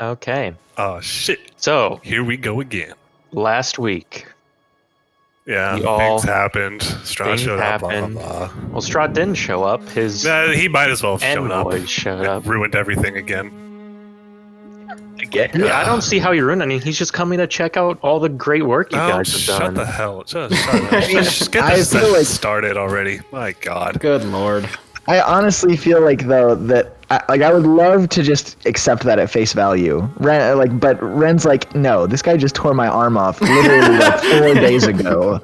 Okay. Oh, shit. So, Here we go again. last week, Yeah, We all- things happened. Strahd things showed up, blah, blah, happened. blah. well, Strahd didn't show up. His He might as well have shown up. envoy showed and up. ruined everything again. Yeah, I don't see how you ruined anything. He's just coming to check out all the great work you guys have shut done. the hell. Just get I this feel sentence like- started already. My God. Good lord. I honestly feel like though that I would love to just accept that at face value. But Ren's like, no, this guy just tore my arm off literally like 4 days ago.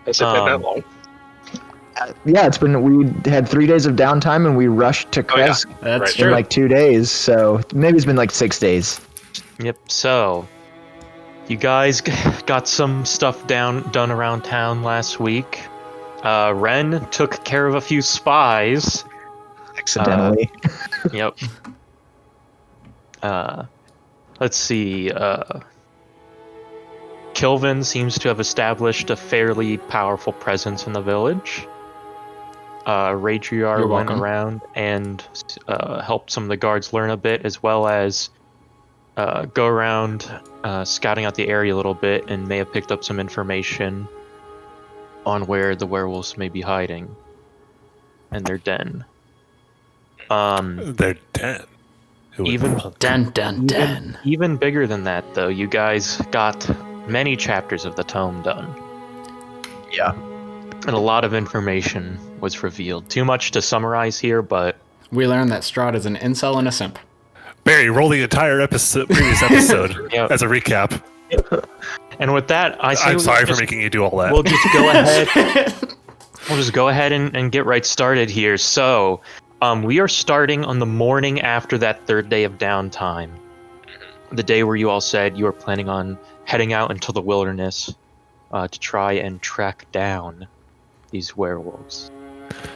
Has it been that long? Yeah, we had 3 days of downtime and we rushed to Oh, yeah. Kresk That's Right. in true. like 2 days. So maybe it's been like 6 days. Yep. So, you guys got some stuff done around town last week. Ren took care of a few spies. Accidentally. Yep. Let's see. Kilvin seems to have established a fairly powerful presence in the village. Raidriar You're went welcome. around and helped some of the guards learn a bit, as well as go around scouting out the area a little bit, and may have picked up some information on where the werewolves may be hiding and their den. They're dead. Who would Even- thunk? Dun dun dun. Even bigger than that, though, you guys got many chapters of the tome done. Yeah. And a lot of information was revealed. Too much to summarize here, but We learned that Strahd is an incel and a simp. Barry, roll the entire previous episode Yep. as a recap. and with that, I say I'm sorry for just- making you do all that. We'll just go ahead. We'll just go ahead and get right started here. So, we are starting on the morning after that third day of downtime. The day where you all said you were planning on heading out into the wilderness to try and track down these werewolves.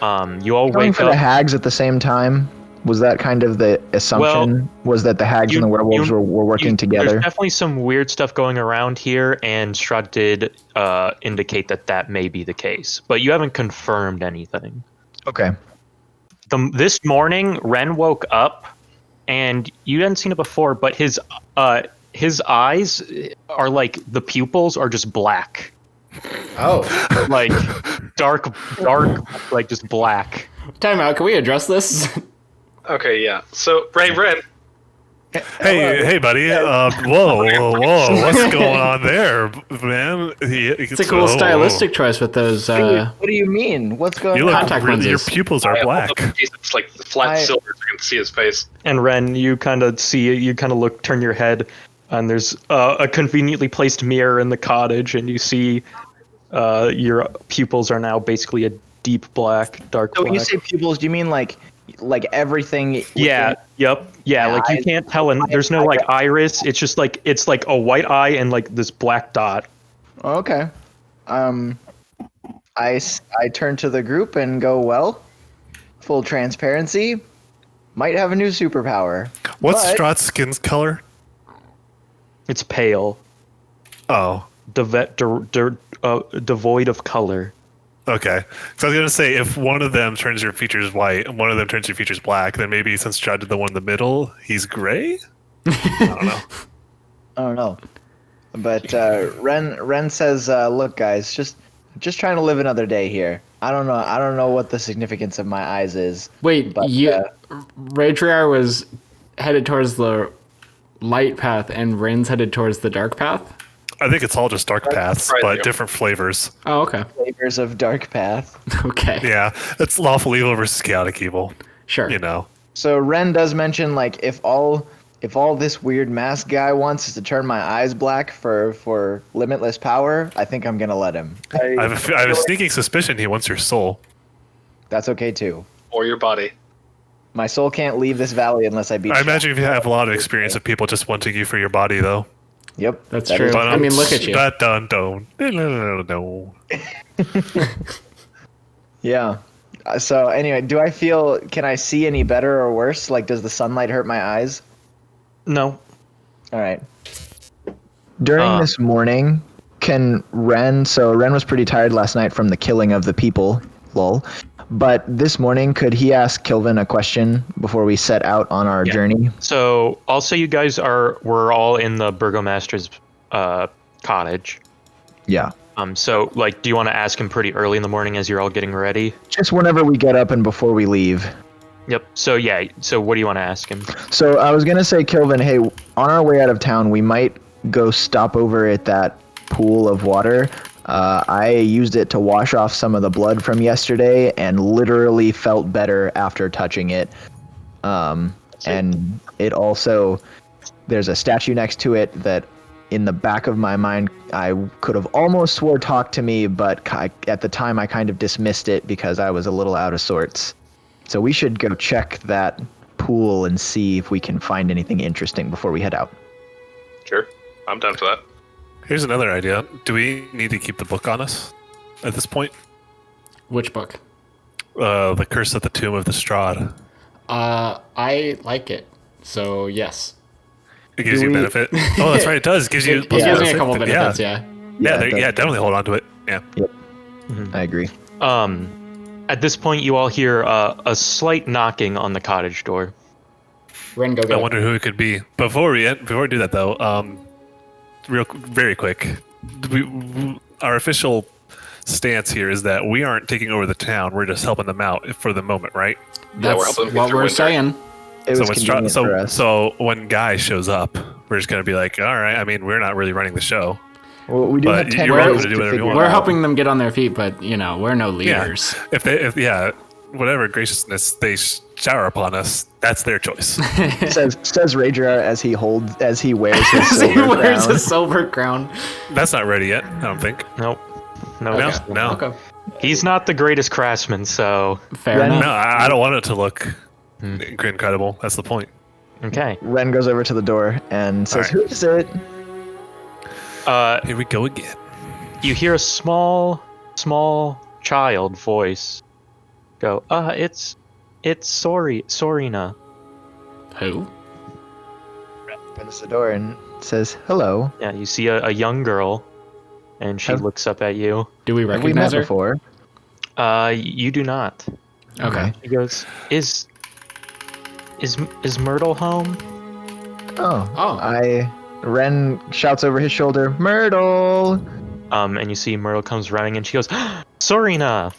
You all Going wake for the up. hags at the same time. Was that kind of the assumption? Was that the hags and the werewolves were working together? There's definitely some weird stuff going around here, and Strahd did indicate that may be the case, but you haven't confirmed anything. Okay. This morning, Ren woke up, and you hadn't seen it before, but his eyes are like, the pupils are just black, Oh. like dark, like just black. Time out. Can we address this? Okay, yeah. So, Ren, Hey, buddy. Whoa, what's going on there, man? It's a cool stylistic choice with those. What do you mean? What's going You on? look Contact really, your lenses. pupils are black. It's like the flat silver, so you can see his face. And Ren, you kind of turn your head, and there's a conveniently placed mirror in the cottage, and you see your pupils are now basically a deep black, dark So black. when you say pupils, do you mean like everything? Yeah. Yep. Yeah. Like you can't tell, and there's no like iris. It's just like a white eye and like this black dot. Okay. I turn to the group and go, well, full transparency, might have a new superpower. What's But- Strahd's skin's color? It's pale, Oh, devoid of color. okay. So I was gonna say, if one of them turns your features white and one of them turns your features black, then maybe since Strahd did the one in the middle, he's gray. I don't know. I don't know. But Ren says, look, guys, just trying to live another day here. I don't know what the significance of my eyes is. Wait, But, Raidriar was headed towards the light path, and Ren's headed towards the dark path. I think it's all just dark paths, Right, but yeah. different flavors. Oh, okay. Flavors of dark path. Okay. Yeah, it's lawful evil versus chaotic evil. Sure. You know. So Ren does mention, like, if all this weird mask guy wants is to turn my eyes black for limitless power, I think I'm gonna let him. I have a sneaking suspicion he wants your soul. That's okay too. Or your body. My soul can't leave this valley unless I beat. I imagine if you have a lot of experience of people just wanting you for your body, though. Yep, That's that true. is- I mean, look at you. No. Yeah. So anyway, can I see any better or worse? Like, does the sunlight hurt my eyes? No. All right. During this morning, can Ren? So Ren was pretty tired last night from the killing of the people. Lol. But this morning, could he ask Kilvin a question before we set out on our journey? So I'll say you guys we're all in the burgomaster's cottage. Yeah. So like, do you want to ask him pretty early in the morning as you're all getting ready? Just whenever we get up and before we leave. Yep. So yeah. So what do you want to ask him? So I was gonna say, Kilvin, hey, on our way out of town, we might go stop over at that pool of water. I used it to wash off some of the blood from yesterday and literally felt better after touching it. And it also, there's a statue next to it that in the back of my mind, I could have almost swore talked to me, but at the time I kind of dismissed it because I was a little out of sorts. So we should go check that pool and see if we can find anything interesting before we head out. Sure. I'm down for that. Here's another idea. Do we need to keep the book on us at this point? Which book? The Curse of the Tomb of the Strahd. I like it. So, yes. It gives you benefit. Oh, that's right. It does. It gives you. It gives me a couple benefits, yeah. Yeah, definitely hold on to it. Yeah. Yep. I agree. At this point, you all hear a slight knocking on the cottage door. Ren, go get I it. wonder who it could be. Before we do that, though, very quick, our official stance here is that we aren't taking over the town. We're just helping them out for the moment, right? Yeah, we're That's helping what through we're winter. saying. It was convenient for us. So when Guy shows up, we're just gonna be like, all right. I mean, we're not really running the show. Well, we do But have 10 you're welcome days to do to whatever you figure want. it We're out. helping them get on their feet, but, we're no leaders. If whatever graciousness they shower upon us, that's their choice. says Raidriar as he wears his He silver wears crown. a silver crown. That's not ready yet. I don't think. Nope. No. No. Okay. He's not the greatest craftsman, so Fair Ren- enough. No, I don't want it to look incredible. That's the point. okay. Ren goes over to the door and says, All "Who is it?" Here we go again. You hear a small child voice go, it's Sorina. Who? Opens the door and says, "Hello." Yeah, you see a young girl, and she Have- looks up at you. Do we Have we recognize met her? before? You do not. Okay. She goes, is Myrtle home? Oh. Ren shouts over his shoulder, "Myrtle!" And you see Myrtle comes running, and she goes, Sorina.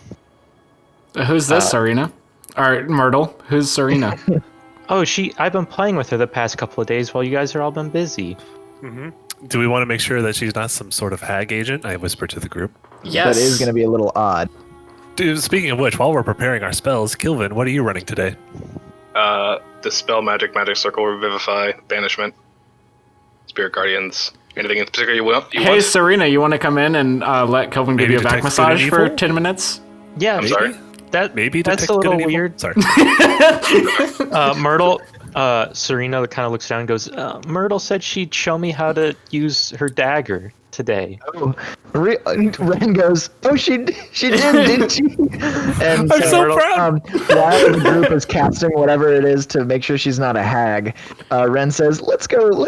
Who's this, Serena? Or Myrtle. Who's Serena? Oh, I've been playing with her the past couple of days while you guys are all been busy. Do we want to make sure that she's not some sort of hag agent? I whispered to the group. Yes. That is going to be a little odd. Dude, speaking of which, while we're preparing our spells, Kilvin, what are you running today? Dispel magic circle, revivify, banishment, spirit guardians. Anything in particular you want? Hey, Serena, you want to come in and let Kelvin give Maybe you a back detect good and massage for evil? 10 minutes? Yeah, I'm sorry. Maybe that's detect a good little and evil? weird. Sorry. Myrtle, Serena kind of looks down and goes, Myrtle said she'd show me how to use her dagger today. Oh, Ren goes, "Oh, she did, didn't she?" And I'm so proud. While the group is casting whatever it is to make sure she's not a hag, Ren says, "Let's go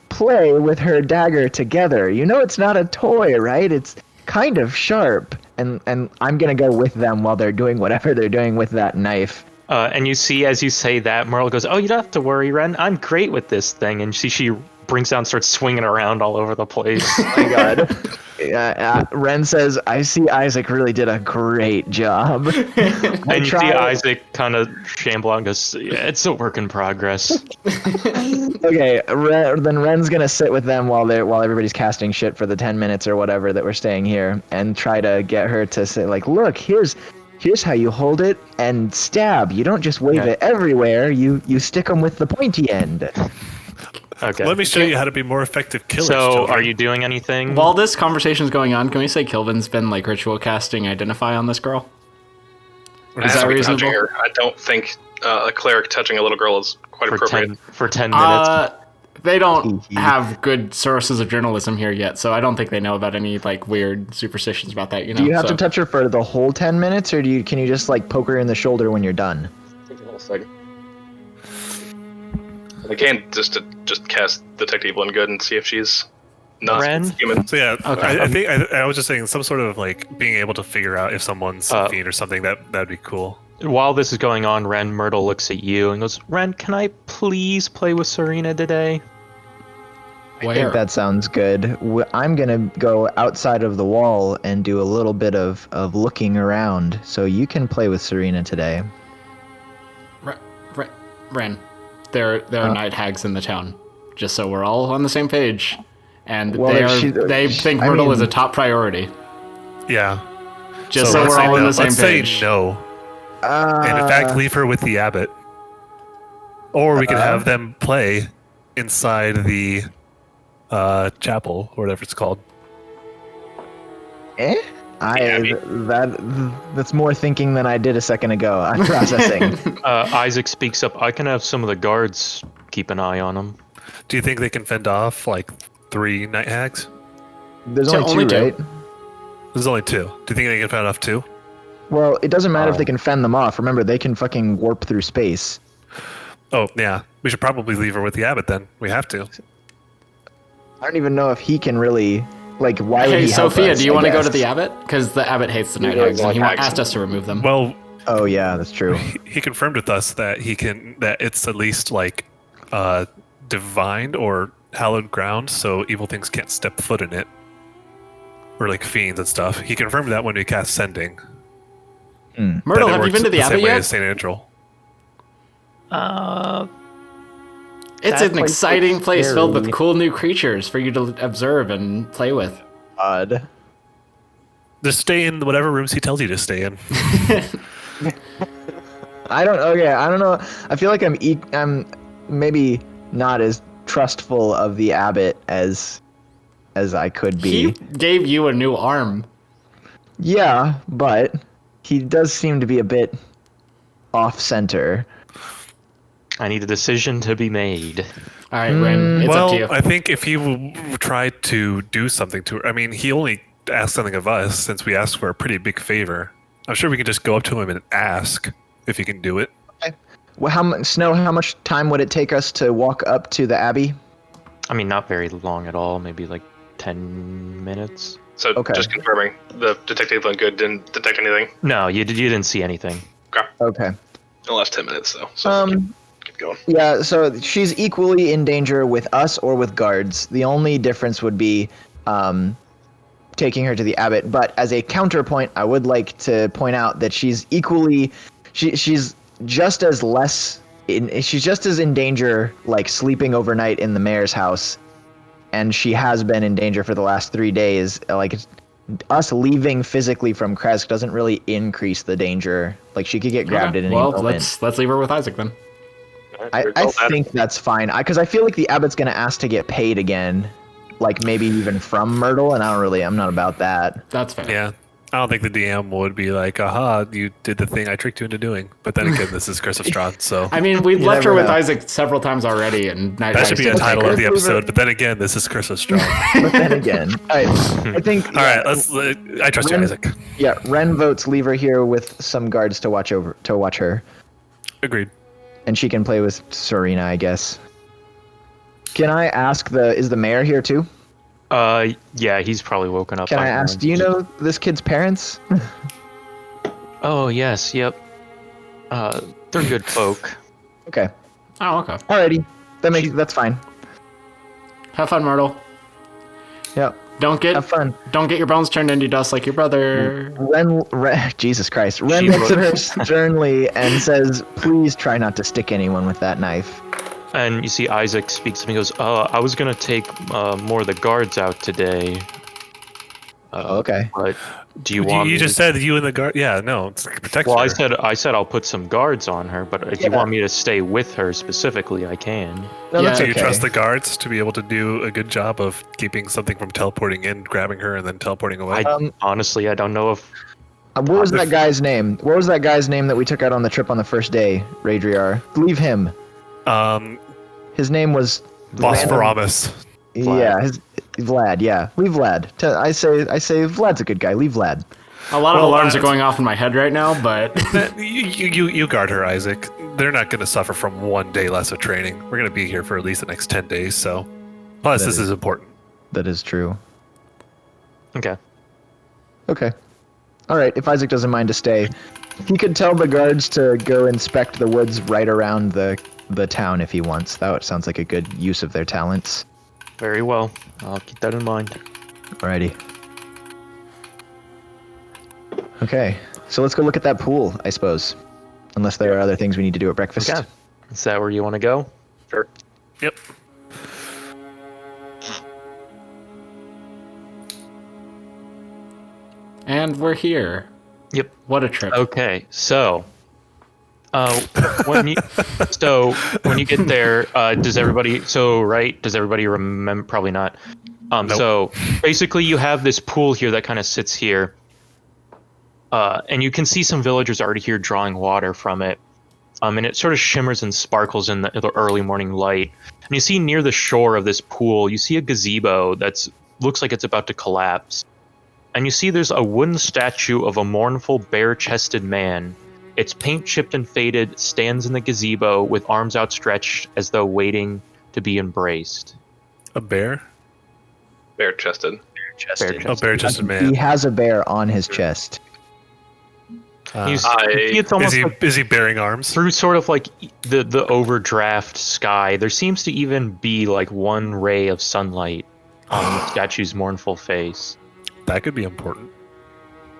play with her dagger together. You know, it's not a toy, right? It's kind of sharp." And I'm gonna go with them while they're doing whatever they're doing with that knife. And you see, as you say that, Myrtle goes, "Oh, you don't have to worry, Ren. I'm great with this thing." And she brings down, starts swinging around all over the place. Oh my God. Ren says, "I see Isaac really did a great job." And you see Isaac kind of shamble out and goes, "Yeah, it's a work in progress." Okay, then Ren's gonna sit with them while everybody's casting shit for the 10 minutes or whatever that we're staying here, and try to get her to say, like, "Look, here's how you hold it and stab. You don't just wave it everywhere. You stick them with the pointy end." Okay. Let me show you how to be more effective killers. So, children. are you doing anything? While this conversation's going on, can we say Kilvin's been like ritual casting Identify on this girl? Is that Touching reasonable? her, I don't think a cleric touching a little girl is quite for appropriate. 10 minutes. They don't have good sources of journalism here yet, so I don't think they know about any like weird superstitions about that. You know, Do you have so. to touch her for the whole 10 minutes, or can you just like poke her in the shoulder when you're done? Take a little second. I can just cast Detect Evil and Good and see if she's No, Ren? it's human. So yeah, Okay. I think I was just saying some sort of like being able to figure out if someone's a fiend or something that'd be cool. While this is going on, Myrtle looks at you and goes, Ren, can I please play with Serena today? I think that sounds good. I'm gonna go outside of the wall and do a little bit of looking around, so you can play with Serena today. Ren, there are night hags in the town. Just so we're all on the same page, and Well, they think Myrtle is a top priority. Yeah. Just so let's we're say all on no. the same Let's page. say no. And in fact, leave her with the abbot. Or we could have them play inside the chapel, or whatever it's called. That's more thinking than I did a second ago. I'm processing. Isaac speaks up. I can have some of the guards keep an eye on them. Do you think they can fend off like 3 night hags? There's So only two, only right? There's only 2. Do you think they can fend off 2? Well, it doesn't matter if they can fend them off. Remember, they can fucking warp through space. Oh, yeah. We should probably leave her with the abbot then. We have to. I don't even know if he can really. Like, why would Hey, he help Sophia, us, do you I want to go guess? to the abbot? Because the abbot hates the night Yeah, hags, and like he hags. asked us to remove them. Well, Oh yeah, that's true. he confirmed with us that that it's at least like divined or hallowed ground, so evil things can't step foot in it. Or like fiends and stuff. He confirmed that when we cast Sending. Myrtle, have you been to the abbot same way yet? as Saint Angel. It's That an place exciting looks place filled with scary. cool new creatures for you to observe and play with. Odd. Just stay in whatever rooms he tells you to stay in. I don't. Okay, I don't know. I feel like I'm maybe not as trustful of the abbot as I could He be. gave you a new arm. Yeah, but he does seem to be a bit off center. I need a decision to be made. All right, Ren, it's up to you. I think if he tried to do something to her, I mean, he only asked something of us since we asked for a pretty big favor. I'm sure we can just go up to him and ask if he can do it. Well, how much time would it take us to walk up to the abbey? I mean, not very long at all. Maybe like 10 minutes. So Okay. just confirming, the detective went good, didn't detect anything. No, you didn't see anything. Okay. The last 10 minutes though. So keep going. Yeah, so she's equally in danger with us or with guards. The only difference would be taking her to the abbot. But as a counterpoint, I would like to point out that she's equally, she's just as she's just as in danger, like sleeping overnight in the mayor's house, and she has been in danger for the last 3 days. Like, us leaving physically from Kresk doesn't really increase the danger. Like, she could get grabbed at any well, moment. let's leave her with Isaac then. I think that's fine. Because I feel like the abbot's going to ask to get paid again. Like, maybe even from Myrtle, and I'm not about that. That's fair. Yeah. I don't think the DM would be like, aha, you did the thing I tricked you into doing. But then again, this is Curse of Strahd, so I mean, we've left her never with know. Isaac several times already, and night that hags should be a didn't title take of the her. episode. But then again, this is Curse of Strahd. But then again, I think... All right, I trust you, Ren- Isaac. Yeah, Ren votes leave her here with some guards to watch her. Agreed. And she can play with Serena, I guess. Can I ask is the mayor here too? Yeah, he's probably woken up. Can by I now. ask, do you know this kid's parents? Oh, yes, yep. They're good folk. Okay. Oh, okay. Alrighty. That's fine. Have fun, Myrtle. Yep. Don't Have fun. get your bones turned into dust like your brother. Ren Jesus Christ. Ren She looks at her sternly and says, please try not to stick anyone with that knife. And you see Isaac speaks to me and goes, I was going to take more of the guards out today. Okay. But do you want You me just to... said you and the guard. Yeah, no, it's protect Well, her. I said I'll put some guards on her, but if you Yeah. want me to stay with her specifically, I can. No, Yeah. that's Do okay. you trust the guards to be able to do a good job of keeping something from teleporting in, grabbing her, and then teleporting away? Honestly, I don't know if... What was that guy's name? What was that guy's name that we took out on the trip on the first day, Raidriar? Leave him. His name was... Bosphoramus. Yeah, Vlad, yeah. Leave Vlad. I say Vlad's a good guy. Leave Vlad. A lot of Well, alarms are going off in my head right now, but You guard her, Isaac. They're not going to suffer from 1 day less of training. We're going to be here for at least the next 10 days, so... Plus, That this is- is important. That is true. Okay. Okay. All right. If Isaac doesn't mind to stay, he could tell the guards to go inspect the woods right around the town if he wants. That sounds like a good use of their talents. Very well. I'll keep that in mind. Alrighty. Okay. So let's go look at that pool, I suppose. Unless there are other things we need to do at breakfast. Okay. Is that where you want to go? Sure. Yep. And we're here. Yep. What a trip. Okay. So, when you get there, does everybody? So right? Does everybody remember? Probably not. Nope. So basically, you have this pool here that kind of sits here, and you can see some villagers already here drawing water from it. And it sort of shimmers and sparkles in the early morning light. And you see near the shore of this pool, you see a gazebo that's looks like it's about to collapse. And you see there's a wooden statue of a mournful, bare-chested man. Its paint chipped and faded, stands in the gazebo with arms outstretched as though waiting to be embraced. A bear? Bare-chested. Bare-chested. A bare-chested man. He has a bear on his chest. You see it's almost like Is he bearing arms? through sort of like the overdraft sky, there seems to even be like one ray of sunlight on the statue's mournful face. That could be important.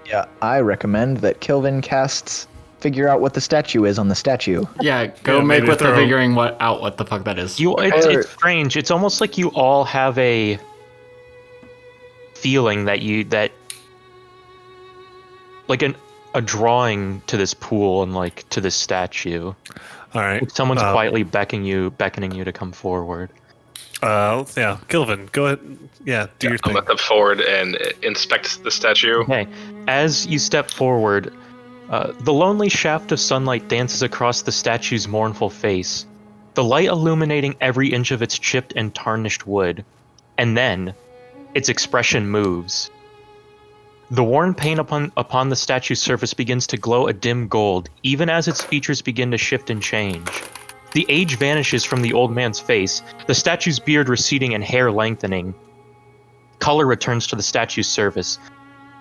Yeah, I recommend that Kilvin casts figure out what the statue is on the statue. Yeah, go Yeah, make maybe with the throw- figuring out what the fuck that is. It's strange. It's almost like you all have a feeling that like a drawing to this pool and like to this statue. All right. Like someone's quietly beckoning you to come forward. Yeah, Kilvin, go ahead. Yeah, do your I'm thing. going to step forward and inspect the statue. Okay, as you step forward, the lonely shaft of sunlight dances across the statue's mournful face, the light illuminating every inch of its chipped and tarnished wood. And then, its expression moves. The worn paint upon the statue's surface begins to glow a dim gold, even as its features begin to shift and change. The age vanishes from the old man's face, the statue's beard receding and hair lengthening. Color returns to the statue's surface,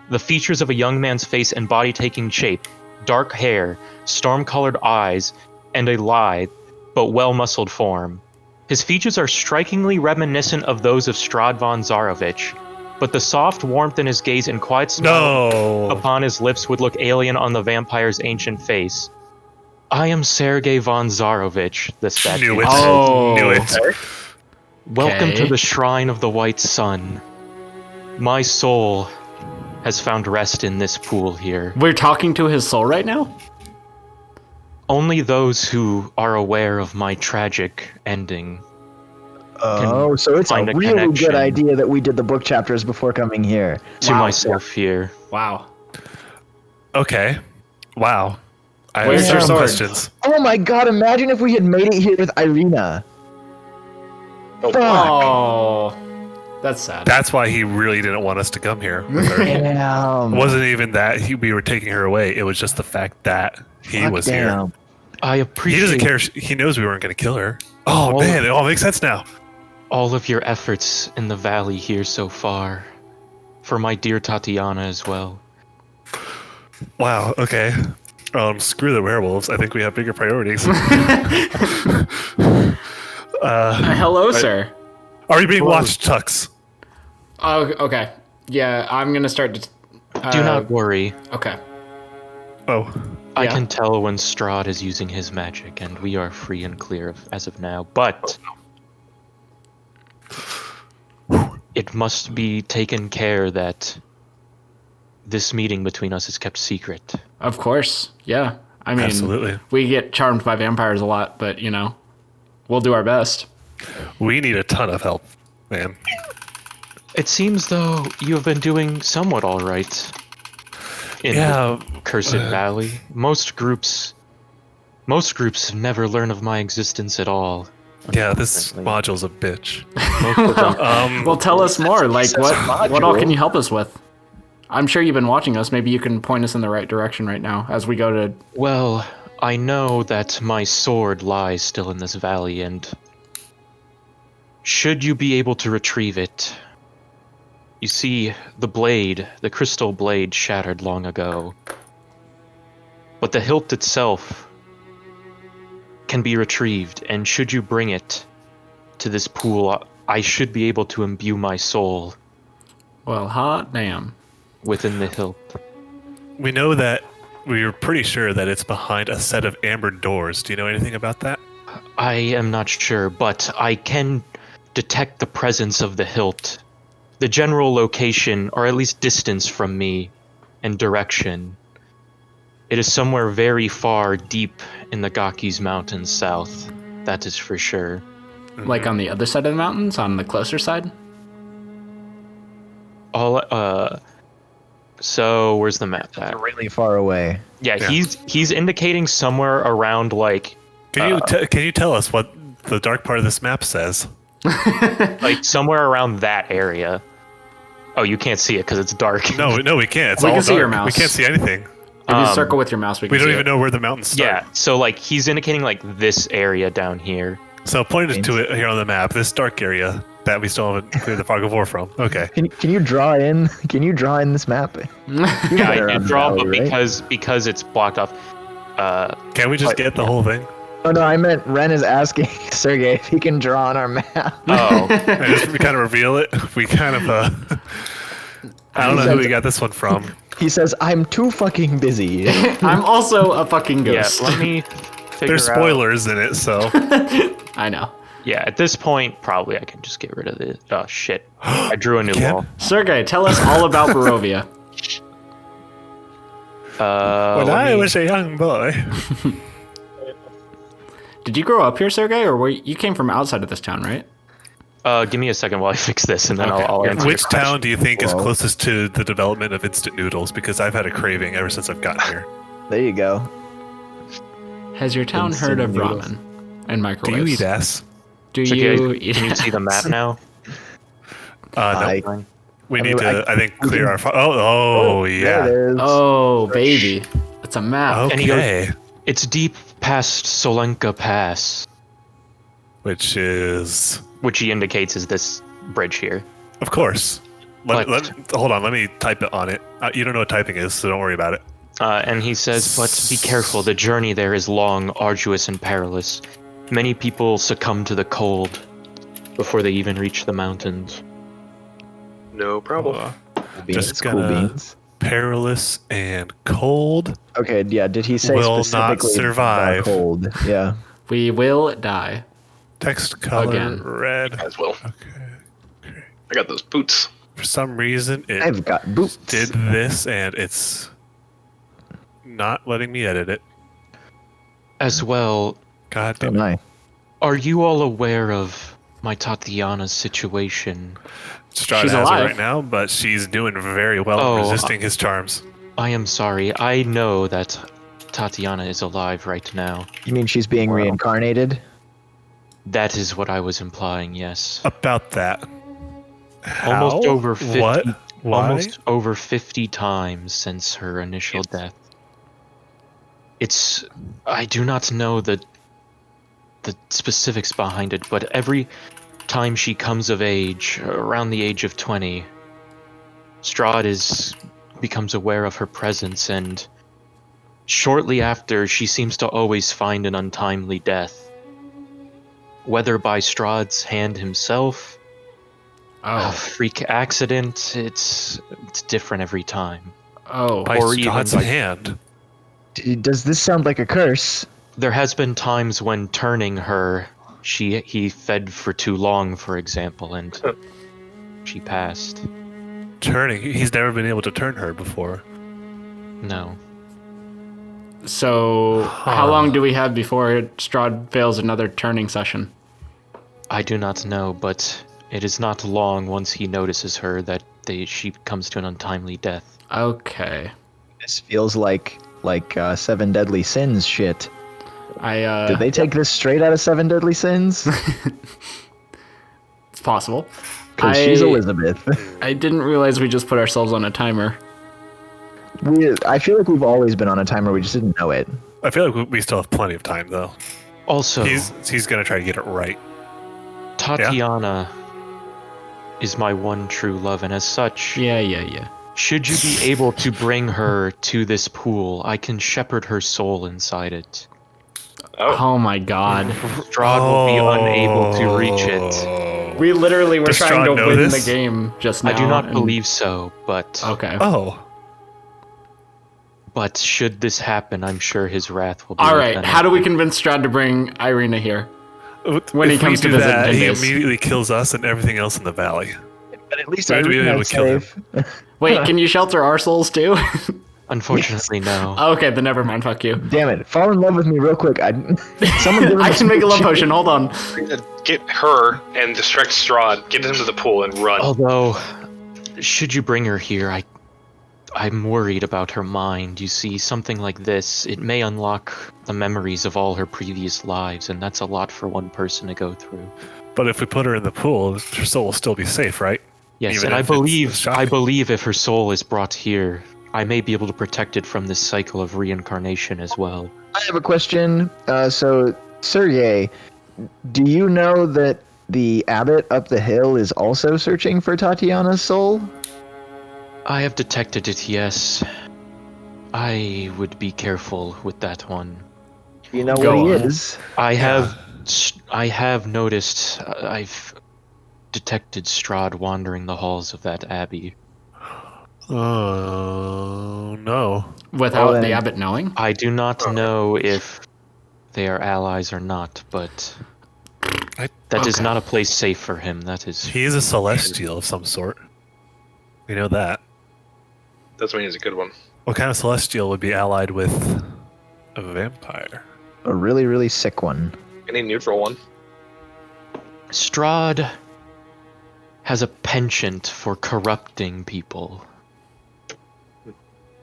the features of a young man's face and body taking shape, dark hair, storm-colored eyes, and a lithe, but well-muscled form. His features are strikingly reminiscent of those of Strahd von Zarovich, but the soft warmth in his gaze and quiet smile upon his lips would look alien on the vampire's ancient face. I am Sergei von Zarovich, the statue Knew it. said. Oh. Knew it. Welcome Okay. to the Shrine of the White Sun. My soul has found rest in this pool here. We're talking to his soul right now? Only those who are aware of my tragic ending. Oh, so it's a find a really connection. good idea that we did the book chapters before coming here. To Wow. myself here. Wow. Okay. Wow. I Where's have your some sword? questions. Oh my god, imagine if we had made it here with Irina. Fuck. Oh. That's sad. That's why he really didn't want us to come here. with her. Damn. It wasn't even that we were taking her away. It was just the fact that he Fuck was here. damn. I He appreciate doesn't care. He knows we weren't going to kill her. Oh, Well- man. It all makes sense now. all of your efforts in the valley here so far. For my dear Tatiana as well. Wow. Okay. Screw the werewolves. I think we have bigger priorities. Hello, sir. Are we being watched, Tux? Oh, okay. Yeah, I'm gonna start to... Do not worry. Okay. Oh. I Yeah. can tell when Strahd is using his magic, and we are free and clear as of now. But it must be taken care that this meeting between us is kept secret. Of course. Yeah. I mean, Absolutely. we get charmed by vampires a lot, but, you know, we'll do our best. We need a ton of help, man. It seems though you have been doing somewhat all right in Yeah. the Cursed Valley. Most groups never learn of my existence at all. Yeah, this unfortunately. module's a bitch. Most of them Well, tell us more. Like, Says what all module. can you help us with? I'm sure you've been watching us. Maybe you can point us in the right direction right now as we go to... Well, I know that my sword lies still in this valley, and should you be able to retrieve it, You see, the crystal blade shattered long ago. But the hilt itself can be retrieved, and should you bring it to this pool, I should be able to imbue my soul Well, hot damn. within the hilt. We know that we are pretty sure that it's behind a set of amber doors. Do you know anything about that? I am not sure, but I can detect the presence of the hilt. The general location, or at least distance from me, and direction. It is somewhere very far deep in the Gaki's mountains south. That is for sure. Like on the other side of the mountains, on the closer side? So where's the map at? Really far away. Yeah, Yeah. he's indicating somewhere around like Can you tell us what the dark part of this map says? somewhere around that area. Oh, you can't see it because it's dark. No, we can't. It's We all can see your dark. mouse. We can't see anything. If you circle with your mouse, we can We don't see even it. know where the mountains start. Yeah, so like he's indicating like this area down here. So pointed to it here on the map, this dark area that we still haven't cleared the fog of war from. Okay. Can you draw in? Can you draw in this map? Yeah, better I on did the draw, valley, but right? because it's blocked off. Can we just get the whole thing? Oh no, I meant Ren is asking Sergei if he can draw on our map. Oh, And just we kind of reveal it. We kind of I don't know who we got this one from. He says, "I'm too fucking busy." I'm also a fucking yeah. ghost. Let me figure There's out. spoilers in it, so I know. Yeah, at this point, probably I can just get rid of it. Oh shit! I drew a new Can- wall. Sergei, tell us all about Barovia. when Let I me- was a young boy. Did you grow up here, Sergei, or you came from outside of this town, right? give me a second while I fix this, and then Okay. I'll answer. Which your question. town do you think is Whoa. closest to the development of instant noodles? Because I've had a craving ever since I've gotten here. There you go. Has your town Instant heard of noodles. ramen and Do microwaves? you eat ass? Do So you can, eat can you see the map now? No. I- We I need mean, to, I think, clear our... Oh, There yeah. it is. Oh, baby. It's a map. And he goes- Okay. It's deep past Solenka Pass, Which is... which he indicates is this bridge here. Of course. But- Hold on, let me type it on it. You don't know what typing is, so don't worry about it. And he says, but be careful, the journey there is long, arduous, and perilous. Many people succumb to the cold before they even reach the mountains. No problem. Beans, Just cool gonna- beans. Perilous and cold. Okay, yeah. Did he say Will not specifically survive. cold? Yeah. We will die. Text color Again. red. As well. Okay. I got those boots. For some reason, it I've got boots. did this, and it's not letting me edit it. As well, God Oh damn it. my. are you all aware of my Tatiana's situation? Strahd She's has alive. it right now, but she's doing very well Oh, resisting his charms. I am sorry, I know that Tatiana is alive right now. You mean she's being reincarnated? That is what I was implying, yes. About that. Almost How? over 50 What? Why? Almost over 50 times since her initial death. I do not know the specifics behind it, but every time she comes of age, around the age of 20, Strahd becomes aware of her presence, and shortly after, she seems to always find an untimely death. Whether by Strahd's hand himself, a Oh. freak accident, it's different every time. Oh. By or even Strahd's by- hand. Does this sound like a curse? There has been times when turning her, he fed for too long, for example, and she passed. Turning. He's never been able to turn her before. No. So, how long do we have before Strahd fails another turning session? I do not know, but it is not long once he notices her that she comes to an untimely death. Okay. This feels like Seven Deadly Sins shit. Did they take this straight out of Seven Deadly Sins? It's possible. Because she's Elizabeth. I didn't realize we just put ourselves on a timer. I feel like we've always been on a timer. We just didn't know it. I feel like we still have plenty of time, though. Also, He's gonna try to get it right. Tatiana is my one true love, and as such, Yeah. should you be able to bring her to this pool, I can shepherd her soul inside it. Oh my god. Strahd will be unable to reach it. We literally were Does trying to Strahd know win this? the game just now. I do not and- believe so, but Okay. Oh. but should this happen, I'm sure his wrath will be. All right. within How it. do we convince Strahd to bring Irina here? When he If comes we to do visit that, he Dinda's. immediately kills us and everything else in the valley. But at least We I have to be able to kill him. safe. Wait, can you shelter our souls too? Unfortunately, no. Okay, then never mind. Fuck you. Damn it! Fall in love with me real quick. Someone give him I can make a love potion. Hold on. Get her and distract Strahd. Get him to the pool and run. Although, should you bring her here, I'm worried about her mind. You see, something like this, it may unlock the memories of all her previous lives, and that's a lot for one person to go through. But if we put her in the pool, her soul will still be safe, right? Yes, Even and I if it's believe shocking. if her soul is brought here, I may be able to protect it from this cycle of reincarnation as well. I have a question. So, Sergei, do you know that the abbot up the hill is also searching for Tatiana's soul? I have detected it, yes. I would be careful with that one. You know Go what he on. is? I have noticed, I've detected Strahd wandering the halls of that abbey. Oh, no. Without Well, the then- abbot knowing? I do not know if they are allies or not, but that is Okay. not a place safe for him. That is. He is a celestial of some sort. We know that. Doesn't mean he's a good one. What kind of celestial would be allied with a vampire? A really, really sick one. Any neutral one. Strahd has a penchant for corrupting people.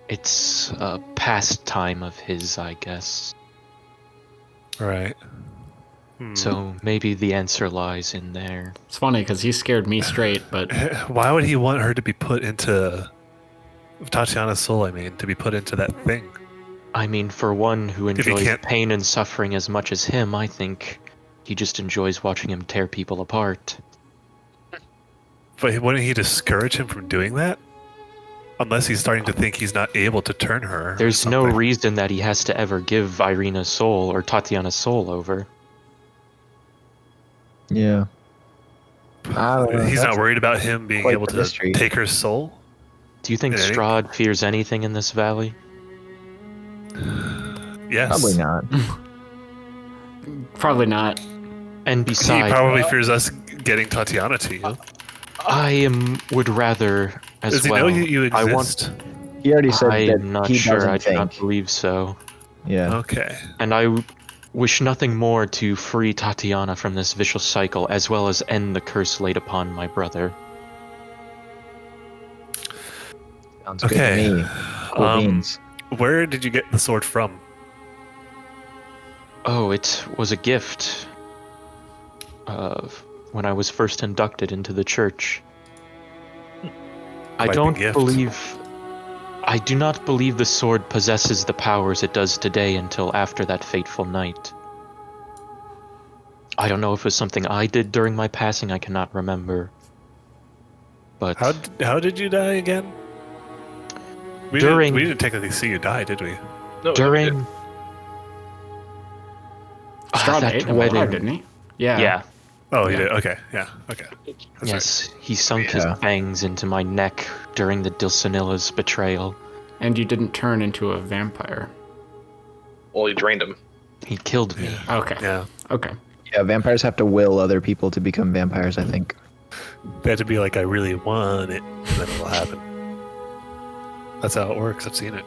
It's a pastime of his, I guess. Right. So maybe the answer lies in there. It's funny because he scared me straight, but Why would he want her to be put into Tatiana's soul? I mean, to be put into that thing. I mean, for one who If he enjoys can't- pain and suffering as much as him, I think he just enjoys watching him tear people apart. But wouldn't he discourage him from doing that? Unless he's starting to think he's not able to turn her. or There's no something. reason that he has to ever give Irina's soul or Tatiana's soul over. Yeah. I don't know. He's That's not worried about him being quite able the to mystery. take her soul? Do you think Yeah, I think- Strahd fears anything in this valley? Yes. Probably not. probably not. And He besides, probably fears us getting Tatiana to you. would rather as Does he well. know you I want. exist? He already said I that am not he sure. doesn't I do think. not believe so. Yeah. Okay. And I wish nothing more to free Tatiana from this vicious cycle, as well as end the curse laid upon my brother. Sounds Okay. good to me. Cool beans. Where did you get the sword from? Oh, it was a gift. When I was first inducted into the church. I Quite the don't gift. believe. I do not believe the sword possesses the powers it does today until after that fateful night. I don't know if it was something I did during my passing, I cannot remember. But How did you die again? We didn't technically see you die, did we? No, during Strahd that ate him alive, wedding, didn't he? Yeah. yeah, Oh, you did. Okay. Yeah. Okay. That's right. yes, he sunk Yeah. his fangs into my neck during the Dulcinella's betrayal. And you didn't turn into a vampire. Well, he drained him. He killed me. Okay. Yeah. Okay. Yeah, vampires have to will other people to become vampires, I think. They had to be like, I really want it, and then it'll happen. That's how it works. I've seen it.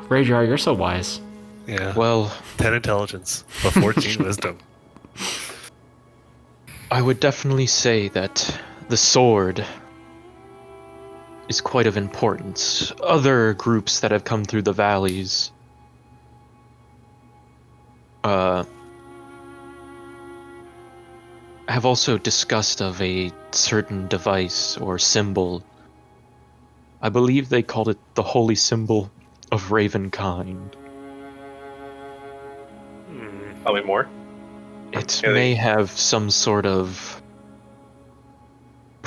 Raidriar, you're so wise. Yeah. Well, 10 intelligence, but 14 wisdom. I would definitely say that the sword is quite of importance. Other groups that have come through the valleys have also discussed of a certain device or symbol. I believe they called it the holy symbol of Ravenkind. Tell me more. It Yeah, may have some sort of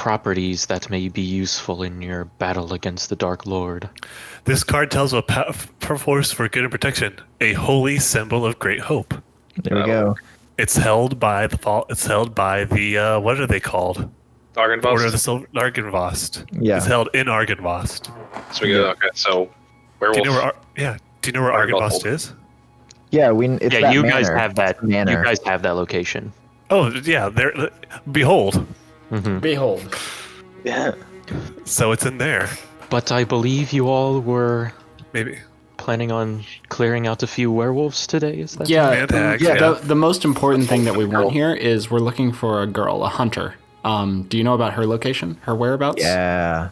properties that may be useful in your battle against the Dark Lord. This card tells of a force for good and protection, a holy symbol of great hope. There we go. It's held by the what are they called? Argynvost? Order of the Silver Argynvost. Yeah. It's held in Argynvost. So we go. Okay, so werewolf. Do you know where Argynvost is? Yeah, it's Yeah, that you guys manor. have that. Manor. You guys have that location. Oh yeah, there. Behold. Behold. Yeah. So it's in there. But I believe you all were Maybe. planning on clearing out a few werewolves today. Is that? Yeah, And hags, yeah. yeah. The most important thing that we want here is we're looking for a girl, a hunter. Do you know about her location, her whereabouts? Yeah.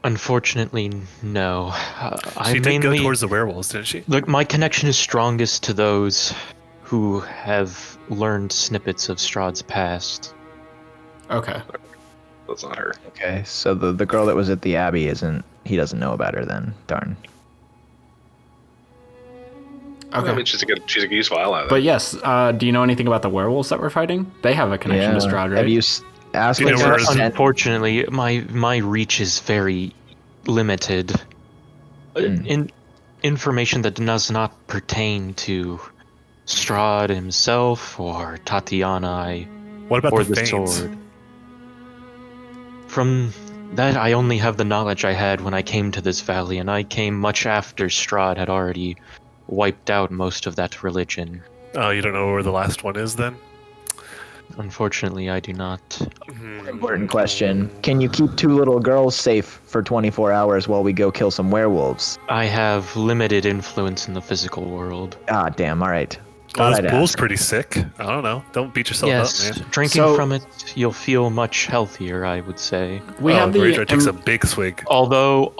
Unfortunately, no. I She did go mainly towards the werewolves, didn't she? look. My connection is strongest to those who have learned snippets of Strahd's past. Okay. That's not her. Okay, so the girl that was at the Abbey he doesn't know about her then. Darn. Okay. I mean, she's a useful ally. But yes, do you know anything about the werewolves that we're fighting? They have a connection to Strahd, right? Have you asked Do you know if where it's it's- sent- Unfortunately, my reach is very limited. Information that does not pertain to Strahd himself or Tatiana What about or the the Fanes? sword. From that, I only have the knowledge I had when I came to this valley, and I came much after Strahd had already wiped out most of that religion. Oh, you don't know where the last one is then? Unfortunately, I do not. Important question. Can you keep two little girls safe for 24 hours while we go kill some werewolves? I have limited influence in the physical world. Ah, damn. All right. Well, Thought this I'd pool's ask. pretty sick. I don't know. Don't beat yourself Yes, up, man. drinking So- from it, you'll feel much healthier, I would say. We have the Raidriar takes a big swig. Although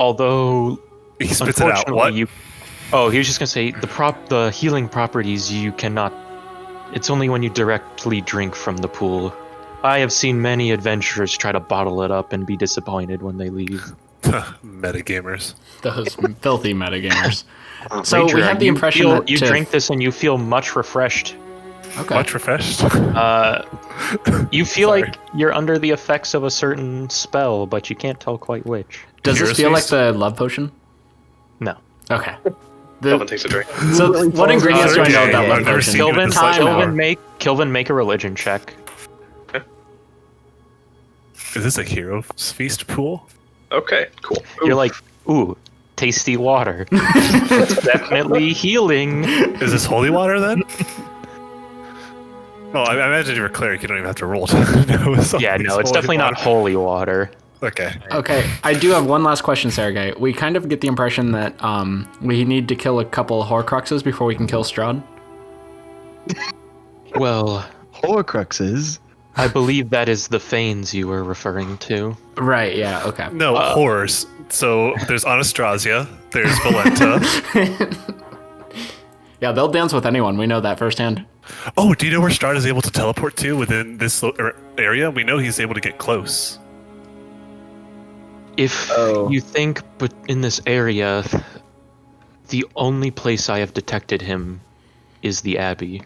He spits it out. unfortunately, What? he was just gonna say the healing properties you cannot. It's only when you directly drink from the pool. I have seen many adventurers try to bottle it up and be disappointed when they leave. Metagamers. those filthy metagamers. So we Raidriar, have the you impression feel- that you to- drink this and you feel much refreshed. Okay. Much refreshed. You feel Sorry. like you're under the effects of a certain spell, but you can't tell quite which. Does this Hero's feel like Feast? the love potion? No. Okay. Kelvin takes a drink. So what ingredients do I know about Yeah, love I've never potion? seen you in this Time level. hour. Kilvin, make a religion check. Is this a hero's feast pool? Okay, cool. You're like, ooh, tasty water. It's definitely healing. Is this holy water then? Well, I imagine you're a cleric. You don't even have to roll to know. Yeah, no, it's definitely not holy water. Okay. Okay, I do have one last question, Sergei. We kind of get the impression that we need to kill a couple Horcruxes before we can kill Strahd. Well, Horcruxes. I believe that is the Fanes you were referring to. Right, yeah, okay. No, horrors. So there's Anastasia, there's Valenta. Yeah, they'll dance with anyone. We know that firsthand. Oh, do you know where Strahd is able to teleport to within this area? We know he's able to get close. If Oh. you think, but in this area, the only place I have detected him is the Abbey.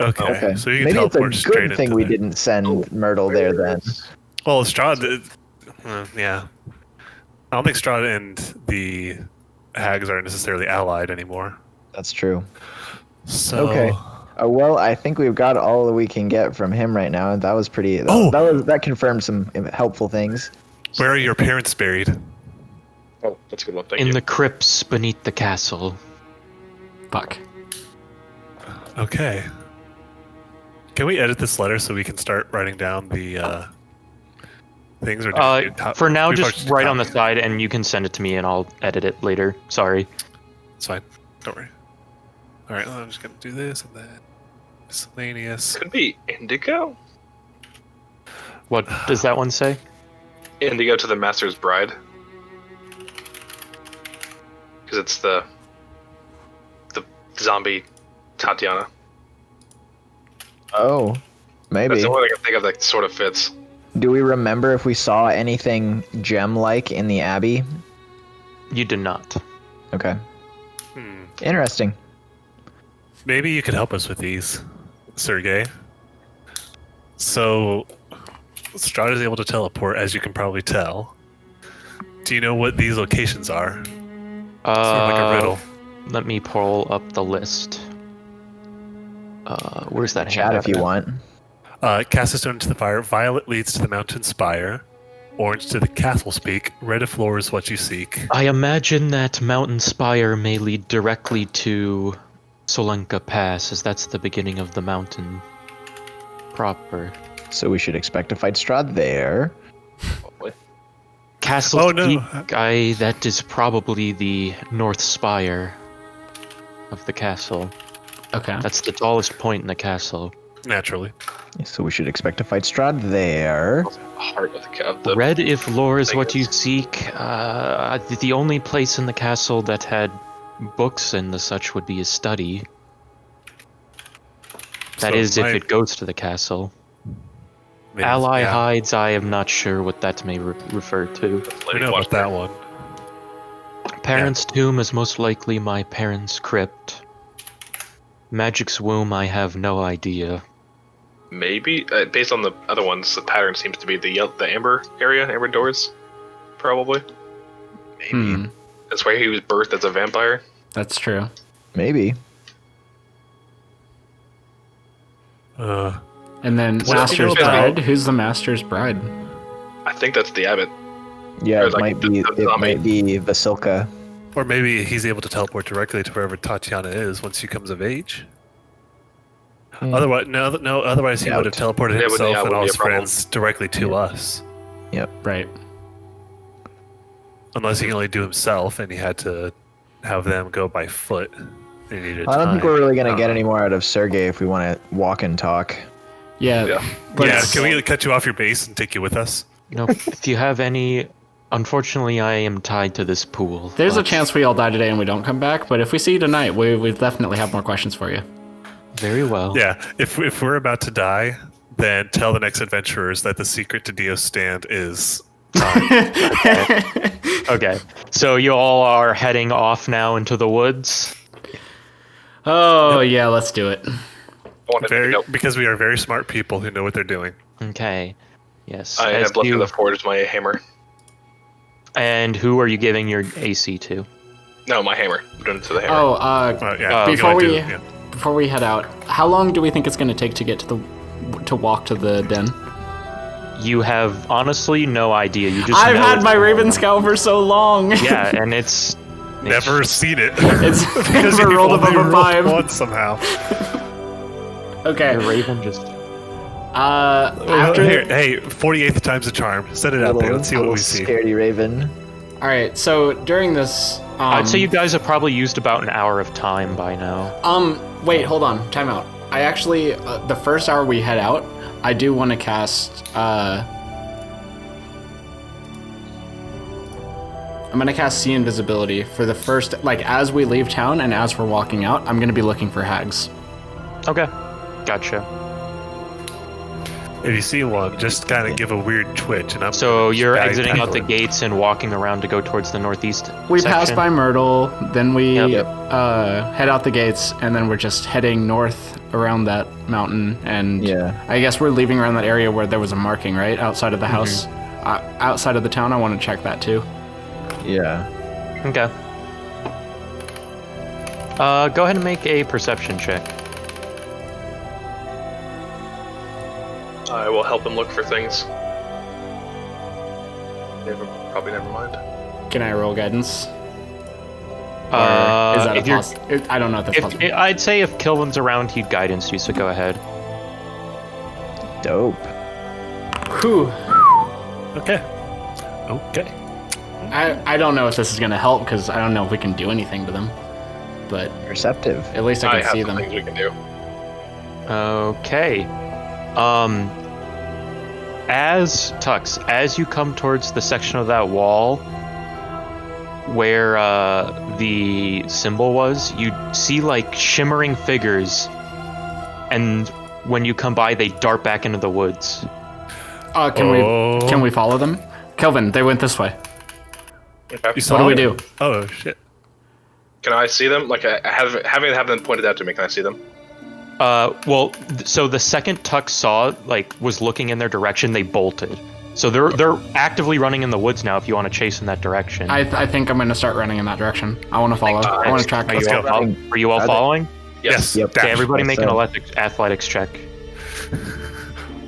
Okay, Okay. so you can Maybe it's teleport a straight good thing into we there. didn't send Myrtle there then. Well, Strahd, yeah. I don't think Strahd and the Hags are necessarily allied anymore. That's true. So, Okay. Well, I think we've got all that we can get from him right now, and that was pretty. Oh! That confirmed some helpful things. where are your parents buried? Oh, that's a good one. Thank In you. the crypts beneath the castle. Fuck. Okay. Can we edit this letter so we can start writing down the things? Or For now, we probably just should write on the copy it. side, and you can send it to me, and I'll edit it later. Sorry. It's fine. Don't worry. All right, I'm just gonna do this and that. Miscellaneous. Could be indigo. What does that one say? Indigo to the Master's Bride. Because it's the zombie Tatiana. Oh, maybe. That's the only thing I can think of that sort of fits. Do we remember if we saw anything gem-like in the Abbey? You do not. Okay. Hmm. Interesting. Maybe you could help us with these, Sergei. So, Strahd is able to teleport, as you can probably tell. Do you know what these locations are? Sort of like a riddle. Let me pull up the list. Where's that Chat if you want. Cast a stone into the fire. Violet leads to the mountain spire. Orange to the castle peak. Red if lore is what you seek. I imagine that mountain spire may lead directly to Solenka Pass, as that's the beginning of the mountain proper. So we should expect to fight Strahd there. Castle Oh, no. Peak, that is probably the north spire of the castle. Okay. That's the tallest point in the castle. Naturally. So we should expect to fight Strahd there. Heart of the Red if lore is what you Fingers. seek. The only place in the castle that had books and the such would be his study. That So is, if my- it goes to the castle. Maybe- Ally yeah, hides, I am not sure what that may refer to. We know about that one. Parents' tomb is most likely my parents' crypt. Magic's womb, I have no idea. Maybe based on the other ones, the pattern seems to be the amber area, amber doors, probably. Hmm. That's where he was birthed as a vampire. That's true. Maybe. And then What do you Master's know about- Bride. Who's the Master's Bride? I think that's the abbot. Yeah, Or it like might the- be. the It zombie. might be Vasilka. Or maybe he's able to teleport directly to wherever Tatiana is once she comes of age. Otherwise, no. Otherwise, he would have Doubt. teleported Yeah, but himself yeah, and wouldn't all be his a problem. friends directly to us. Right. Unless he can only do himself, and he had to have them go by foot. They needed I don't think time. we're really gonna get any more out of Sergei if we want to walk and talk. Yeah. Yeah. Yeah, let's- can we cut you off your base and take you with us? No, if you have any... Unfortunately, I am tied to this pool. There's a but- chance we all die today and we don't come back, but if we see you tonight, we definitely have more questions for you. Very well. Yeah, if we're about to die, then tell the next adventurers that the secret to Dio's stand is Okay, so you all are heading off now into the woods. Oh, yeah, let's do it. I wanted to go. because we are very smart people who know what they're doing. Okay. Yes. I as have left you- in the forge my hammer. And who are you giving your AC to? No, my hammer. Put it into the hammer. Oh, Yeah, before go we ahead, yeah. before we head out, how long do we think it's going to take to get to walk to the den? You have honestly no idea. You just I've know had it's- my Raven Scout for so long. Yeah, and it's Never seen it. It's Because never you've rolled only above a rolled 5. once somehow. Okay. the Raven just. After Here, hey, 48th time's a charm. Set it out there. Let's see what we see. Scaredy Raven. All right. So during this, I'd say you guys have probably used about an hour of time by now. Wait, hold on. Time out. I actually, the first hour we head out, I do want to cast, I'm going to cast See Invisibility for the first, like, as we leave town and as we're walking out, I'm going to be looking for hags. Okay, gotcha. If you see one, just kind of give a weird twitch, and I'm. So you're guide exiting out the people. gates and walking around to go towards the northeast. We section. pass by Myrtle, then we Yep. head out the gates, and then we're just heading north around that mountain. And Yeah. I guess we're leaving around that area where there was a marking, right? Outside of the Mm-hmm. house. Outside of the town, I want to check that too. Yeah. Okay. Go ahead and make a perception check. I will help him look for things. Probably never mind. Can I roll guidance? Or is that if a you're- I don't know if that's possible. I'd say if Kilvin's around, he'd guidance you. So go ahead. Dope. Whew. Okay. Okay. I don't know if this is going to help because I don't know if we can do anything to them. But Perceptive. at least I I can have see some them. things we can do. Okay. As you come towards the section of that wall where the symbol was, you see like shimmering figures, and when you come by, they dart back into the woods. Can we follow them? Kelvin, they went this way. Okay. You saw What do we it? do? Oh shit. Can I see them? Like, having them pointed out to me, can I see them? So the second Tuck saw, was looking in their direction, they bolted. So they're actively running in the woods now. If you want to chase in that direction, I think I'm going to start running in that direction. I want to follow. I want to track. Are you all following? Yes. Yep. Okay, everybody make an So- athletics check.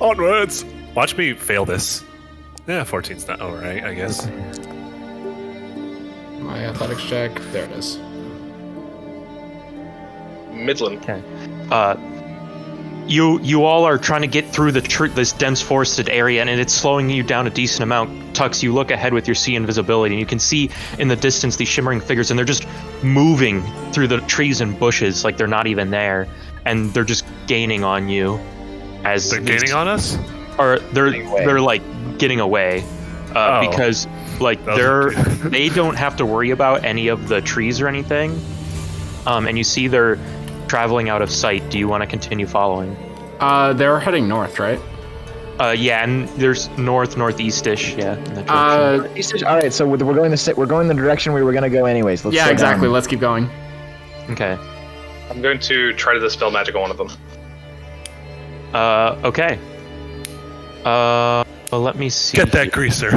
Onwards. Watch me fail this. Yeah, 14's not alright, I guess. My athletics check. There it is. Midland. Okay. You all are trying to get through this dense forested area, and it's slowing you down a decent amount. Tux, you look ahead with your sea invisibility, and you can see in the distance these shimmering figures, and they're just moving through the trees and bushes like they're not even there, and they're just gaining on you. As They're gaining on us? or Getting away. they're like getting away because they don't have to worry about any of the trees or anything. And you see they're traveling out of sight. Do you want to continue following? They're heading north, right? Yeah, and there's northeastish. Yeah. In that direction. All right, so we're going the direction we were going to go anyways. Let's Yeah, slow exactly. down. Let's keep going. Okay. I'm going to try to dispel magic on one of them. Okay. Well, let me see. Get that greaser.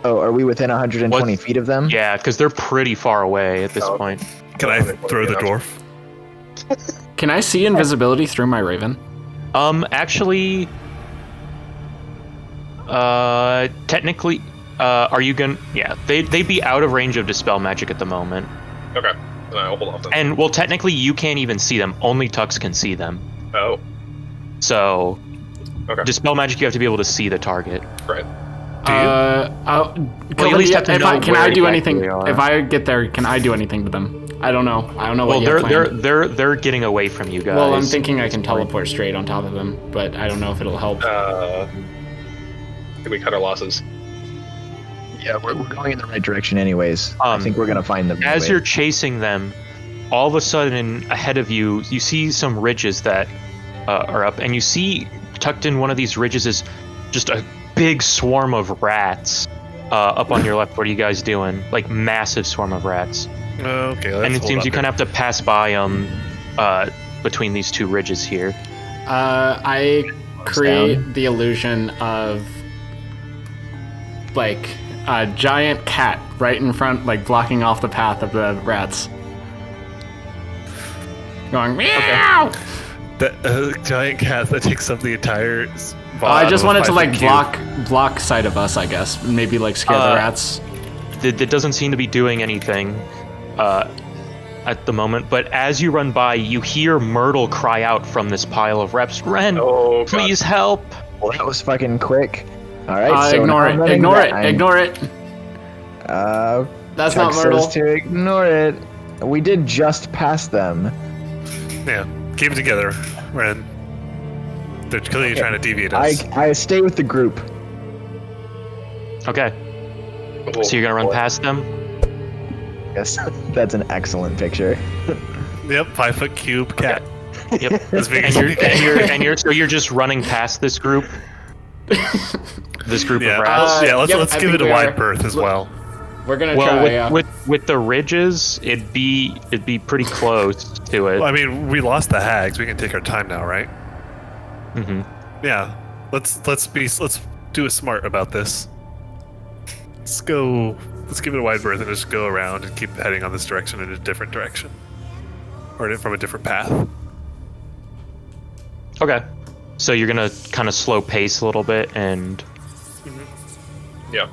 Oh, are we within 120 feet of them? Yeah, because they're pretty far away at this point. Can I throw the dwarf? Can I see invisibility through my raven? Actually, technically, are you gonna? Yeah, they'd be out of range of dispel magic at the moment. Okay. Then I'll hold off then. And well, technically, you can't even see them. Only Tux can see them. Oh, So, okay. dispel magic, you have to be able to see the target. Right. Well, you at least have to if know can where I do exactly anything? they are. If I get there, can I do anything to them? I don't know. I don't know Well, what you have planned. they're getting away from you guys. Well, I'm thinking I can teleport straight on top of them, but I don't know if it'll help. I think we cut our losses. Yeah, we're going in the right direction anyways. I Um, think we're going to find them. As anyway. you're chasing them, all of a sudden ahead of you, you see some ridges that are up, and you see tucked in one of these ridges is just a big swarm of rats up on your left. What are you guys doing? Like massive swarm of rats. Okay, let's And it hold seems up you kind here. of have to pass by them between these two ridges here. I create the illusion of like a giant cat right in front, like blocking off the path of the rats. Going meow. That giant cat that takes up the entire I just wanted to like 5 foot cube. block sight of us, I guess. Maybe like scare the rats. It doesn't seem to be doing anything at the moment, but as you run by, you hear Myrtle cry out from this pile of reps, Ren, Oh, God. please help! Well, that was fucking quick. All right, so Ignore now I'm it. running Ignore back. it. Ignore it. That's not Chuck Myrtle. says to ignore it. We did just pass them. Yeah, keep it together, Ren. They're clearly trying to deviate us. I stay with the group. Okay, Oh, so you're gonna run boy. past them? Yes, that's an excellent picture. Yep, 5 foot cube cat. Yep. As big and as you're just running past this group? This group yeah, of rats? let's Yep, I give think it a we wide are. berth as well. We're gonna Well, try. with the ridges, it'd be pretty close to it. Well, I mean, we lost the hags. We can take our time now, right? hmm Yeah. Let's do it smart about this. Let's give it a wide berth and just go around and keep heading on this direction in a different direction. Or from a different path. Okay. So you're gonna kind of slow pace a little bit, and Yeah.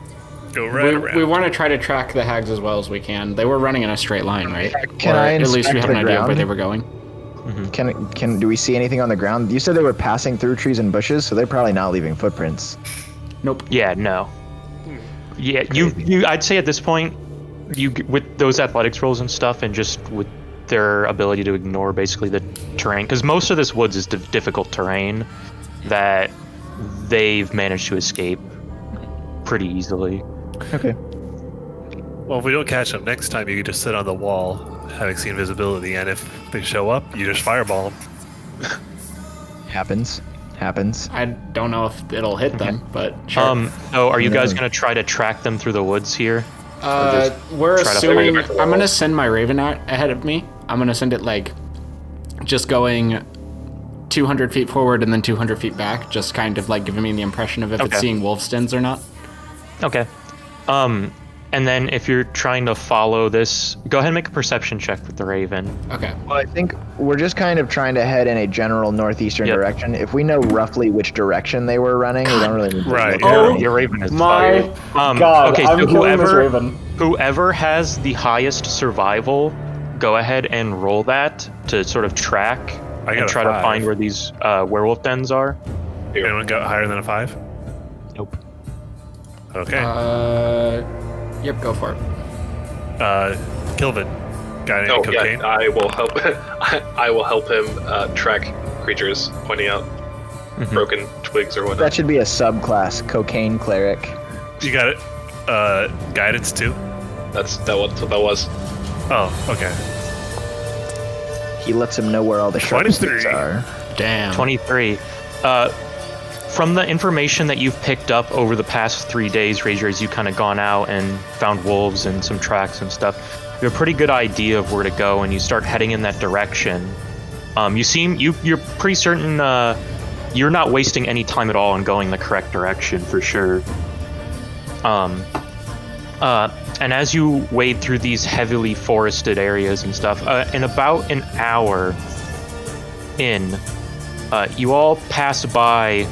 Go right around. we want to try to track the hags as well as we can. They were running in a straight line, right? Can Or I at least we inspect have an the idea of where ground? they were going. Do we see anything on the ground? You said they were passing through trees and bushes, so they're probably not leaving footprints. Nope. yeah, no. Yeah, you. I'd say at this point, with those athletics rolls and stuff, and just with their ability to ignore basically the terrain, because most of this woods is difficult terrain that they've managed to escape pretty easily. Okay. Well, if we don't catch them next time, you can just sit on the wall, having seen visibility, and if they show up, you just fireball them. Happens. I don't know if it'll hit them, but sure. So are you guys Yeah. gonna try to track them through the woods here? We're try to assuming. find it. I'm gonna send my Raven out ahead of me. I'm gonna send it like just going 200 feet forward and then 200 feet back, just kind of like giving me the impression of if Okay. it's seeing wolf stins or not. Okay. And then if you're trying to follow this, go ahead and make a perception check with the Raven. Okay. Well, I think we're just kind of trying to head in a general northeastern Yep. direction. If we know roughly which direction they were running, we don't really need to Right. look Oh, at it. Your Raven is my tired. God, okay, I'm so killing this Raven. whoever has the highest survival, go ahead and roll that to sort of track I got and a try to 5. find where these werewolf dens are. Anyone got higher than a 5? Nope. Okay. Yep, go for it. Kilvin, got any Oh cocaine? yeah, I will help. I will help him track creatures, pointing out broken twigs or whatnot. That should be a subclass, cocaine cleric. You got it. Guidance too. That's what that was. Oh, okay. He lets him know where all the sharp 23. sticks are. Damn. 23. From the information that you've picked up over the past 3 days, Raidriar, as you kind of gone out and found wolves and some tracks and stuff, you have a pretty good idea of where to go, and you start heading in that direction. You're pretty certain you're not wasting any time at all on going the correct direction for sure. And as you wade through these heavily forested areas and stuff, in about an hour in, you all pass by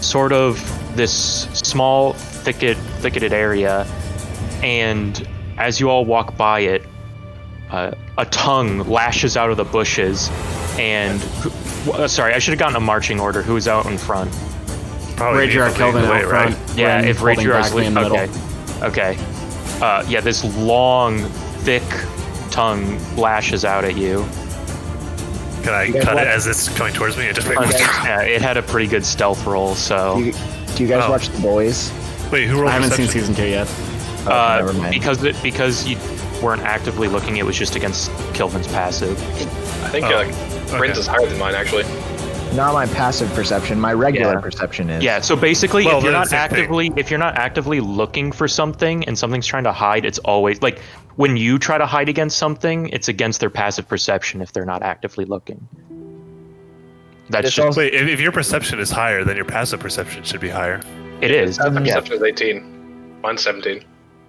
sort of this small thicketed area, and as you all walk by it, a tongue lashes out of the bushes, and sorry, I should have gotten a marching order. Who's out in front? Probably Raidriar, me Kilvin the way, out front. right? Yeah, Ren if holding Raidriar's Brackley in the middle. okay. Yeah, this long, thick tongue lashes out at you. Can I guys cut it watch- as it's coming towards me and just Yeah, it had a pretty good stealth roll, so Do you guys Oh. watch The Boys? Wait, who rolled I haven't seen perception? season 2 yet. Never mind. because you weren't actively looking, it was just against Kilvin's passive. I think Oh, Bryn's is higher than mine actually. Not my passive perception. My regular Yeah. perception is. Yeah, so basically, Well, if you're then not same thing. actively looking for something and something's trying to hide, it's always like when you try to hide against something, it's against their passive perception if they're not actively looking. That's It's just also- Wait, if your perception is higher, then your passive perception should be higher. it is. The Yeah. perception is 18. Mine's 17.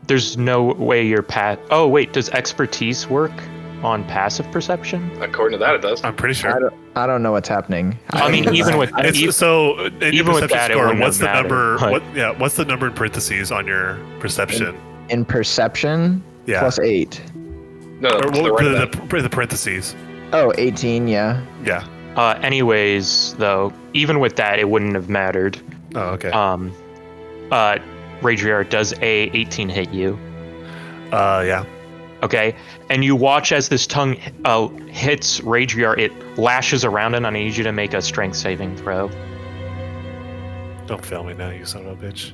There's no way your Oh wait, does expertise work on passive perception? According to that, it does. I'm pretty sure. I don't know what's happening. I mean, even with So in your even with perception that, it score, wouldn't what's the have number? mattered, but- What's the number in parentheses on your perception? In perception, Yeah. plus 8. No, Or to the what, right of that. the parentheses. Oh, 18, yeah. Yeah. anyways, though, even with that, it wouldn't have mattered. Oh, okay. Raidriar, does a 18 hit you? Yeah. Okay, and you watch as this tongue hits Raidriar. It lashes around, and I need you to make a strength saving throw. Don't fail me now, you son of a bitch.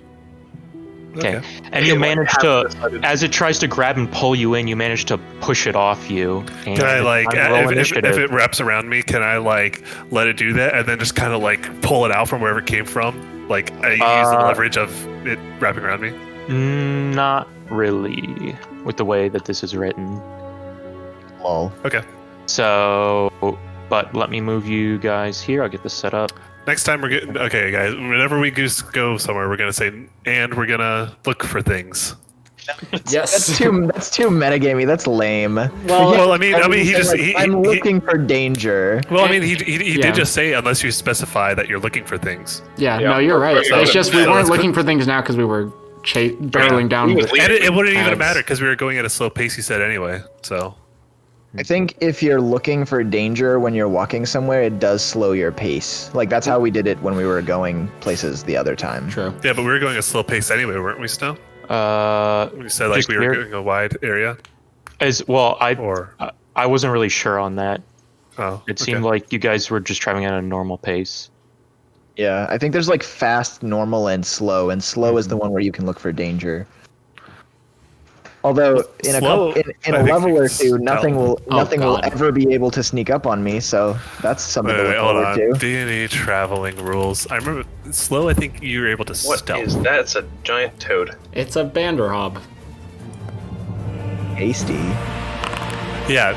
Okay, and you manage to, as it tries to grab and pull you in, you manage to push it off you. And Can I like, it's time to roll if initiative. it wraps around me, can I like let it do that and then just kind of like pull it out from wherever it came from? Like I use the leverage of it wrapping around me. Not really, with the way that this is written. Lol. Okay. So, but let me move you guys here. I'll get this set up. Next time we're getting okay, guys. Whenever we go somewhere, we're gonna say, and we're gonna look for things. Yes. That's too metagamey. That's lame. Well, I mean, he just I'm looking for danger. Well, I mean, he Yeah. did just say unless you specify that you're looking for things. Yeah, Yeah. no, you're right. So- It's just we so weren't it's looking for things now because we were barreling down. We was with- leaving. And it wouldn't even Hags. matter because we were going at a slow pace. He said anyway. So I think if you're looking for danger when you're walking somewhere, it does slow your pace. Like that's how we did it when we were going places the other time. True. yeah, but we were going at a slow pace anyway, weren't we? Still, Uh, we said like Just we were here? going a wide area, as well, or I wasn't really sure on that. oh, It seemed like you guys were just traveling at a normal pace. Yeah, I think there's like fast, normal, and slow is the one where you can look for danger. Although in Slow, a I think level we or can two, nothing will God. ever be able to sneak up on me. So that's something to look hold forward on. to. D&D traveling rules. I remember slow. I think you're able to What stealth. is that? It's a giant toad. It's a Banderhobb. Hasty. Yeah.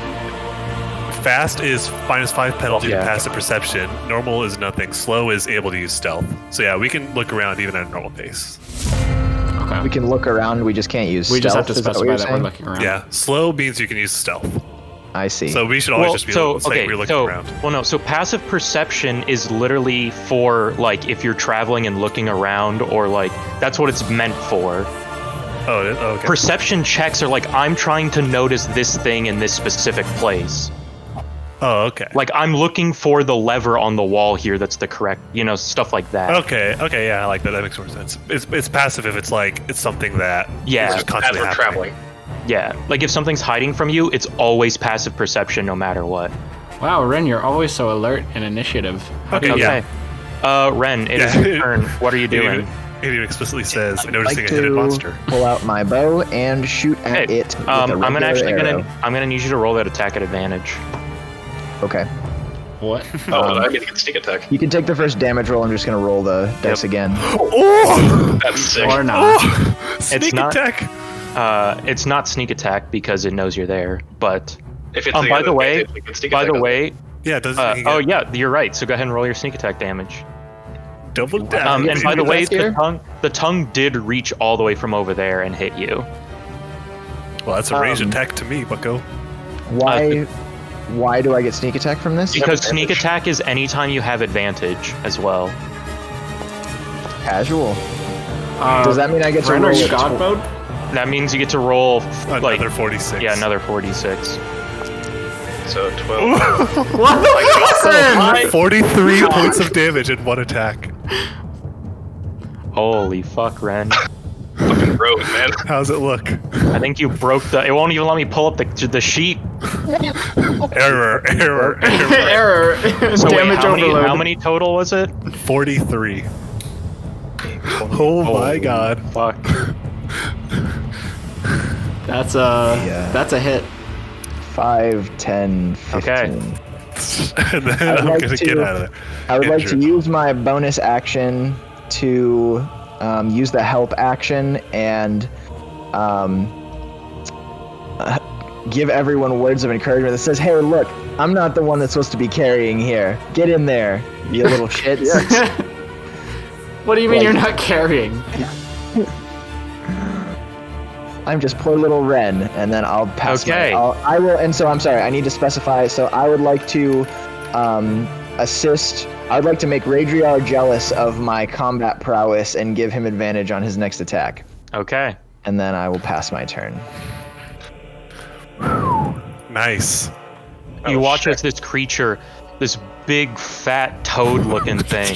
Fast is -5 penalty Yeah. to passive perception. Normal is nothing. Slow is able to use stealth. So yeah, we can look around even at a normal pace. Okay. We can look around. We just can't use. We just have stealth, to is that what specify you're that we're saying? looking around. Yeah, slow means you can use stealth. I see. So we should always just be saying we're looking around. Well, no. So passive perception is literally for like if you're traveling and looking around, or like that's what it's meant for. Oh, okay. Perception checks are like I'm trying to notice this thing in this specific place. Oh, okay. Like I'm looking for the lever on the wall here. That's the correct, stuff like that. Okay, yeah, I like that. That makes more sense. It's passive if it's like it's something that Yeah. is just constantly As we're happening. traveling. Yeah, like if something's hiding from you, it's always passive perception no matter what. Wow, Ren, you're always so alert and initiative. How do Okay, you- yeah. Ren, it is Yeah. your turn. What are you doing? It even explicitly says I'd noticing like a hidden to monster. pull out my bow and shoot at Hey, it with a I'm regular arrow. need you to roll that attack at advantage. Okay. What? Oh, I get to get sneak attack. You can take the first damage roll. I'm just gonna roll the dice again. Oh! That's sick. Or not. Sneak not- attack! It's not sneak attack because it knows you're there. But If it's by the way, we can sneak by attack the on way, Yeah, it doesn't. oh yeah, you're right. So go ahead and roll your sneak attack damage. double down. And by the way, here? the tongue did reach all the way from over there and hit you. Well, that's a ranged Um, attack to me, Bucko. Why do I get sneak attack from this? Because sneak advantage. attack is anytime you have advantage as well. Casual. Does that mean I get to Ren, roll are you it God mode? That means you get to roll Another 46. yeah, another 46. So 12. What the fuck? 43 points of damage in one attack. Holy fuck, Ren. Fucking rogue, man. How's it look? I think you broke it won't even let me pull up the sheet. Error. Error. So wait, Damage overload. how many total was it? 43. Oh my god. Fuck. That's Yeah. that's a hit. 5, 10, 15. Okay. And then I'd I'm like gonna to- get out of there. I would like to Andrew. use my bonus action to use the help action and give everyone words of encouragement that says, "Hey, look, I'm not the one that's supposed to be carrying here. Get in there, you little shits." What do you mean Like- you're not carrying? I'm just poor little Ren, and then I'll pass. Okay. I will, and so I'm sorry. I need to specify. So I would like to assist. I would like to make Raidriar jealous of my combat prowess and give him advantage on his next attack, Okay. and then I will pass my turn. Nice. You Oh, watch shit. as this creature, this big fat toad looking thing,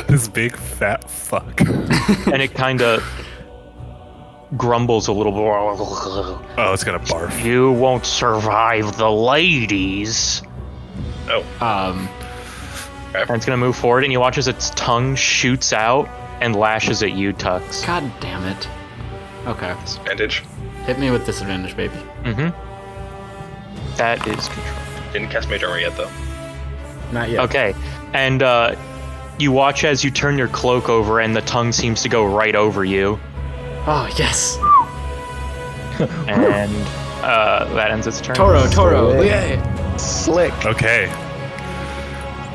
This big fat fuck. and it kind of grumbles a little bit. Oh, it's gonna barf. You won't survive the ladies. Oh, And it's gonna move forward, and you watch as its tongue shoots out and lashes at you, Tux. God damn it. Okay. disadvantage. Hit me with disadvantage, baby. Mm-hmm. That is control. Didn't cast Mage Armor yet, though. Not yet. Okay, and you watch as you turn your cloak over, and the tongue seems to go right over you, Oh, yes. and that ends its turn. Toro. Slick. Yay. Slick. Okay.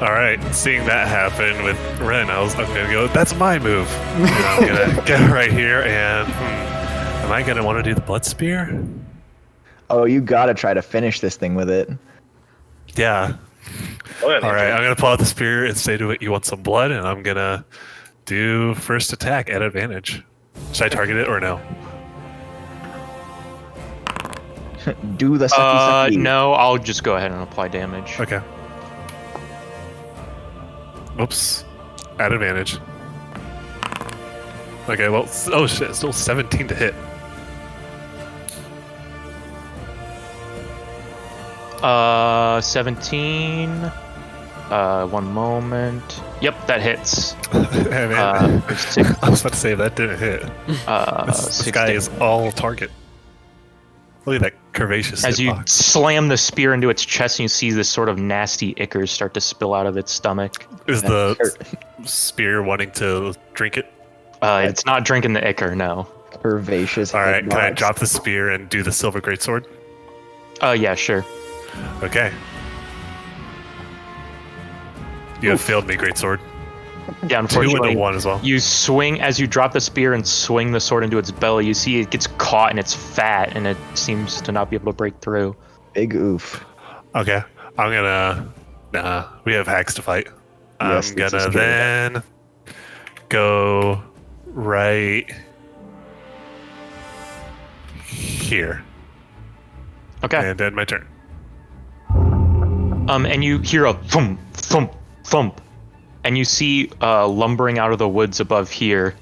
Alright, seeing that happen with Ren, I'm gonna go, that's my move. And I'm gonna get right here and am I gonna want to do the blood spear? Oh, you gotta try to finish this thing with it. Yeah. Oh, yeah, Alright, I'm gonna pull out the spear and say to it, you want some blood? And I'm gonna do first attack at advantage. Should I target it or no? Do the sucky sucky. No, I'll just go ahead and apply damage. Okay. Oops. At advantage. Okay, well, oh shit, still 17 to hit. 17. One moment. Yep, that hits. Hey, man. Six, I was about to say that didn't hit. This guy 16. is all target. Look at that curvaceous As you hitbox. slam the spear into its chest, and you see this sort of nasty ichor start to spill out of its stomach. Is the spear wanting to drink it? It's not drinking the ichor, no. Curvaceous. All right, can I hitbox. drop the spear and do the silver greatsword? Yeah, sure. Okay. You have failed me, greatsword. Yeah, 2 unfortunately, and a 1 as well. you swing as you drop the spear and swing the sword into its belly. You see it gets caught and it's fat, and it seems to not be able to break through. Big oof. Okay, I'm gonna. Nah, we have Hags to fight. Yes, I'm this is gonna true. then go right here Okay. and end my turn. And you hear a thump, thump, thump, and you see lumbering out of the woods above here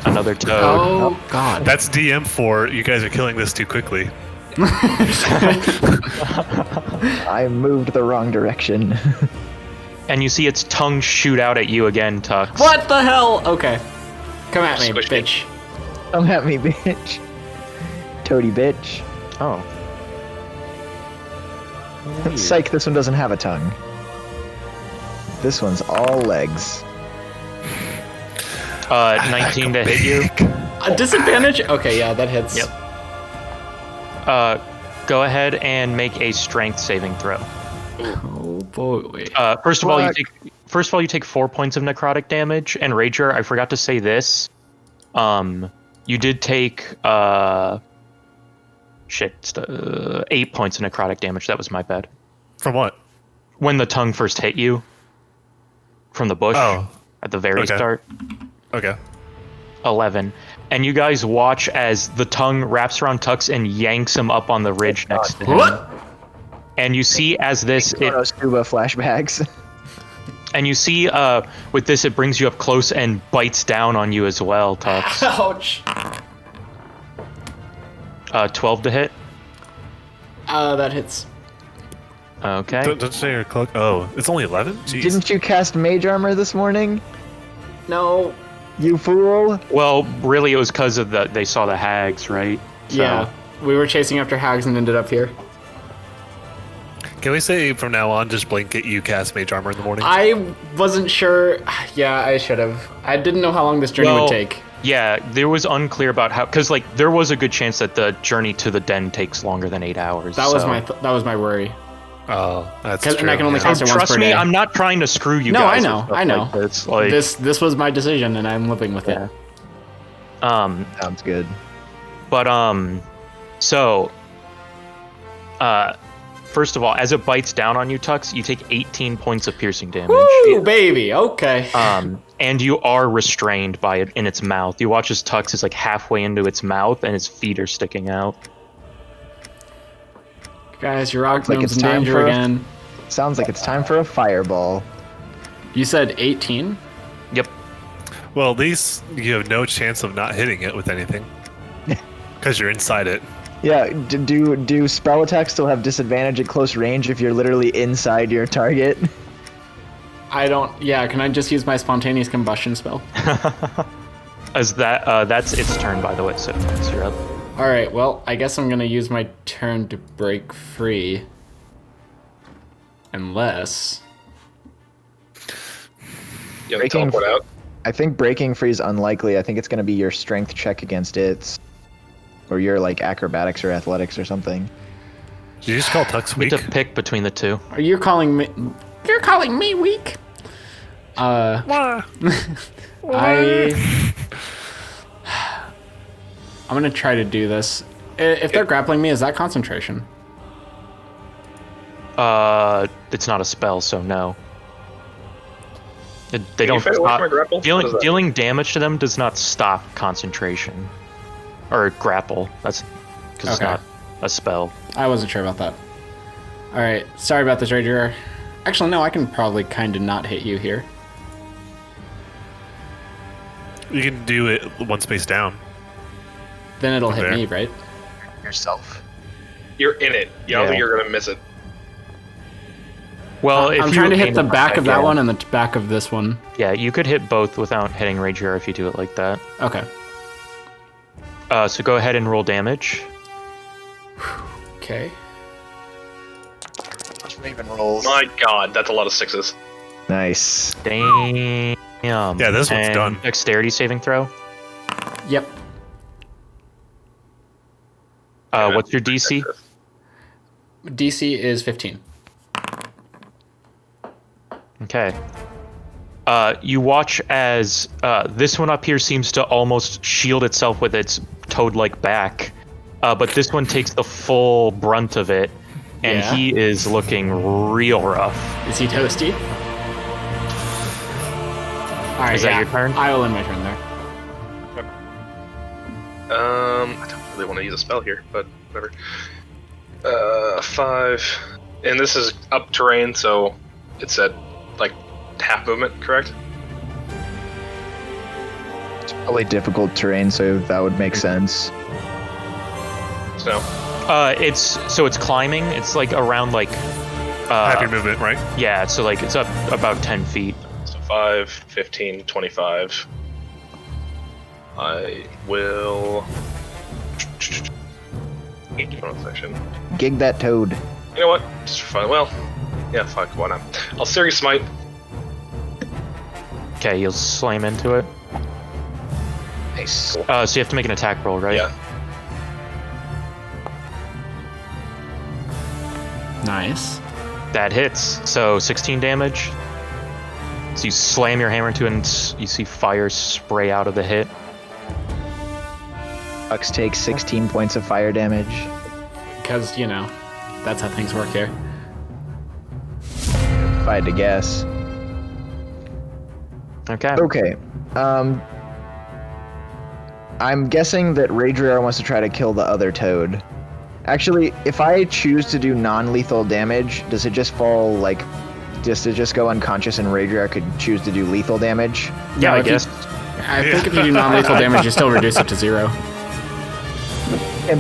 another toad. Oh God. That's DM for you guys are killing this too quickly. I moved the wrong direction. And you see its tongue shoot out at you again, Tux. What the hell? Okay. Come at me, Squish me. bitch. Come at me, bitch. Toady bitch. Oh. Psych, this one doesn't have a tongue. This one's all legs. 19 to hit you. A disadvantage? Okay, yeah, that hits. Yep. Go ahead and make a strength saving throw. Oh boy. First of all, you take 4 points of necrotic damage, and Raidriar, I forgot to say this. You did take 8 points of necrotic damage. That was my bad. From what? When the tongue first hit you from the bush at the very Okay. start. Okay. 11. And you guys watch as the tongue wraps around Tux and yanks him up on the ridge next to him. What? And you see as this Scuba flashbacks. and you see with this it brings you up close and bites down on you as well, Tux. Ouch. 12 to hit. That hits. Okay. Don't say your cloak. Oh, it's only 11? Jeez. Didn't you cast mage armor this morning? No. You fool. Well, really it was because of they saw the hags, right? So- Yeah. We were chasing after Hags and ended up here. Can we say from now on, just blanket you cast mage armor in the morning? I wasn't sure. Yeah, I should have. I didn't know how long this journey would take. Yeah, there was unclear about how, because like there was a good chance that the journey to the den takes longer than 8 hours. That was so- that was my worry. Oh, that's 'Cause- true. and I can only yeah. cast it once Trust per me, day. I'm not trying to screw you No, guys. I know, with stuff I know. Like this. Like, This was my decision, and I'm living with yeah. it. Sounds good. But so, first of all, as it bites down on you, Tux, you take 18 points of piercing damage. Woo, baby. Okay. And you are restrained by it in its mouth. You watch as Tux is like halfway into its mouth, and its feet are sticking out. Guys, your rock like gnome's it's in time danger for a- again. Sounds like it's time for a fireball. You said 18? Yep. Well, at least you have no chance of not hitting it with anything. Because you're inside it. Yeah, do spell attacks still have disadvantage at close range if you're literally inside your target? I don't. Yeah, can I just use my spontaneous combustion spell? As that's its turn, by the way. So you're up. Alright, well, I guess I'm gonna use my turn to break free. Unless. You have to Breaking- teleport out. I think breaking free is unlikely. I think it's going to be your strength check against its, or your like acrobatics or athletics or something. Did you just call Tux We weak? have to pick between the two. Are you calling me. You're calling me weak? Why? I'm gonna try to do this. If they're grappling me, is that concentration? It's not a spell, so no. They you don't fight away stop. from a grapple? What is that? Dealing damage to them does not stop concentration or grapple. That's because it's Okay. not a spell. I wasn't sure about that. Alright, sorry about this, Raidriar. Actually, no, I can probably kind of not hit you here. You can do it one space down. Then it'll hit There. me, right? Yourself. You're in it. You don't Yeah. think you're gonna miss it. Well, if I'm you trying to hit aim the it like back of that yeah. one and the back of this one. Yeah, you could hit both without hitting Raidriar if you do it like that. Okay. So go ahead and roll damage. Okay. Raven rolls. My God, that's a lot of sixes. Nice. Damn. Yeah, this one's And done. Dexterity saving throw. Yep. What's your DC? DC is 15. Okay. You watch as this one up here seems to almost shield itself with its toad-like back, but this one takes the full brunt of it, and Yeah. he is looking real rough. Is he toasty? All right, Is that your turn? I will end my turn there. I don't really want to use a spell here, but whatever. 5, and this is up terrain, so it's at like half movement, correct? It's probably difficult terrain, so that would make sense. So It's climbing. It's like around like Happy movement, right? yeah. So like it's up about 10 feet. 5, 15, 25. I will. Bonus action. Gig that toad. You know what? Just for fun. Well, yeah, fuck, why not? I'll Series Smite. Okay, you'll slam into it. Nice. So you have to make an attack roll, right? Yeah. Nice. That hits. So 16 damage. So you slam your hammer into it, and you see fire spray out of the hit. Hux takes 16 points of fire damage. Because, you know, that's how things work here. If I had to guess. Okay. Okay. I'm guessing that Raidriar wants to try to kill the other toad. Actually, if I choose to do non-lethal damage, does it just fall like... Does it just go unconscious and Raidriar could choose to do lethal damage? Yeah, No, I if you- guess. I think if you do non-lethal damage, you still reduce it to 0.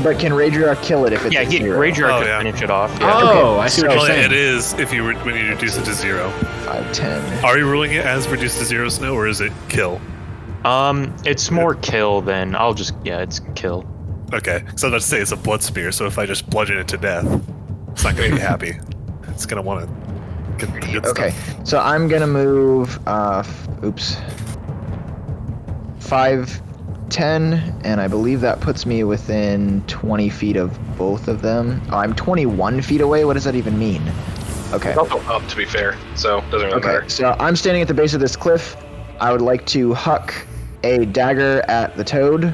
But can Raidriar kill it if it's Yeah, at 0? Raidriar Oh, could yeah. finish it off. Yeah. Oh, Okay, I see what so- you're Well, saying. it is if you when you reduce it to 0. 5, 10. Are you ruling it as reduced to 0, Snow, or is it kill? It's more kill than it's kill. Okay, so let's say it's a blood spear. So if I just bludgeon it to death, it's not gonna be happy. It's gonna want to get the good Okay, stuff. so I'm gonna move, 5, 10, and I believe that puts me within 20 feet of both of them. Oh, I'm 21 feet away? What does that even mean? Okay. It's also up, to be fair, so doesn't really Okay, matter. so I'm standing at the base of this cliff. I would like to huck a dagger at the toad.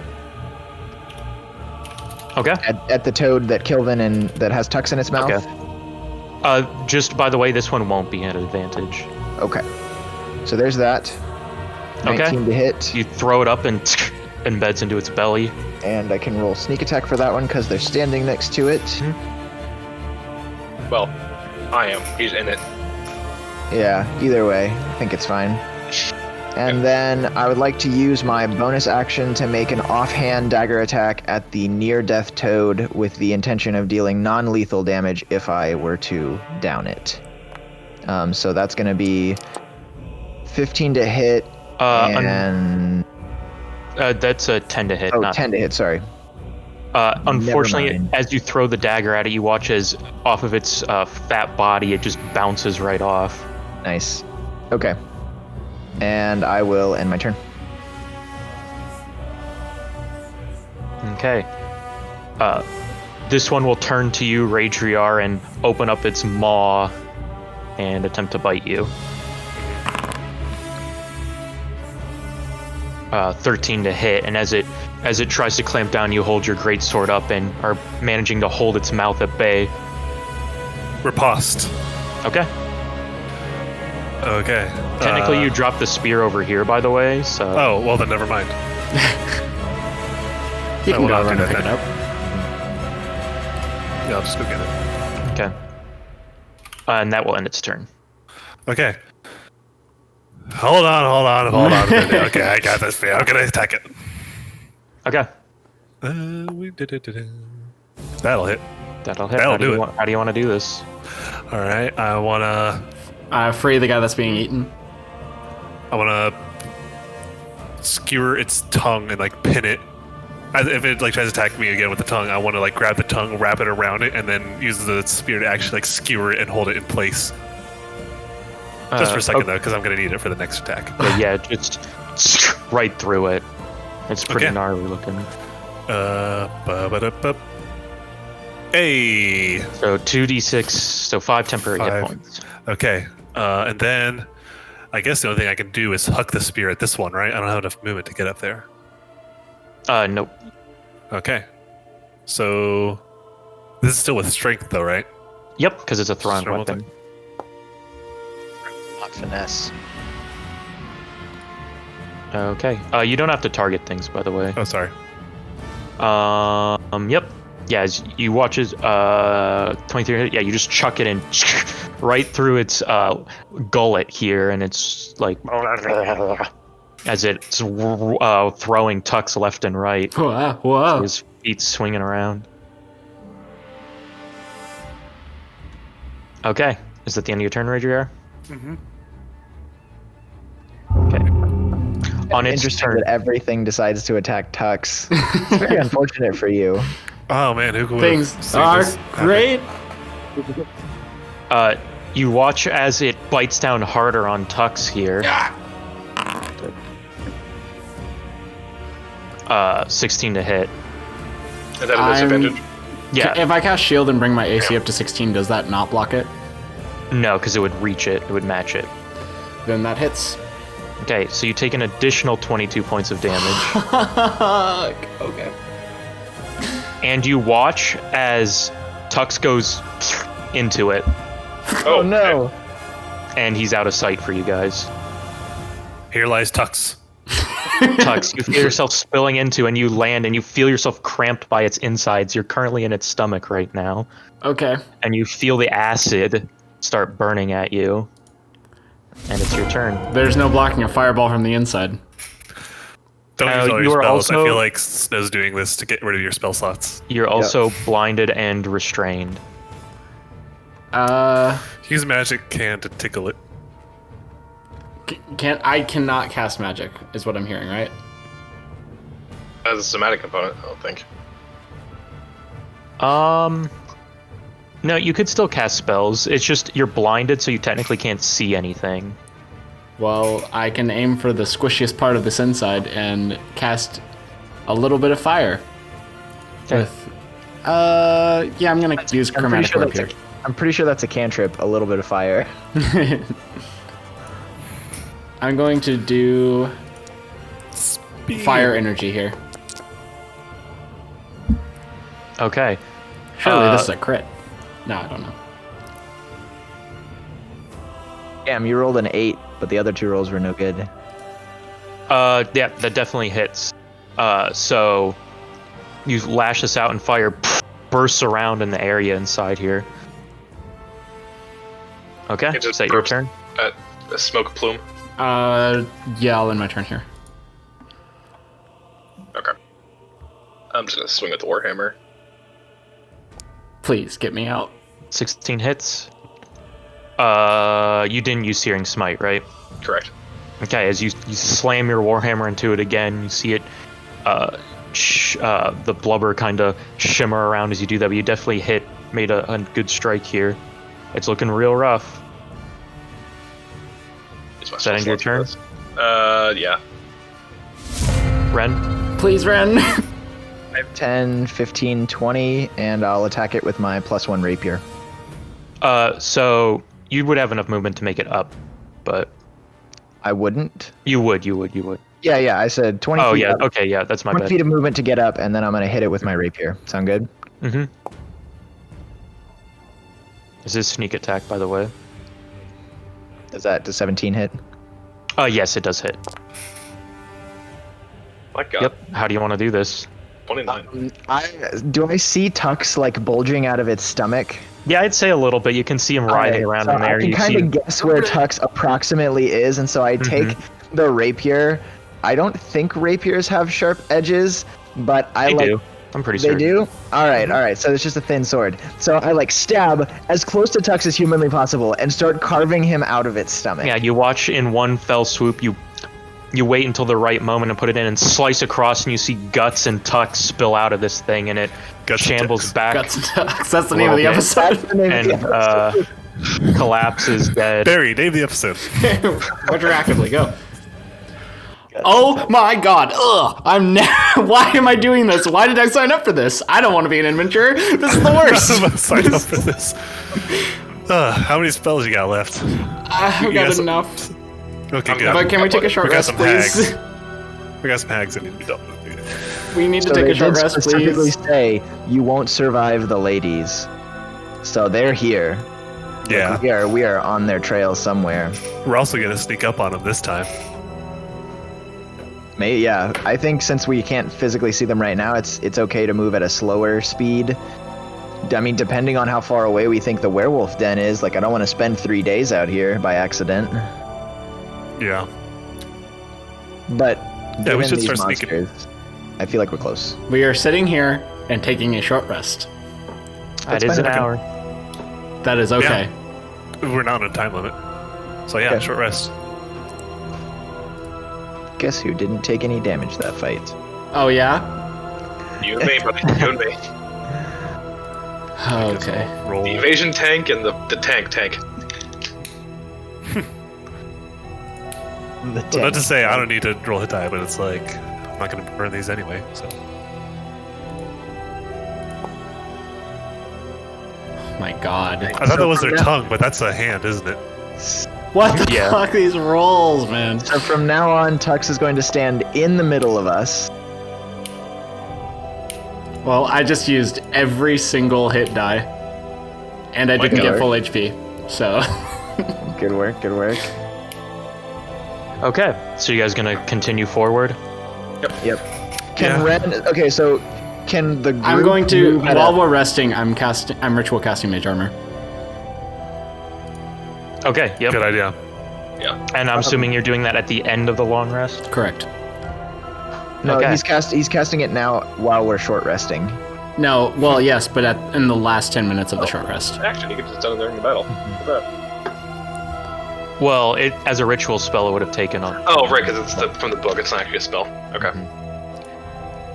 Okay. At the toad that Kilvin and that has Tux in its mouth. Okay. Just by the way, this one won't be at advantage. Okay. So there's that. 19 Okay. to hit. You throw it up and embeds into its belly. And I can roll sneak attack for that one because they're standing next to it. Well, I am. He's in it. Yeah, either way, I think it's fine. And then I would like to use my bonus action to make an offhand dagger attack at the near-death toad with the intention of dealing non-lethal damage if I were to down it. So that's going to be 15 to hit, and... That's a 10 to hit. Oh, not 10 to hit, sorry. Unfortunately, mind. as you throw the dagger at it, you watch as off of its fat body, it just bounces right off. Nice. Okay. And I will end my turn. Okay. This one will turn to you, Raidriar, and open up its maw and attempt to bite you. 13 to hit, and as it tries to clamp down, you hold your greatsword up and are managing to hold its mouth at bay. Riposte. Okay. Okay. Technically, you dropped the spear over here, by the way, so... Oh, well then never mind. You I can will go not do run and that pick it then. up. Yeah, I'll just go get it. Okay. And that will end its turn. Okay. Hold on a minute. Okay, I got this for you. I'm gonna attack it. Okay. We did it. That'll hit. That'll hit. That'll How do do you it. want, how do you want to do this? All right. I wanna Free the guy that's being eaten. skewer its tongue and like pin it If it like tries to attack me again with the tongue, I want to like grab the tongue, wrap it around it, and then use the spear to actually like skewer it and hold it in place. Just for a second though, because I'm gonna need it for the next attack. Yeah, just right through it. It's pretty gnarly looking. Hey. So 2d6, so 5 temporary hit points. Okay, and then I guess the only thing I can do is huck the spear at this one, right? I don't have enough movement to get up there. Nope. Okay, so this is still with strength though, right? Yep, because it's a thrown Strong weapon. Not finesse. Okay. You don't have to target things, by the way. Oh, sorry. Yep. Yeah, as you watch as 23. Yeah, you just chuck it in right through its gullet here, and it's like as it's throwing Tux left and right. Whoa. So his feet swinging around. Okay. Is that the end of your turn, Raidriar? Mm-hmm. Okay. On its Interesting turn. that everything decides to attack Tux. It's very unfortunate for you. Oh man, who could Things are great. You watch as it bites down harder on Tux here. 16 to hit. Is that a disadvantage? Yeah. If I cast shield and bring my AC up to 16, does that not block it? No, because it would reach it. It would match it. Then that hits. Okay, so you take an additional 22 points of damage. Okay. And you watch as Tux goes into it, Oh no! and he's out of sight for you guys. Here lies Tux. Tux, you feel yourself spilling into, and you land, and you feel yourself cramped by its insides. You're currently in its stomach right now. Okay. And you feel the acid start burning at you. And it's your turn. There's no blocking a fireball from the inside. Don't use all you your are spells. I also- feel like Snow's doing this to get rid of your spell slots. You're also blinded and restrained. Use magic can to tickle it. I cannot cast magic, is what I'm hearing, right? As a somatic component, I don't think. No, you could still cast spells. It's just you're blinded, so you technically can't see anything. Well, I can aim for the squishiest part of this inside and cast a little bit of fire. Okay. With, yeah, I'm gonna use chromatic orb here. I'm pretty sure that's a cantrip. A little bit of fire. I'm going to do fire energy here. Okay. Surely this is a crit. No, I don't know. Damn, you rolled an 8, but the other 2 rolls were no good. Yeah, that definitely hits. So you lash this out and fire bursts around in the area inside here. Okay, It just is that your burps turn? at a smoke plume. Yeah, I'll end my turn here. Okay. I'm just gonna swing with the warhammer. Please get me out. 16 hits. You didn't use Searing Smite, right? Correct. Okay, as you slam your warhammer into it again, you see it, the blubber kind of shimmer around as you do that. But you definitely made a good strike here. It's looking real rough. Is my Is that end your turn? Yeah. Ren? Please, Ren. 5, 10, 15, 20, and I'll attack it with my +1 rapier. So you would have enough movement to make it up, but I wouldn't. you would. Yeah, I said 20 Oh feet yeah, up, okay, yeah, that's my 20 bad. feet of movement to get up, and then I'm going to hit it with my rapier. Sound good? Mm-hmm. This is sneak attack, by the way. Does 17 hit? Yes, it does hit. My God. Yep. How do you want to do this? 29. Do I see Tux like bulging out of its stomach? Yeah, I'd say a little bit. You can see him writhing around so in there. I can You kind see of guess where Tux approximately is, and so I take the rapier. I don't think rapiers have sharp edges, but I they like. do. I'm pretty They certain. do? All right. So it's just a thin sword. So I like stab as close to Tux as humanly possible and start carving him out of its stomach. Yeah, you watch in one fell swoop. You you wait until the right moment and put it in and slice across, and you see guts and Tux spill out of this thing, and it Guts and shambles Tux. back Guts and Tux. That's the name of the Well, episode. That's the name of the and episode. collapses dead. Barry, name the episode. Retroactively, go. Oh my god. Ugh. Why am I doing this? Why did I sign up for this? I don't want to be an adventurer. This is the I'm worst. gonna sign up for this. How many spells you got left? I've got guys- enough. Okay, good. But can we take a short We got rest, some please? hags. We got some hags that need to be done. We need to So take they a short did rest, specifically please. say you won't survive the ladies. So they're here. Yeah, We are on their trail somewhere. we're also gonna sneak up on them this time. Yeah, I think since we can't physically see them right now, it's okay to move at a slower speed. I mean, depending on how far away we think the werewolf den is, like I don't want to spend 3 days out here by accident. Yeah. But given we should these start sneaking. monsters, I feel like we're close. We are sitting here and taking a short rest. That is an fine. hour. That is okay. We're not on a time limit. So yeah, Okay. short rest. Guess who didn't take any damage that fight? Oh, yeah? You and me, buddy. You and me. Okay. Roll. The evasion tank and the tank. Well, not to say I don't need to roll hit die, but it's like I'm not gonna burn these anyway. So Oh my god. I thought that was their tongue, but that's a hand, isn't it? What the Yeah. fuck? These rolls, man. So from now on, Tux is going to stand in the middle of us. Well, I just used every single hit die. And I My didn't get God. full HP. So. Good work, good work. Okay, so you guys gonna continue forward? Yep. Can Yeah. Ren? Okay, so can the group I'm going to, move at while a- we're resting, I'm ritual casting mage armor. Okay, yep. Good idea. Yeah. And I'm assuming you're doing that at the end of the long rest? Correct. No, Okay. he's casting it now while we're short resting. No, well, yes, but in the last 10 minutes of the short rest. Action, you get just done it during the battle. Look at that. Well, as a ritual spell, it would have taken on. Oh, right, because it's from the book. It's not actually a spell. Okay.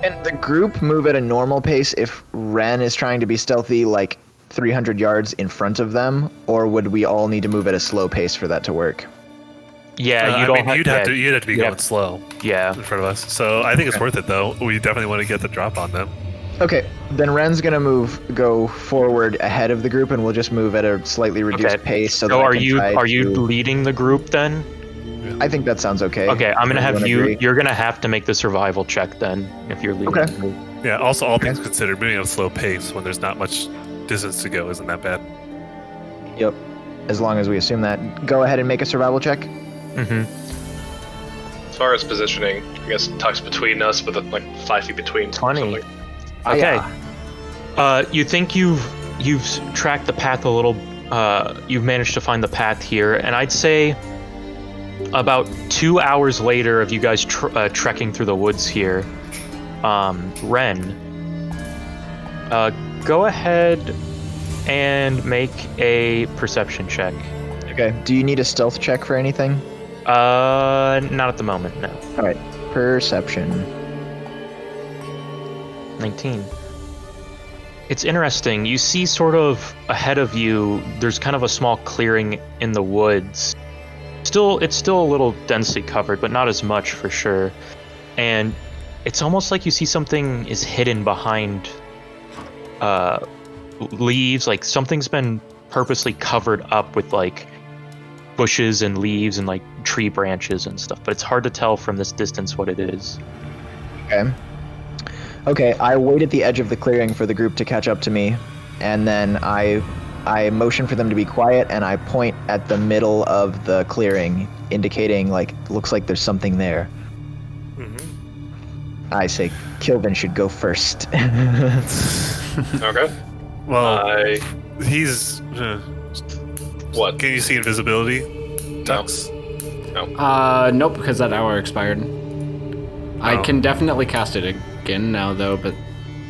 And the group move at a normal pace if Ren is trying to be stealthy, like 300 yards in front of them, or would we all need to move at a slow pace for that to work? Yeah, I mean, you'd have to be you'd going have- slow Yeah. in front of us. So I think it's worth it though. We definitely want to get the drop on them. Okay, then Ren's gonna go forward ahead of the group, and we'll just move at a slightly reduced Okay. pace. So, So that I are can you try to- leading the group then? I think that sounds okay. Okay, I'm gonna have Everyone you. agree? You're gonna have to make the survival check then if you're leading. Okay. the group. Yeah. Also, all things considered, moving at a slow pace when there's not much distance to go isn't that bad. Yep. As long as we assume that, go ahead and make a survival check. Mm-hmm. As far as positioning, I guess tucks between us, but like 5 feet between. 20. something. Okay. Yeah. You think you've tracked the path a little. You've managed to find the path here, and I'd say about 2 hours later of you guys trekking through the woods here, Ren, go ahead and make a perception check. Okay. Do you need a stealth check for anything? Not at the moment, no. All right. Perception. 19. It's interesting. You see sort of ahead of you, there's kind of a small clearing in the woods. It's still a little densely covered, but not as much for sure. And it's almost like you see something is hidden behind leaves, like something's been purposely covered up with like bushes and leaves and like tree branches and stuff, but it's hard to tell from this distance what it is. Okay. Okay, I wait at the edge of the clearing for the group to catch up to me, and then I motion for them to be quiet, and I point at the middle of the clearing, indicating like looks like there's something there. I say Kilvin should go first. Okay. Well, he's. What? Can you see invisibility? Tux? Nope, because that hour expired. I Oh. can definitely cast it again now, though, but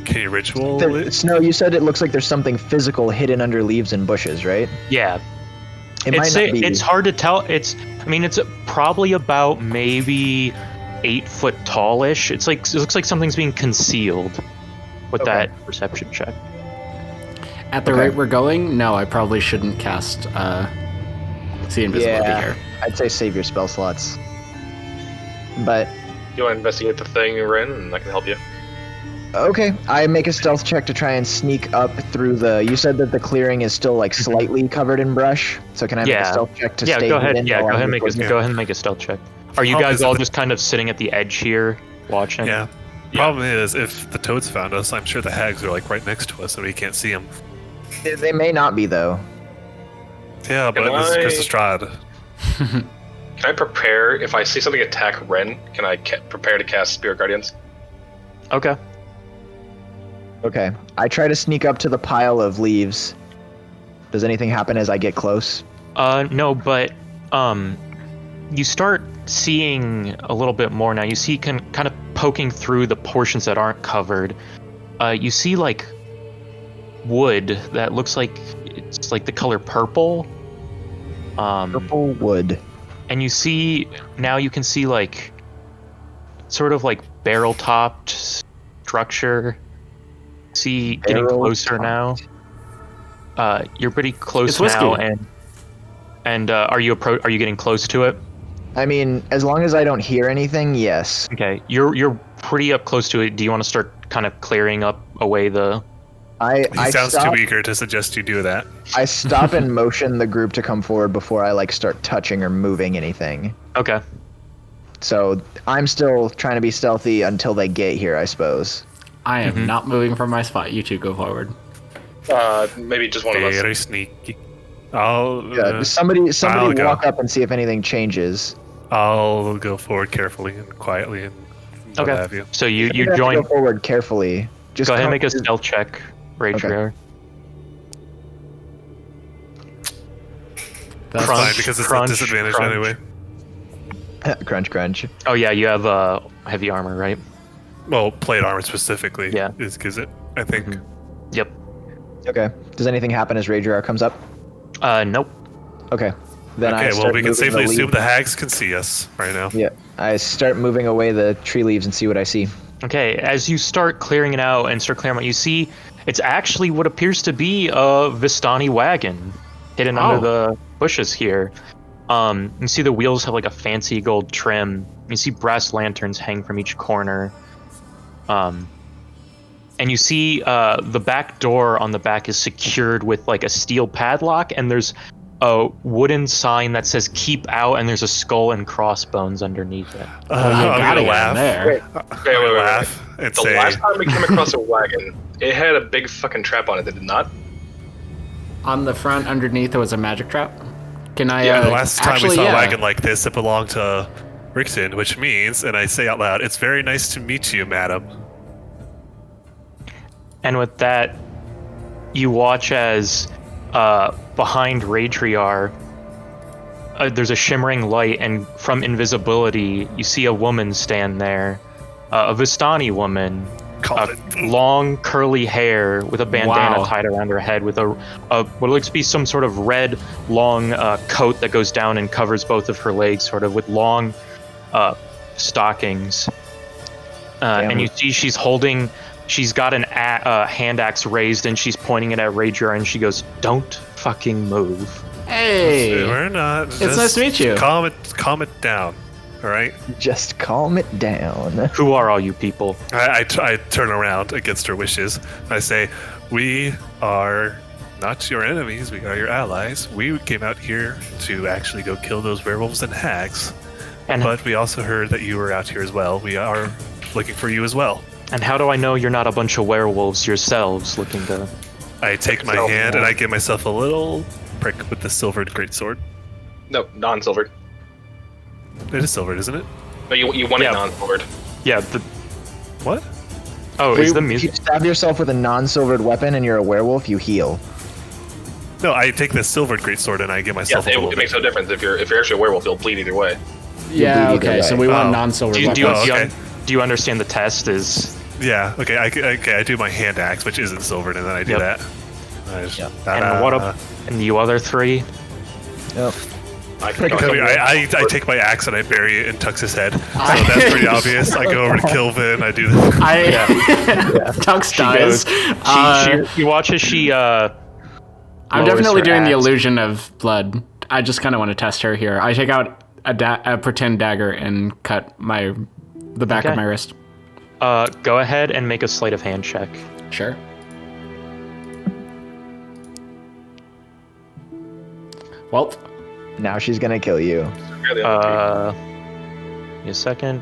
Can you ritual it? Snow, you said it looks like there's something physical hidden under leaves and bushes, right? Yeah. It might not be. It's hard to tell. It's probably about maybe 8 foot tallish. It looks like something's being concealed with Okay. that perception check. At the Okay. rate we're going, no, I probably shouldn't cast See Invisibility here. I'd say save your spell slots. But You want to investigate the thing you're in, and I can help you. okay, I make a stealth check to try and sneak up through the. You said that the clearing is still like slightly covered in brush, so can I make a Yeah. stealth check to Yeah, stay go ahead. hidden Yeah, while go I'm ahead and recording? make a stealth check. Are you Problem guys is all if just kind of sitting at the edge here, watching? Yeah. Problem is, if the toads found us, I'm sure the hags are like right next to us and we can't see them. They may not be though. Yeah, but Can this is I- Chris Strahd. Can I prepare if I see something attack Ren? Can I prepare to cast Spirit Guardians? Okay. Okay, I try to sneak up to the pile of leaves. Does anything happen as I get close? No, but you start seeing a little bit more now. You see kind of poking through the portions that aren't covered. You see like wood that looks like it's like the color purple. Purple wood. And you can see like sort of like barrel topped structure. See, getting closer now. You're pretty close It's whiskey. now, and are you getting close to it? I mean, as long as I don't hear anything, yes. Okay, you're pretty up close to it. Do you want to start kind of clearing up away the? I He sounds stop, too eager to suggest you do that. I stop and motion the group to come forward before I like start touching or moving anything. Okay. So I'm still trying to be stealthy until they get here, I suppose. I am not moving from my spot. You two go forward. Maybe just one of us. Very sneaky. I'll Somebody I'll go. walk up and see if anything changes. I'll go forward carefully and quietly and what Okay. have you. So you You have to join. go forward carefully. Just Go ahead and come make a to- stealth check, Raidriar. That's Crunch, Fine, because it's crunch, a disadvantage crunch. anyway. crunch, crunch. Oh yeah, you have heavy armor, right? Well, plate armor specifically Yeah. is it, I think. Mhm. Yep. Okay. Does anything happen as Raidriar comes up? Nope. Okay. Then I Okay, well, start we can moving safely the assume leaves. the hags can see us right now. Yeah. I start moving away the tree leaves and see what I see. Okay, as you start clearing it out and start clearing out, you see it's actually what appears to be a Vistani wagon hidden under the bushes here. You see the wheels have like a fancy gold trim. You see brass lanterns hang from each corner. And you see the back door on the back is secured with like a steel padlock, and there's a wooden sign that says "Keep Out," and there's a skull and crossbones underneath it. you I'm gotta gonna get laugh. in there. Wait, I'm gonna wait. laugh and The say, last time we came across a wagon, it had a big fucking trap on it, did it not? On the front, underneath, there was a magic trap. Can I? Yeah, the last time actually, we saw yeah. a wagon like this, it belonged to Rickson, which means, and I say out loud, it's very nice to meet you, madam. And with that, you watch as behind Raidriar, there's a shimmering light, and from invisibility, you see a woman stand there. A Vistani woman. Called it. Long curly hair with a bandana Wow. tied around her head with a what looks to be some sort of red long coat that goes down and covers both of her legs, sort of with long stockings. And you see she's got an hand axe raised, and she's pointing it at Raidriar, and she goes, "Don't fucking move." Hey, We're not. it's nice to meet you. Calm it down. All right. Just calm it down. Who are all you people? I turn around against her wishes. I say, we are not your enemies. We are your allies. We came out here to actually go kill those werewolves and hags. And But we also heard that you were out here as well. We are looking for you as well. and how do I know you're not a bunch of werewolves yourselves looking to? I take my hand and I give myself a little prick with the silvered greatsword. No, non-silvered. It is silvered, isn't it? No, you want Yeah. it non-silvered. Yeah. What? Oh, is the If you music? stab yourself with a non-silvered weapon and you're a werewolf, you heal. No, I take the silvered greatsword and I give Yeah, myself a little it makes no difference. If you're actually a werewolf, you'll bleed either way. Yeah, bleed either okay, so way. we want Oh. non-silver Do you, weapons. do, you, okay. do you understand the test? Is Yeah, okay, I do my hand axe, which isn't silvered, and then I do Yep. that. I just- and what up? And you other three? Nope. I can I, mean, I take my axe and I bury it in Tux's head. So that's pretty obvious. I go over to Kilvin. I do that. Tux dies. You watch as she. I'm lowers definitely her doing the axe. illusion of blood. I just kind of want to test her here. I take out a pretend dagger and cut the back of Okay. my wrist. Go ahead and make a sleight of hand check. Sure. Well, Now she's gonna kill you. Really unlucky. Give me a second.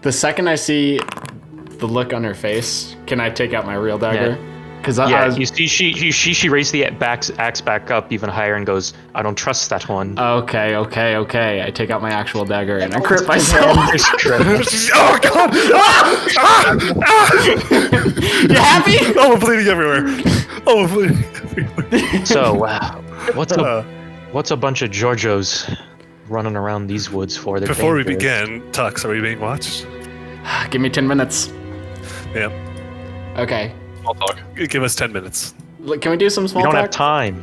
the second I see the look on her face, can I take out my real dagger? Because I Yeah, was, you see, she raised the axe back up even higher and goes, "I don't trust that one." okay. I take out my actual dagger and I crit myself. Oh god! You happy? Oh, I'm bleeding everywhere. Oh, I'm bleeding everywhere. So, what's a bunch of Giorgios running around these woods for? They're Before we dangerous. begin, Tux, are we being watched? Give me 10 minutes. Yeah. Okay. Small talk. Give us 10 minutes. Look, can we do some we small don't talk? have time.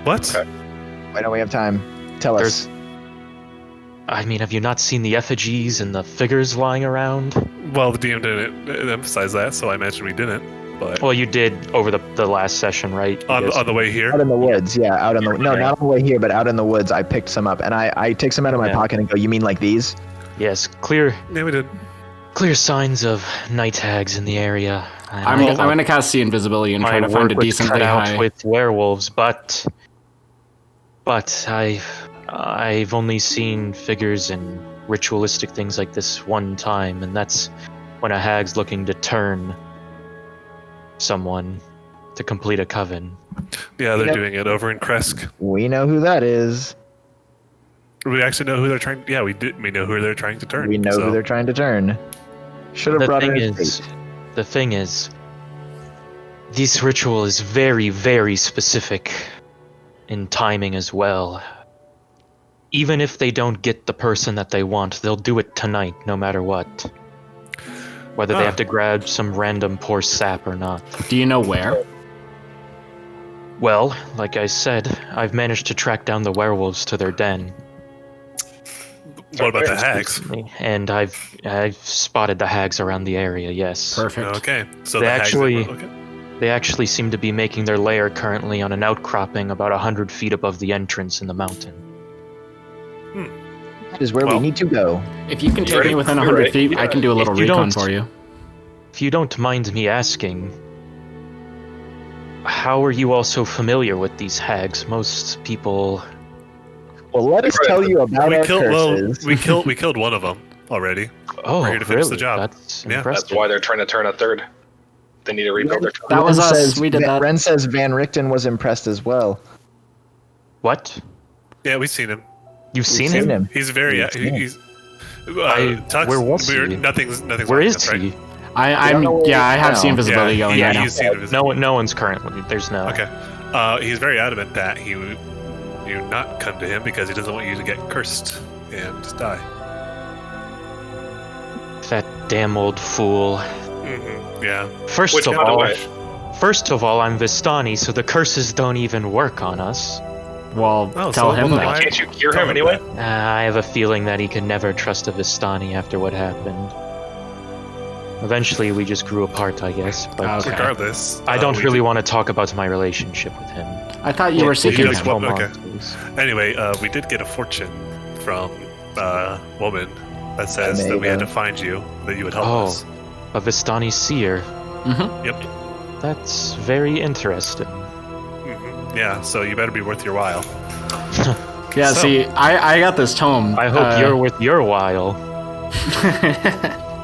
What? Okay. Why don't we have time? Tell us. I mean, have you not seen the effigies and the figures lying around? Well, the DM didn't emphasize that, so I imagine we didn't. But Well, you did over the last session, right? You guys- on the way here, Out in the woods, yeah, out in the no, Yeah. not on the way here, but out in the woods. I picked some up, and I take some out of my Yeah. pocket and go. You mean like these? Yes, clear yeah, we did. signs of night hags in the area. I'm gonna cast see invisibility and try to find a decently high. with werewolves, but I've only seen figures and ritualistic things like this one time, and that's when a hag's looking to turn someone to complete a coven. Yeah, they're Yep. doing it over in Kresk. We know who that is. We actually know who they're trying. Yeah, we did. We know who they're trying to turn. We know so. who they're trying to turn. Should have The brought thing her. is, this ritual is very, very specific in timing as well. Even if they don't get the person that they want, they'll do it tonight, no matter what. Whether they Huh. have to grab some random poor sap or not. Do you know where? Well, like I said, I've managed to track down the werewolves to their den, What about the hags? and I've spotted the hags around the area. Yes, Perfect. Okay, so They the hags actually- okay. they actually seem to be making their lair currently on an outcropping about 100 feet above the entrance in the mountain. That is where Well. we need to go. If you can take Right. me within You're 100 right. feet, I can do a little If you recon don't- for you. If you don't mind me asking, how are you all so familiar with these hags? Most people. Well, let us Right. tell you about We our killed. curses. Well, we killed one of them already. Oh, We're here to finish the really? job. That's Yeah. impressive. That's why they're trying to turn a third. They need to rebuild their town. That was Ren us. says- We did that. Ren says Van Richten was impressed as well. What? Yeah, we've seen him. You've seen seen him? him. He's very. We've seen him. He's. I- where was he? Nothing's. Where like is this, right? he? I don't know where I he is have now. seen invisibility Yeah, going yeah, right now. he's seen him. No one's currently. There's no. Okay. He's very adamant that you not come to him because he doesn't want you to get cursed and just die. That damn old fool. Yeah. First Which, of by the all, way, I'm Vistani, so the curses don't even work on us. Well, Oh, tell so him well, that. why- can't you cure Tell him him anyway? I have a feeling that he could never trust a Vistani after what happened. Eventually, we just grew apart, I guess. But Okay. Regardless, I don't we really did- want to talk about my relationship with him. I thought you were we seeking just him. want- okay. Anyway, we did get a fortune from a woman that says that we had to find you, that you would help Oh. us. A Vistani seer. Mm-hmm. Yep. That's very interesting. Yeah, so you better be worth your while. Yeah, So- see, I got this tome. I hope you're worth your while.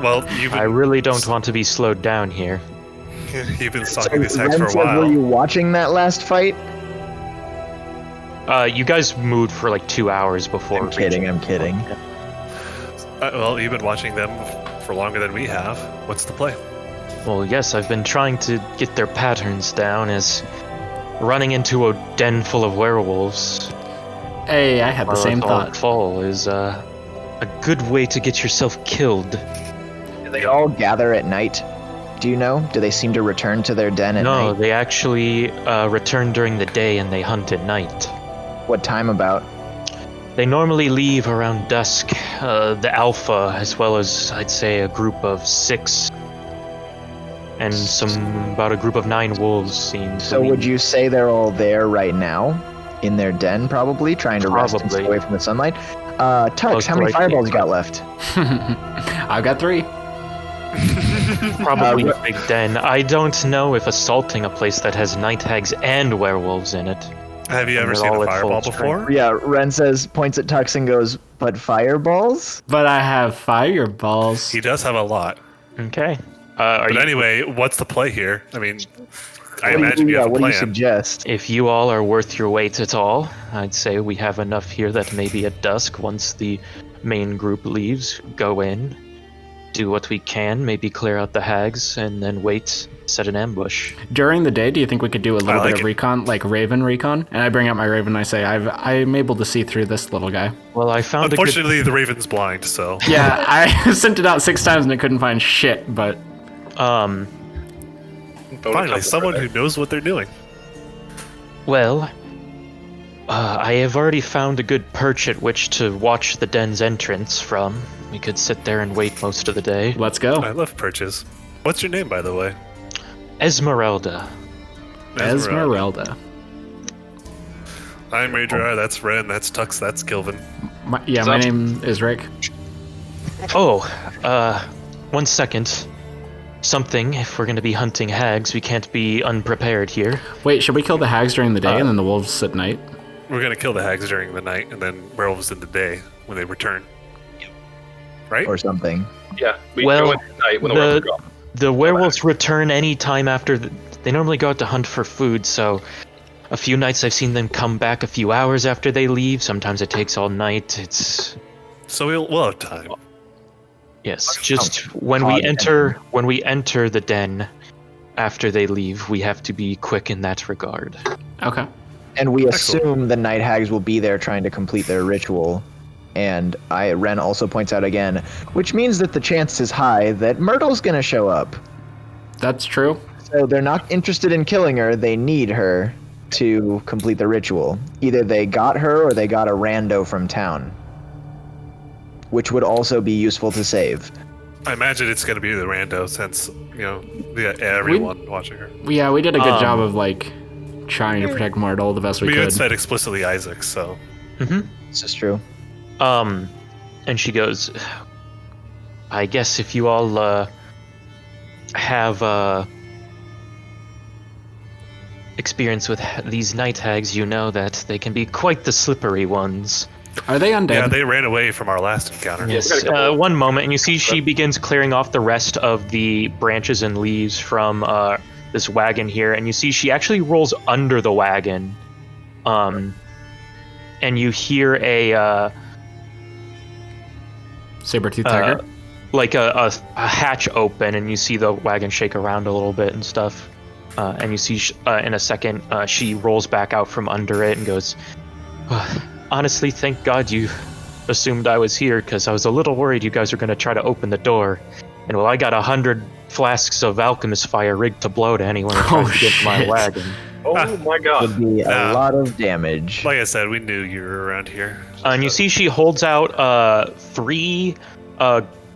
Well, I really don't want to be slowed down here. you've been So stalking these Ren hacks for a says, while. were you watching that last fight? You guys moved for like 2 hours before. I'm kidding. reaching- I'm kidding. Well, you've been watching them for longer than we have. What's the play? Well, yes, I've been trying to get their patterns down as running into a den full of werewolves Hey, I had the while same it's all thought. fall is a good way to get yourself killed. Do they all gather at night? Do you know? Do they seem to return to their den at No, night? they actually return during the day and they hunt at night. What time about? They normally leave around dusk. The Alpha, as well as, I'd say, a group of 6 and about a group of 9 wolves seem to So would you say they're all there right now? In their den, probably? Trying to rest and Probably. stay away from the sunlight? Tux, Most how many likely. fireballs you got left? I've got 3. Probably a big den. I don't know if assaulting a place that has night hags and werewolves in it. Have you And ever they're seen all a at full fireball strength. before? Yeah, Ren points at Tux and goes, but fireballs? But I have fireballs. He does have a lot. Okay. But anyway, what's the play here? I mean, I imagine you have a what do you plan. suggest? If you all are worth your weight at all, I'd say we have enough here that maybe at dusk, once the main group leaves, go in, do what we can, maybe clear out the hags, and then wait, set an ambush. During the day, do you think we could do a little like bit of it. recon, like Raven recon? And I bring out my Raven and I say, I'm able to see through this little guy. Well, I found a good... Unfortunately, the Raven's blind, so Yeah, I sent it out 6 times and it couldn't find shit, but finally, someone who knows what they're doing. Well, I have already found a good perch at which to watch the den's entrance from. We could sit there and wait most of the day. let's go. I love perches. What's your name, by the way? Esmeralda. Esmeralda. I'm Raidriar, that's Ren, that's Tux, that's Kilvin. My up? name is Rick. Oh, 1 second. Something, if we're going to be hunting hags, we can't be unprepared here. Wait, should we kill the hags during the day and then the wolves at night? We're gonna kill the hags during the night, and then werewolves in the day when they return. Right? Or something. Yeah, we Well, go in at night when the werewolves go. The werewolves return any time after... They normally go out to hunt for food, so... A few nights I've seen them come back a few hours after they leave. Sometimes it takes all night. It's... So we'll have time. Yes, just when we enter the den after they leave, we have to be quick in that regard. Okay. And we Excellent. assume the night hags will be there trying to complete their ritual. And Ren also points out again, which means that the chance is high that Myrtle's gonna show up. That's true. So they're not interested in killing her, they need her to complete the ritual. Either they got her or they got a rando from town. Which would also be useful to save. I imagine it's gonna be the rando since, everyone watching her. Yeah, we did a good job of, like, trying to protect Myrtle the best we We could. had said explicitly Isaac, so This is true. And she goes, I guess if you all have experience with these night hags, you know that they can be quite the slippery ones. Are they undead? yeah, they ran away from our last encounter. Yes. One moment, and you see she begins clearing off the rest of the branches and leaves from this wagon here, and you see she actually rolls under the wagon, and you hear a Saber-tooth tiger? like a hatch open, and you see the wagon shake around a little bit and stuff, and you see in a second she rolls back out from under it and goes, honestly, thank God you assumed I was here, because I was a little worried you guys were going to try to open the door. And well, I got 100 flasks of alchemist fire rigged to blow to anyone who tries to get to my shit. wagon. Oh my god. Would be a lot of damage. Like I said, we knew you were around here. And you see she holds out 3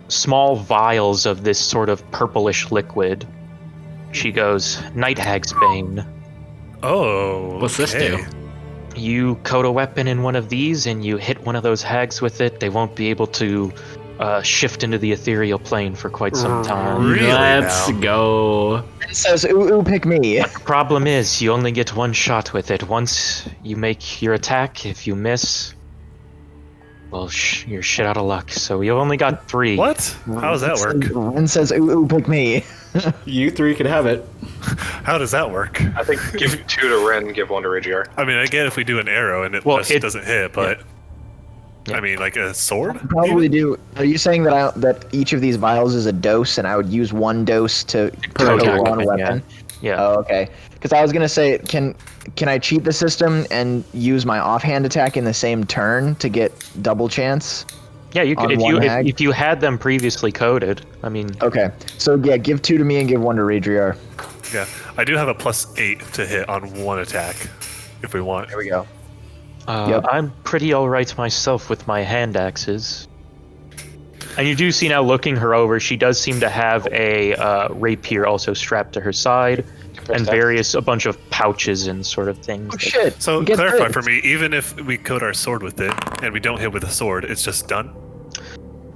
small vials of this sort of purplish liquid. She goes, Night Hag's Bane. Oh, What's this okay. do? You coat a weapon in one of these and you hit one of those hags with it, they won't be able to shift into the ethereal plane for quite some time. Really Let's now? go. It says, ooh, pick me. Problem is, you only get 1 shot with it. Once you make your attack, if you miss, well, you're shit out of luck. So you only got 3. What? How does that work? Ren says, ooh, pick me. You 3 could have it. How does that work? I think give 2 to Ren, give 1 to Raidriar. I mean, I get if we do an arrow and it Well, just it- doesn't hit, but I mean, like a sword? Probably do. Are you saying that that each of these vials is a dose, and I would use 1 dose to Per coat attack one weapon, weapon? Yeah. Oh, okay. Because I was gonna say, can I cheat the system and use my offhand attack in the same turn to get double chance? Yeah, you could on if one you hag? if you had them previously coded. I mean, Okay. So yeah, give 2 to me and give 1 to Raidriar. Yeah. I do have a +8 to hit on 1 attack if we want. There we go. Yep. I'm pretty alright myself with my hand axes. And you do see now, looking her over, she does seem to have a rapier also strapped to her side, and a bunch of pouches and sort of things. Oh shit! So Get clarify this. for me, even if we coat our sword with it and we don't hit with a sword, it's just done?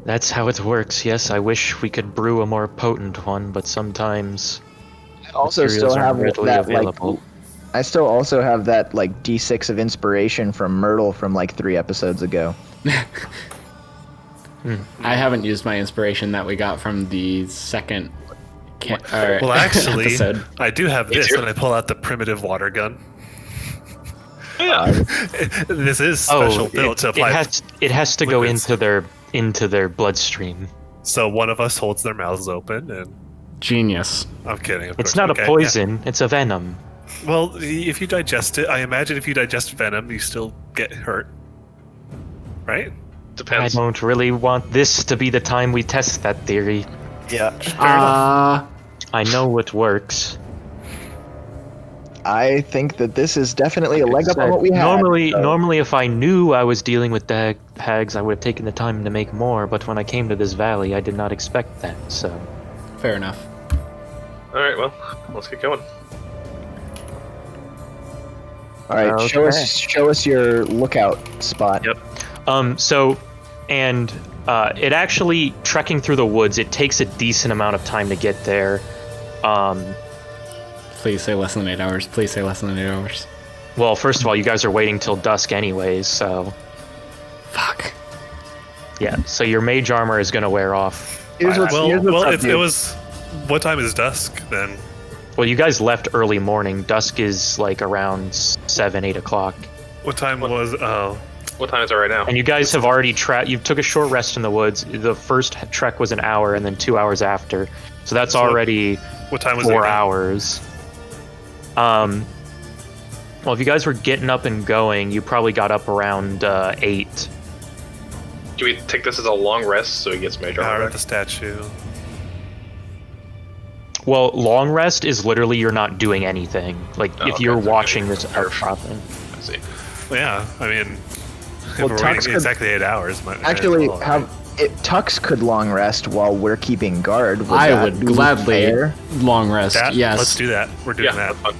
That's how it works, yes. I wish we could brew a more potent one, but sometimes I also materials still aren't have readily that available. I still also have that like D6 of inspiration from Myrtle from like 3 episodes ago. I haven't used my inspiration that we got from the second Well, actually, episode. I do have this, too. and I pull out the primitive water gun. Yeah. This is special built to apply. It has to go liquids. into their bloodstream. So one of us holds their mouths open, and Genius. I'm kidding. Of It's course. not Okay, a poison, it's a venom. yeah. Well, if you digest it, I imagine if you digest venom, you still get hurt, right? I Depends. don't really want this to be the time we test that theory. Yeah. I know what works. I think that this is definitely a leg up on what we had. Normally, if I knew I was dealing with the hags, I would have taken the time to make more. But when I came to this valley, I did not expect that. So, Fair enough. All right, well, let's get going. All right, show us your lookout spot. Yep. It actually, trekking through the woods, it takes a decent amount of time to get there. Please say less than 8 hours. Please say less than 8 hours. Well, first of all, you guys are waiting till dusk anyways, so Fuck. yeah. So your mage armor is gonna wear off. Here's what's up, it dude. was. What time is dusk then? Well, you guys left early morning. Dusk is like around 7, 8 o'clock. What time was? What time is it right now? And you guys have already you took a short rest in the woods. The first trek was an hour, and then 2 hours after. So that's So already what time was 4 it then? hours. Well, if you guys were getting up and going, you probably got up around 8. Do we take this as a long rest so he gets major Power armor? of the statue. Well, long rest is literally you're not doing anything. Like, Oh, if okay, you're so watching maybe this prepare. outcropping. I see. Well, yeah, I mean, if Well, we're Tux waiting could- exactly 8 hours. Actually, Tux could long rest while we're keeping guard. Would I that would be gladly fair? long rest. that, Yes. let's do that. We're doing Yeah. that.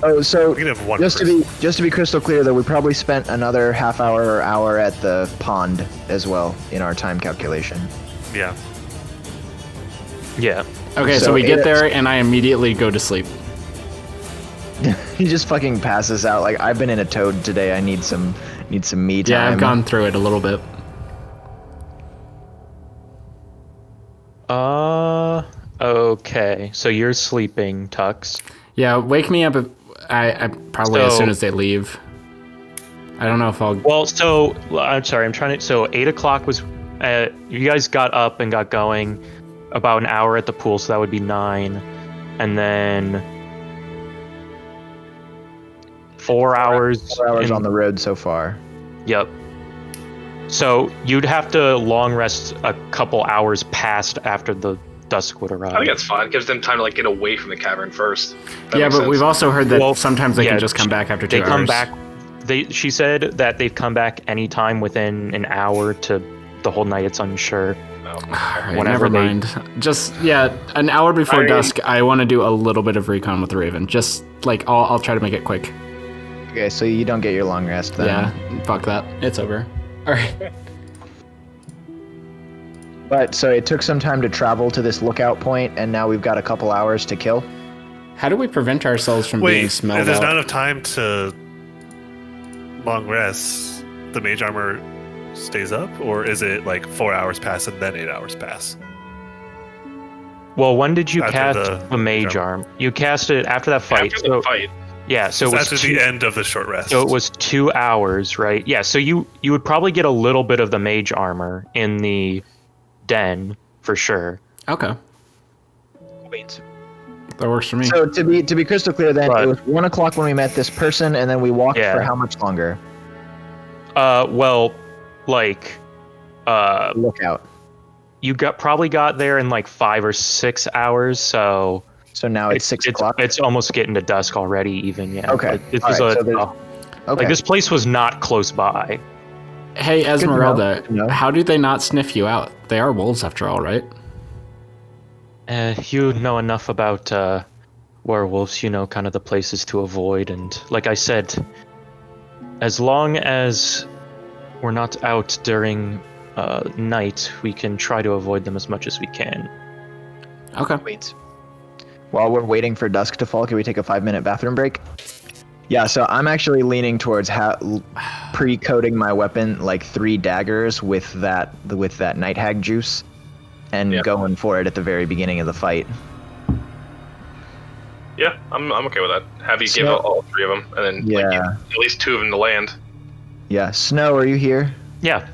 Oh, so We can have one just person. to be crystal clear, though, we probably spent another half hour or hour at the pond as well in our time calculation. Yeah. Yeah. Okay, so So we get it- there and I immediately go to sleep. He just fucking passes out. Like, I've been in a toad today. I need some me time. Yeah, I've gone through it a little bit. Okay. So you're sleeping, Tux. Yeah, wake me up. I probably as So- soon as they leave. I don't know if I'll. Well, so I'm sorry. I'm trying to. So 8 o'clock was. You guys got up and got going. About an hour at the pool, so that would be 9, and then 4 hours. 4 hours in- on the road so far. Yep. So you'd have to long rest a couple hours past after the dusk would arrive. I think that's fine. It gives them time to like get away from the cavern first. That Yeah, makes but sense. we've also heard that Well, sometimes they yeah, can just come back after 2 They hours. come back. She said that they've come back anytime within an hour to the whole night. It's unsure. Alright, whenever never they- mind. Just an hour before I mean- dusk. I want to do a little bit of recon with the Raven. Just like I'll try to make it quick. Okay, so you don't get your long rest then. Yeah, fuck that. It's over. All right. But so it took some time to travel to this lookout point, and now we've got a couple hours to kill. How do we prevent ourselves from being Wait, smelled if there's out? not enough time to long rest, the mage armor stays up, or is it like 4 hours pass and then 8 hours pass? Well, when did you After cast the mage arm? You cast it after that fight. After the fight. Yeah, so it It's was after the end of the short rest. So it was 2 hours, right? Yeah, so you would probably get a little bit of the mage armor in the den for sure. Okay, that works for me. So to be crystal clear, then But- it was 1 o'clock when we met this person, and then we walked Yeah. for how much longer? Well, like, Lookout. you probably got there in like 5 or 6 hours, so So now it's 6 o'clock. It's almost getting to dusk already, even. Yeah. Okay. Like, it All was right, so there's- Okay. Like, this place was not close by. Hey, Esmeralda, know. how do they not sniff you out? They are wolves after all, right? You know enough about werewolves, you know kind of the places to avoid, and like I said, as long as we're not out during night, we can try to avoid them as much as we can. Okay. Wait. While we're waiting for dusk to fall, can we take a 5-minute bathroom break? Yeah, so I'm actually leaning towards pre-coating my weapon like 3 daggers with that night hag juice, and going for it at the very beginning of the fight. Yeah, I'm okay with that. Have you give out all 3 of them, and then like, at least 2 of them to land. Yeah, Snow, are you here? Yeah.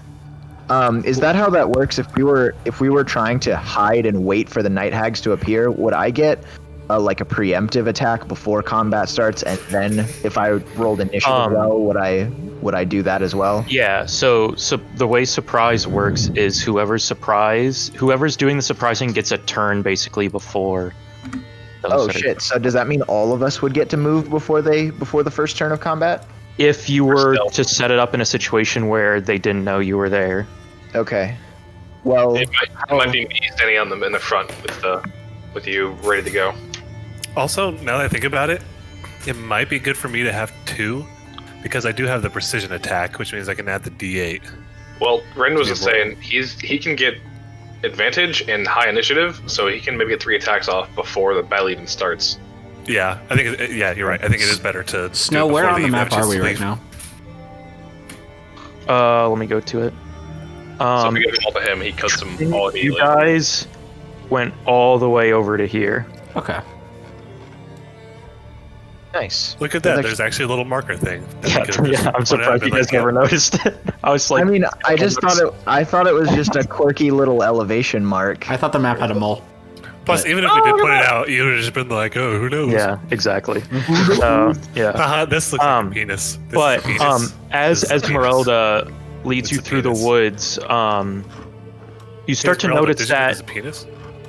Is that how that works? If we were trying to hide and wait for the night hags to appear, would I get like a preemptive attack before combat starts, and then if I rolled initiative well, would I do that as well? Yeah, so the way surprise works is whoever's doing the surprising gets a turn basically before. Oh shit! So does that mean all of us would get to move before the first turn of combat? If you were to set it up in a situation where they didn't know you were there. Okay. Well, it might be me standing on them in the front with you ready to go. Also, now that I think about it, it might be good for me to have 2, because I do have the precision attack, which means I can add the D8. Well, Ren was just saying he can get advantage in high initiative, so he can maybe get 3 attacks off before the battle even starts. Yeah, I think. You're right. I think it is better to. Snow, where on the map are we right now? Let me go to it. So if we give them all to him, he cuts them all immediately. You guys went all the way over to here. Okay. nice. Look at that. There's actually a little marker thing. Yeah, I'm surprised you guys never noticed it. I was like, I mean, I thought it was just a quirky little elevation mark. I thought the map had a mole. Plus, even if we did point it out, you would have just been like, "Oh, who knows?" Yeah, exactly. Yeah. This looks like a penis. But as Esmeralda leads you through the woods, you start to notice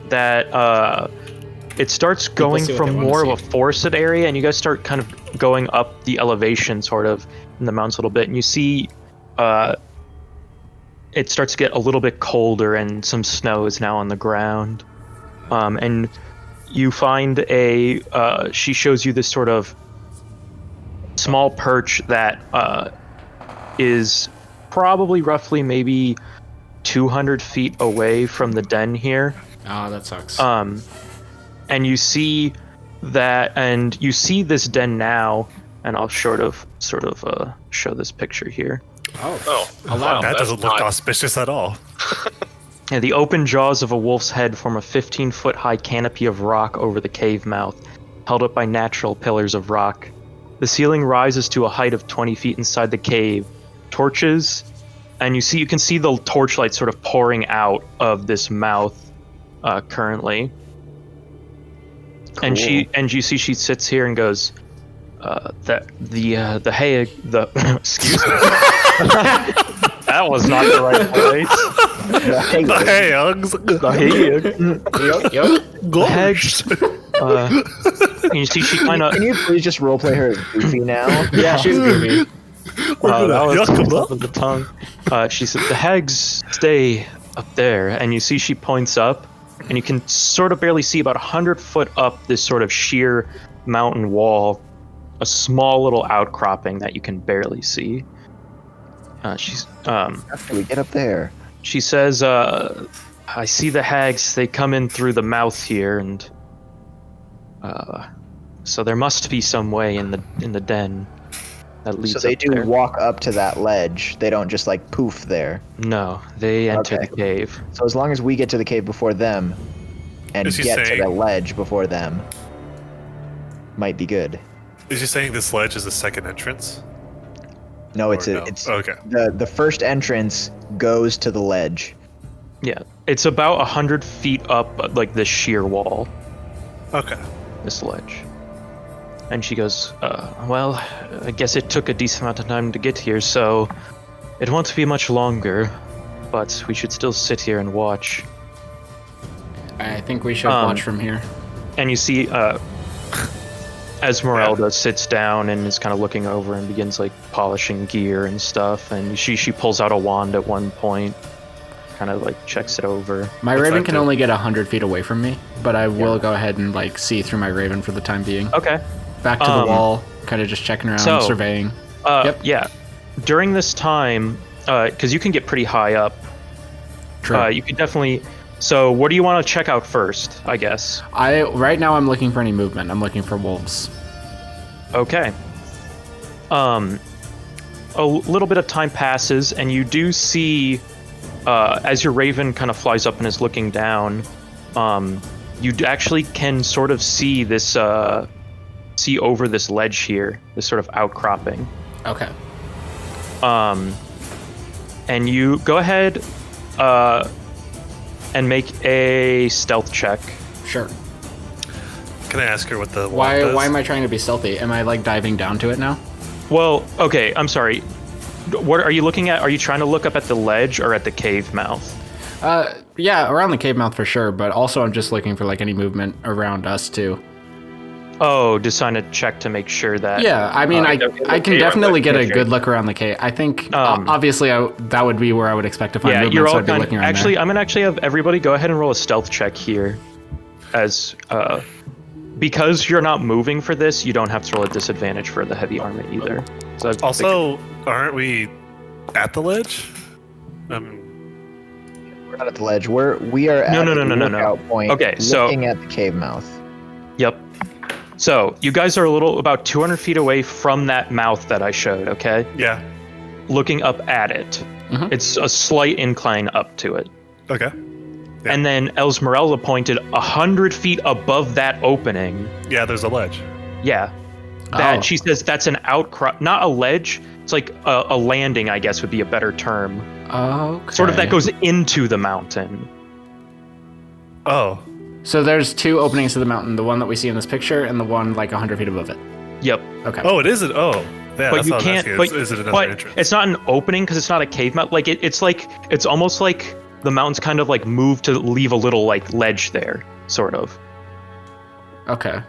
that it starts going from more of a forested area, and you guys start kind of going up the elevation, sort of in the mountains a little bit, and you see it starts to get a little bit colder, and some snow is now on the ground. And you find she shows you this sort of small perch that is probably roughly maybe 200 feet away from the den here. Oh, that sucks. And you see this den now, and I'll sort of show this picture here. Oh, wow. That doesn't look auspicious at all. Yeah, the open jaws of a wolf's head form a 15-foot high canopy of rock over the cave mouth, held up by natural pillars of rock. The ceiling rises to a height of 20 feet inside the cave. Torches, and you can see the torchlight sort of pouring out of this mouth currently. Cool. And you see she sits here and goes, excuse me. That was not the right place. The Hags. And you see she kind of. Can you please just roleplay her as Goofy now? Yeah, she's Goofy. That was on the tongue. She said, "The Hags stay up there," and you see she points up, and you can sort of barely see about 100 foot up this sort of sheer mountain wall, a small little outcropping that you can barely see. How can we get up there? She says, "I see the Hags. They come in through the mouth here, and so there must be some way in the den that leads." So they up do there. Walk up to that ledge. They don't just like poof there. No, they enter the cave. So as long as we get to the cave before them, and get to the ledge before them, might be good. Is she saying this ledge is the second entrance? No, it's okay. The first entrance goes to the ledge. Yeah, it's about 100 feet up, like this sheer wall. Okay. This ledge. And she goes, well, I guess it took a decent amount of time to get here, so it won't be much longer, but we should still sit here and watch. I think we should watch from here. And you see, Esmeralda sits down and is kind of looking over and begins like polishing gear and stuff, and she pulls out a wand at one point, kind of like checks it over. My What's raven that can do? only get 100 feet away from me, but I will go ahead and like see through my raven for the time being. Okay. Back to the wall, kind of just checking around, so, surveying. Yep. Yeah. During this time, because you can get pretty high up, True. you could definitely. So, what do you want to check out first? I guess. Right now I'm looking for any movement. I'm looking for wolves. Okay. A little bit of time passes, and you do see, as your raven kind of flies up and is looking down, you actually can sort of see this, see over this ledge here, this sort of outcropping. Okay. And you go ahead, and make a stealth check. Sure. Can I ask her what the Why does? am I trying to be stealthy? Am I like diving down to it now? Well, okay, I'm sorry. What are you looking at? Are you trying to look up at the ledge or at the cave mouth? Yeah, around the cave mouth for sure, but also I'm just looking for like any movement around us too. Oh, just trying to check to make sure that. Yeah, I mean, I can cave, definitely I'm get a looking good look around the cave. I think obviously that would be where I would expect to find Yeah, movement, you're so all I'd be kind looking of. around Actually, there. I'm gonna actually have everybody go ahead and roll a stealth check here, as because you're not moving for this, you don't have to roll a disadvantage for the heavy armor either. So I've Also, aren't we at the ledge? We're not at the ledge. We are at No. the lookout point. Okay, so- looking at the cave mouth. Yep. So you guys are about 200 feet away from that mouth that I showed. Okay, Yeah. looking up at it. Mhm. It's a slight incline up to it. Okay. Yeah. And then Elsmerella pointed 100 feet above that opening. Yeah, there's a ledge. Yeah. That Oh. she says that's an outcrop, not a ledge. It's like a landing, I guess would be a better term. Okay. Sort of that goes into the mountain. Oh. So there's two openings to the mountain, the one that we see in this picture and the one like 100 feet above it. Yep. Okay. Oh, it isn't. Oh. Yeah, But that's you what I was can't. asking. But, Is it another but entrance? it's not an opening because it's not a cave mouth. Like it's almost like the mountains kind of like move to leave a little like ledge there, sort of. Okay.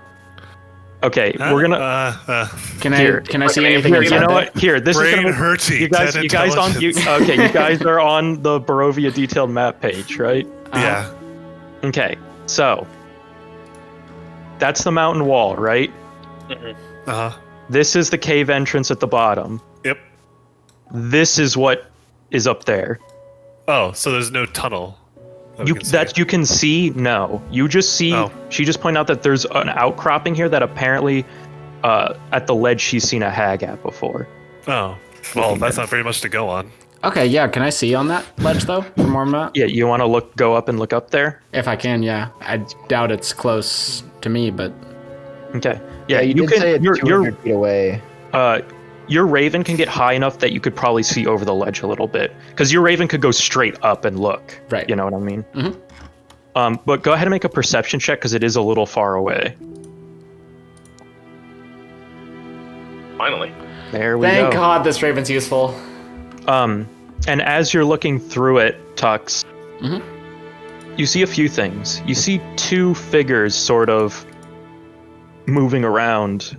Okay, Huh? we're gonna. Can Here. I see anything Here, inside you know there? what? Here, this Brain is gonna. hurty. You guys on you. intelligence. Okay, you guys are on the Barovia detailed map page, right? Yeah. Okay, so that's the mountain wall, right? Uh huh. This is the cave entrance at the bottom. Yep. This is what is up there. Oh, so there's no tunnel. You can see. No, you just see. Oh. She just pointed out that there's an outcropping here that apparently, at the ledge she's seen a hag at before. Oh. Well, that's not very much to go on. Okay, yeah. Can I see on that ledge though for more map? Yeah, you want to go up and look up there? If I can, yeah. I doubt it's close to me, but Okay. Yeah, you did say it's 200 feet away. Your raven can get high enough that you could probably see over the ledge a little bit, because your raven could go straight up and look. Right. You know what I mean? Mhm. But go ahead and make a perception check because it is a little far away. Finally. There we thank go. God this raven's useful. And as you're looking through it, Tux, Mhm. you see a few things. You see two figures sort of moving around,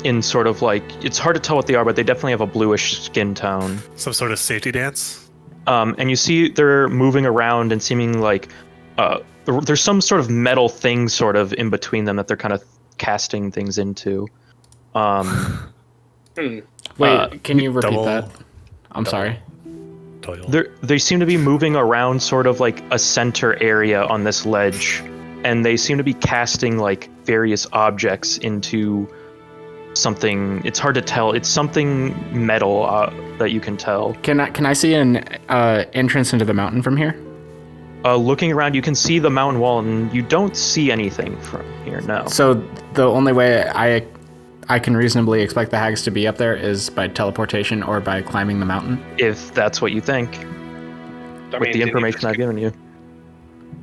in sort of like, it's hard to tell what they are, but they definitely have a bluish skin tone. Some sort of safety dance. And you see they're moving around and seeming like there's some sort of metal thing sort of in between them that they're kind of casting things into. Wait, can you repeat double- that? I'm sorry. They seem to be moving around sort of like a center area on this ledge, and they seem to be casting like various objects into something. It's hard to tell. It's something metal that you can tell. Can I see an entrance into the mountain from here? Looking around, you can see the mountain wall, and you don't see anything from here. No. So the only way I can reasonably expect the hags to be up there is by teleportation or by climbing the mountain. If that's what you think, with the information I've given you.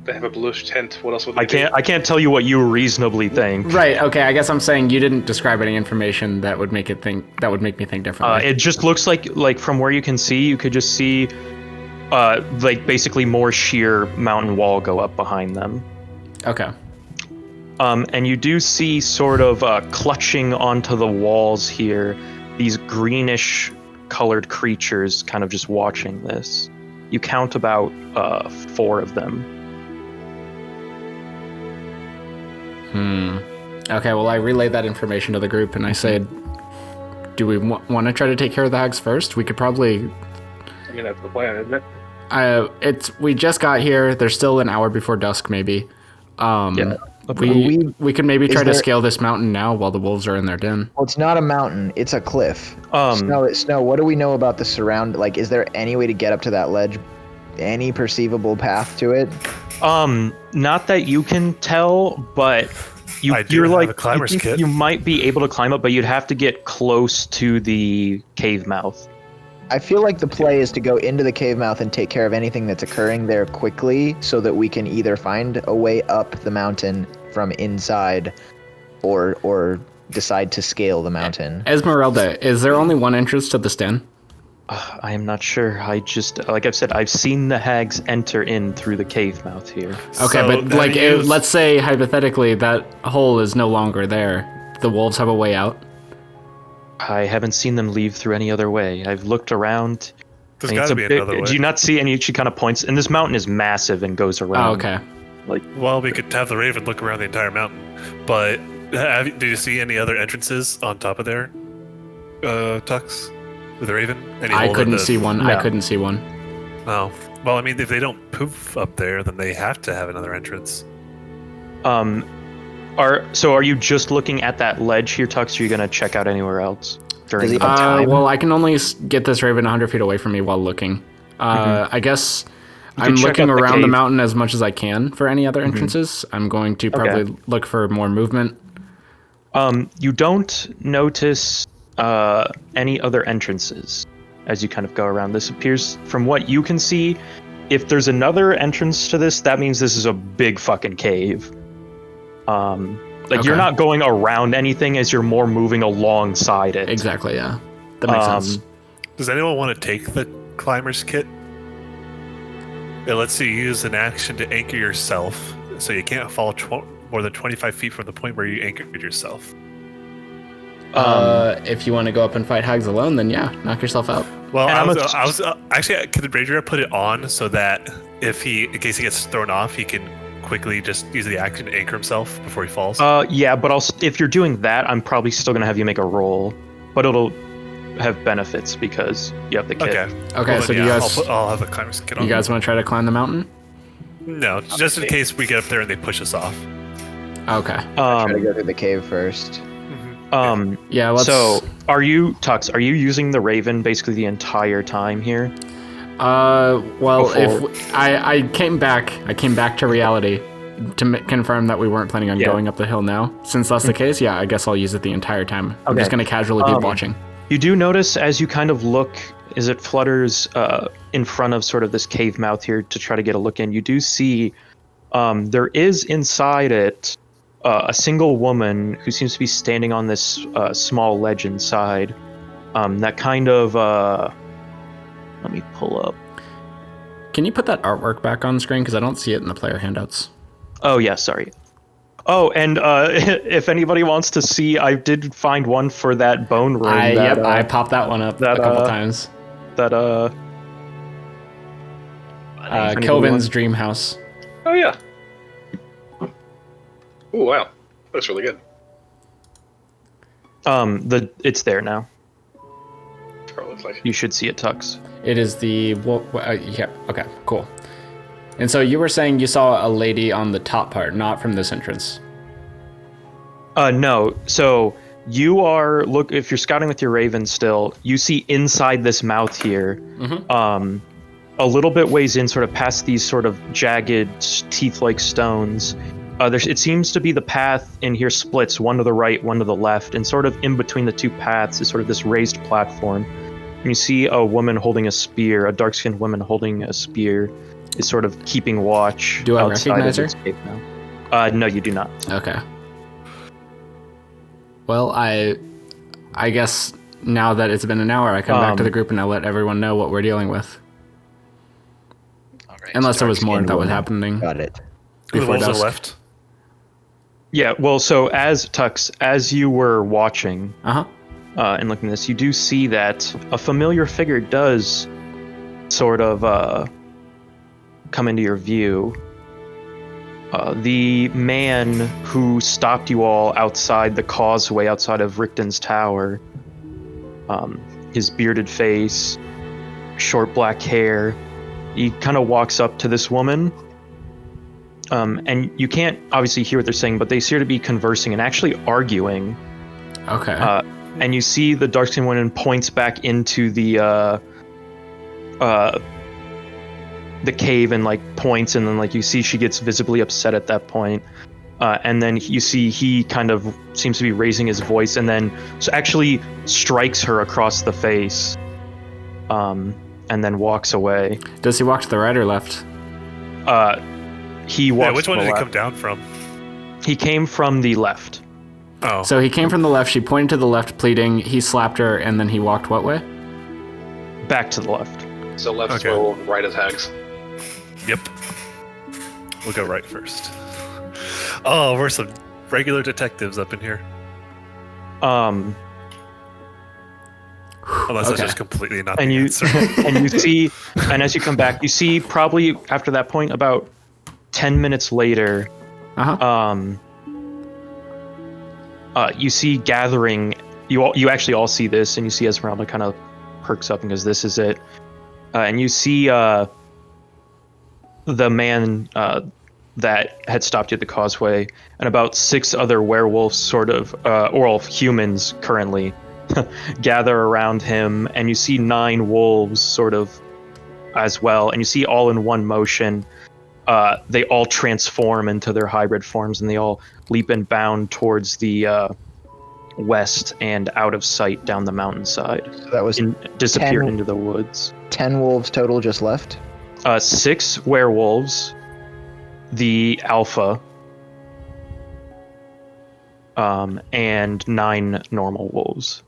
They have a bluish tent. What else would they I can't tell you what you reasonably think. Right. Okay. I guess I'm saying you didn't describe any information that would make me think differently. It just looks like from where you can see, you could just see, like basically more sheer mountain wall go up behind them. Okay. And you do see sort of clutching onto the walls here, these greenish colored creatures kind of just watching this. You count about 4 of them. Okay, well, I relay that information to the group, and I say, do we want to try to take care of the hags first? We could probably... I mean, that's the plan, isn't it? We just got here. There's still an hour before dusk, maybe. Yeah. We could maybe try to scale this mountain now while the wolves are in their den. Well, it's not a mountain. It's a cliff. Snow, what do we know about the surround? Like, is there any way to get up to that ledge? Any perceivable path to it? Not that you can tell, but you're have like a climber's kit. you might be able to climb up, but you'd have to get close to the cave mouth. I feel like the play is to go into the cave mouth and take care of anything that's occurring there quickly so that we can either find a way up the mountain from inside or decide to scale the mountain. Esmeralda, is there only one entrance to this den? I am not sure. I just, like I've said, I've seen the hags enter in through the cave mouth here. Okay, So but that like, means- let's say hypothetically that hole is no longer there. The wolves have a way out. I haven't seen them leave through any other way. I've looked around. There's and got it's to a be big- another way. Do you not see any? She kind of points, and this mountain is massive and goes around. Oh, okay. Well, we could have the Raven look around the entire mountain. But do you see any other entrances on top of there, Tux? With the Raven? Any I hole in couldn't the- see one. No. I couldn't see one. Oh. Well, I mean, if they don't poof up there, then they have to have another entrance. Are you just looking at that ledge here, Tux? Or are you gonna check out anywhere else during Does he the have time? Well, I can only get this Raven 100 feet away from me while looking. I guess You I'm could check looking out the around the cave. mountain as much as I can for any other entrances. I'm going to probably look for more movement. You don't notice any other entrances as you kind of go around. This appears, from what you can see, if there's another entrance to this, that means this is a big fucking cave. You're not going around anything as you're more moving alongside it. Exactly, yeah. That makes sense. Does anyone want to take the climber's kit? It lets you use an action to anchor yourself, so you can't fall more than 25 feet from the point where you anchored yourself. If you want to go up and fight hags alone, then yeah, knock yourself out. Well, And I was actually, could the Raidriar put it on so that in case he gets thrown off, he can quickly just use the action to anchor himself before he falls? Yeah, but if you're doing that, I'm probably still gonna have you make a roll, but it'll have benefits because you have the kit. Okay. Okay, Well, so then, do you yeah, guys I'll have the climber's kit on. you guys want to try to climb the mountain? No, just in case we get up there and they push us off. Okay. Try to go through the cave first. Yeah, let's So, Tux, are you using the Raven basically the entire time here? well, Before- if I came back to reality to confirm that we weren't planning on Yeah. going up the hill now. Since that's the case, yeah, I guess I'll use it the entire time. I'm just Okay. going to casually be watching. You do notice as you kind of look, as it flutters in front of sort of this cave mouth here to try to get a look in, you do see there is inside it a single woman who seems to be standing on this small ledge inside. That kind of, let me pull up. Can you put that artwork back on screen? Because I don't see it in the player handouts. Oh, yeah, sorry. Oh, and if anybody wants to see, I did find one for that bone room. I popped that one up a couple times. That, Kilvin's dream house. Oh yeah. Oh wow, that's really good. it's there now. That's what it looks like. You should see it, Tux. It is the yeah. Okay, cool. And so you were saying you saw a lady on the top part, not from this entrance. No. So you are if you're scouting with your Raven still, you see inside this mouth here, a little bit ways in, sort of past these sort of jagged teeth-like stones. It seems to be the path in here splits, one to the right, one to the left, and sort of in between the two paths is sort of this raised platform. And you see a woman holding a spear, a dark-skinned woman holding a spear, is sort of keeping watch. Do I outside recognize of her? this cave now. No, you do not. Okay. Well, I guess now that it's been an hour, I come back to the group and I let everyone know what we're dealing with. All right, Unless there was more dark-skinned that was woman. happening. Got it. The Before wolves are dusk. left. Yeah, well, so as Tux, as you were watching Uh-huh. And looking at this, you do see that a familiar figure does sort of come into your view. The man who stopped you all outside the causeway outside of Richton's tower, his bearded face, short black hair, he kind of walks up to this woman. And you can't obviously hear what they're saying, but they appear to be conversing and actually arguing. Okay. And you see the dark-skinned woman points back into the cave and like points, and then like you see she gets visibly upset at that point. And then you see he kind of seems to be raising his voice, and then actually strikes her across the face, and then walks away. Does he walk to the right or left? He walks. Which one to the did he left. come down from? He came from the left. Oh. So he came from the left, she pointed to the left pleading, he slapped her, and then he walked what way? Back to the left. So left is Okay. where right is Hags. Yep. We'll go right first. Oh, we're some regular detectives up in here. Unless that's Okay. just completely not And the you answer. and you see, and as you come back, you see probably after that point about 10 minutes later, Uh-huh. you see gathering. You actually all see this, and you see Esmeralda kind of perks up and goes, "This is it." And you see the man that had stopped you at the causeway, and about 6 other werewolves, sort of, or humans currently, gather around him, and you see 9 wolves, sort of, as well, and you see all in one motion. They all transform into their hybrid forms, and they all leap and bound towards the west and out of sight down the mountainside, So that was and disappeared 10 into the woods. 10 wolves total just left. 6 werewolves, the alpha, and 9 normal wolves.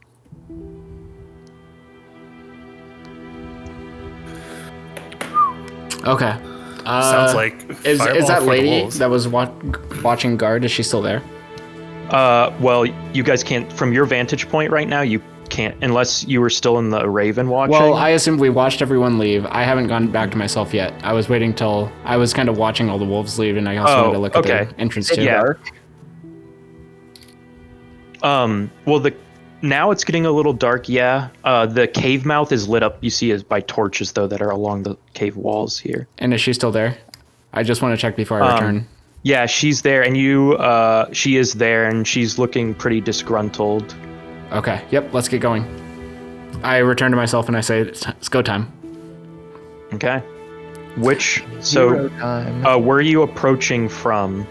Okay. Sounds like Is Fireball that for the lady wolves. that was watching guard, is she still there? Well, you guys can't, from your vantage point right now, you can't, unless you were still in the Raven watching. Well, I assumed we watched everyone leave. I haven't gone back to myself yet. I was waiting till I was kind of watching all the wolves leave, and I also wanted to look at okay. the entrance too. Yeah. Dark. Well, now it's getting a little dark, yeah. The cave mouth is lit up, you see, as by torches, though, that are along the cave walls here. And is she still there? I just want to check before I return. Yeah, she's there, and she is there, and she's looking pretty disgruntled. Okay. Yep. Let's get going. I return to myself and I say, "It's go time." Okay. So, Zero time. where are you approaching from?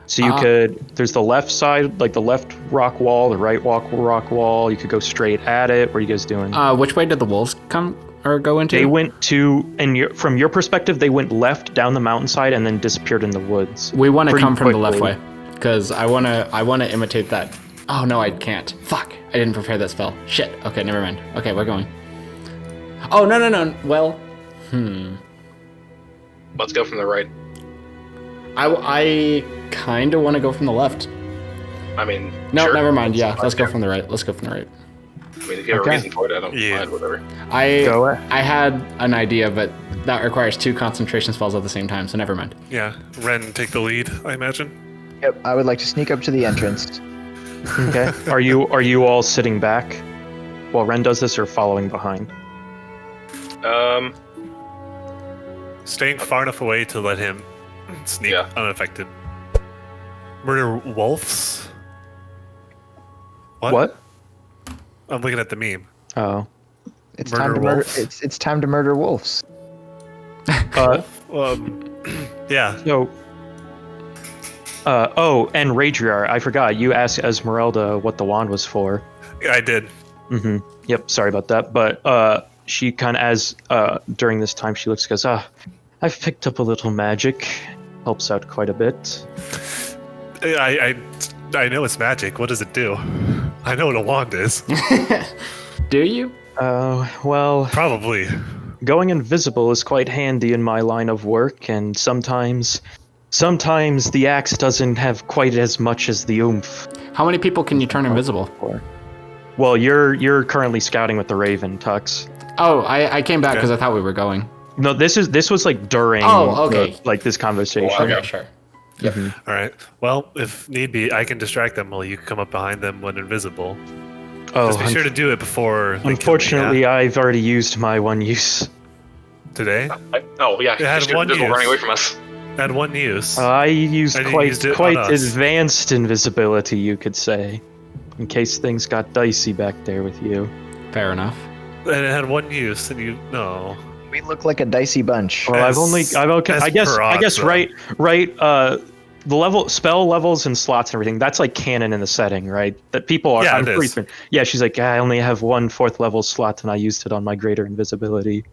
So you could, there's the left side, like the left rock wall, the right rock wall. You could go straight at it. What are you guys doing? Which way did the wolves come or go into? They went to, and from your perspective, they went left down the mountainside and then disappeared in the woods. We want to pretty come from the left quickly. way, because I wanna imitate that. Oh no, I can't. Fuck! I didn't prepare that spell. Shit. Okay, never mind. Okay, we're going. Oh no. Well, Let's go from the right. I kind of want to go from the left. I mean, No, sure. never mind. Yeah, let's go from the right. Let's go from the right. I mean, if you have Okay. a reason for it, I don't Yeah. mind, whatever. Go ahead. I had an idea, but that requires 2 concentration spells at the same time, so never mind. Yeah, Ren, take the lead, I imagine. Yep. I would like to sneak up to the entrance. Okay. Are you all sitting back while Ren does this, or following behind? Staying far enough away to let him sneak Yeah. unaffected. Murder wolves? What? I'm looking at the meme. Oh. It's Murder time to murder. wolves. It's time to murder wolves. Yeah. So. And Raidriar, I forgot. You asked Esmeralda what the wand was for. I did. Mm-hmm. Yep. Sorry about that. But she kind of, during this time, she looks and goes, I've picked up a little magic. Helps out quite a bit. I know it's magic. What does it do? I know what a wand is. Do you? Well, Probably. going invisible is quite handy in my line of work, and sometimes Sometimes the axe doesn't have quite as much as the oomph. How many people can you turn invisible? Well, you're currently scouting with the Raven, Tux. Oh, I came back because I thought we were going. No, this was like during this conversation. Oh, Okay, sure. Yep. All right. Well, if need be, I can distract them while you come up behind them when invisible. Oh, Just be sure to do it before. They unfortunately, kill me, I've already used my one use. today. Oh yeah, It had just one invisible use. running away from us. Had one use. I used And you quite used it on quite us. advanced invisibility, you could say, in case things got dicey back there with you. Fair enough. And it had one use, and you no. We look like a dicey bunch. Well, I guess though. right. The spell levels and slots and everything. That's like canon in the setting, right? That people are. Yeah, I'm it pretty is. sure- Yeah, she's like, I only have one 4th level slot, and I used it on my greater invisibility.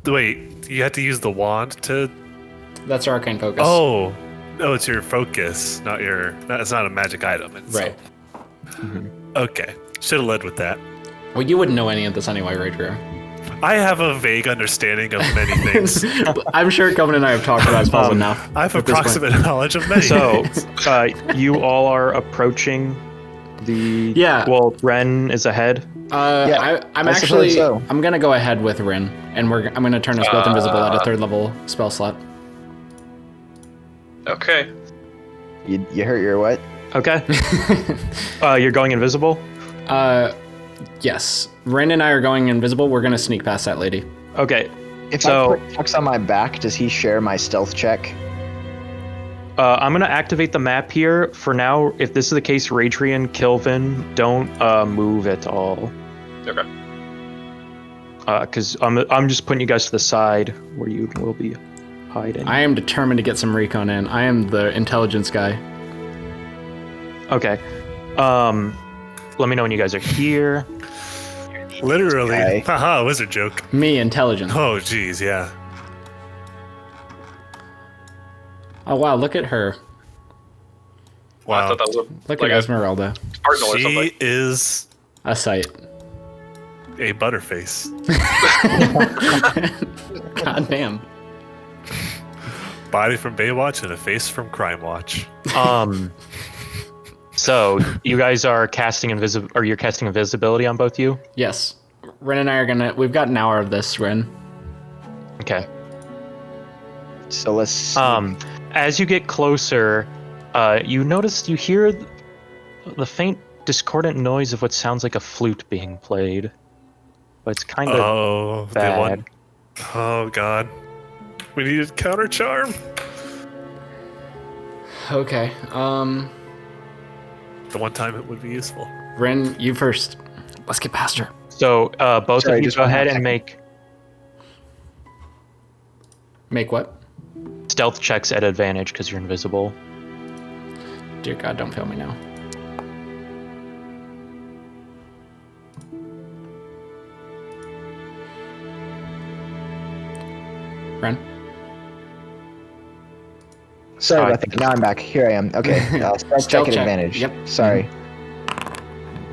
Wait, you had to use the wand to. That's arcane focus. Oh, no, it's your focus, not your. It's not a magic item. Right. Okay, should have led with that. Well, you wouldn't know any of this anyway, Raidriar. I have a vague understanding of many things. I'm sure Kelvin and I have talked about spells enough. I have at this point. approximate knowledge of many. So, you all are approaching the. Yeah. Well, Ren is ahead. I'm I actually. suppose so. I'm gonna go ahead with Rin, and I'm gonna turn us both invisible at a 3rd level spell slot. Okay. You hurt your what? Okay. You're going invisible. Yes. Rin and I are going invisible. We're gonna sneak past that lady. Okay. If So- I put Tux on my back, does he share my stealth check? I'm gonna activate the map here. For now, if this is the case, Raidriar, Kilvin, don't move at all. Okay. Because I'm just putting you guys to the side where you will be hiding. I am determined to get some recon in. I am the intelligence guy. Okay. Let me know when you guys are here. Literally. Okay. Haha, wizard joke. Me, intelligence. Oh, geez, yeah. Oh wow, look at her. I Wow. thought that was Look like at a Esmeralda. cardinal or something. She is A sight. a butterface. God damn. Body from Baywatch and a face from Crime Watch. So you guys are casting you're casting invisibility on both you? Yes. Ren and I are we've got an hour of this, Ren. Okay. So let's. As you get closer, you hear the faint discordant noise of what sounds like a flute being played. But it's kind of Oh, they bad. won. Oh, God. We needed counter charm. Okay. The one time it would be useful. Ren, you first. Let's get past her. So both Sorry, of you just go one ahead more and second. make Make what? stealth checks at advantage because you're invisible. Dear God, don't fail me now. Ren? Sorry Hi. about that. Now I'm back. Here I am. Okay. Stealth check Stealth at check. advantage. Yep. Sorry.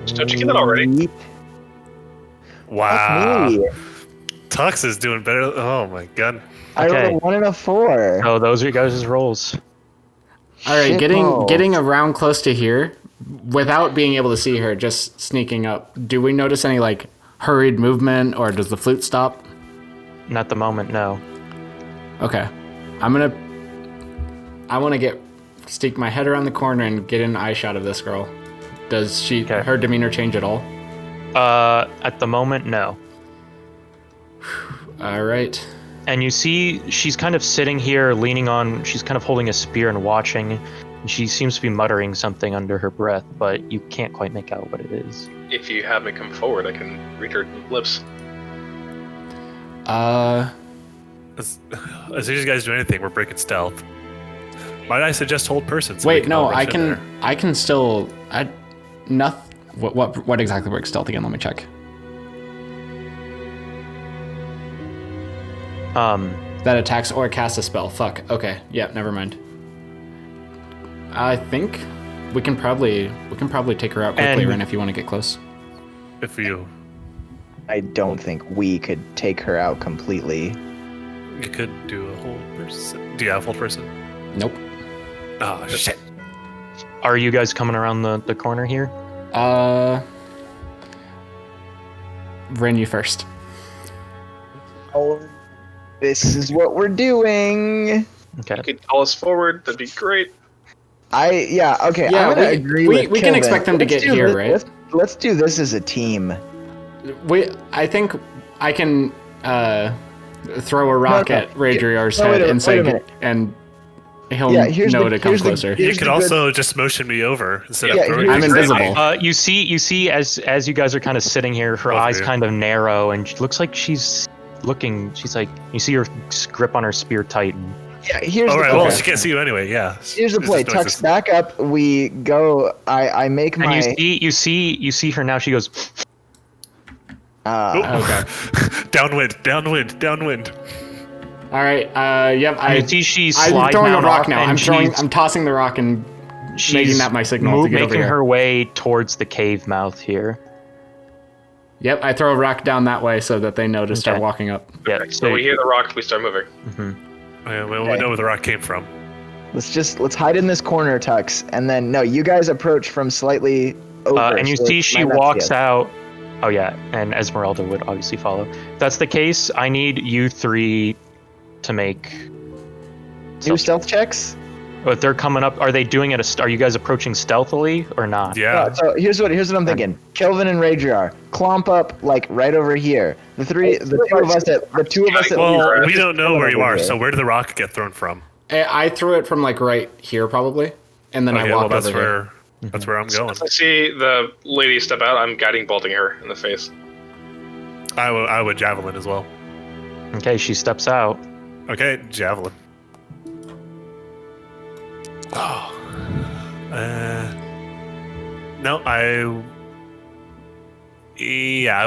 Don't you get that already? Yeet. Wow. Me. Tux is doing better. Oh, my God. I rolled Okay. a 1 and a 4. Oh, those are your guys' rolls. All right, Shit getting balls. around close to here, without being able to see her, just sneaking up. Do we notice any like hurried movement, or does the flute stop? Not at the moment, no. Okay, I want to stick my head around the corner and get an eye shot of this girl. Does Okay. her demeanor change at all? At the moment, no. All right. And you see she's kind of sitting here she's kind of holding a spear and watching. And she seems to be muttering something under her breath, but you can't quite make out what it is. If you have me come forward, I can read her lips. As soon as you guys do anything, we're breaking stealth. Might I suggest hold person? So we Wait, no, all rush I in can. there? I can still. What exactly works stealth again? Let me check. That attacks or casts a spell. Fuck. Okay. Yeah. Never mind. I think we can probably take her out quickly, And- Ren, if you want to get close. If you. I don't think we could take her out completely. You could do a hold person. Do you have hold person? Nope. Oh shit. Are you guys coming around the corner here? Ren, you first. Oh, this is what we're doing. Okay. You could call us forward. That'd be great. Okay. Yeah, I'm gonna agree with we can Kilvin. expect them to Let's get do here, this- right? Let's do this as a team. I think I can throw a rock No. at Raidriar's No, wait head a- and wait say, a minute. and he'll Yeah, here's know the- to come here's the- closer. You Here's could the also just motion me over instead Yeah, of throwing here's me. I'm the- invisible. You see as you guys are kind of sitting here, her Both of eyes you. kind of narrow, and she looks like she's like, you see her grip on her spear tighten. Yeah, here's All the right. play. Well, she can't see you anyway. Yeah. Here's the It's play. just Tux, noises. back up. We go. I make And my. you see her now. She goes, Okay. Downwind. All right. Yep. you see she's I'm slide throwing a mount rock off, now. and I'm tossing the rock and she's making that my signal to get over making here. her way towards the cave mouth here. Yep. I throw a rock down that way so that they know to start Okay. walking up. Yeah. So we hear the rock, we start moving. Well, we Okay. know where the rock came from. Let's hide in this corner, Tux, and then no, you guys approach from slightly over. And you so see it she might not see walks us. out. Oh yeah, and Esmeralda would obviously follow. If that's the case, I need you three to make. Do stealth checks. But they're coming up. Are they doing it? Are you guys approaching stealthily or not? Yeah. So here's what I'm thinking. Kilvin and Raidriar clomp up like right over here. The two of us that Well, we don't know where you are. here. So where did the rock get thrown from? I threw it from like right here probably, and then I walked that's over here. where that's where I'm going. As I see the lady step out, I'm guiding bolting her in the face. I would javelin as well. Okay, she steps out. Okay, javelin. Oh. No, I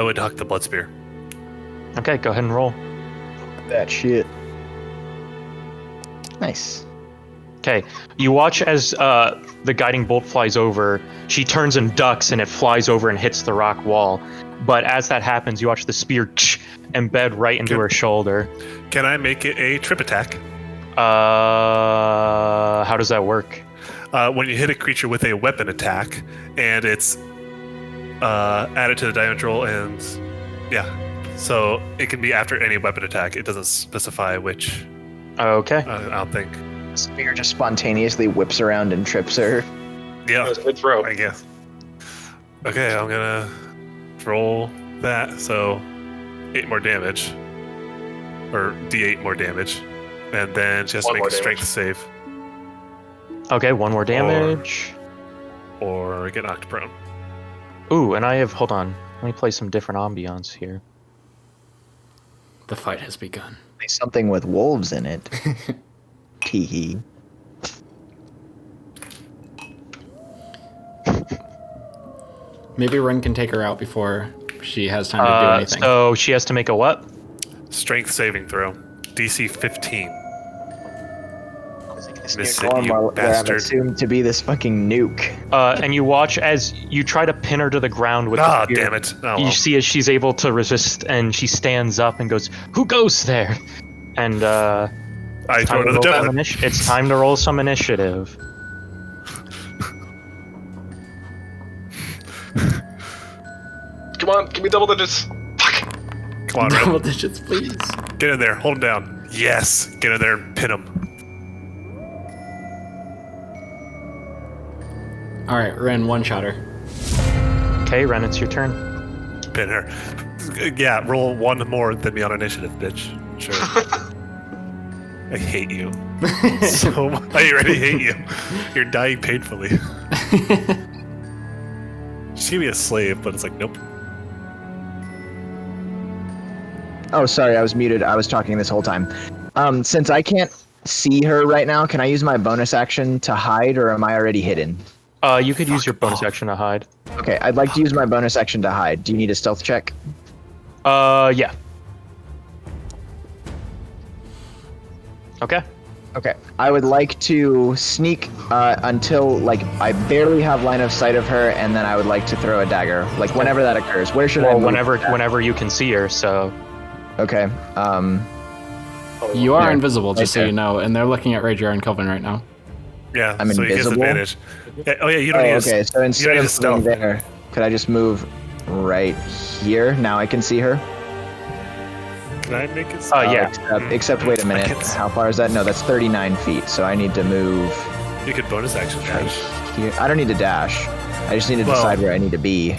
would huck the blood spear. Okay, go ahead and roll. That shit. Nice. Okay, you watch as the guiding bolt flies over. She turns and ducks, and it flies over and hits the rock wall. But as that happens, you watch the spear embed right into her shoulder. Can I make it a trip attack? How does that work? When you hit a creature with a weapon attack, and it's added to the damage roll, and so it can be after any weapon attack. It doesn't specify which. Okay. I don't think. Spear just spontaneously whips around and trips her. That Yeah, was a good throw. I guess. Okay, I'm gonna roll that. So 8 more damage, or D8 more damage, and then she has to One make more a strength damage. save Okay, one more damage. or get knocked prone. Ooh, and hold on. Let me play some different ambiance here. The fight has begun. Something with wolves in it. Tee hee. Maybe Ren can take her out before she has time to do anything. So she has to make a what? Strength saving throw, DC 15. This Miss new it, norm you where I'm bastard. assumed to be this fucking nuke. And you watch as you try to pin her to the ground with Ah, the spear. damn it! Oh, You well. see as she's able to resist, and she stands up and goes, "Who goes there?" And I throw another javelin. it's time to roll some initiative. Come on, give me double digits. Fuck. Come on, Double Ren. digits, please. Get in there. Hold him down. Yes. Get in there and pin him. All right, Ren, one shot her. Okay, Ren, it's your turn. Pin her. Yeah, roll one more than me on initiative, bitch. Sure. I hate you. So much. I already hate you. You're dying painfully. She can be a slave, but it's like, nope. Oh, sorry, I was muted. I was talking this whole time. Since I can't see her right now, can I use my bonus action to hide, or am I already hidden? You could use your bonus action to hide. Okay, I'd like to use my bonus action to hide. Do you need a stealth check? Yeah. Okay. Okay. I would like to sneak until, like, I barely have line of sight of her, and then I would like to throw a dagger. Like, whenever that occurs. Where should I Well, move? whenever you can see her. So Okay. You are There. invisible, just Right so there. you know, and they're looking at Raidriar and Kilvin right now. Yeah, I'm so he gets invisible? advantage. Yeah, oh yeah, you don't Oh, need okay. So instead need of to stealth. moving there, could I just move right here? Now I can see her. Can I make it? Yeah. Except wait a minute. can't see. How far is that? No, that's 39 feet. So I need to move You could bonus action right dash. here. I don't need to dash. I just need to Well- decide where I need to be.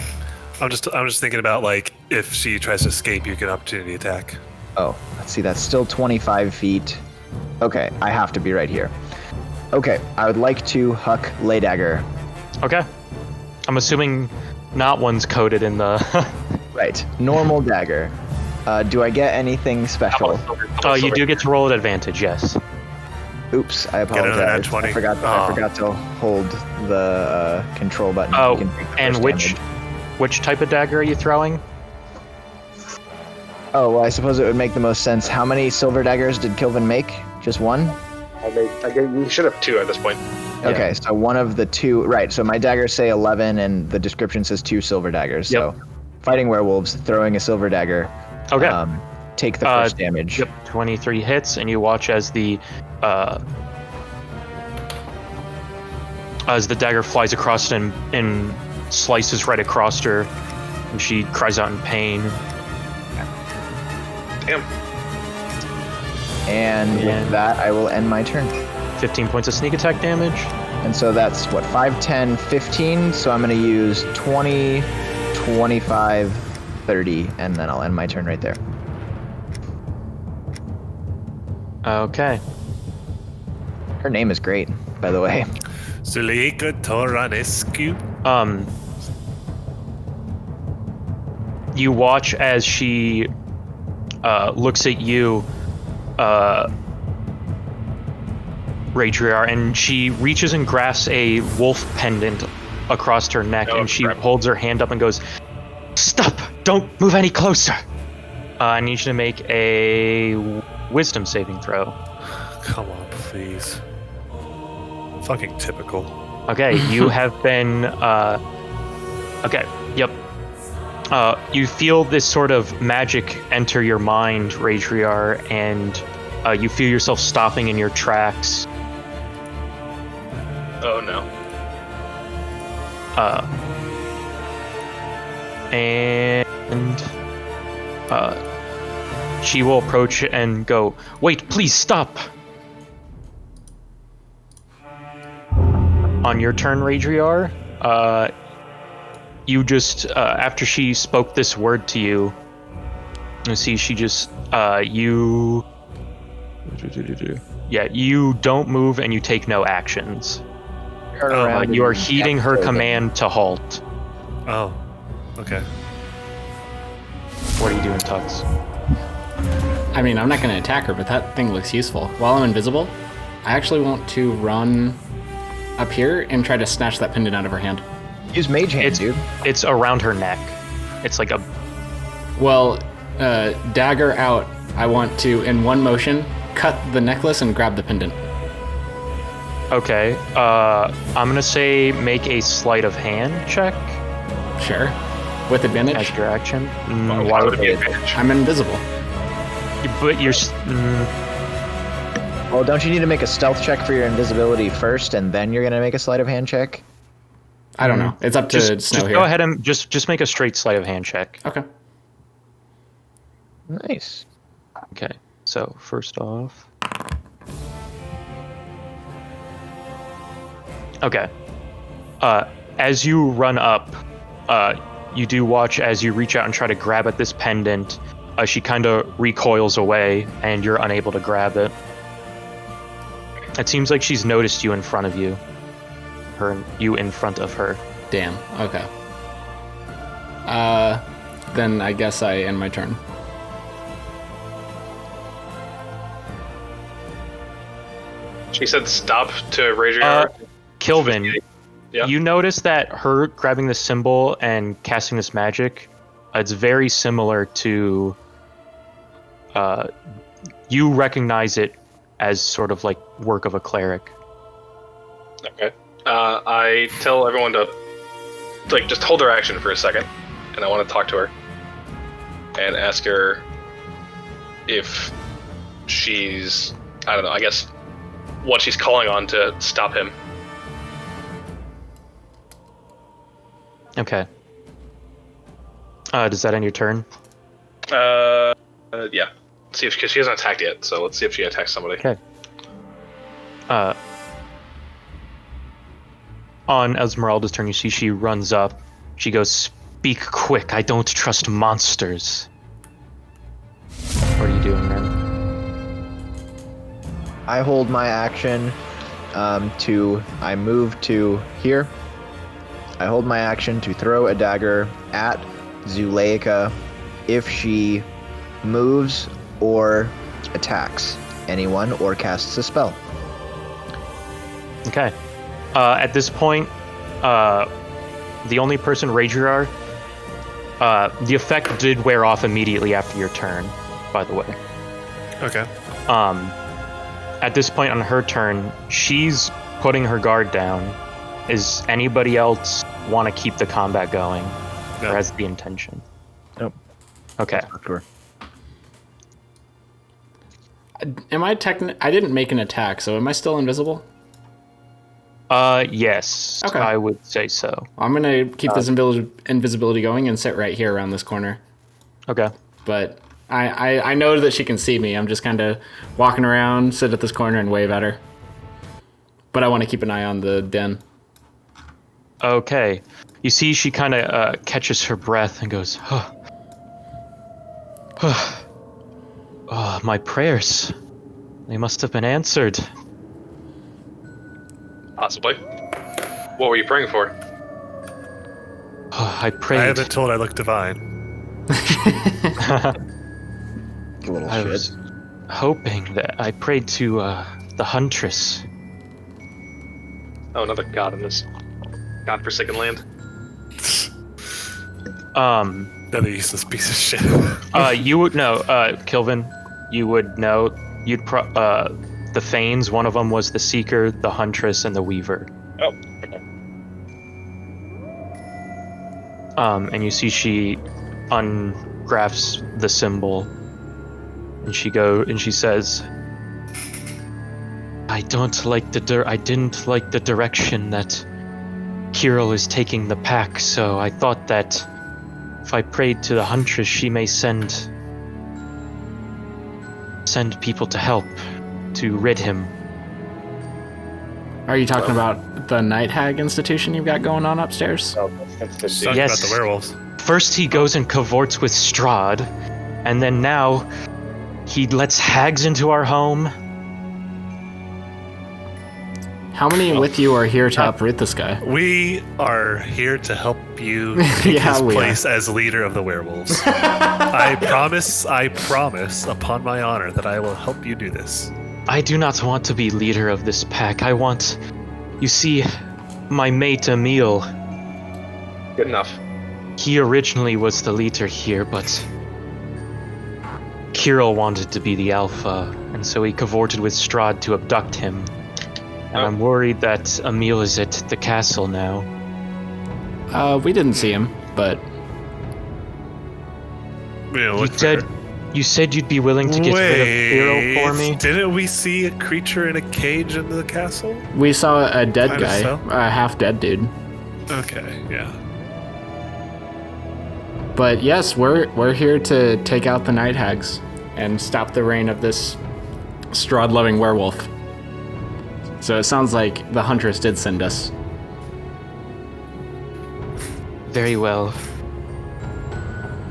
I'm just thinking about like if she tries to escape, you can opportunity attack. Oh, let's see. That's still 25 feet. Okay, I have to be right here. Okay, I would like to huck lay dagger. Okay. I'm assuming not one's coded in the. Right, normal dagger. Do I get anything special? You do get to roll at advantage. Yes. Oops, I another nat apologize. 20. I forgot to hold the control button. Oh, You can take the and first which damage. which type of dagger are you throwing? Oh, well, I suppose it would make the most sense. How many silver daggers did Kilvin make? Just one? You should have 2 at this point. Okay, so one of the 2. Right, so my daggers say 11, and the description says 2 silver daggers. Yep. So, fighting werewolves, throwing a silver dagger. Okay. Take the first damage. Yep. 23 hits, and you watch as the dagger flies across and slices right across her, and she cries out in pain. Damn. And with And- that, I will end my turn. 15 points of sneak attack damage. And so that's what, 5, 10, 15. So I'm going to use 20, 25, 30, and then I'll end my turn right there. Okay. Her name is great, by the way. Zuleika Toranescu. You watch as she looks at you, Raidriar, and she reaches and grasps a wolf pendant across her neck, Oh, and she crap. holds her hand up and goes, "Stop! Don't move any closer!" I need you to make a wisdom saving throw. Come on, please. Fucking typical. Okay, you have been. Okay, yep. You feel this sort of magic enter your mind, Raidriar, and you feel yourself stopping in your tracks. Oh no. She will approach and go, "Wait, please stop!" On your turn, Raidriar, you just, after she spoke this word to you, you see she just, you don't move and you take no actions. Turn around and You are heeding her attack command to halt. Oh, okay. What are you doing, Tux? I mean, I'm not going to attack her, but that thing looks useful. While I'm invisible, I actually want to run up here and try to snatch that pendant out of her hand. Use mage hand, It's dude. it's around her neck. It's like a Well, dagger out, I want to, in one motion, cut the necklace and grab the pendant. okay. I'm gonna say make a sleight of hand check Sure. With advantage? as your action. Why would it be advantage? I'm invisible. But you're. Well, don't you need to make a stealth check for your invisibility first, and then you're going to make a sleight of hand check? I don't know. It's up to Just Snow here. go ahead and just make a straight sleight of hand check. Okay. Nice. Okay. So first off. Okay. As you run up, you do watch as you reach out and try to grab at this pendant. She kind of recoils away, and you're unable to grab it. It seems like she's noticed you in front of you. You in front of her. Damn. Okay. Then I guess I end my turn. She said stop to Raidriar. Kilvin, Yeah. you notice that her grabbing the symbol and casting this magic, it's very similar to. You recognize it as sort of like work of a cleric. Okay. I tell everyone to just hold their action for a second, and I want to talk to her and ask her if she's, I don't know, I guess what she's calling on to stop him. Okay. Does that end your turn? Yeah. See if, because she hasn't attacked yet, so let's see if she attacks somebody. Okay. On Esmeralda's turn, you see she runs up. She goes, "Speak quick, I don't trust monsters." What are you doing, man? I hold my action I move to here. I hold my action to throw a dagger at Zuleika if she moves or attacks anyone or casts a spell. Okay. At this point, the only person, Raidriar, the effect did wear off immediately after your turn, by the way. Okay. At this point on her turn, she's putting her guard down. Is anybody else want to keep the combat going? No. Or has the intention? Nope. Okay. Not sure. Am I I didn't make an attack, so am I still invisible? Yes. Okay. I would say so. I'm gonna keep this invisibility going and sit right here around this corner. Okay. But I know that she can see me. I'm just kind of walking around, sit at this corner, and wave at her. But I want to keep an eye on the den. Okay. You see she kind of catches her breath and goes, "Huh. Oh, my prayers. They must have been answered." Possibly. What were you praying for? Oh, I prayed. I have been told I look divine. Little I shit. was hoping that I prayed to the Huntress. Oh, another god in this godforsaken land. Another useless piece of shit. You would know, Kilvin. You would know. The Thanes. One of them was the Seeker, the Huntress, and the Weaver. Oh, okay. And you see she ungrafts the symbol, and she says, I didn't like the direction that Kirill is taking the pack, so I thought that if I prayed to the Huntress, she may send people to help, to rid him. Are you talking about the Night Hag institution you've got going on upstairs? Oh, that's the Talking Yes. about the werewolves. First he goes and cavorts with Strahd, and then now he lets hags into our home. How many with you are here to uproot this guy? We are here to help you take Yeah, his we place as leader of the werewolves. I promise, upon my honor, that I will help you do this. I do not want to be leader of this pack. You see, my mate Emil, Good enough. he originally was the leader here, but Kirill wanted to be the alpha, and so he cavorted with Strahd to abduct him. And I'm worried that Emil is at the castle now. We didn't see him, but You said you'd be willing to get rid of Kirill for me? Didn't we see a creature in a cage in the castle? we saw a dead Kinda guy, so. a half-dead dude. Okay, yeah. But yes, we're here to take out the Night Hags and stop the reign of this Strahd-loving werewolf. So it sounds like the Huntress did send us. Very well.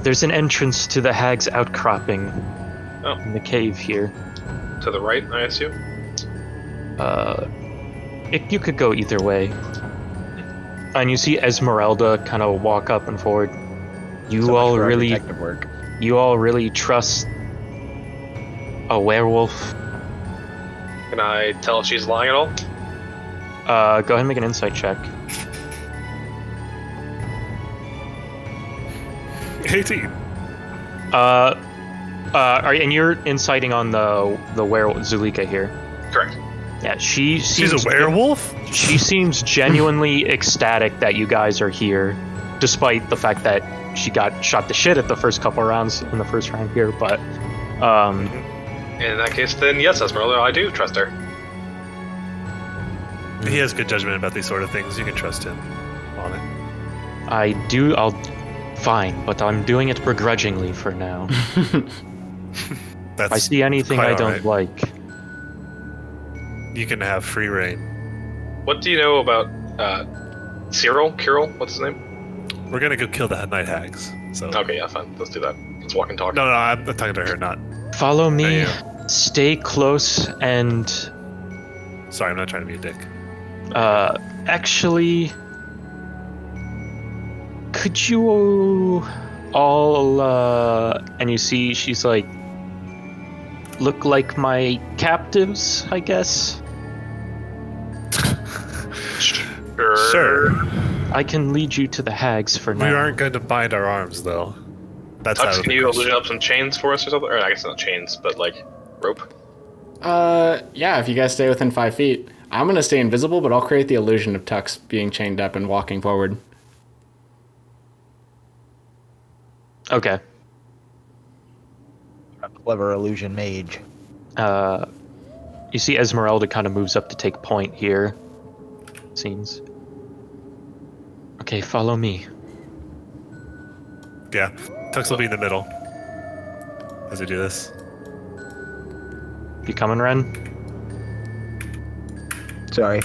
There's an entrance to the Hag's outcropping in the cave here. To the right, I assume? You could go either way. And you see Esmeralda kind of walk up and forward. You all really trust a werewolf? Can I tell if she's lying at all? Go ahead and make an insight check. 18. And you're inciting on the werewolf Zuleika here. Correct. Yeah, she's She's a werewolf? She seems genuinely ecstatic that you guys are here, despite the fact that she got shot to shit at the first couple rounds in the first round here. But In that case, then yes, Esmeralda, I do trust her. He has good judgment about these sort of things. You can trust him on it. I do. Fine, but I'm doing it begrudgingly for now. That's If I see anything quite I don't alright. like. You can have free reign. What do you know about Cyril? What's his name? We're gonna go kill the night hags. So Okay, yeah, fine. Let's do that. Let's walk and talk. no, I'm talking to her, not. Follow me. Yeah. Stay close and. Sorry, I'm not trying to be a dick. Actually, could you all, and you see she's like, look like my captives, I guess? Sure. I can lead you to the hags for We now. aren't going to bind our arms, though. That's out Tux, of can the you question. illusion up some chains for us or something? Or I guess not chains, but like rope. Yeah, if you guys stay within 5 feet. I'm gonna stay invisible, but I'll create the illusion of Tux being chained up and walking forward. Okay. A clever illusion mage. You see Esmeralda kind of moves up to take point here. Seems. Okay, follow me. Yeah, Tux will be in the middle as we do this. You coming, Ren? Sorry.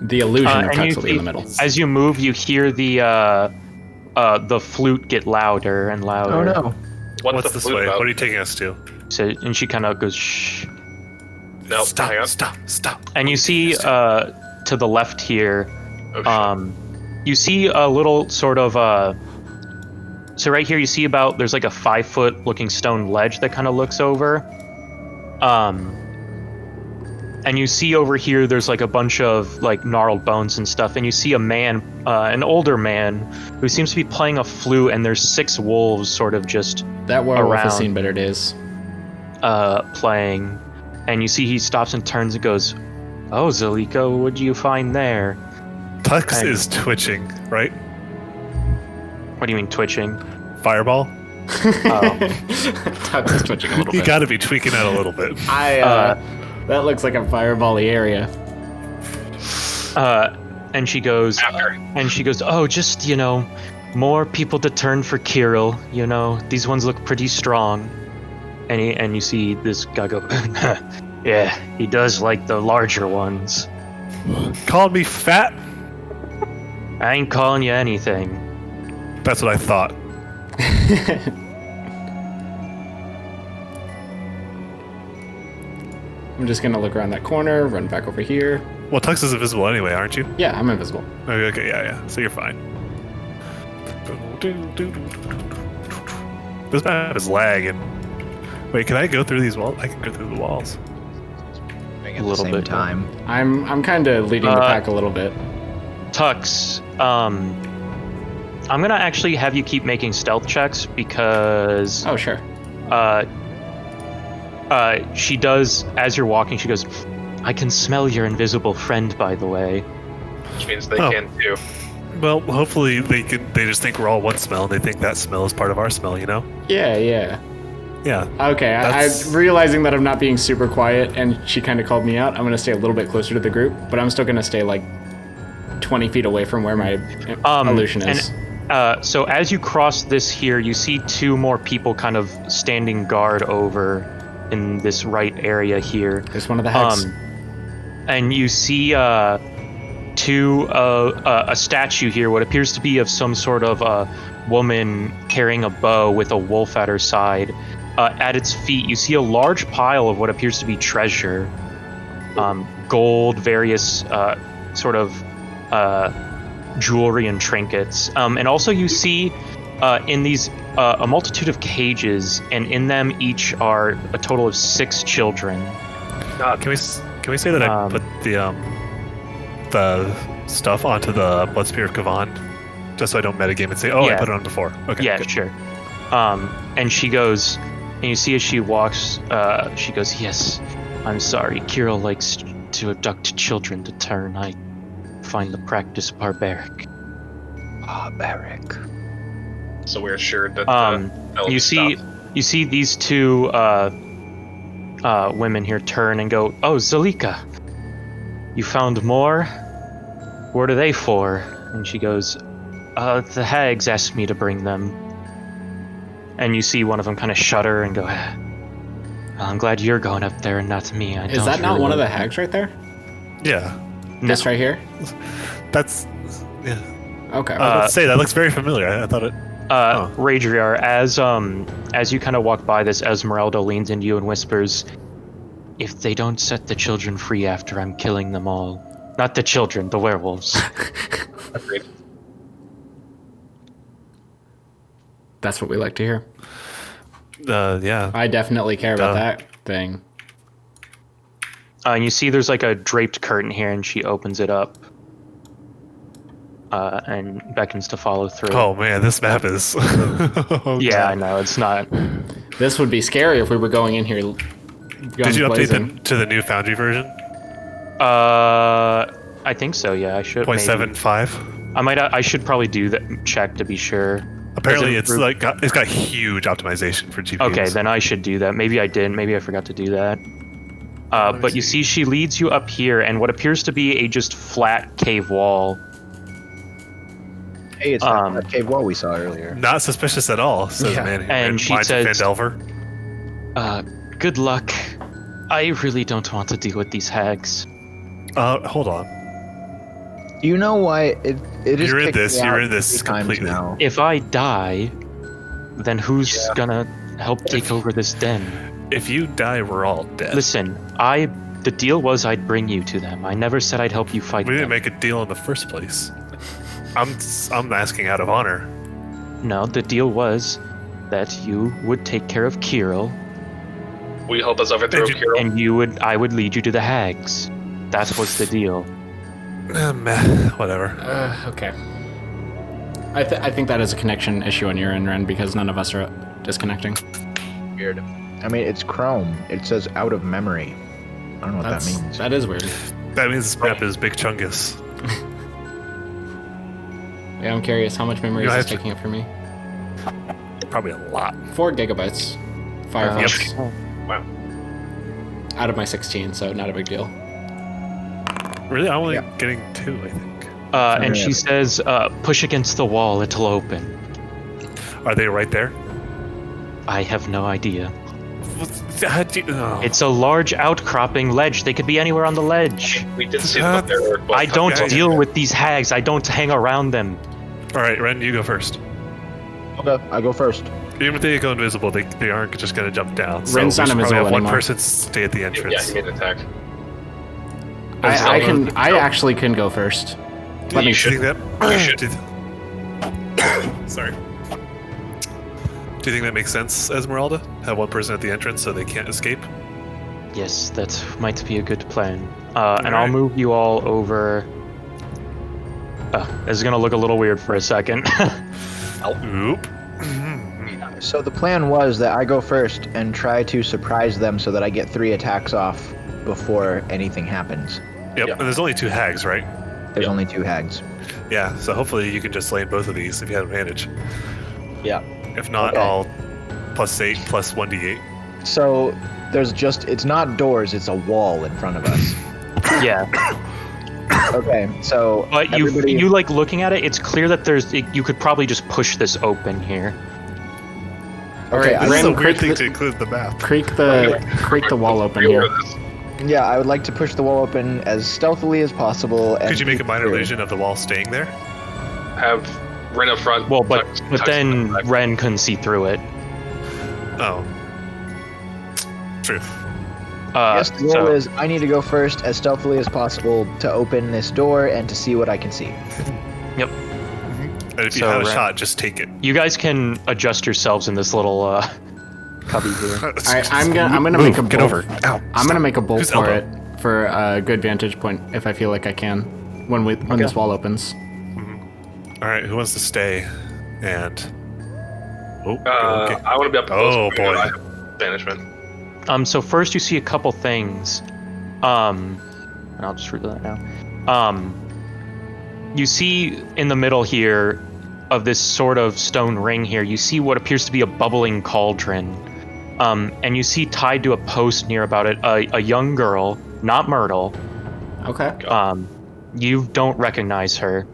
The illusion of and Tux will be in the middle. As you move, you hear the flute get louder and louder. Oh no. What's the this flute way? about? What are you taking us to? So, and she kind of goes shh. Nope, hang on. Stop. And you see to the left here, Oh, shit. you see a little sort of so right here you see there's like a 5-foot looking stone ledge that kind of looks over. And you see over here there's like a bunch of like gnarled bones and stuff, and you see a man, an older man, who seems to be playing a flute, and there's 6 wolves sort of just That werewolf has around. seen better days. Playing, and you see he stops and turns and goes, "Oh, Zaliko, what do you find there?" Tux And- is twitching, right? What do you mean twitching? Fireball? Oh. Tux is twitching a little You bit. gotta be tweaking out a little bit. That looks like a fireball-y area. And she goes, After. "Oh, just, more people to turn for Kirill, these ones look pretty strong." And you see this guy go, "Yeah, he does like the larger ones. Called me fat? I ain't calling you anything." That's what I thought. I'm just gonna look around that corner, run back over here. Well, Tux is invisible anyway, aren't you? Yeah, I'm invisible. Okay, yeah. So you're fine. This map is lagging. Wait, can I go through these walls? I can go through the walls. At A the little same bit. time. I'm kind of leading the pack a little bit. Tux, I'm gonna actually have you keep making stealth checks because Oh, sure. she does, as you're walking, she goes, "I can smell your invisible friend, by the way." Which means they Oh. can too. Well, hopefully they just think we're all one smell and they think that smell is part of our smell, you know? Yeah. Yeah. Okay, That's- I'm realizing that I'm not being super quiet, and she kind of called me out. I'm gonna stay a little bit closer to the group, but I'm still gonna stay like 20 feet away from where my illusion is. So as you cross this here, you see 2 more people kind of standing guard over in this right area here. There's one of the heads. And you see a statue here, what appears to be of some sort of woman carrying a bow with a wolf at her side. At its feet, you see a large pile of what appears to be treasure, gold, various sort of jewelry and trinkets. And also you see in these a multitude of cages, and in them each are a total of 6 children. Can we say that I put the stuff onto the Blood Spear of Kavan? Just so I don't metagame and say, oh, Yeah. I put it on before. Okay, Yeah, good. sure. And she goes, and you see as she walks, she goes, "Yes, I'm sorry. Kirill likes to abduct children to turn. I find the practice barbaric." Barbaric. So we're assured that You see these 2 women here turn and go, "Oh, Zalika, you found more? What are they for?" And she goes, "The hags asked me to bring them." And you see one of them kind of shudder and go, "I'm glad you're going up there and not me." Is that not one of the hags right there? Yeah. This right here? That's. Yeah. Okay. I was about to say, that looks very familiar. I thought it. Raidriar, as you kind of walk by this, Esmeralda leans into you and whispers, "If they don't set the children free after I'm killing them all." Not the children, the werewolves. Agreed. That's what we like to hear. Yeah. I definitely care about that thing. And you see there's like a draped curtain here, and she opens it up and beckons to follow through. Oh man, this map is. Oh, yeah, God. I know, it's not. This would be scary if we were going in here. Did you update to the new Foundry version? I think so, yeah, I should. 0.75? I should probably do that, check to be sure. Apparently it's got huge optimization for GPUs. Okay, then I should do that. Maybe I didn't. Maybe I forgot to do that. But you see, she leads you up here, and what appears to be a just flat cave wall. Hey, it's not that cave wall we saw earlier. Not suspicious at all, says the man who And she says, Vandelver. "Good luck. I really don't want to deal with these hags." Hold on. You know why it is. You're in kicked this. me You're out in this 3 times completely. now. If I die, then who's gonna help take over this den? If you die, we're all dead. Listen, the deal was I'd bring you to them. I never said I'd help you fight We didn't them. make a deal in the first place. I'm asking out of honor. No, the deal was that you would take care of Kirill, Will you help us overthrow Kirill? and I would lead you to the hags. That was the deal. Whatever. Okay. I think that is a connection issue on your end, Ren, because none of us are disconnecting. Weird. I mean, it's Chrome. It says out of memory. I don't know what that means. That is weird. That means this map is Big Chungus. Yeah, I'm curious how much memory is this taking up for me? Probably a lot. 4 gigabytes. Firefox. Wow. Out of my 16, so not a big deal. Really? I'm only getting 2, I think. And she says, "Push against the wall, it'll open." Are they right there? I have no idea. How do you, It's a large outcropping ledge. They could be anywhere on the ledge. We did see them up there. I don't Okay. deal with these hags. I don't hang around them. All right, Ren, you go first. Okay, I go first. Even if they go invisible, they aren't just going to jump down. So Ren's we not should probably invisible have one anymore. person stay at the Yeah, entrance. he made an attack. I actually can go first. Let me You should. Do you think that? You should. Do you Sorry. Do you think that makes sense, Esmeralda? Have one person at the entrance so they can't escape? Yes, that might be a good plan. And I'll Alright. move you all over. This is gonna look a little weird for a second. Oop. So the plan was that I go first and try to surprise them so that I get 3 attacks off before anything happens. Yep, Yeah. and there's only 2 hags, right? There's only 2 hags. Yeah, so hopefully you can just lay in both of these if you have advantage. Yeah. If not, Okay. I'll +8 plus 1d8. So it's not doors, it's a wall in front of us. Yeah, Okay, so but you like looking at it. It's clear that you could probably just push this open here. Okay, Ren, This is a weird creak thing the- to include in the map. creak the wall open here. yeah, I would like to push the wall open as stealthily as possible. And Could you make a peek minor through. illusion of the wall staying there? Have Ren up front. Well, but tuck then back. Ren couldn't see through it. Oh. True. Yes, the rule is I need to go first as stealthily as possible to open this door and to see what I can see. Yep. And if you So, have a Ren- shot, just take it. You guys can adjust yourselves in this little cubby here. Alright, I'm gonna make a Get bolt. over. Ow. I'm gonna make a bolt Whose for elbow? it for a good vantage point if I feel like I can when this wall opens. All right, who wants to stay? And oh, okay. I want to be up close. Oh, boy. I have banishment. So first you see a couple things. And I'll just read that now. You see in the middle here of this sort of stone ring here, you see what appears to be a bubbling cauldron. And you see tied to a post near about it a young girl, not Myrtle. Okay. You don't recognize her.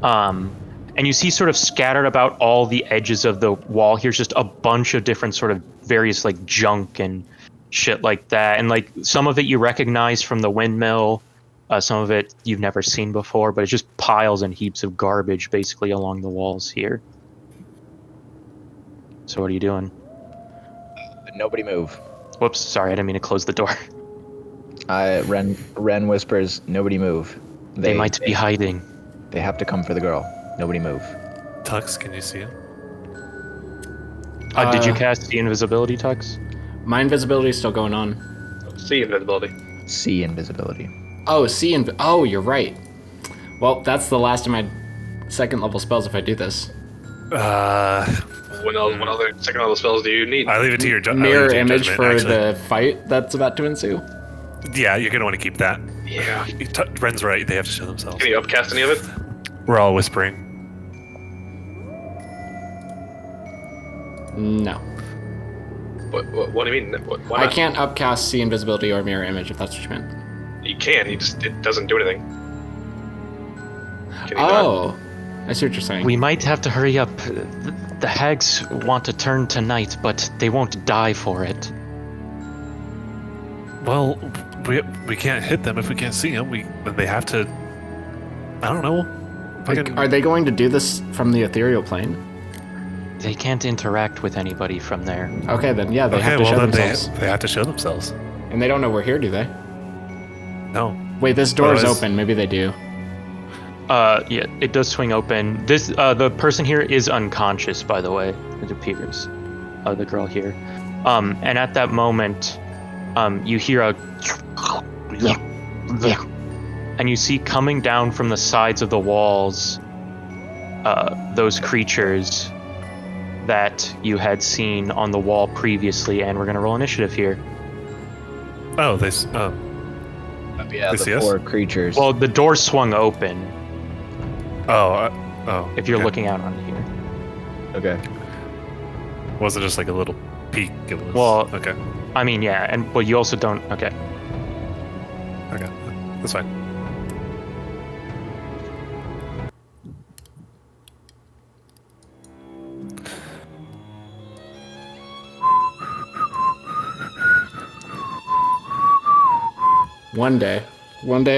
And you see sort of scattered about all the edges of the wall here's just a bunch of different sort of various like junk and shit like that. And like some of it you recognize from the windmill, some of it you've never seen before, but it's just piles and heaps of garbage basically along the walls here. So what are you doing? Nobody move. Whoops, sorry, I didn't mean to close the door. Ren whispers, nobody move. They might be hiding. They have to come for the girl. Nobody move. Tux, can you see him? Did you cast the invisibility, Tux? My invisibility is still going on. See invisibility. See invisibility. Oh, oh, you're right. Well, that's the last of my second level spells if I do this. What other second level spells do you need? I leave it to your Mirror image judgment, for actually. the fight that's about to ensue. Yeah, you're gonna want to keep that. Yeah. Ren's right. They have to show themselves. Can you upcast any of it? We're all whispering. No. What do you mean? Why I not? can't upcast see invisibility or mirror image if that's what you meant. You can. It doesn't do anything. Can you not? Oh, I see what you're saying. We might have to hurry up. The hags want to turn tonight, but they won't die for it. Well, we can't hit them if we can't see them. They have to. I don't know. Like, are they going to do this from the ethereal plane? They can't interact with anybody from there. Okay, then yeah, they have to well show then themselves. they have to show themselves. And they don't know we're here, do they? No. Wait, this door is it's- open. Maybe they do. Yeah, it does swing open. This the person here is unconscious, by the way. It appears, the girl here. And at that moment, you hear a, and you see coming down from the sides of the walls, those creatures that you had seen on the wall previously, and we're gonna roll initiative here. Oh, Yeah, They see the us? 4 creatures. Well, the door swung open. If you're okay. looking out on here. okay. Wasn't just like a little peek. It was, Well- okay, I mean, yeah, and well, you also don't. Okay. that's fine. One day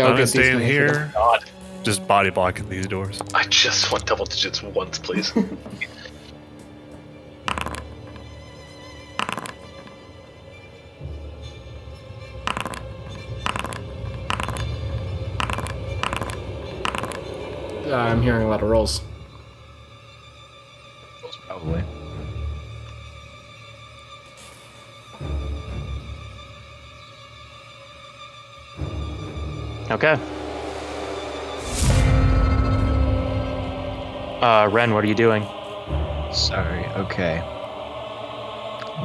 I'll I'm get these staying things. here, God, just body blocking these doors. I just want double digits once, please. I'm hearing a lot of rolls. Probably. Okay. Ren, what are you doing? Sorry. Okay.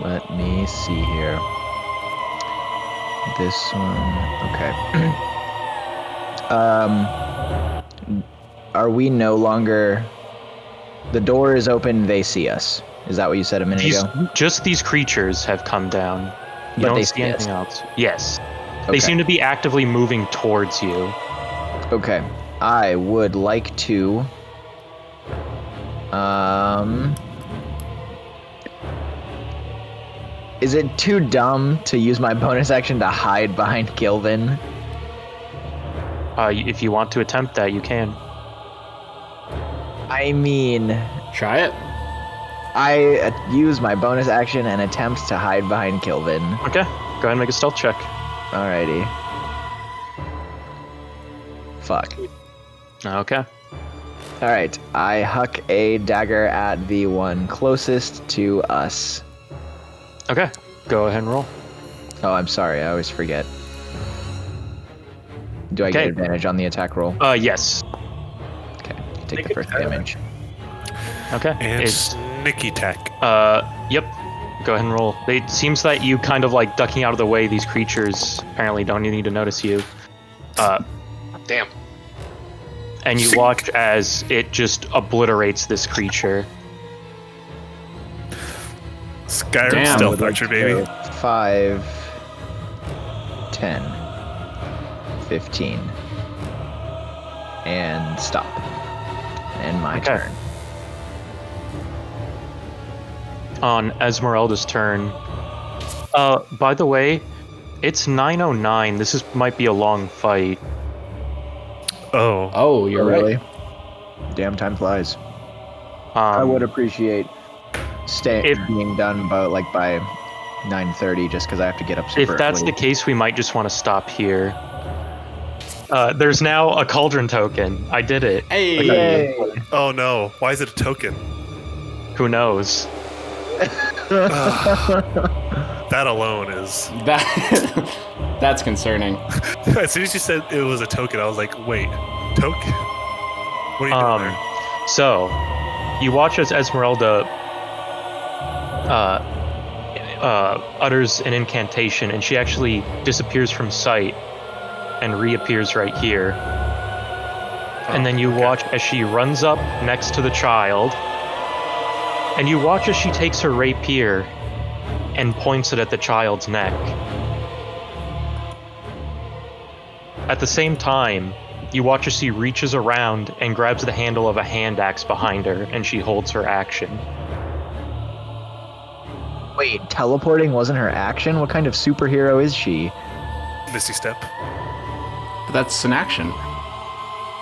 Let me see here. This one. Okay. Are we no longer? The door is open. They see us. Is that what you said a minute ago? Just these creatures have come down. You But don't they see see us. anything else. Yes. Okay. They seem to be actively moving towards you. Okay. I would like to. Is it too dumb to use my bonus action to hide behind Kilvin? If you want to attempt that, you can. I mean, Try it. I use my bonus action and attempt to hide behind Kilvin. Okay. Go ahead and make a stealth check. Alrighty. Fuck. Okay. Alright, I huck a dagger at the one closest to us. Okay. Go ahead and roll. Oh, I'm sorry, I always forget. Do I get Okay. advantage on the attack roll? Yes. Okay, take Make the it first better. damage. Okay. And It's sneaky tech. Yep. Go ahead and roll. It seems that you kind of like ducking out of the way. These creatures apparently don't need to notice you. Damn. And you watch as it just obliterates this creature. Skyrim Damn. stealth archer, baby. 5, 10, 15. And stop. And my Okay. turn. On Esmeralda's turn. By the way, it's 9:09. This might be a long fight. Oh. Oh, you're right. Really? Damn, time flies. I would appreciate being done by 9:30, just because I have to get up super If that's early. the case, we might just want to stop here. There's now a cauldron token. I did it. Hey. Yay. Oh no. Why is it a token? Who knows? That alone is. That's concerning. As soon as you said it was a token, I was like, wait, token? What are you doing there? So, you watch as Esmeralda utters an incantation, and she actually disappears from sight and reappears right here. And then you watch as she runs up next to the child, and you watch as she takes her rapier and points it at the child's neck. At the same time, you watch as she reaches around and grabs the handle of a hand axe behind her, and she holds her action. Wait, teleporting wasn't her action? What kind of superhero is she? Misty Step But that's an action.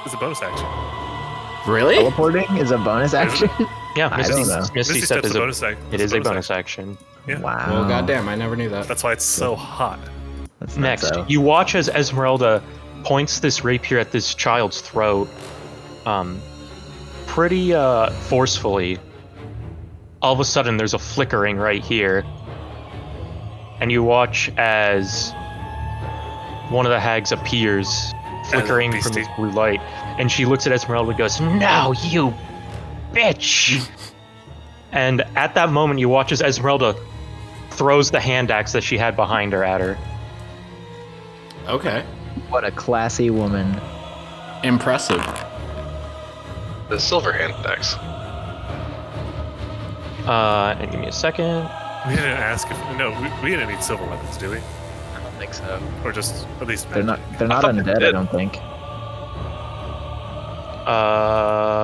is a bonus action. Really? Teleporting is a bonus action? Yeah, I don't know. Misty Step Step's is a bonus action. it is a bonus action. Yeah. Wow. Well, goddamn, I never knew that. That's why it's so hot. That's Next, nutso. you watch as Esmeralda points this rapier at this child's throat, pretty forcefully. All of a sudden, there's a flickering right here, and you watch as one of the hags appears, flickering from beastie. this blue light, and she looks at Esmeralda and goes, "No, you bitch!" And at that moment, you watch as Esmeralda throws the hand axe that she had behind her at her. Okay. What a classy woman. Impressive. The silver hand axe. And give me a second. We didn't ask if we didn't need silver weapons, do we? I don't think so. Or just at least They're not magic? they're not thought they undead, I did. don't think.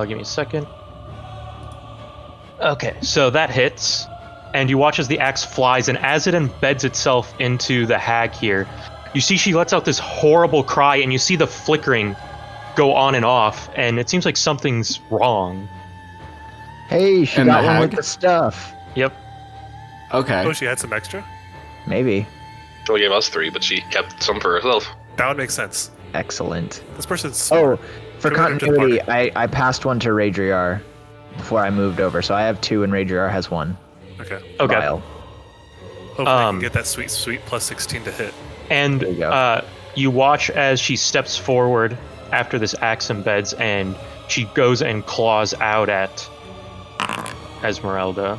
Give me a second. Okay, so that hits, and you watch as the axe flies, and as it embeds itself into the hag here, you see she lets out this horrible cry, and you see the flickering go on and off, and it seems like something's wrong. Hey, she And got the one with hag? the stuff. Yep. Okay. Oh, she had some extra? Maybe. She only gave us 3, but she kept some for herself. That would make sense. Excellent. This person's smart. Oh, for Put her to the continuity, party. I passed one to Raidriar before I moved over, so I have 2 and Raidriar has 1. Okay. Okay. Vial. Hopefully I can get that sweet plus 16 to hit. And There you go. you watch as she steps forward after this axe embeds, and she goes and claws out at Esmeralda,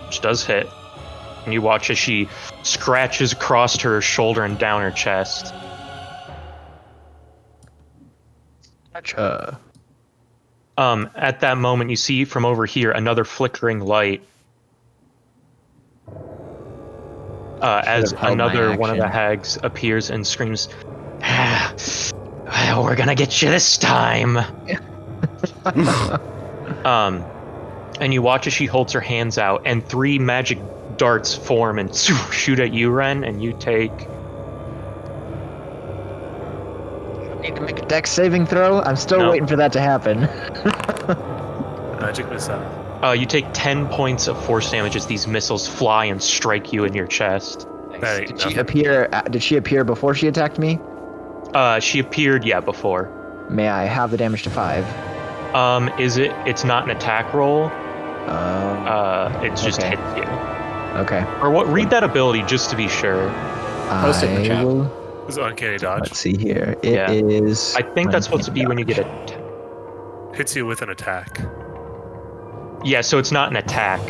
which does hit. And you watch as she scratches across her shoulder and down her chest. Gotcha. At that moment, you see from over here another flickering light. As have held my another one of the action. hags appears and screams, "Ah, we're gonna get you this time." And you watch as she holds her hands out, and 3 magic darts form and shoot at you, Ren, and you take. Need to make a dex saving throw? I'm still No. waiting for that to happen. Magic missile. You take 10 points of force damage as these missiles fly and strike you in your chest. That ain't Did she nothing. appear? Did she appear before she attacked me? She appeared, before. May I have the damage to 5? It's not an attack roll. It just Okay. hits you. Okay. Or what? Read that ability just to be sure. Post it in the chat. Will, This is uncanny dodge. let's see here. It Yeah. is. I think that's supposed to be when you get a. Hits you with an attack. Yeah, so it's not an attack.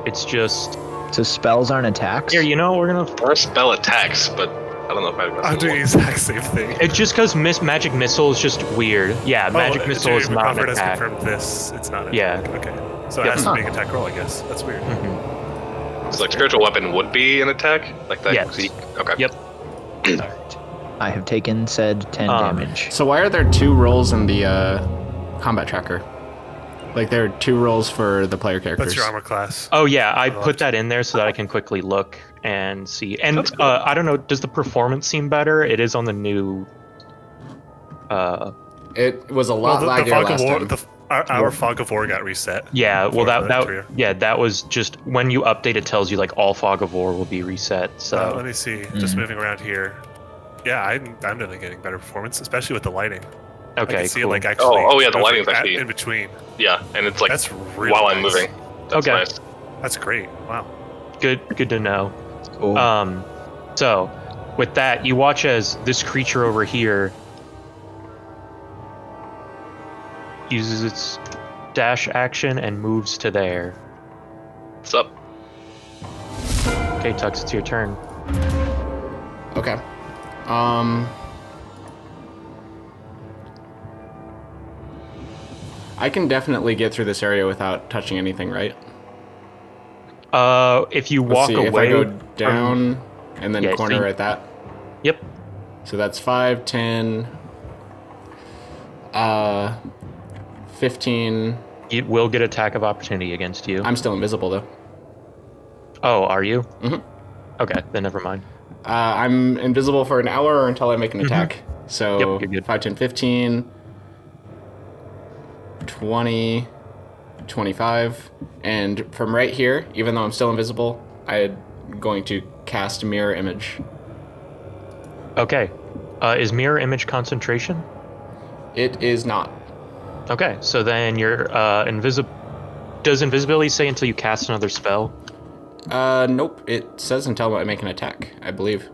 It's just. So spells aren't attacks? Here, we're gonna. Or spell attacks, but I don't know if I've I'm doing the exact same thing. It's just because magic missile is just weird. Yeah, magic missile is not an has attack. confirmed this. It's not an Yeah. attack. Okay. So Yeah. it has to be an attack roll, I guess. That's weird. Mhm. So like spiritual weapon would be an attack, like that. Yes. Okay. Yep. Alright. I have taken said 10 damage. So why are there 2 rolls in the combat tracker? Like there are 2 rolls for the player characters. That's your armor class. Oh yeah, I put that in there so that I can quickly look and see. And That's cool. I don't know, does the performance seem better? It is on the new. It was a lot the laggier fog last of war, time. our fog of war got reset. Yeah, well for that Raidriar. yeah, that was just when you update it tells you like all fog of war will be reset. So Let me see. Just moving around here. Yeah, I'm definitely getting better performance, especially with the lighting. I okay, can see cool. it like actually. Oh, yeah, the moving lighting's actually- in between. Yeah, and it's like That's really while I'm nice. moving. That's Okay. nice. That's great. Wow. Good to know. Cool. So with that, you watch as this creature over here uses its dash action and moves to there. What's up? Okay, Tux, it's your turn. Okay. I can definitely get through this area without touching anything, right? If you Let's walk see, away, if I go from- down and then Yeah, so corner you- at that. Yep. So that's 5, 10, 15. You will get attack of opportunity against you. I'm still invisible though. Oh, are you? Mhm. Okay, then never mind. I'm invisible for an hour or until I make an attack. So Yep, you're good. 5, 10, 15, 20, 25. And from right here, even though I'm still invisible, I'm going to cast Mirror Image. Okay. Is mirror image concentration? It is not. Okay, so then you're invisible. Does invisibility say until you cast another spell? Nope. It says until I make an attack, I believe.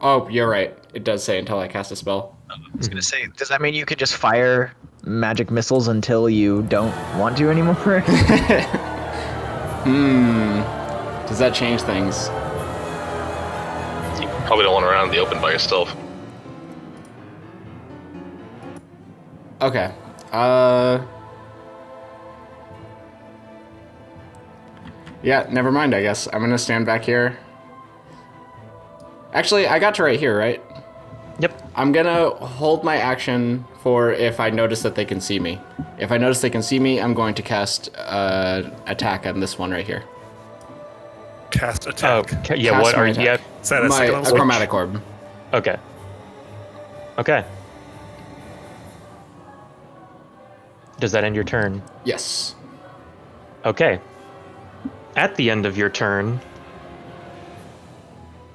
Oh, you're right. It does say until I cast a spell. I was gonna say, does that mean you could just fire magic missiles until you don't want to anymore? Does that change things? You probably don't want to run in the open by yourself. Okay. Yeah, never mind, I guess. I'm gonna stand back here. Actually, I got to right here, right? Yep. I'm gonna hold my action for if I notice that they can see me. If I notice they can see me, I'm going to cast attack on this one right here. Cast Oh, attack. yeah. Cast What my are you? attack. Yeah. Is that a My second level switch? chromatic orb. Okay. Okay. Does that end your turn? Yes. Okay. At the end of your turn,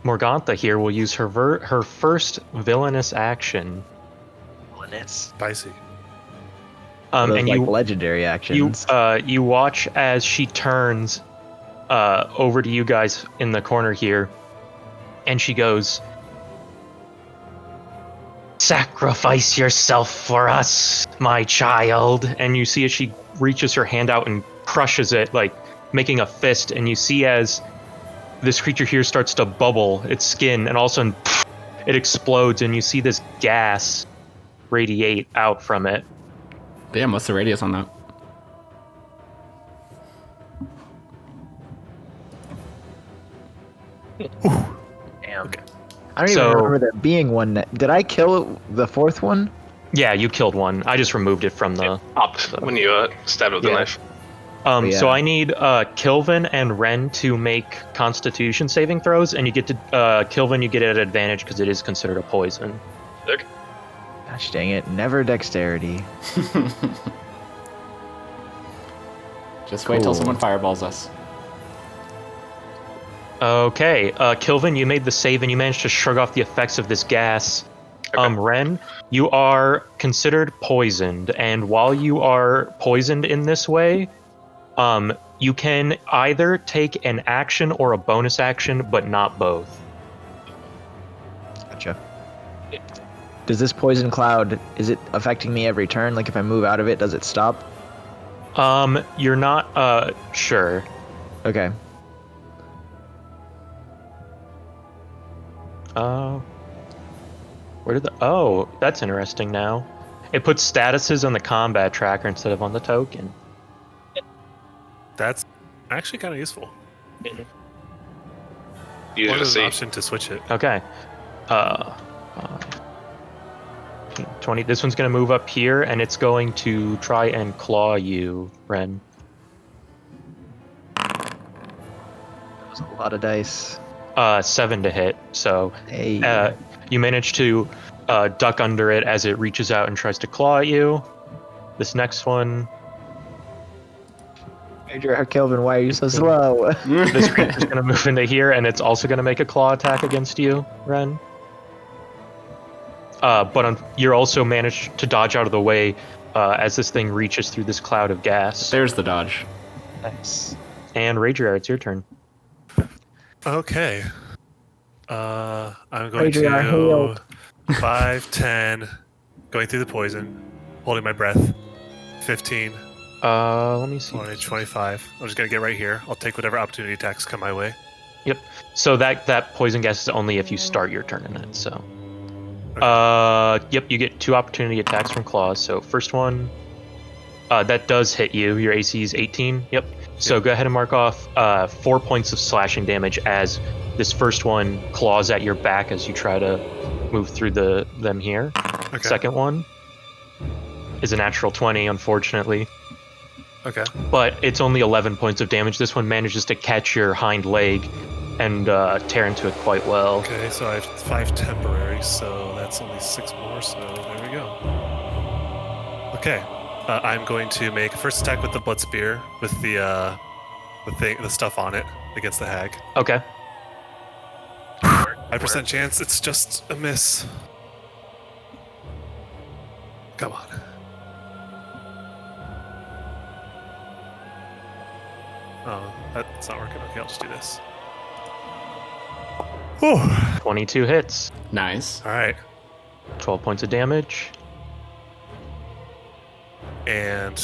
Morgantha here will use her first villainous action. Spicy. Those, And like, you legendary actions. you watch as she turns over to you guys in the corner here, and she goes, "Sacrifice yourself for us, my child." And you see as she reaches her hand out and crushes it, like making a fist, and you see as this creature here starts to bubble its skin, and all of a sudden it explodes, and you see this gas radiate out from it. Damn, what's the radius on that? Damn. I don't even So- remember there being one. Did I kill the fourth one? Yeah, you killed one. I just removed it from the. Popped when you stabbed it with the Yeah. knife. yeah. So I need Kilvin and Ren to make Constitution saving throws, and you get to Kilvin. You get it at advantage because it is considered a poison. Sick. Gosh dang it! Never dexterity. Just wait till Cool. someone fireballs us. Okay, Kilvin, you made the save and you managed to shrug off the effects of this gas. Ren, you are considered poisoned, and while you are poisoned in this way, you can either take an action or a bonus action, but not both. Gotcha. Does this poison cloud, is it affecting me every turn? Like if I move out of it, does it stop? You're not sure. Okay. Where did the? Oh, that's interesting. Now, it puts statuses on the combat tracker instead of on the token. That's actually kind of useful. You What just is the see. option to switch it? Okay. 20. This one's going to move up here, and it's going to try and claw you, Ren. That was a lot of dice. 7 to hit. So Hey. you manage to duck under it as it reaches out and tries to claw at you. This next one, Raidriar, Kilvin, why are you so slow? this creature's going to move into here, and it's also going to make a claw attack against you, Ren. But you're also managed to dodge out of the way as this thing reaches through this cloud of gas. There's the dodge. Nice. And Raidriar, it's your turn. Okay. I'm going Raidriar, to heal. 5, 10, going through the poison, holding my breath. 15, Let me see. 20, 25. I'm just gonna get right here. I'll take whatever opportunity attacks come my way. Yep. So that poison gas is only if you start your turn in it. So, yep, you get 2 opportunity attacks from claws. So first one, that does hit you. Your AC is 18. Yep. So go ahead and mark off 4 points of slashing damage as this first one claws at your back as you try to move through them here. Okay. Second one is a natural 20, unfortunately. Okay. But it's only 11 points of damage. This one manages to catch your hind leg and tear into it quite well. Okay, so I have 5 temporary, so that's only 6 more, so there we go. Okay. I'm going to make a first attack with the blood spear with the stuff on it against the hag. Okay. 5% chance, it's just a miss. Come on. Oh, that's not working. Okay, I'll just do this. Whew. 22 hits. Nice. All right. 12 points of damage. And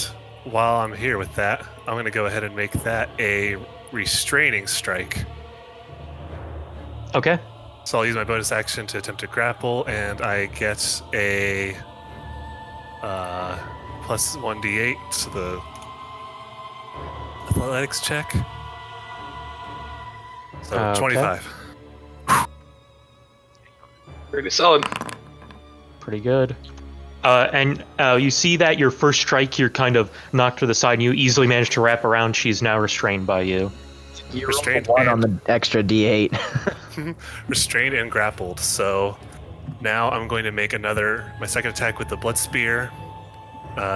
while I'm here with that, I'm going to go ahead and make that a restraining strike. Okay. So I'll use my bonus action to attempt to grapple, and I get a plus 1d8 to the athletics check. So Okay. 25. Pretty solid. Pretty good. And you see that your first strike, you're kind of knocked to the side, and you easily manage to wrap around. She's now restrained by you. You Restrained rolled a 1 on and- the extra D8. Restrained and grappled. So now I'm going to make my second attack with the blood spear.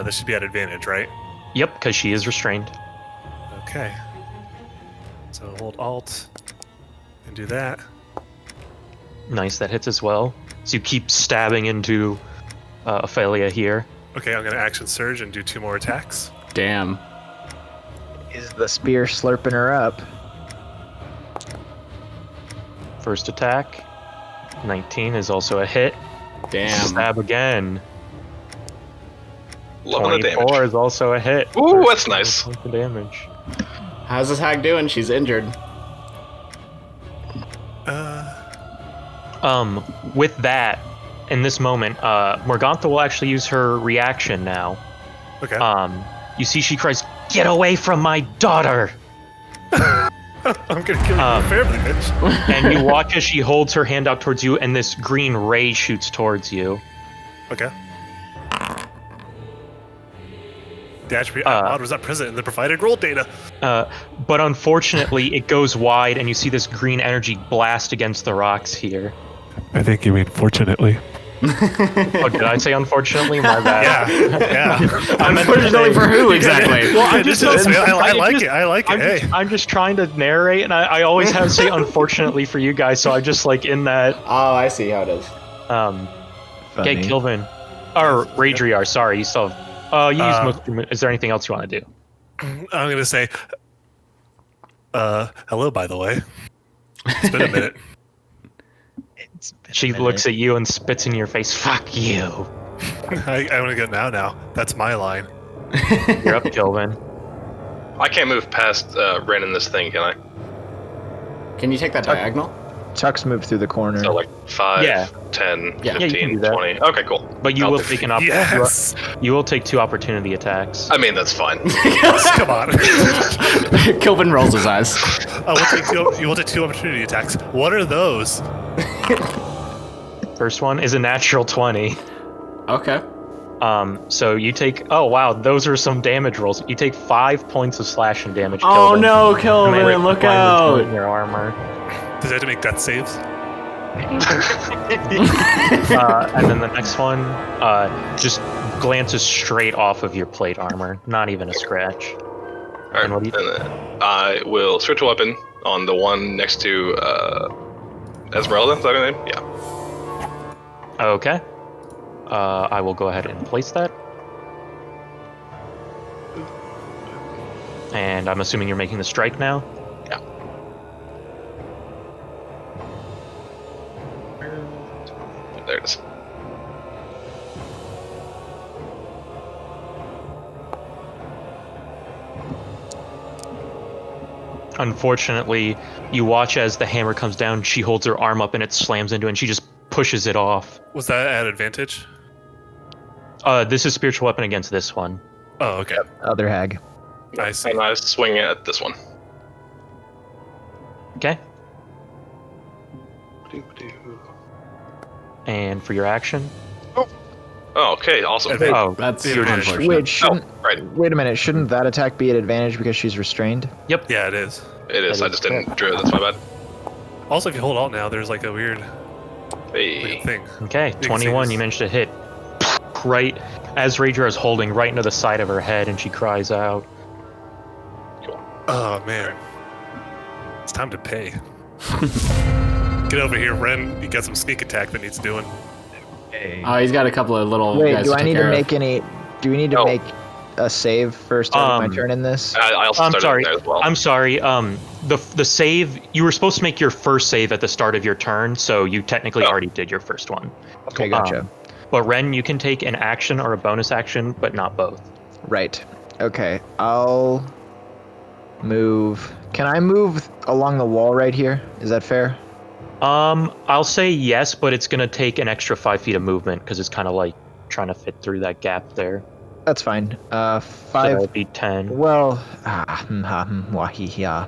This should be at advantage, right? Yep, because she is restrained. Okay. So hold Alt and do that. Nice, that hits as well. So you keep stabbing into Ophelia here. Okay, I'm going to action surge and do 2 more attacks. Damn. Is the spear slurping her up? First attack. 19 is also a hit. Damn. Stab again. Loving the 24 damage. is also a hit. Ooh, that's nice. Points of damage. How's this hag doing? She's injured. With that, in this moment, Morgantha will actually use her reaction now. Okay. You see she cries, "Get away from my daughter!" I'm going to kill you fairly, bitch. And you watch as she holds her hand out towards you, and this green ray shoots towards you. Okay. The attribute mod was not present in the provided roll data. But unfortunately, it goes wide, and you see this green energy blast against the rocks here. I think you mean fortunately. Oh, did I say unfortunately? My bad. Yeah. Unfortunately for who exactly? Well, I'm just, I like it. I like it. Hey. I'm just trying to narrate, and I always have to say unfortunately for you guys, so I just like in that. Oh, I see how it is. Okay, Kilvin. Or Raidriar, sorry, you still have. You use most of your, is there anything else you want to do? I'm going to say, hello, by the way. It's been a minute. She looks at you and spits in your face. Fuck you. I want to go now. That's my line. You're up, Kilvin. I can't move past Ren in this thing, can I? Can you take that diagonal? Tuck's moved through the corner. So like 5, Yeah. 10, Yeah, you can 15, do that. 20. Okay, cool. But you I'll will do- take Yes! you will take 2 opportunity attacks. I mean, that's fine. Come on. Kilvin rolls his eyes. You will take 2 opportunity attacks. What are those? First one is a natural 20. Okay. So you take. Oh wow, those are some damage rolls. You take 5 points of slashing damage. Oh Kilvin. no, You may Kilvin, look find the joint in out! your armor. Does it have to make death saves? And then the next one just glances straight off of your plate armor. Not even a scratch. Alright, And what do you- and then I will switch a weapon on the one next to Esmeralda. Is that her name? Yeah. Okay. I will go ahead and place that. And I'm assuming you're making the strike now? Yeah. There it is. Unfortunately, you watch as the hammer comes down, she holds her arm up and it slams into it and she just pushes it off. Was that at advantage? This is spiritual weapon against this one. Oh, okay. Other hag. I see. And I swing at this one. Okay. And for your action? Oh, okay, awesome. Okay. Oh, That's You're dead. unfortunate. Wait, shouldn't, Right. wait a minute. Shouldn't that attack be at advantage because she's restrained? yep. Yeah, it is. It is. That I is just didn't draw. That's my bad. Also, if you hold alt now, there's like a weird Hey. thing. Okay, can 21, see you this. managed to hit right as Raidriar is holding right into the side of her head and she cries out. Oh man, it's time to pay. Get over here, Ren. You got some sneak attack that needs doing. Oh, he's got a couple of little Wait, guys do to I take need to care of. make any? Do we need to No. make a save for starting my Um, turn in this? I also I'm started sorry. there as well. I'm sorry. The save, you were supposed to make your first save at the start of your turn, so you technically Oh. already did your first one. Okay, gotcha. But Ren, you can take an action or a bonus action, but not both. Right. Okay, I'll move. Can I move along the wall right here? Is that fair? I'll say yes, but it's gonna take an extra 5 feet of movement because it's kind of like trying to fit through that gap there. That's fine. So 5. that would be 10. Well, yeah.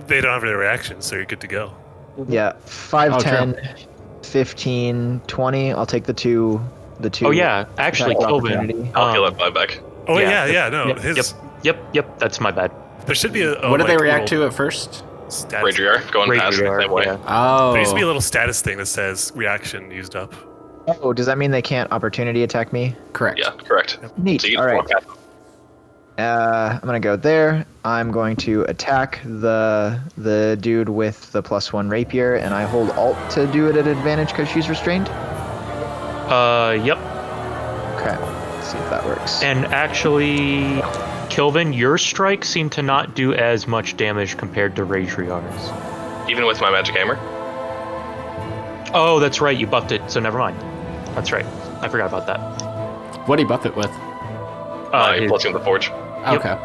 They don't have any reactions, so you're good to go. Yeah, 5, Oh, 10, 15, 20. I'll take the two. Oh yeah, actually, attack Kilvin. opportunity. I'll heal that buyback. Oh wait, Yeah. yeah, no. Yep, His Yep, that's my bad. there should be a. What did they like, react little to at first? Stats. Raidriar going past it the Raidriar, same way. yeah. Oh. There used to be a little status thing that says reaction used up. Oh, does that mean they can't opportunity attack me? Correct. Yeah, correct. Neat. So you All just right. walk past them. I'm gonna go there. I'm going to attack the dude with the +1 rapier, and I hold Alt to do it at advantage because she's restrained. Yep. Okay, let's see if that works. And actually, Kilvin, your strike seemed to not do as much damage compared to Raidriar's. Even with my magic hammer. Oh, that's right, you buffed it, so never mind. That's right, I forgot about that. What'd he buff it with? His Plus in the forge. Yep. Okay.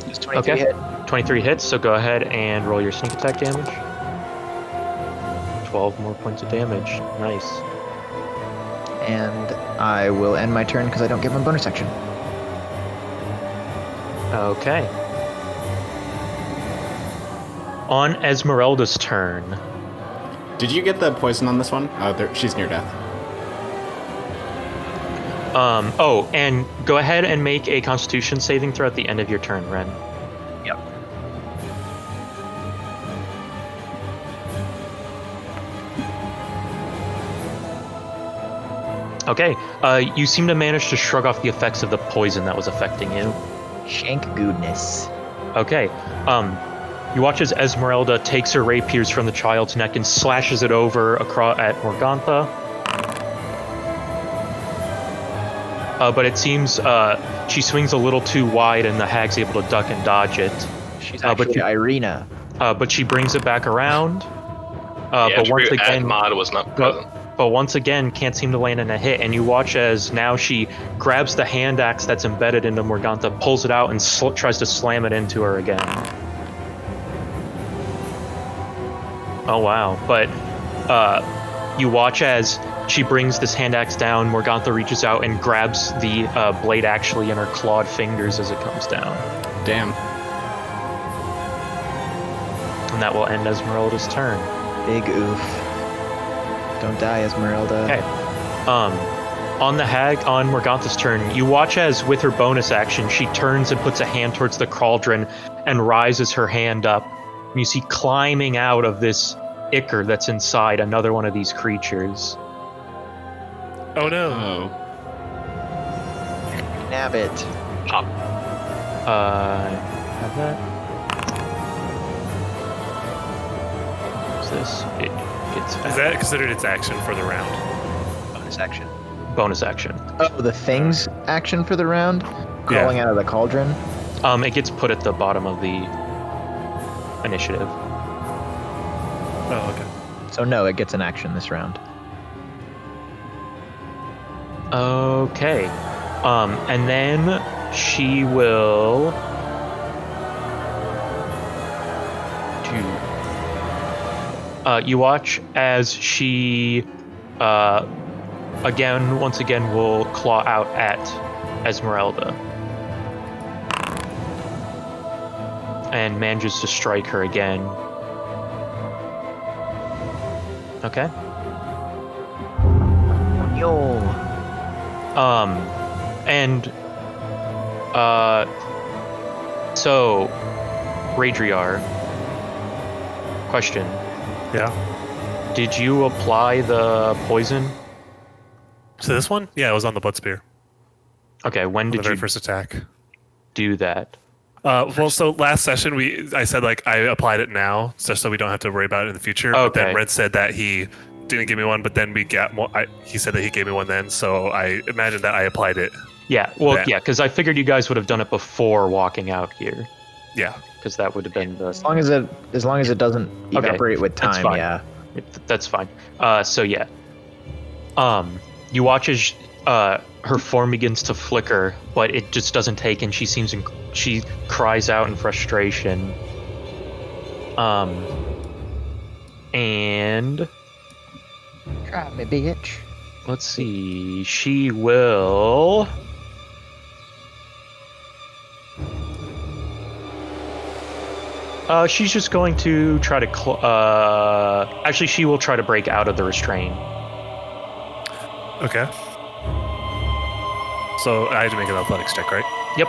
Does 23 Okay. hit? 23 hits, so go ahead and roll your sneak attack damage. 12 more points of damage. Nice. And I will end my turn because I don't get my bonus action. Okay. On Esmeralda's turn. Did you get the poison on this one? Oh, she's near death. Oh, and go ahead and make a Constitution saving throw at the end of your turn, Ren. Yep. Okay. You seem to manage to shrug off the effects of the poison that was affecting you. Shank goodness. Okay. You watch as Esmeralda takes her rapiers from the child's neck and slashes it over across at Morgantha. But it seems she swings a little too wide, and the hag's able to duck and dodge it. She's but actually you- Irina. But she brings it back around. But once again, Mod was not present. but once again, can't seem to land in a hit. And you watch as now she grabs the hand axe that's embedded into Morgantha, pulls it out, and tries to slam it into her again. Oh wow! But you watch as she brings this hand axe down. Morgantha reaches out and grabs the blade actually in her clawed fingers as it comes down. Damn. And that will end Esmeralda's turn. Big oof. Don't die, Esmeralda. Okay. On Morgantha's turn, you watch as, with her bonus action, she turns and puts a hand towards the cauldron and rises her hand up. And you see climbing out of this ichor that's inside another one of these creatures. Oh no. Oh. Nab it. Pop. Have that? What's this? It gets Is that considered its action for the round? Bonus action. bonus action. Oh, the thing's action for the round? Crawling out of the cauldron? It gets put at the bottom of the initiative. Oh, okay. So no, it gets an action this round. Okay. And then she will do. You watch as she, once again, will claw out at Esmeralda, and manages to strike her again. Okay. Yo. So, Raidriar, question. Yeah. Did you apply the poison? So this one? Yeah, it was on the blood spear. Okay, when On the did very you first attack. do that? Well, so last session I said like I applied it now, just so we don't have to worry about it in the future. But Okay. then Red said that he didn't give me one, but then we got more. He said that he gave me one then, so I imagine that I applied it. Yeah, well, That. yeah, because I figured you guys would have done it before walking out here, Yeah. because that would have been the. As long as it doesn't Okay, evaporate with that's time, fine. yeah. That's fine. So yeah. You watch as her form begins to flicker, but it just doesn't take, and she cries out in frustration. And Try me, bitch. let's see. She will. She's just going to try to. Actually, she will try to break out of the restraint. Okay. So I had to make an athletics check, right? Yep.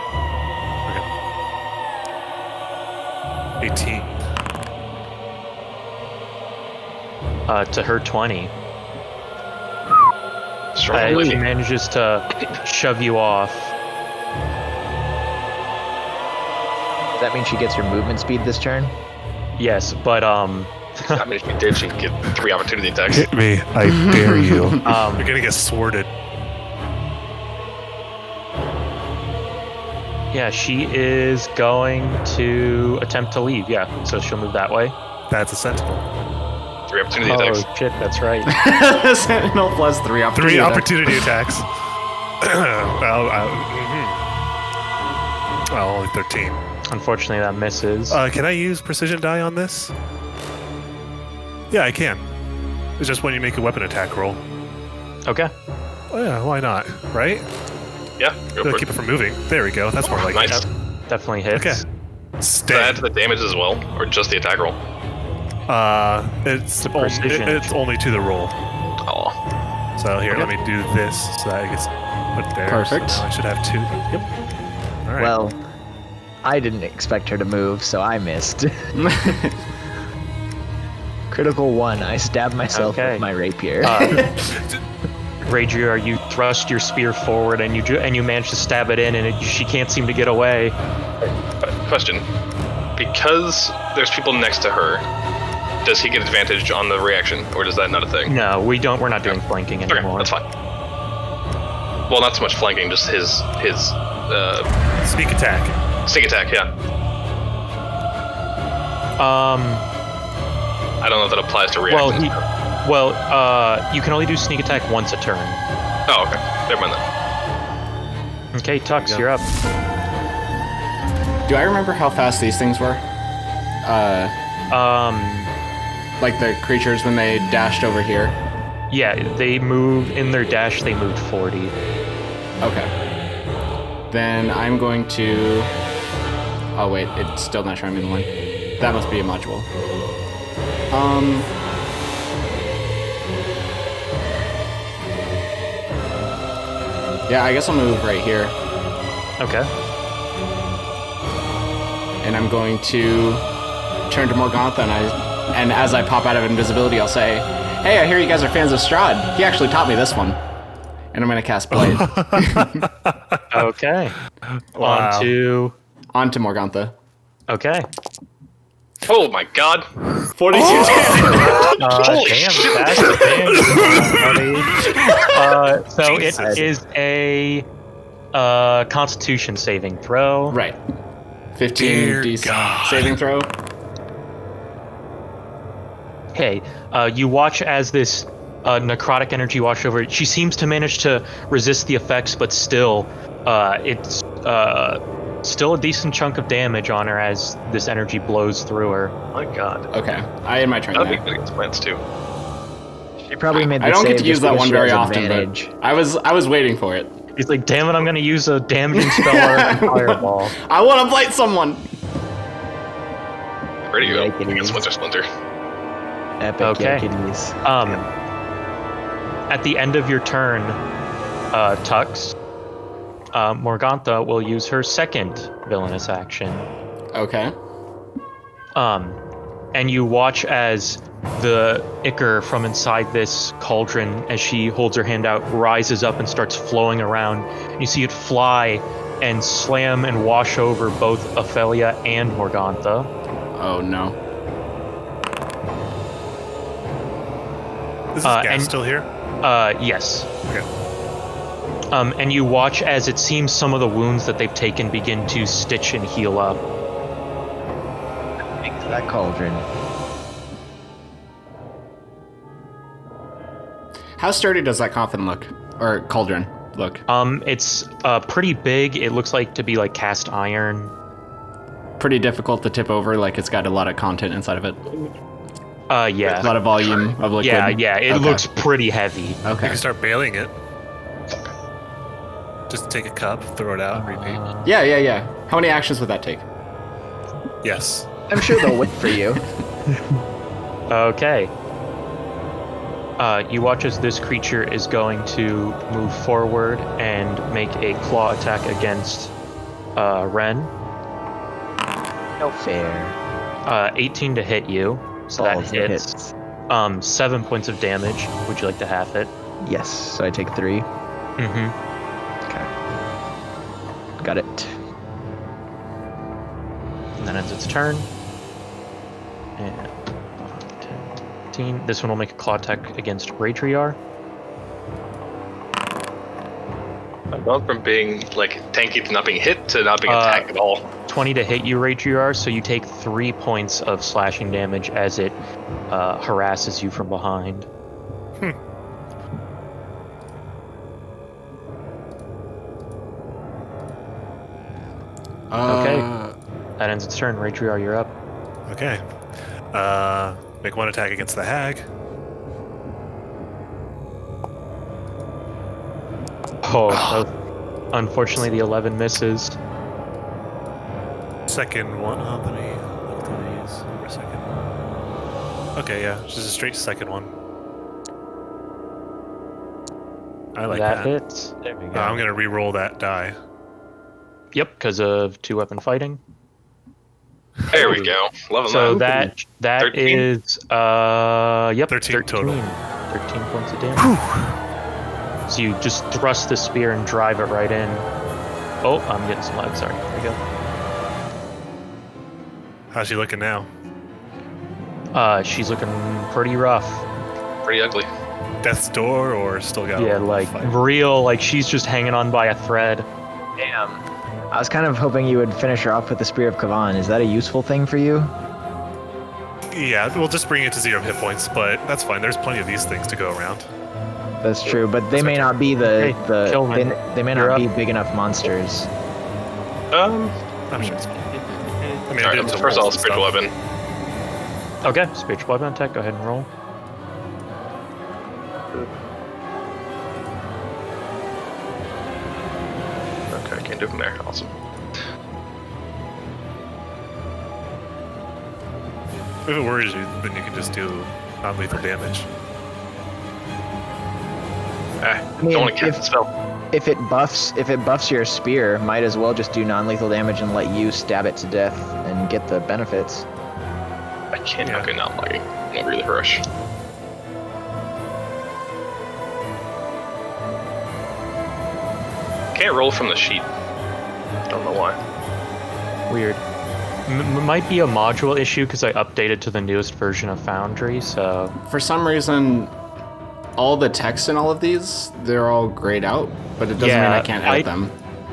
Okay. 18. To her 20. Strong She manages to shove you off. Does that mean she gets her movement speed this turn? Yes, but I mean, if you did, she'd get 3 opportunity attacks. Hit me! I dare you! You're um, gonna get sworded. yeah, she is going to attempt to leave. Yeah, so she'll move that way. That's a sentinel. 3 opportunity Oh attacks. shit, that's right. Sentinel plus 3 opportunity. 3 attacks. opportunity attacks. Well, only 13. Unfortunately, that misses. Can I use precision die on this? Yeah, I can. It's just when you make a weapon attack roll. Okay. Oh, yeah, why not? Right? Yeah, go Gotta for keep it. it from moving. There we go. That's more like Nice. it. Definitely hits. Okay. Does that add to the damage as well, or just the attack roll? It's a precision. it's only to the roll. Oh, So here, let me do this so that it gets put there. Perfect. So now I should have 2. Yep. All right. Well, I didn't expect her to move, so I missed. Critical 1. I stabbed myself Okay. with my rapier. Raidriar, you thrust your spear forward, and you manage to stab it in, and she can't seem to get away. question. Because there's people next to her, does he get advantage on the reaction, or is that not a thing? No, we don't. We're not doing flanking Okay, anymore. that's fine. Well, not so much flanking, just his Sneak attack. sneak attack. Yeah, I don't know if that applies to reactions. You can only do sneak attack once a turn. Oh, okay. Never mind that. Okay, Tux, you're up. Do I remember how fast these things were? Like the creatures when they dashed over here? Yeah, they move in their dash. They moved 40. Okay. Then I'm going to... Oh wait, it's still not showing me the one. That must be a module. Yeah, I guess I'll move right here. Okay. And I'm going to turn to Morgantha, and as I pop out of invisibility, I'll say, "Hey, I hear you guys are fans of Strahd. He actually taught me this one." And I'm going to cast Blade. Okay. Wow. On to Morgantha. Okay. Oh my god. 42 Holy Damn, shit. that's a damn, buddy. So Jesus. it is a Constitution saving throw. Right. 15 Dear DC God. saving throw. Okay. You watch as this necrotic energy wash over it. She seems to manage to resist the effects, but still, it's still a decent chunk of damage on her as this energy blows through her. My god. Okay. I end my turn That'd be there. good against plants too. She probably made the I don't get save to use just that because one she very has often, advantage. but I was waiting for it. He's like, damn it, I'm gonna use a damaging spell or a fireball. I want to blight someone. Where do you go? Yikes. Against Winter Splinter. Epic Okay. kitties. At the end of your turn, Tux, Morgantha will use her second villainous action. Okay. And you watch as the ichor from inside this cauldron, as she holds her hand out, rises up and starts flowing around. You see it fly and slam and wash over both Ophelia and Morgantha. Oh no. Is this gas and- still here? Yes. Okay. And you watch as it seems some of the wounds that they've taken begin to stitch and heal up. Into that cauldron. How sturdy does that coffin look? Or cauldron look? It's pretty big. It looks like to be like cast iron. Pretty difficult to tip over, like it's got a lot of content inside of it. Yeah. A lot of volume of liquid. Yeah, it Okay. looks pretty heavy. You Okay. can start bailing it. Just take a cup, throw it out, repeat. Yeah. How many actions would that take? Yes. I'm sure they'll wait for you. Okay. You watch as this creature is going to move forward and make a claw attack against Ren. No fair. 18 to hit you, so Balls, that it hits. 7 points of damage. Would you like to half it? Yes, so I take 3. Mm-hmm. Okay. Got it. And that ends its turn. And 10, 15. This one will make a claw attack against Raidriar. I've gone from being like tanky to not being hit to not being attacked at all. 20 to hit you, Raidriar, so you take 3 points of slashing damage as it harasses you from behind. Okay. That ends its turn. Raidriar, you're up. Okay. Make one attack against the hag. Unfortunately, the 11 misses. Second one. Oh, let me look through these for a second. Okay, yeah, just a straight second one. I like that. Hits. There we go. I'm gonna re-roll that die. Yep, because of 2-weapon fighting. There we go. Loving So that. that 13? is 13 13 total. 13 points of damage. So you just thrust the spear and drive it right in. Oh, I'm getting some lag. Sorry. There we go. How's she looking now? She's looking pretty rough. Pretty ugly. Death's door or still got? Yeah, a like fight? real. Like she's just hanging on by a thread. Damn. I was kind of hoping you would finish her off with the Spear of Kavan. Is that a useful thing for you? Yeah, we'll just bring it to 0 hit points, but that's fine. There's plenty of these things to go around. That's true, but they may not be Hey, Kilvin, they may you're not up. be big enough monsters. I'm sure it's fine. I mean, I Alright, did some first of all, rolls and spiritual stuff. weapon. Okay, spiritual weapon attack. Go ahead and roll. Okay, can't do it from there. Awesome. If it worries you, then you can just do non-lethal damage. Don't want to cast the spell. If it buffs your spear, might as well just do non-lethal damage and let you stab it to death and get the benefits. I can't. Yeah. Okay, now I'm lagging. I'm gonna really rush. Can't roll from the sheet. Don't know why. Weird. Might be a module issue because I updated to the newest version of Foundry, so... For some reason, all the text in all of these, they're all grayed out, but it doesn't mean I can't edit them.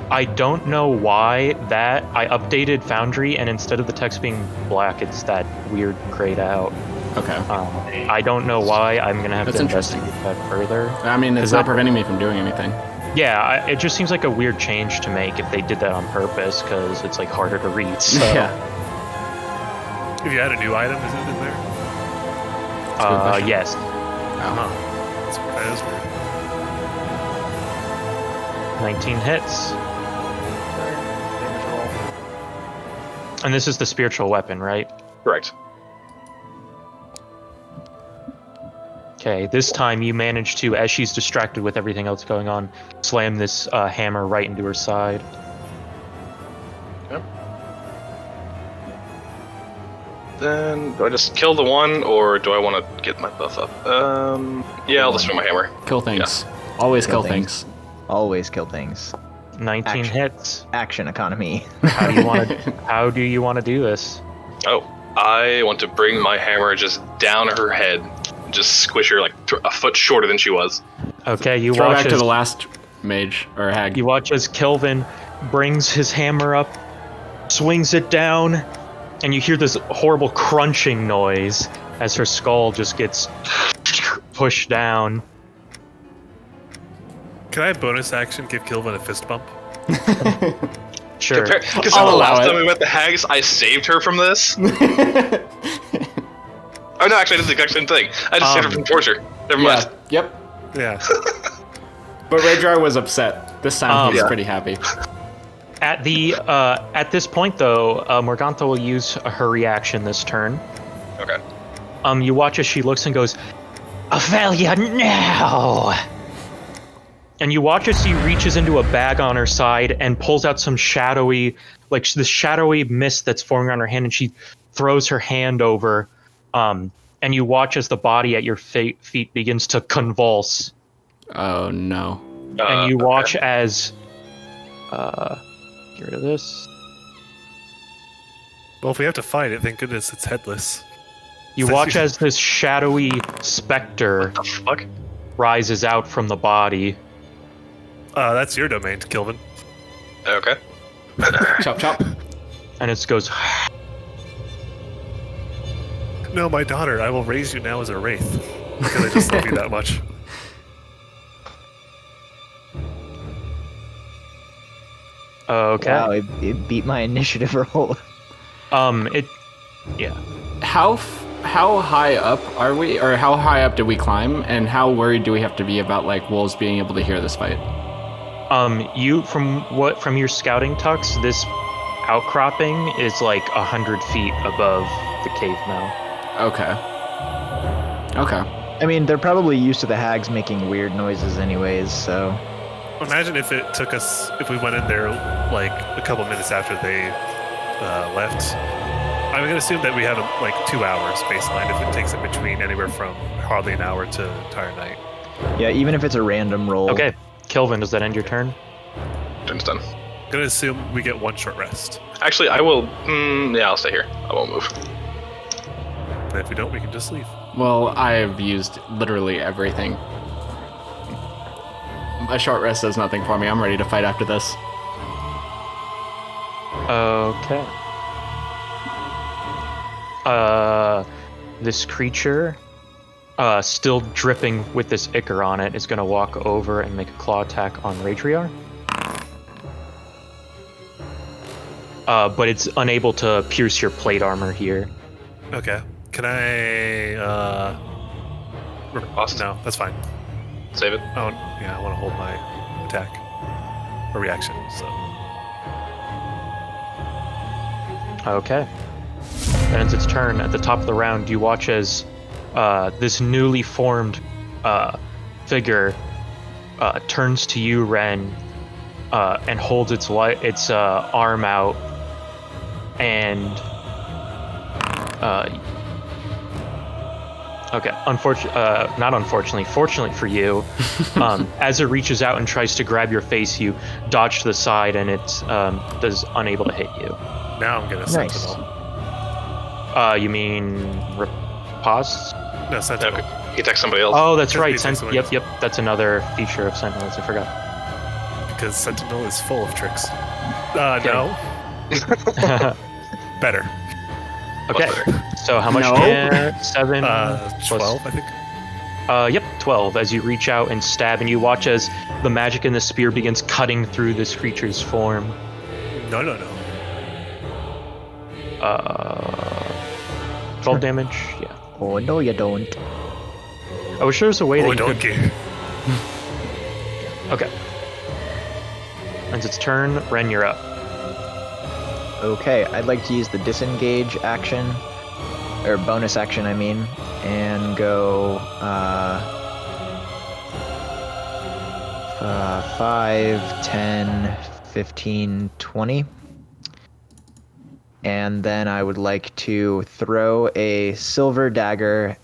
I don't know why that... I updated Foundry, and instead of the text being black, it's that weird grayed out. Okay. I don't know why. I'm going to have That's to investigate that further. I mean, it's not preventing me from doing anything. Yeah, it just seems like a weird change to make if they did that on purpose, because it's like harder to read. So. Yeah. If you add a new item, is it in there? Yes. Uh-huh. That is weird. 19 hits. And this is the spiritual weapon, right? Correct. Okay, this time you manage to, as she's distracted with everything else going on, slam this hammer right into her side. Yep. Then, do I just kill the one, or do I want to get my buff up? Yeah, I'll just swing my hammer. Kill things. Yeah. Always kill things. Always kill things. 19 hits. Action economy. How do you want to do this? Oh, I want to bring my hammer just down her head. Just squish her like a foot shorter than she was. Okay, you Throw watch back to the last mage or hag. You watch as Kilvin brings his hammer up, swings it down, and you hear this horrible crunching noise as her skull just gets pushed down. Can I bonus action give Kilvin a fist bump? Sure. Because the last time we met the hags, I saved her from this. Oh no, actually, I did the exact same thing. I just saved her from torture. Never mind. Yep. Yeah. But Raidriar was upset. This time he's pretty happy. At this point, though, Morgantha will use her reaction this turn. Okay. You watch as she looks and goes, "Ophelia, now!" And you watch as she reaches into a bag on her side and pulls out some shadowy, like this shadowy mist that's forming on her hand, and she throws her hand over. And you watch as the body at your feet begins to convulse. Oh no! And you watch as get rid of this. Well, if we have to fight it, thank goodness it's headless. You watch as this shadowy specter rises out from the body. That's your domain, Kilvin. Okay. Chop chop. And it goes. No, my daughter, I will raise you now as a wraith. Because I just love you that much. Okay. Wow, it beat my initiative roll. Yeah. How high up are we, or how high up do we climb, and how worried do we have to be about like wolves being able to hear this fight? From your scouting tux, this outcropping is like 100 feet above the cave now. Okay. I mean, they're probably used to the hags making weird noises anyways, so... Imagine if we went in there like a couple minutes after they left. I'm going to assume that we have like 2 hours baseline if it takes in between anywhere from hardly an hour to entire night. Yeah, even if it's a random roll. Okay. Kilvin, does that end your turn? Turn's done. I'm going to assume we get 1 short rest. Actually, I will... yeah, I'll stay here. I won't move. And if we don't, we can just leave. Well, I've used literally everything. A short rest does nothing for me. I'm ready to fight after this. Okay. This creature, still dripping with this ichor on it, is going to walk over and make a claw attack on Raidriar. But it's unable to pierce your plate armor here. Okay. Can I, No, that's fine. Save it. Oh, yeah, I want to hold my attack. Or reaction, so... Okay. that ends its turn. At the top of the round, you watch as this newly formed figure turns to you, Ren, and holds its arm out, and fortunately for you, as it reaches out and tries to grab your face, you dodge to the side, and it's unable to hit you. Now I'm gonna Nice. Sentinel. You mean riposte? No, Sentinel. Okay. He attacks somebody else. Oh, that's Just right. be somebody Yep, else. yep. That's another feature of Sentinels. I forgot. Because Sentinel is full of tricks. No. Better. Okay. So how much? No. 7. 12, I think. Yep, 12. As you reach out and stab, and you watch as the magic in the spear begins cutting through this creature's form. No. 12 damage. Yeah. Oh, no, you don't. I wish there was a way Oh, that you could. donkey. Okay. Ends its turn. Ren, you're up. Okay, I'd like to use the disengage action, or bonus action, I mean, and go 5, 10, 15, 20. And then I would like to throw a silver dagger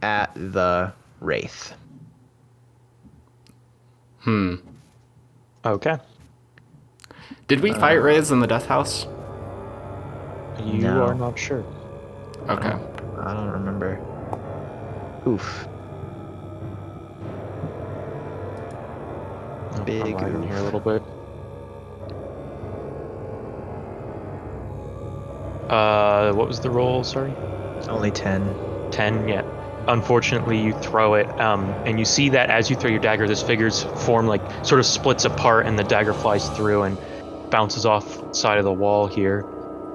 at the wraith. Okay. Did we fight Wraiths in the Death House? You No. are not sure. Okay. I don't remember. Oof. Big I'll in oof. here a little bit. What was the roll? Sorry. Only 10. 10. Yeah. Unfortunately, you throw it, and you see that as you throw your dagger, this figure's form sort of splits apart, and the dagger flies through and bounces off the side of the wall here.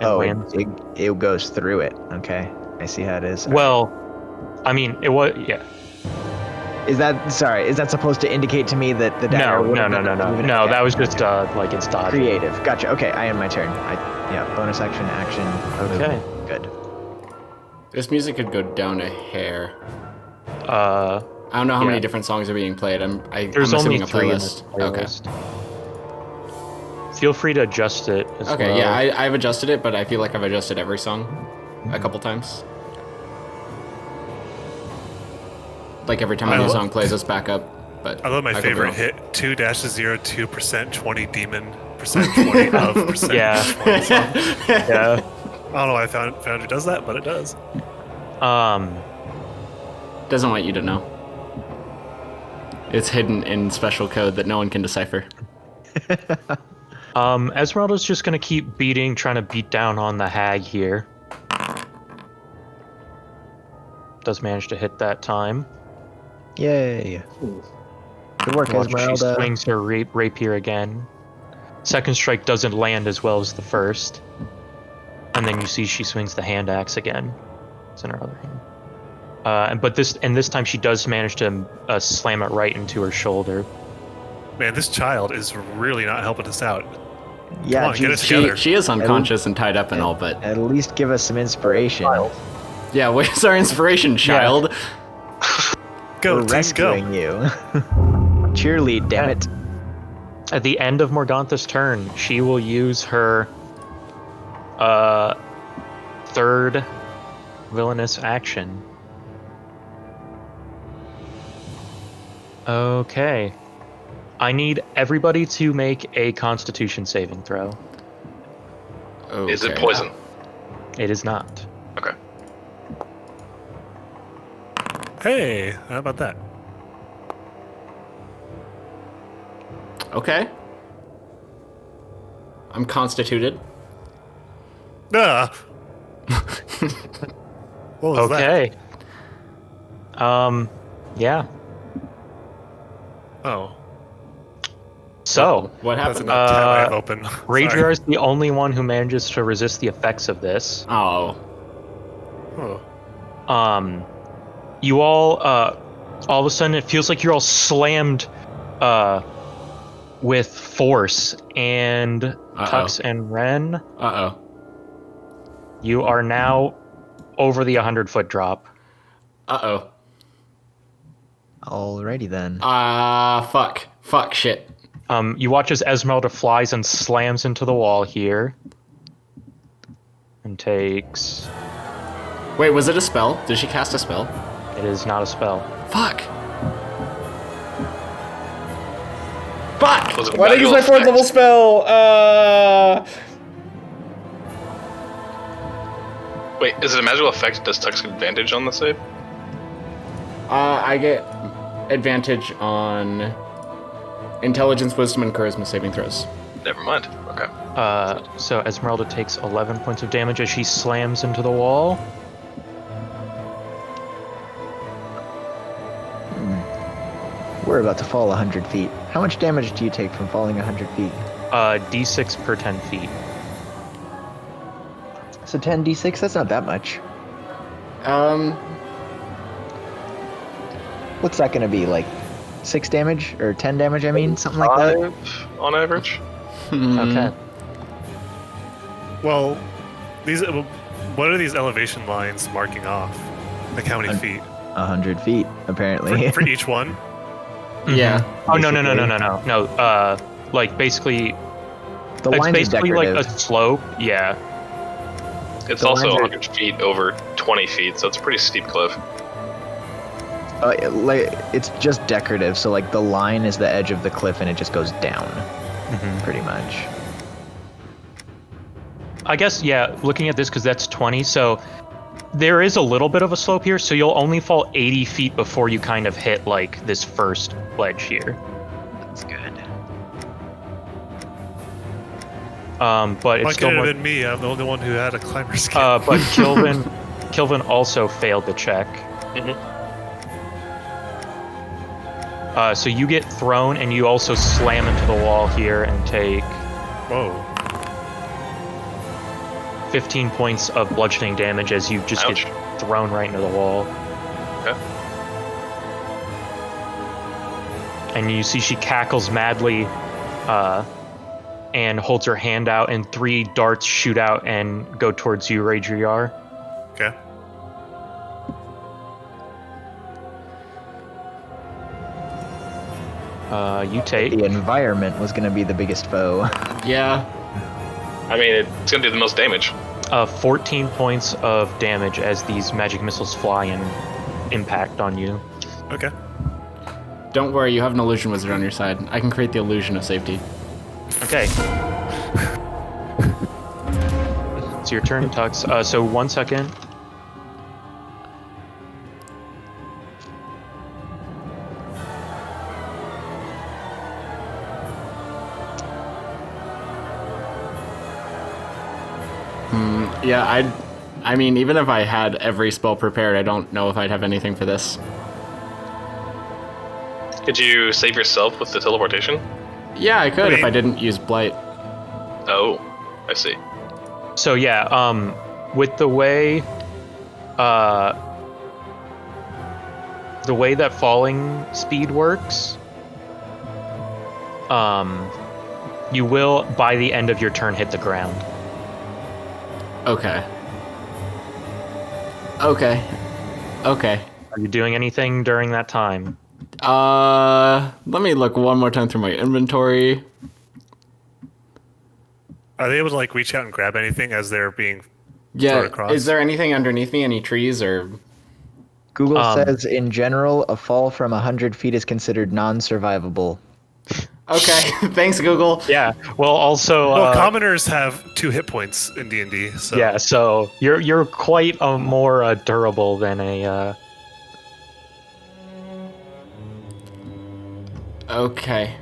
And Oh, lands. it goes through it. Okay, I see how it is. Well, I mean, it was, yeah. Is that supposed to indicate to me that the dagger No, would no, have no, been no, no. even- No, okay. that was just like it's dodging. Creative. Gotcha. Okay, I end my turn. Bonus action. Okay. movement. Good. This music could go down a hair. Uh, I don't know how Yeah. many different songs are being played. I'm there's only assuming a 3 in this playlist. Okay. playlist. Feel free to adjust it as Okay, well. yeah, I've adjusted it, but I feel like I've adjusted every song a couple times. Like every time a new song plays, it's back up. But I love my could be favorite wrong. hit: 2-02% 20 demon percent 20 of percent. Yeah. 20 song. Yeah. I don't know why Foundry does that, but it does. Doesn't want you to know. It's hidden in special code that no one can decipher. Esmeralda's just gonna keep trying to beat down on the hag here. Does manage to hit that time. Yay. Good work, Watch as she Esmeralda. swings her rapier again. Second strike doesn't land as well as the first. And then you see she swings the hand axe again. It's in her other hand. But this time she does manage to slam it right into her shoulder. Man, this child is really not helping us out. Yeah, Come on, get geez, us together. She is unconscious and tied up and all, but at least give us some inspiration. yeah, where's our inspiration, child? Go, We're team, go. rescuing you. Cheerlead, damn it. At the end of Morgantha's turn, she will use her third villainous action. Okay. I need everybody to make a Constitution saving throw. Okay. Is it poison? It is not. Okay. Hey, how about that? Okay. I'm constituted. Ah. What was that? Okay. Yeah. Oh, So, What that's happened? another tab I have open. Raidriar is the only one who manages to resist the effects of this. Oh. Oh. You all of a sudden it feels like you're all slammed with force, and Tux and Ren, Uh-oh. you are now over the 100-foot drop. Uh-oh. Alrighty then. Fuck, shit. You watch as Esmeralda flies and slams into the wall here. And takes... Wait, was it a spell? Did she cast a spell? It is not a spell. Fuck! Fuck! Was it a Why did I use magical my 4th effect? level spell? Wait, is it a magical effect? Does Tux get advantage on the save? I get advantage on intelligence, wisdom, and charisma saving throws. Never mind. Okay. So Esmeralda takes 11 points of damage as she slams into the wall. We're about to fall 100 feet. How much damage do you take from falling 100 feet? D6 per 10 feet. So 10d6, that's not that much. What's that gonna be, like 6 damage? Or 10 damage, I mean? Something like that? 5 on average. Okay. Well, what are these elevation lines marking off? Like how many feet? 100 feet, apparently. For each one? Yeah. Oh, no. Like, basically, The it's lines basically are like decorative. a slope. Yeah. It's The also lines are- 100 feet over 20 feet, so it's a pretty steep cliff. It's just decorative, so like the line is the edge of the cliff and it just goes down, pretty much. I guess, yeah, looking at this, because that's 20, so there is a little bit of a slope here, so you'll only fall 80 feet before you kind of hit, like, this first ledge here. That's good. But it's Why still could it more... have been me? I'm the only one who had a climber skill. but Kilvin also failed the check. So you get thrown, and you also slam into the wall here and take Whoa. 15 points of bludgeoning damage as you just Ouch. get thrown right into the wall. Okay. And you see she cackles madly and holds her hand out, and 3 darts shoot out and go towards you, Raidriar. Okay. You take... The environment was going to be the biggest foe. Yeah. I mean, it's gonna do the most damage. 14 points of damage as these magic missiles fly and impact on you. Okay. Don't worry, you have an illusion wizard on your side. I can create the illusion of safety. Okay. It's your turn, Tux. So 1 second. Yeah, I mean, even if I had every spell prepared, I don't know if I'd have anything for this. Could you save yourself with the teleportation? Yeah, I could I if mean- I didn't use Blight. Oh, I see. So yeah, with the way that falling speed works, you will, by the end of your turn, hit the ground. Okay. Okay. Are you doing anything during that time? Let me look one more time through my inventory. Are they able to like reach out and grab anything as they're being Yeah, thrown across? is there anything underneath me? Any trees or... Google says, in general, a fall from 100 feet is considered non-survivable. Okay, thanks, Google. Yeah. Well, also. Well, commoners have 2 hit points in D&D, so Yeah. So you're quite more durable than a. Okay,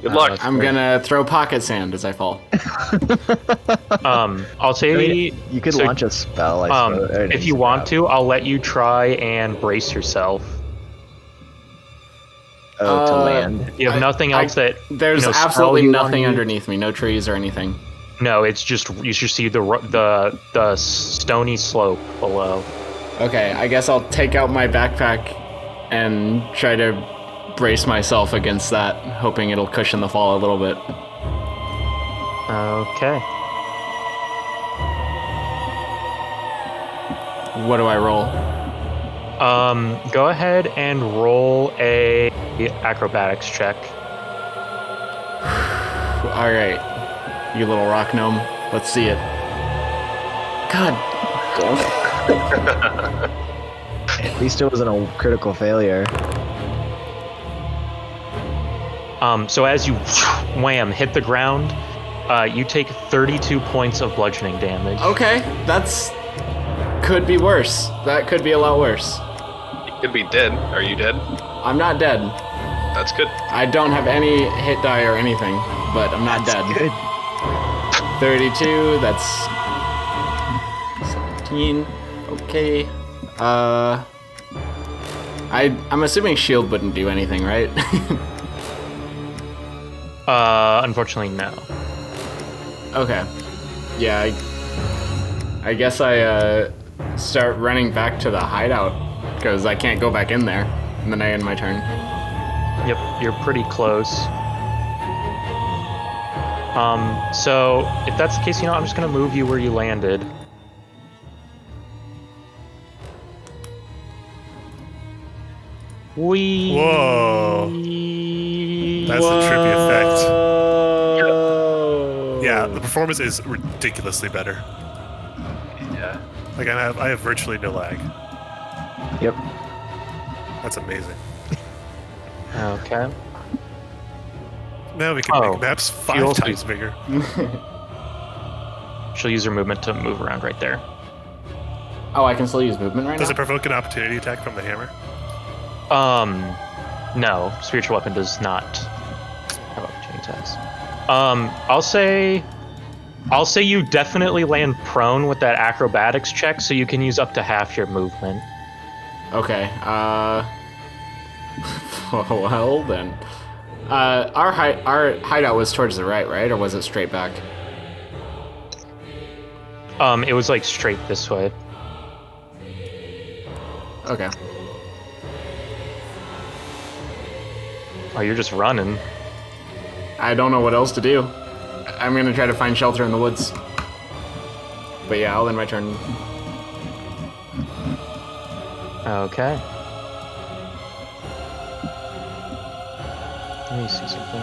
Good luck. I'm gonna throw pocket sand as I fall. I'll say. I mean, you could so, launch a spell, I suppose. or if you want to, I'll let you try and brace yourself. Oh, to land. You have nothing else that. There's spell absolutely you nothing wanna use? underneath me, no trees or anything. No, it's just you should see the stony slope below. Okay, I guess I'll take out my backpack and try to brace myself against that, hoping it'll cushion the fall a little bit. Okay. What do I roll? Go ahead and roll a acrobatics check. All right, you little rock gnome. Let's see it. God. At least it wasn't a critical failure. So as you wham hit the ground, you take 32 points of bludgeoning damage. Okay, that's could be worse. That could be a lot worse. You could be dead. Are you dead? I'm not dead. That's good. I don't have any hit die or anything, but I'm not dead. Good. 32. That's 17. Okay. I'm assuming shield wouldn't do anything, right? Unfortunately, no. Okay. Yeah, I guess I start running back to the hideout because I can't go back in there, and then I end my turn. Yep, you're pretty close. So if that's the case, I'm just gonna move you where you landed. Whoa. That's a trippy effect. Yeah, the performance is ridiculously better. Yeah. Like I have virtually no lag. Yep. That's amazing. Okay. Now we can make maps 5 times bigger. She'll use her movement to move around right there. Oh, I can still use movement right Does now? it provoke an opportunity attack from the hammer? No, spiritual weapon does not have opportunity attacks. I'll say you definitely land prone with that acrobatics check, so you can use up to half your movement. Okay, well then. Our hideout was towards the right, or was it straight back? It was like straight this way. Okay. Oh, you're just running. I don't know what else to do. I'm gonna try to find shelter in the woods. But yeah, I'll end my turn. Okay. Let me see something.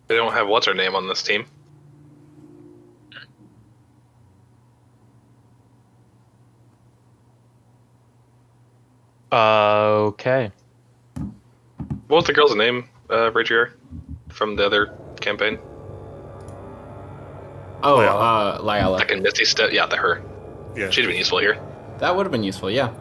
They don't have what's her name on this team. Okay. What was the girl's name, Raidriar, from the other campaign? Oh, Lyala. Lyala. Like in Misty Step? Yeah, her. Yeah. She'd been useful here. That would have been useful, yeah.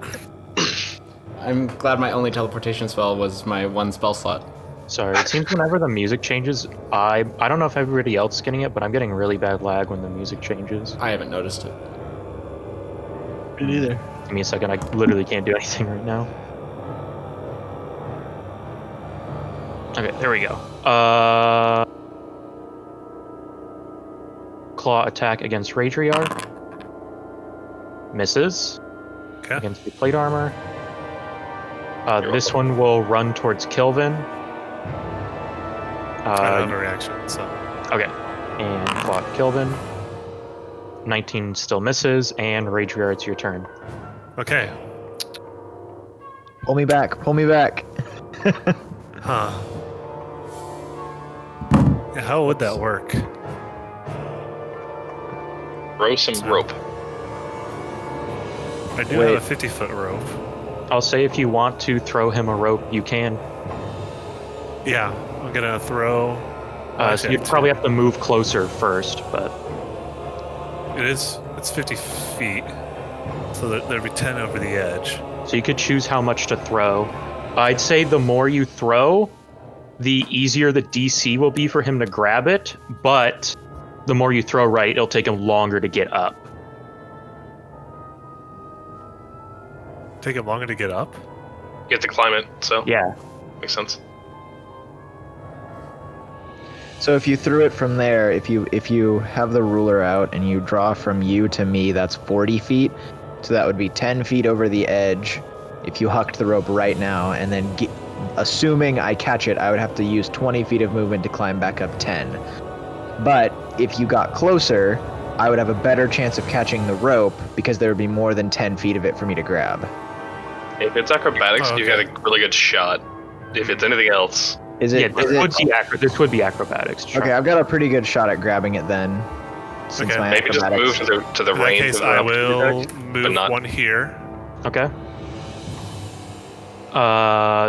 I'm glad my only teleportation spell was my one spell slot. Sorry, it seems whenever the music changes, I don't know if everybody else is getting it, but I'm getting really bad lag when the music changes. I haven't noticed it. Me neither. Give me a second, I literally can't do anything right now. Okay, there we go. Claw attack against Raidriar. Misses. Okay. Against the plate armor. This one will run towards Kilvin. I don't have a reaction, so. Okay. And block Kilvin. 19 still misses, and Raidriar, it's your turn. Okay. Pull me back. Pull me back. Huh. Yeah, how would that work? Throw some rope. I do Wait. have a 50-foot rope. I'll say if you want to throw him a rope, you can. Yeah, I'm gonna throw. So you'd probably have to move closer first, but It's 50 feet, so there'd be 10 over the edge. so you could choose how much to throw. I'd say the more you throw, the easier the DC will be for him to grab it, but the more you throw right, it'll take him longer to get up. Take him longer to get up? You have to climb it, so Yeah. makes sense. So if you threw it from there, if you have the ruler out and you draw from you to me, that's 40 feet. So that would be 10 feet over the edge if you hucked the rope right now, and then assuming I catch it, I would have to use 20 feet of movement to climb back up 10. But if you got closer, I would have a better chance of catching the rope because there would be more than 10 feet of it for me to grab. If it's acrobatics, you got a really good shot. If it's anything else, Is it? Yeah, this would be acrobatics. Sure. Okay, I've got a pretty good shot at grabbing it then. Since my maybe just move to the In that range. case, of I the will attack, move but not. one here. Okay.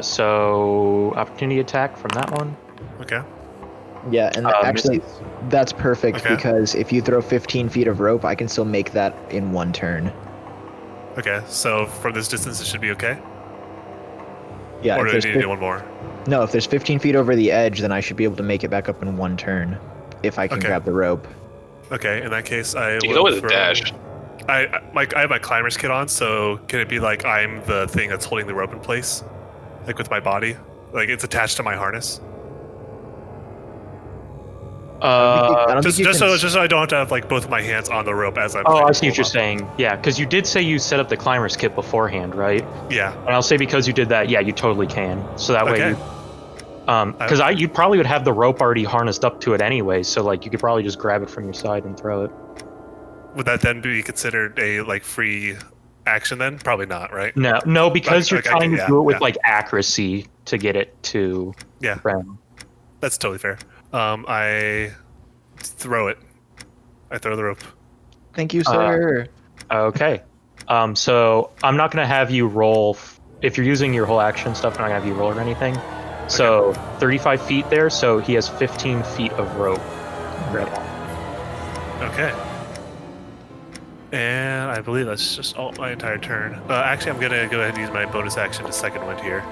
So opportunity attack from that one. Okay. Yeah, and actually, misses. that's perfect Okay. because if you throw 15 feet of rope, I can still make that in one turn. Okay, so from this distance, it should be okay? Yeah, Or if do I there's need to do one more? no, if there's 15 feet over the edge, then I should be able to make it back up in one turn if I can Okay. grab the rope. Okay, in that case, I You can will go with a throw... dash. I have my climber's kit on, so can it be like I'm the thing that's holding the rope in place? Like with my body? Like it's attached to my harness? I don't think you Just can so I don't have to have like both of my hands on the rope as I'm Oh, trying I to see what pull you're up. saying. Yeah, because you did say you set up the climber's kit beforehand, right? Yeah. And I'll say because you did that, yeah, you totally can. So that way Okay. you because you probably would have the rope already harnessed up to it anyway, so like you could probably just grab it from your side and throw it. Would that then be considered a like free action then? Probably not, right? No, because you're Okay, trying to yeah, do it with yeah. like accuracy to get it to Yeah, ground. that's totally fair. I throw it. I throw the rope. Thank you, sir. Okay. So I'm not gonna have you roll if you're using your whole action stuff. I'm not gonna have you roll or anything. So 35 feet there. So he has 15 feet of rope. Okay. And I believe that's just my entire turn. Actually, I'm gonna go ahead and use my bonus action to second wind here.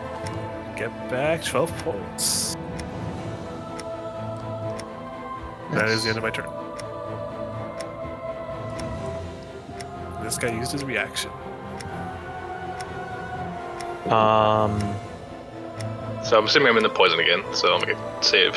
Get back 12 points. That is the end of my turn. This guy used his reaction. So I'm assuming I'm in the poison again. So I'm gonna save.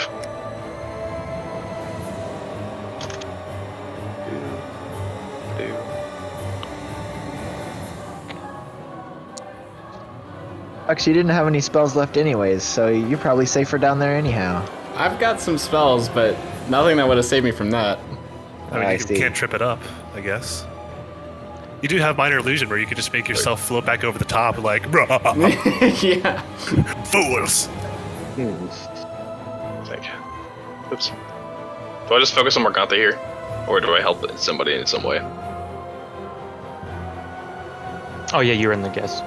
Actually, you didn't have any spells left anyways, so you're probably safer down there anyhow. I've got some spells, but nothing that would have saved me from that. I mean, I you see. can't trip it up, I guess. You do have minor illusion where you can just make yourself float back over the top, like, Yeah. fools. Think. Oops. Do I just focus on Morgantha here, or do I help somebody in some way? Oh yeah, you're in the guess.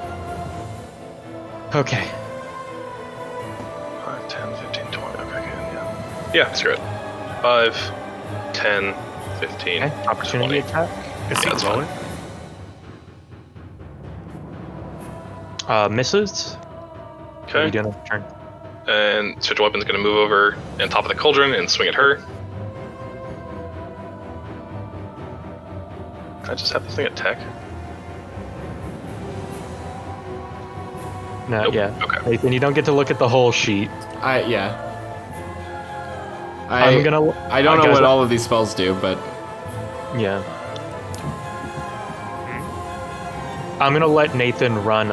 Okay. 5, 10, 15, 20. Okay, yeah. Yeah, screw it. 5, 10, 15. Okay. Opportunity 20. attack. Is he that's rolling? Misses. What are you Okay. doing on your turn? And switch weapon's gonna move over on top of the cauldron and swing at her. I just have this thing attack. No, Nope. yeah. Okay. Nathan, you don't get to look at the whole sheet. I'm gonna. I don't know guys, what all of these spells do, but Yeah. I'm gonna let Nathan run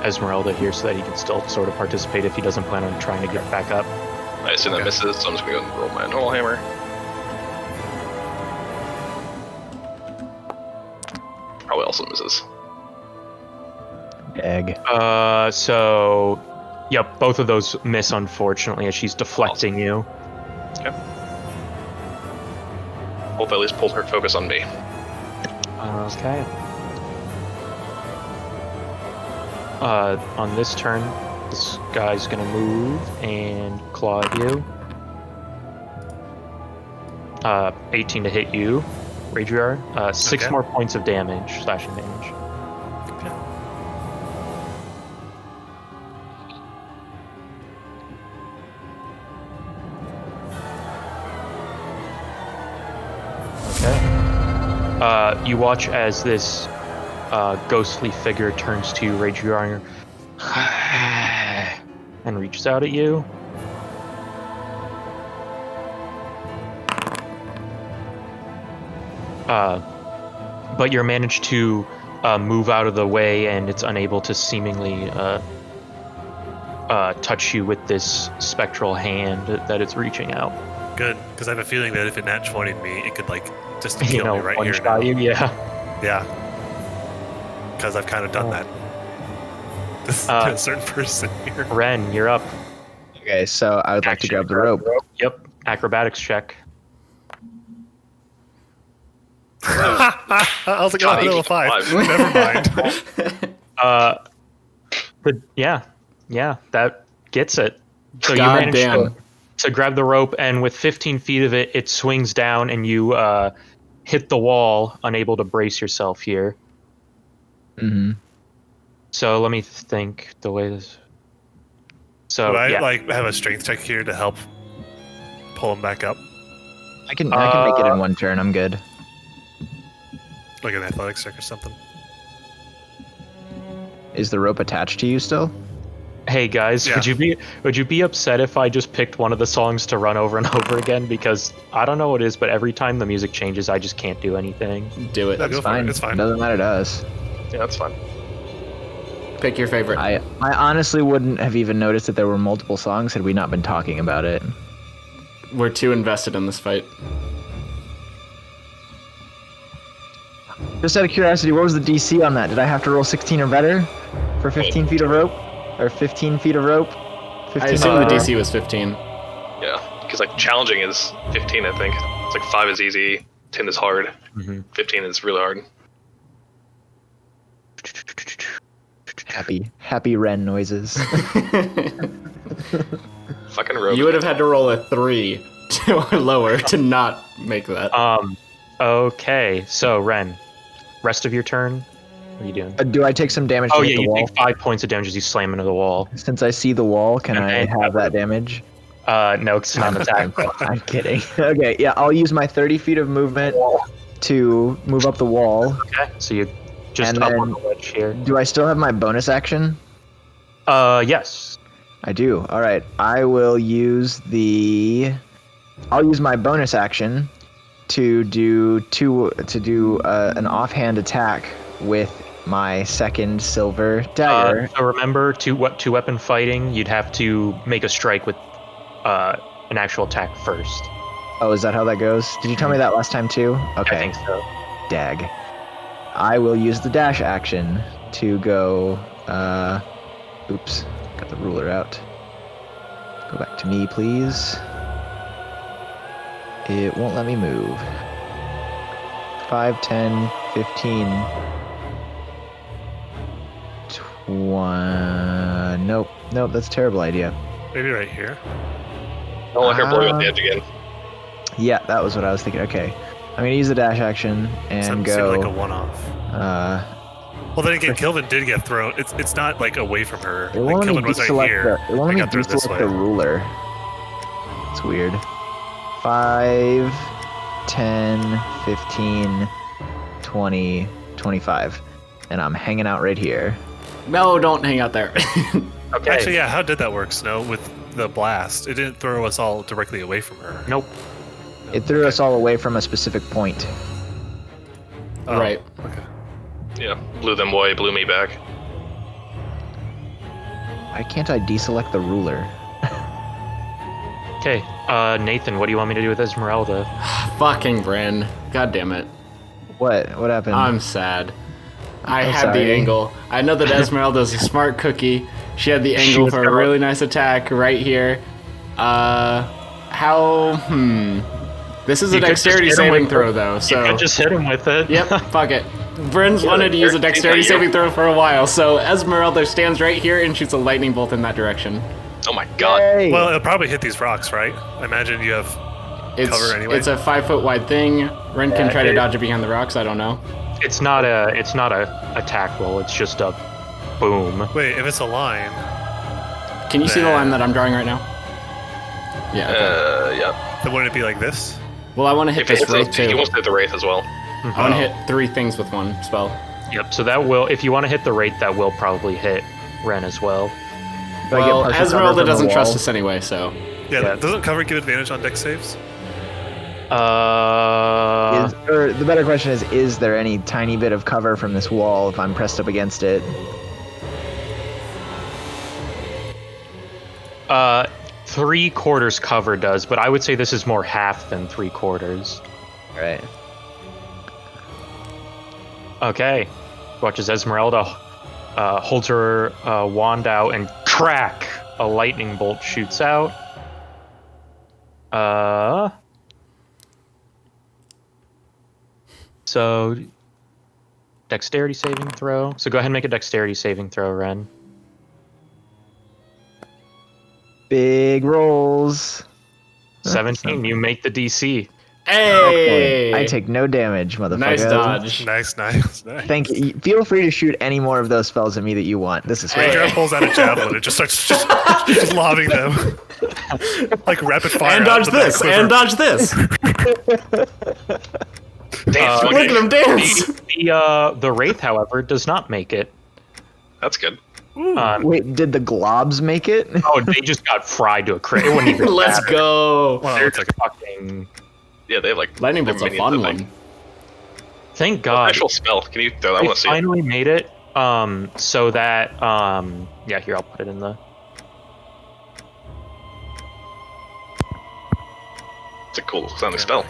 Esmeralda here so that he can still sort of participate if he doesn't plan on trying to get back up. I assume that misses, so I'm just gonna go and roll my normal hammer. Probably also misses. Egg. So, yep, both of those miss unfortunately as she's deflecting you. Hope I at least pulled her focus on me. Okay. On this turn, this guy's gonna move and claw at you. 18 to hit you, Raidriar. 6 Okay. more points of damage, slashing damage. Okay. You watch as this ghostly figure turns to Raidriar and reaches out at you. But you're managed to move out of the way, and it's unable to seemingly touch you with this spectral hand that it's reaching out. Good, because I have a feeling that if it nat 20'd me, it could like just You kill know, me right one here. shot Now. you. Yeah. Yeah. Because I've kind of done that. To a certain person here. Ren, you're up. Okay, so I would like to grab the rope. Yep. Acrobatics check. I was like, oh, level 5. Never mind. Yeah, that gets it. So you God manage damn. to grab the rope, and with 15 feet of it, it swings down, and you hit the wall, unable to brace yourself here. Mm-hmm. So let me think. The way this. So Would I yeah. like have a strength check here to help pull him back up? I can make it in one turn. I'm good. Like an athletics check or something? Is the rope attached to you still? Hey guys, Yeah. would you be upset if I just picked one of the songs to run over and over again? Because I don't know what it is, but every time the music changes, I just can't do anything. Do it. No, go for it. It's fine. Doesn't matter to us. Yeah, that's fine. Pick your favorite. I honestly wouldn't have even noticed that there were multiple songs had we not been talking about it. We're too invested in this fight. Just out of curiosity, what was the DC on that? Did I have to roll 16 or better for 15 feet of rope? Or 15 feet of rope? 15 I assume or the better? DC was 15. Yeah, because like challenging is 15, I think. It's like 5 is easy, 10 is hard, Mhm. 15 is really hard. Happy Ren noises. Fucking rope. You would have had to roll a 3 or lower to not make that. Okay, so Ren, rest of your turn. What are you doing? Do I take some damage to Oh hit yeah, the you wall? take 5 points of damage as you slam into the wall. Since I see the wall, can I And- have that damage? No, it's not an attack. I'm kidding. Okay, yeah, I'll use my 30 feet of movement to move up the wall. Okay, so you just And up then- on the ledge here. Do I still have my bonus action? Yes. I do. All right. I will use I'll use my bonus action to do an offhand attack with my second silver dagger. So remember, two weapon fighting, you'd have to make a strike with an actual attack first. Oh, is that how that goes? Did you tell me that last time too? Okay. I think so. Dag. I will use the dash action to go. Oops. Got the ruler out. Go back to me, please. It won't let me move. 5, 10, 15. Nope, that's a terrible idea. Maybe right here. Don't let her blow you off the edge again. Yeah, that was what I was thinking. Okay, I'm gonna use the dash action and Seemed go. like a one-off. Well, then again, Kilvin did get thrown. It's not like away from her. It Like, won't let me Kilvin was right deselect here. it won't I let got me through this deselect way. the ruler. It's weird. 5, 10, 15, 20, 25. And I'm hanging out right here. No, don't hang out there. Okay. Actually, yeah. How did that work, Snow? With the blast, it didn't throw us all directly away from her. Nope. It threw us all away from a specific point. Oh, Right. Okay. Yeah, blew them away, blew me back. Why can't I deselect the ruler? Okay. Nathan, what do you want me to do with Esmeralda? Fucking Bren. God damn it. What happened? I'm sad. I I'm had the sorry. angle. I know that Esmeralda's a smart cookie. She had the angle was for a gonna- really nice attack right here. This is a You could just dexterity hit him saving with throw, the- though, You so... could just hit him with it. Yep, fuck it. Bren's wanted to use a dexterity saving throw for a while, so Esmeralda stands right here and shoots a lightning bolt in that direction. Oh my god. Yay! Well, it'll probably hit these rocks, right? I imagine you have. It's, Cover anyway. it's a 5-foot wide thing. Ren can try to it- dodge it behind the rocks, I don't know. It's not a attack roll. It's just a boom. Wait, if it's a line, Can you see the line that I'm drawing right now? Yeah, okay. Yeah. then wouldn't it be like this? Well, I want to hit If he this hits wraith those, he too. wants to hit the Wraith as well. I want to hit 3 things with one spell. Yep. So that will, if you want to hit the rate, that will probably hit Ren as well. Do I get Well, partial cover Esmeralda from the doesn't trust wall? us anyway, so... Yeah. Doesn't cover give advantage on dex saves? Or the better question is there any tiny bit of cover from this wall if I'm pressed up against it? 3/4 cover does, but I would say this is more half than 3/4. Right. Okay. Watch as Esmeralda holds her wand out and crack! A lightning bolt shoots out. So dexterity saving throw. So go ahead and make a dexterity saving throw, Ren. Big rolls. 17. You make the DC. Hey! I take no damage, motherfucker. Nice dodge. Nice. Thank you. Feel free to shoot any more of those spells at me that you want. This is great. Raidriar pulls out a javelin and just starts just lobbing them. Like rapid fire. And dodge this. And dodge this. Dance, Look at him dance. The Wraith, however, does not make it. That's good. Wait, did the globs make it? Oh, they just got fried to a crit. It wouldn't even Let's matter. go. Well, They're it's like fucking... Yeah, they have like Lightning their bolt's a minions fun that, like, one. Thank God. Actual spell. Can you throw that? I They want to see it. finally made it so that... yeah, here, I'll put it in the... It's a cool sounding spell.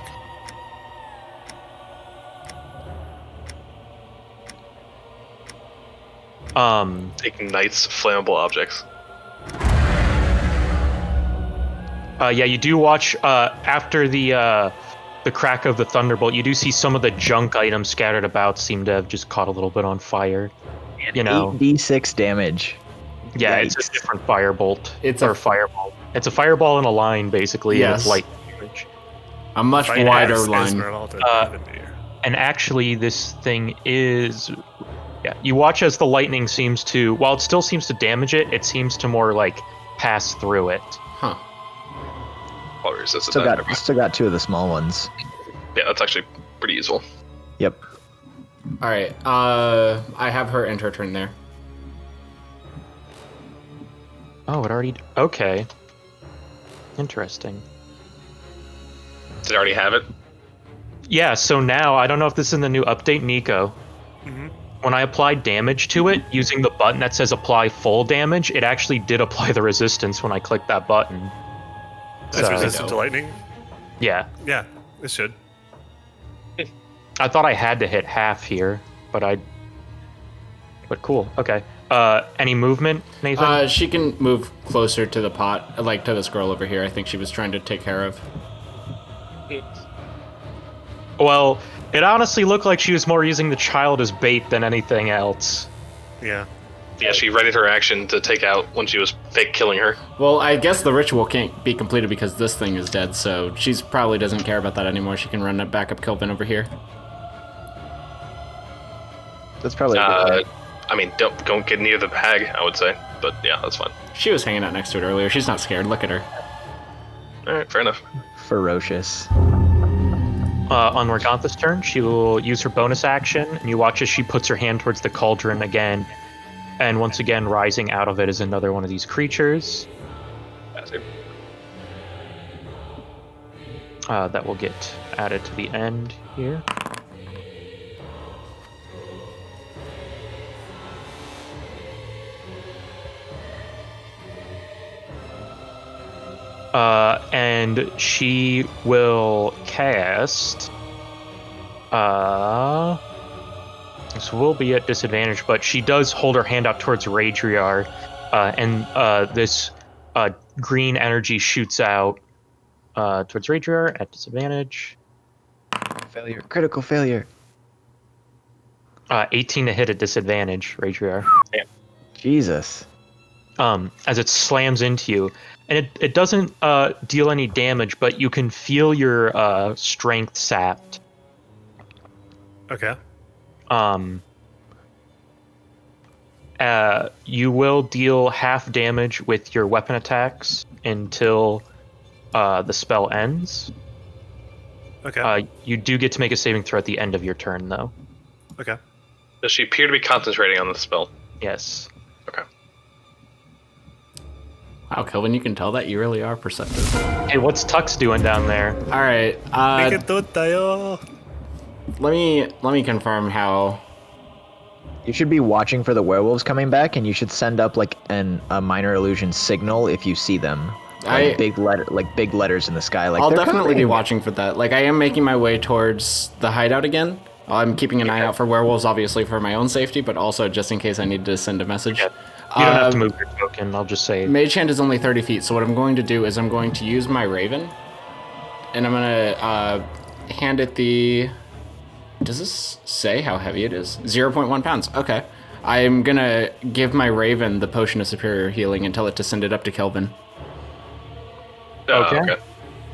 Ignites flammable objects. Yeah, you do watch after the crack of the thunderbolt. You do see some of the junk items scattered about seem to have just caught a little bit on fire. You know, 8d6 damage. yeah, Yikes. it's a different firebolt. It's or a- fireball. It's a fireball in a line, basically. And Yes. it's light damage. A much Fight wider as line. Esmeralda Uh, Lavender. And actually, this thing is. Yeah, you watch as the lightning seems to. While it still seems to damage it, it seems to more like pass through it. Huh. Or resisted Still that. got still got 2 of the small ones. Yeah, that's actually pretty useful. Yep. All right. I have her end her turn there. Oh, it already. Okay. Interesting. Did it already have it? Yeah, so now, I don't know if this is in the new update, Nico. Mhm. When I applied damage to it, using the button that says apply full damage, it actually did apply the resistance when I clicked that button. It's So- resistant to lightning? Yeah. Yeah, it should. I thought I had to hit half here, but cool, okay. Any movement, Nathan? She can move closer to the pot, like to this girl over here. I think she was trying to take care of. Well, it honestly looked like she was more using the child as bait than anything else. Yeah. Yeah, she readied her action to take out when she was fake killing her. Well, I guess the ritual can't be completed because this thing is dead, so she's probably doesn't care about that anymore. She can run it back up Kilvin over here. That's probably a good way. I mean, don't get near the hag, I would say. But yeah, that's fine. She was hanging out next to it earlier. She's not scared. Look at her. Alright, fair enough. Ferocious. On Morgantha's turn, she will use her bonus action, and you watch as she puts her hand towards the cauldron again. And once again, rising out of it is another one of these creatures Bastard. that will get added to the end here. And she will cast. This will be at disadvantage, but she does hold her hand out towards Raidriar, and this green energy shoots out towards Raidriar at disadvantage. Failure. Critical failure. 18 to hit at disadvantage, Raidriar. Jesus. As it slams into you. And it doesn't deal any damage, but you can feel your strength sapped. Okay. You will deal half damage with your weapon attacks until the spell ends. Okay. You do get to make a saving throw at the end of your turn, though. Okay. Does she appear to be concentrating on the spell? Yes. Okay. Wow, Kilvin, you can tell that you really are perceptive. Hey, what's Tux doing down there? All right. Make it tayo. Let me confirm how You should be watching for the werewolves coming back, and you should send up like a minor illusion signal if you see them. Like big letters in the sky. Like I'll they're definitely be coming. watching for that. Like I am making my way towards the hideout again. I'm keeping an eye out for werewolves, obviously for my own safety, but also just in case I need to send a message. Yeah. You don't have to move your token. I'll just say. Mage hand is only 30 feet, so what I'm going to do is I'm going to use my raven, and I'm gonna hand it the. Does this say how heavy it is? 0.1 pounds. Okay. I'm gonna give my raven the potion of superior healing and tell it to send it up to Kilvin. Okay.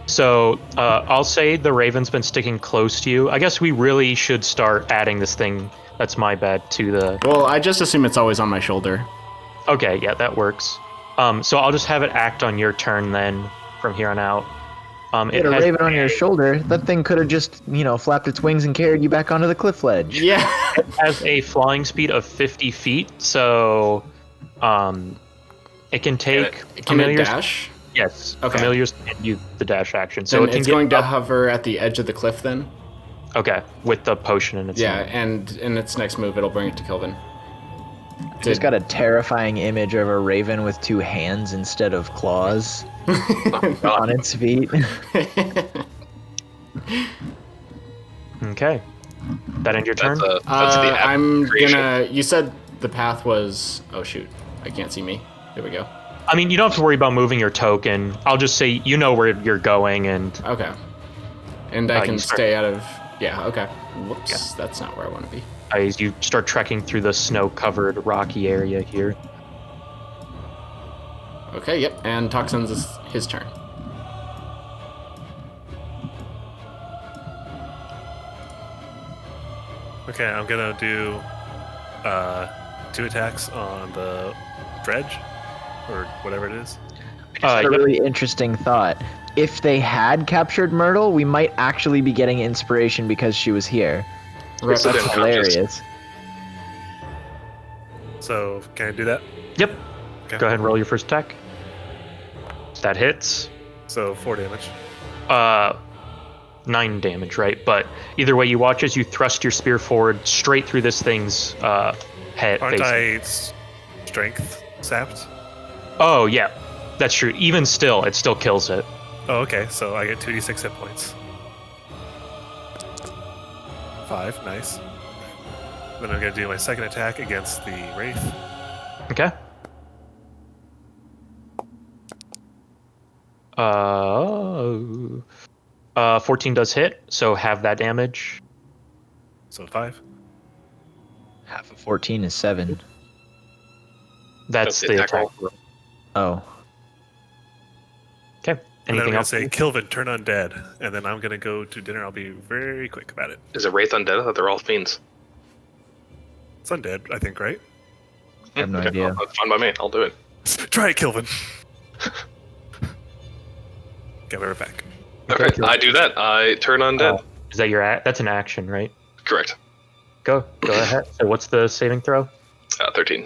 So I'll say the raven's been sticking close to you. I guess we really should start adding this thing. That's my bad to the. Well, I just assume it's always on my shoulder. Okay, yeah, that works. So I'll just have it act on your turn then, from here on out. You had a raven on your shoulder. That thing could have just, flapped its wings and carried you back onto the cliff ledge. Yeah. It has a flying speed of 50 feet, so it can take Can it dash? Yes. Okay. Familiars can use the dash action, so Then it can it's get going to up- hover at the edge of the cliff then? Okay, with the potion in its Yeah, hand. and in its next move, it'll bring it to Kilvin. Just got a terrifying image of a raven with two hands instead of claws on its feet. Okay. That end your turn? That's the I'm creation. gonna. You said the path was. Oh shoot! I can't see me. There we go. I mean, you don't have to worry about moving your token. I'll just say you know where you're going, and Okay. And I can you start- stay out of. Yeah. Okay. Whoops. That's not where I want to be. as you start trekking through the snow-covered rocky area here. Okay. Yep. And Toxins is his turn. Okay, I'm gonna do 2 attacks on the dredge, or whatever it is. A really interesting thought. If they had captured Myrtle, we might actually be getting inspiration because she was here. So That's then hilarious. So, can I do that? Yep. Okay. Go ahead and roll your first attack. That hits. So, 4 damage. 9 damage, right? But either way, you watch as you thrust your spear forward straight through this thing's head. Aren't face. I strength sapped? Oh, yeah. That's true. Even still, it still kills it. Oh, okay. So I get 2d6 hit points. 5, nice. Then I'm gonna do my second attack against the wraith. Okay. 14 does hit, so have that damage. So 5. Half of 14 is 7. That's the the attack attack. roll. Oh. Okay. And then I'm Anything gonna else? say, Kilvin, turn undead. And then I'm gonna go to dinner. I'll be very quick about it. Is it Wraith undead? I thought they're all fiends. It's undead, I think, right? I have no idea. That's fine by me. I'll do it. Try it, Kilvin. Get right back. Okay, I do that. I turn undead. Is that your that's an action, right? Correct. Go ahead. So what's the saving throw? 13.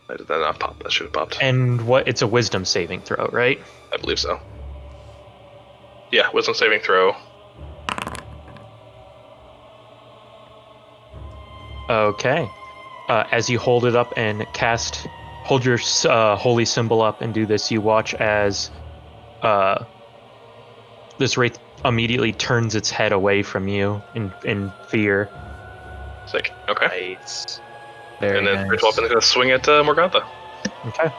Did that not pop? That should have popped. And what? It's a wisdom saving throw, right? I believe so. Yeah, wisdom saving throw. Okay. As you hold it up and hold your holy symbol up and do this, you watch as this wraith immediately turns its head away from you in fear. Sick. Okay. Nice. Very And then nice. Rich Weapon's gonna swing at Morgantha. Okay.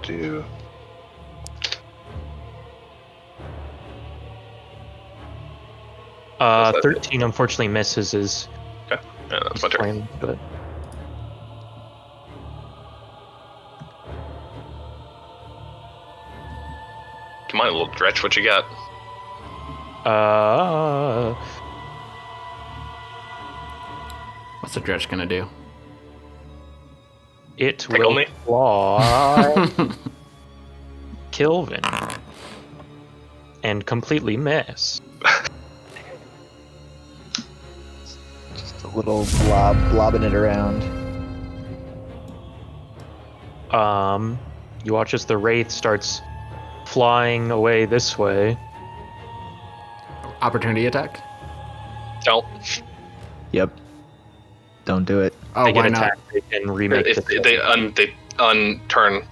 Do. What's that? 13 unfortunately misses his Okay. Yeah, that's my turn. flame, but Come on, little Dretch, what you got? What's the dredge gonna do? it Tickle will me? fly Kilvin and completely miss. Just a little blobbing it around. You watch as the wraith starts flying away this way. Opportunity attack? Don't. Yep. Don't do it. Oh, They why get not? attacked, they can remake If the they unturn.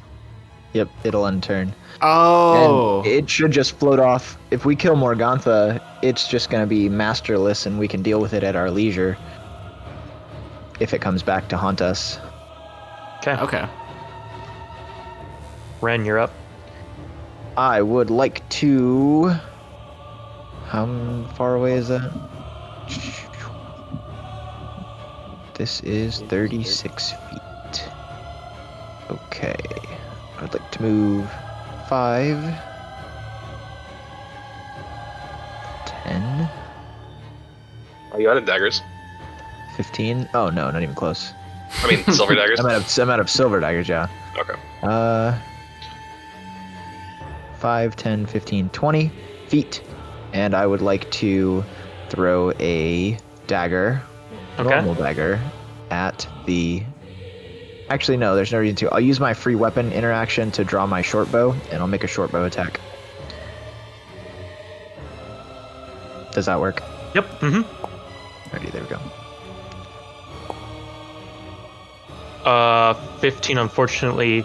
Yep, it'll unturn. Oh. And it should just float off. If we kill Morgantha, it's just going to be masterless and we can deal with it at our leisure. If it comes back to haunt us. Okay. Ren, you're up. I would like to... How far away is that? This is 36 feet. Okay. I'd like to move 5, 10, Are you out of daggers? 15. Oh no, not even close. I mean, silver daggers. I'm out of silver daggers, yeah. Okay. 5, 10, 15, 20 feet. And I would like to throw a dagger, a Okay. normal dagger, at the... Actually, no, there's no reason to. I'll use my free weapon interaction to draw my short bow, and I'll make a short bow attack. Does that work? Yep. Mm-hmm. Alrighty, there we go. 15 unfortunately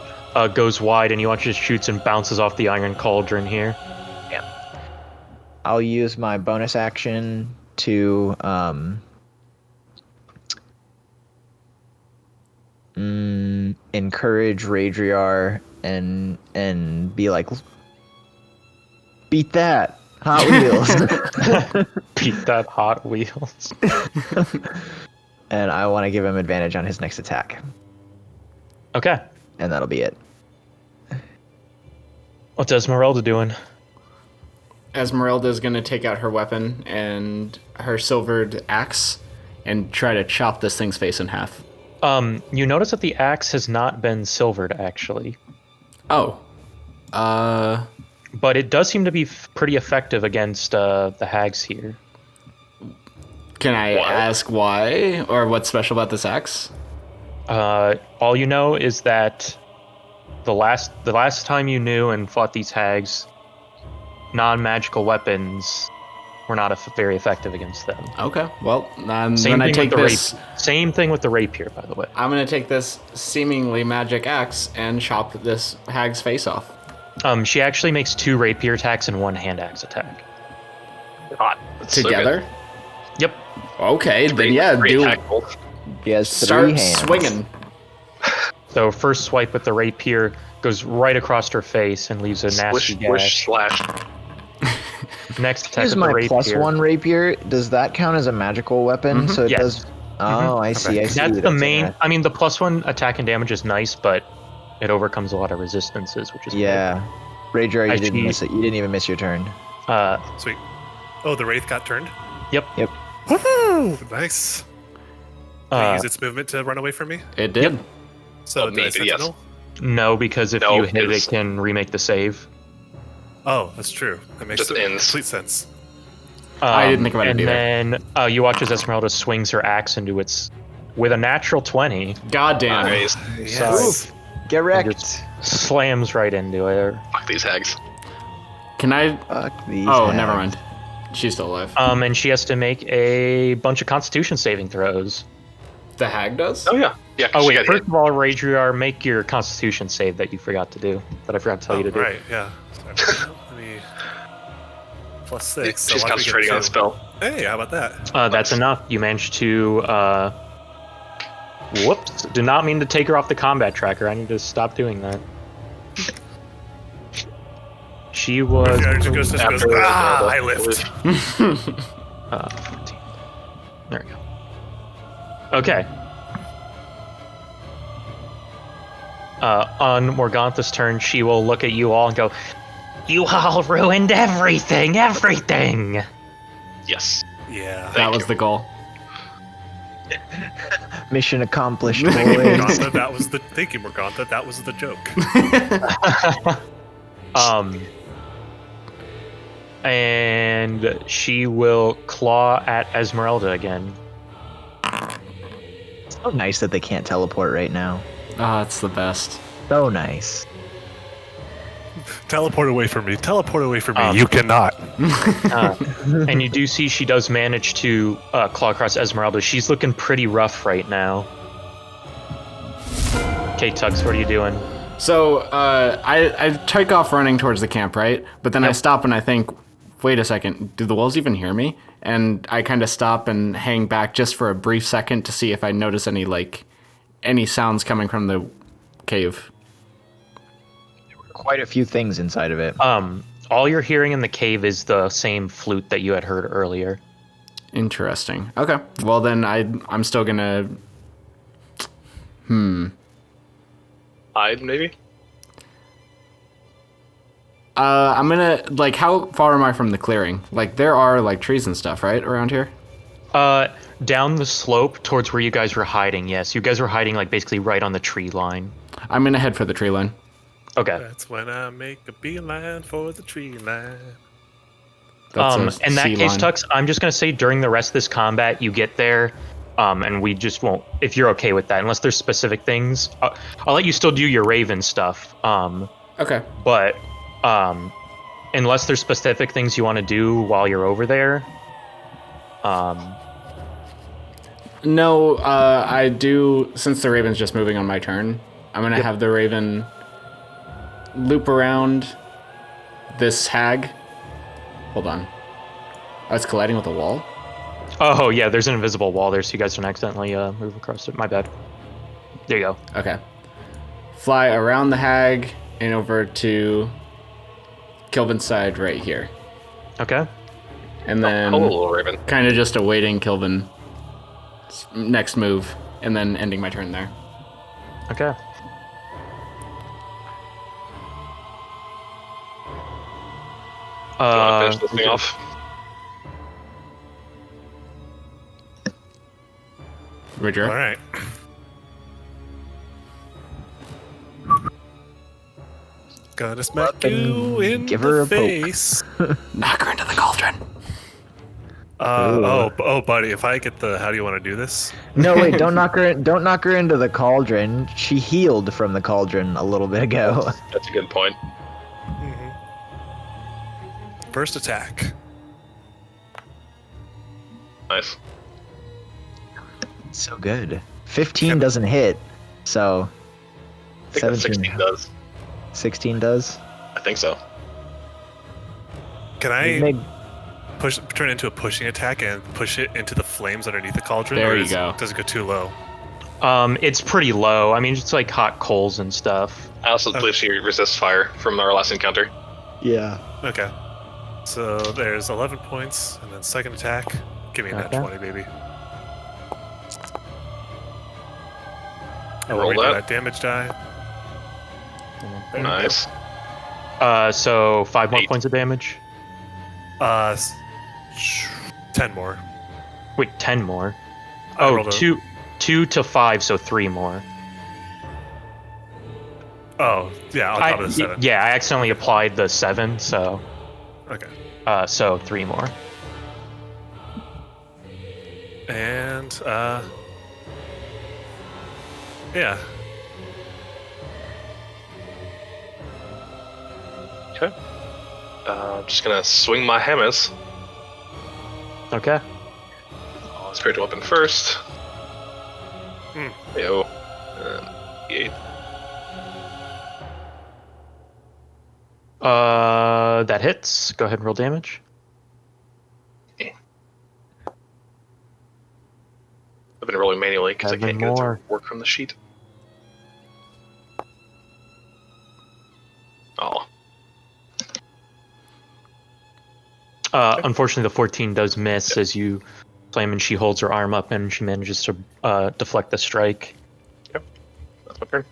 goes wide, and you just shoots and bounces off the iron cauldron here. I'll use my bonus action to encourage Raidriar and be like, beat that, Hot Wheels. Beat that Hot Wheels. And I want to give him advantage on his next attack, Okay. and that'll be it. What's Esmeralda doing? Esmeralda is going to take out her weapon and her silvered axe and try to chop this thing's face in half. You notice that the axe has not been silvered, actually. Oh. But it does seem to be pretty effective against the hags here. Can I ask why? Or what's special about this axe? All you know is that the last time you knew and fought these hags, non-magical weapons were not very effective against them. Okay, well, I'm Same going to thing take with the this... Same thing with the rapier, by the way. I'm going to take this seemingly magic axe and chop this hag's face off. She actually makes 2 rapier attacks and 1 hand axe attack. Hot. That's so Together? good. Yep. Okay, then Three do attack bolts. He has 3 start hands. swinging. So first swipe with the rapier goes right across her face and leaves a nasty Swish, gash. swish, slash. Next attack Use with the my rapier. +1 rapier. Does that count as a magical weapon? So it Yes. does. Oh, I see. I see. That's the main. interesting. I mean, the +1 attack and damage is nice, but it overcomes a lot of resistances, which is Yeah, Raidriar, you I didn't see. miss it. You didn't even miss your turn. good. Sweet. Oh, the Wraith got turned? Yep. Woohoo! Nice. Can I use its movement to run away from me? It did. So Oh, the maybe, yes. Sentinel? No, because if No, you hit it, because- it can remake the save. Oh, that's true. That makes Just ends. complete sense. I didn't think about it and either. then you watch as Esmeralda swings her axe into its with a natural 20, Goddamn. Nice. Yes. Get and wrecked. just slams right into her. Fuck these hags. Can I... Fuck these. Oh, hags. never mind. She's still alive. And she has to make a bunch of Constitution saving throws. The hag does? Oh yeah. Yeah. 'cause Oh she wait, got first hit. of all, Raidriar, make your Constitution save that you forgot to do. That I forgot to tell you to do. Right, yeah. Sorry. Let me... +6. So She's why don't we get concentrating on a 2? spell. Hey, how about that? That's enough. You managed to. Whoops! Did not mean to take her off the combat tracker. I need to stop doing that. She was. Yeah, she goes, After I the- lift. 15. There we go. Okay. On Morgantha's turn, she will look at you all and go, "You all ruined everything, everything!" Yes. Yeah. That Thank was you. the goal. Mission accomplished, Thank you, boys. Morgantha. That was the... Thank you, Morgantha. That was the joke. And she will claw at Esmeralda again. So nice that they can't teleport right now. Oh, it's the best. So nice. Teleport away from me. Teleport away from me. You cannot. And you do see she does manage to claw across Esmeralda. She's looking pretty rough right now. Okay, Tux, what are you doing? So I take off running towards the camp, right? But then I stop and I think, wait a second, do the wolves even hear me? And I kind of stop and hang back just for a brief second to see if I notice any sounds coming from the cave. Quite a few things inside of it. All you're hearing in the cave is the same flute that you had heard earlier. Interesting. Okay. Well, then I'm still gonna. Hide, maybe? I'm gonna how far am I from the clearing? There are trees and stuff, right, around here? Down the slope towards where you guys were hiding. Yes, you guys were hiding basically right on the tree line. I'm gonna head for the tree line. Okay. That's when I make a beeline for the tree line. That's a in that sea case, line. Tux, I'm just gonna say during the rest of this combat, you get there, and we just won't. If you're okay with that, unless there's specific things, I'll let you still do your Raven stuff. Okay. But unless there's specific things you want to do while you're over there, No, I do. Since the Raven's just moving on my turn, I'm gonna have the Raven loop around this hag. Hold on. I was colliding with a wall. Oh yeah, there's an invisible wall there, so you guys don't accidentally move across it. My bad. There you go. Okay. Fly around the hag and over to Kilvin's side right here, Okay. and then Hello, Raven. kind of just awaiting Kilvin's next move, and then ending my turn there. Okay. You want to finish this thing off? Roger. All right. Gonna smack you in give her the a poke. face. Knock her into the cauldron. Oh, buddy, if I get the, how do you want to do this? No, wait, don't knock her. Don't knock her into the cauldron. She healed from the cauldron a little bit ago. That's a good point. First attack. Nice. So good. 15 doesn't hit, so I think that 16 does. 16 does. I think so. Can I Meg- turn it into a pushing attack and push it into the flames underneath the cauldron? There or you go. Does it go too low? It's pretty low. I mean, it's like hot coals and stuff. I also believe she resists fire from our last encounter. Yeah. Okay. So there's 11 points, and then second attack. Give me a nat Okay. 20, baby. Roll redo that. damage die. Nice. So 5 more 8. points of damage. 10 more. Wait, 10 more. I Oh, rolled a- 2 to 5, so 3 more. Oh, yeah, on top of the 7. Yeah, I accidentally applied the 7, so Okay. so 3 more. And, yeah. Okay. I'm just gonna swing my hammers. Okay. Spiritual weapon first. Hmm. Yo. 8. That hits. Go ahead and roll damage. I've been rolling manually because I 7 can't get it more. to work from the sheet. Oh. Unfortunately, the 14 does miss as you flame, and she holds her arm up and she manages to deflect the strike. That's my turn.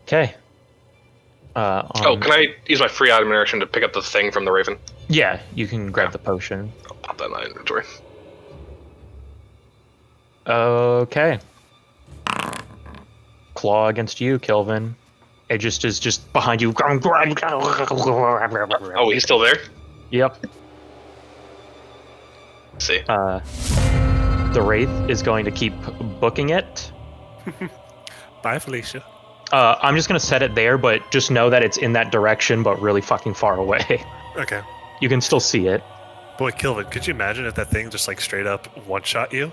Okay. Can I use my free item interaction to pick up the thing from the Raven? Yeah, you can grab the potion. I'll pop that in my inventory. Okay. Claw against you, Kilvin. It just is just behind you. Oh, he's still there? Yep. Let's see. The Wraith is going to keep booking it. Bye, Felicia. I'm just going to set it there, but just know that it's in that direction, but really fucking far away. Okay. You can still see it. Boy, Kilvin, could you imagine if that thing just like straight up one-shot you?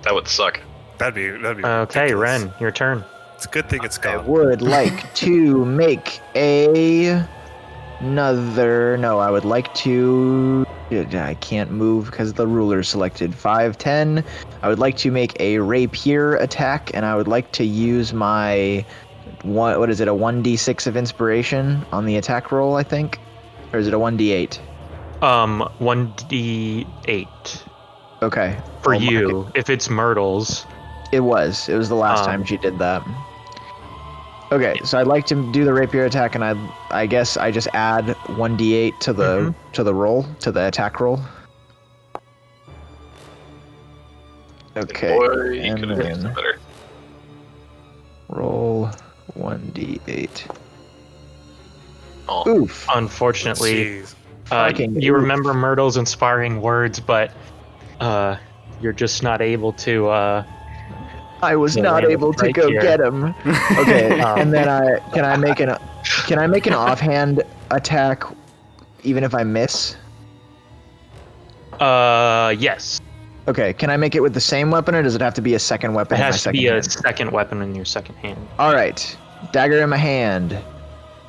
That would suck. That'd be Okay, ridiculous. Ren, your turn. It's a good thing it's I gone. would like to make another. No, I would like to. I can't move because the ruler's selected. 5, 10. I would like to make a rapier attack, and I would like to use my what is it? A 1d6 of inspiration on the attack roll, I think, or is it a 1d8? 1d8 Okay. for I'll mark you. If it's Myrtle's, It was the last time she did that. Okay, so I'd like to do the rapier attack, and I guess I just add 1d8 to the roll, to the attack roll. Okay, Boy, he and could have done then better. roll 1d8. Oh, Oof. unfortunately, Jeez. Fucking you oof. remember Myrtle's inspiring words, but you're just not able to. I was Yeah, not land able to right go here. get him. Okay, Um, and then can I make an offhand attack, even if I miss? Yes. Okay, can I make it with the same weapon, or does it have to be a second weapon It in my has to second be a hand? second weapon in your second hand. All right, dagger in my hand,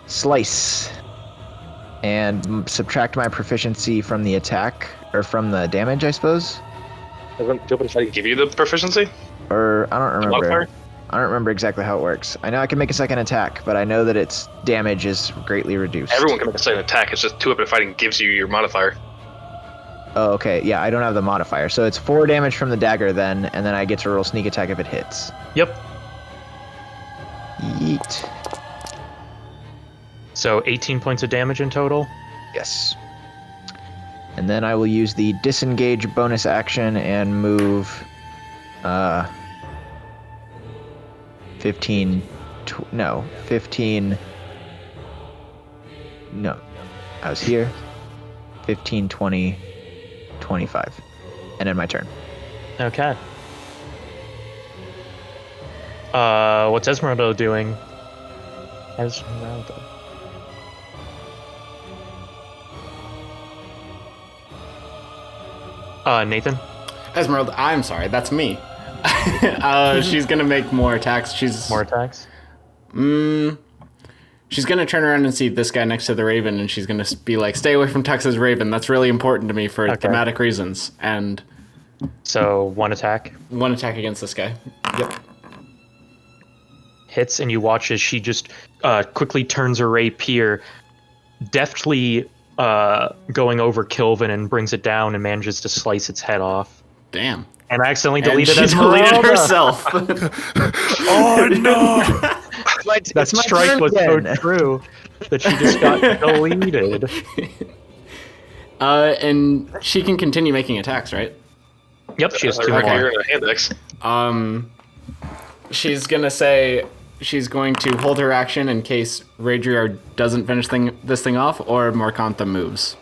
slice, and subtract my proficiency from the attack, or from the damage, I suppose. do you want to try to give you the proficiency? Or I don't remember. Modifier? I don't remember exactly how it works. I know I can make a second attack, but I know that its damage is greatly reduced. Everyone can make a second attack. It's just 2-weapon fighting gives you your modifier. Oh, okay. Yeah, I don't have the modifier, so it's 4 damage from the dagger then, and then I get to roll sneak attack if it hits. Yep. Yeet. So 18 points of damage in total. Yes. And then I will use the disengage bonus action and move 15 no, I was here. 15, 20, 25. And then my turn. Okay. What's Esmeralda doing? Esmeralda. Nathan? Esmeralda, I'm sorry, that's me. She's gonna make more attacks. More attacks? She's gonna turn around and see this guy next to the Raven, and she's gonna be like, "Stay away from Tux's Raven. That's really important to me for Okay. thematic reasons." And So one attack. one attack against this guy. Yep. Hits, and you watch as she just quickly turns her rapier, deftly going over Kilvin and brings it down and manages to slice its head off. Damn. And accidentally And deleted she Esmeralda. deleted herself. Oh no! That It's my strike turn was again. so true that she just got deleted. And she can continue making attacks, right? Yep, she has two Okay, more. you're in a hand axe. She's gonna say she's going to hold her action in case Raidriar doesn't finish this thing off, or Morkantha moves.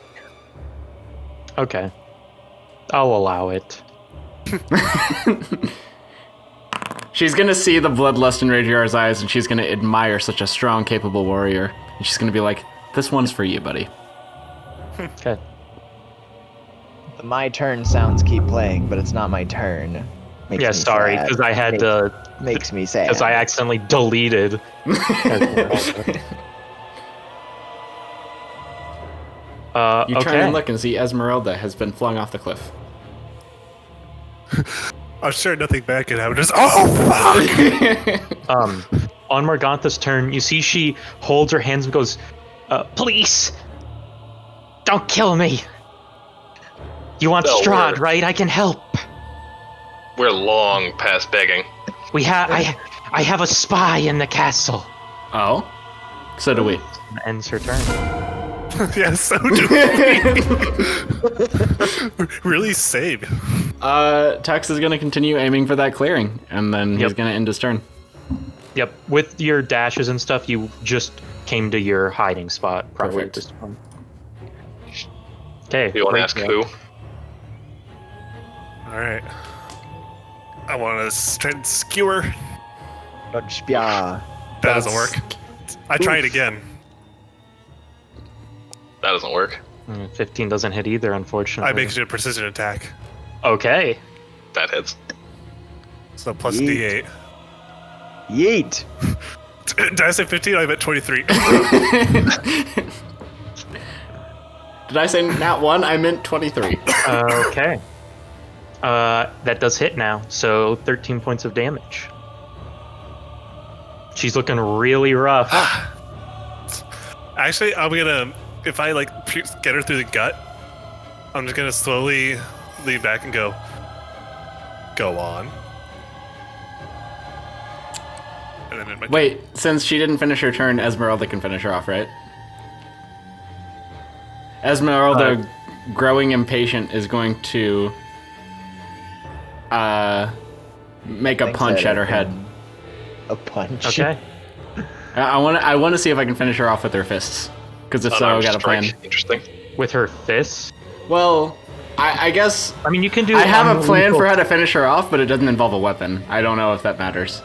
Okay. I'll allow it. She's gonna see the bloodlust in Raidriar's eyes, and she's gonna admire such a strong, capable warrior. And she's gonna be like, "This one's for you, buddy." Okay. The my turn sounds keep playing, but it's not my turn. Makes Yeah, me sorry, sad. because I had to. Makes me sad. Because I accidentally deleted. You turn Okay. and look and see Esmeralda has been flung off the cliff. I'm sure nothing bad could happen. Just oh fuck! On Morgantha's turn, you see she holds her hands and goes, "Please, don't kill me. You want No, Strahd, we're- right? I can help. We're long past begging. I have a spy in the castle." Oh? So do we. Ends her turn. Yeah, so do we. Really same. Tux is gonna continue aiming for that clearing, and then he's Yep. gonna end his turn. Yep. With your dashes and stuff, you just came to your hiding spot. Probably at Perfect. this point. Okay. Do you want to ask who? All right. I want to try and skewer. Yeah. That doesn't work. I try it again. That doesn't work. 15 doesn't hit either, unfortunately. I make it a precision attack. Okay. That hits. So plus Yeet. D8. Yeet. Did I say 15? I meant 23. Did I say not 1? I meant 23. Okay. That does hit now, so 13 points of damage. She's looking really rough. Actually, I'm gonna, if I like get her through the gut, I'm just gonna slowly lean back and go on. And then in my Wait, since she didn't finish her turn, Esmeralda can finish her off, right? Esmeralda, growing impatient, is going to make a Thanks, punch Ed. at her head. A punch. Okay. I want to see if I can finish her off with her fists. Because if so, I got a plan. Interesting. With her fists? Well, I guess I mean, you can do... I have a plan unlethal- for how to finish her off, but it doesn't involve a weapon. I don't know if that matters.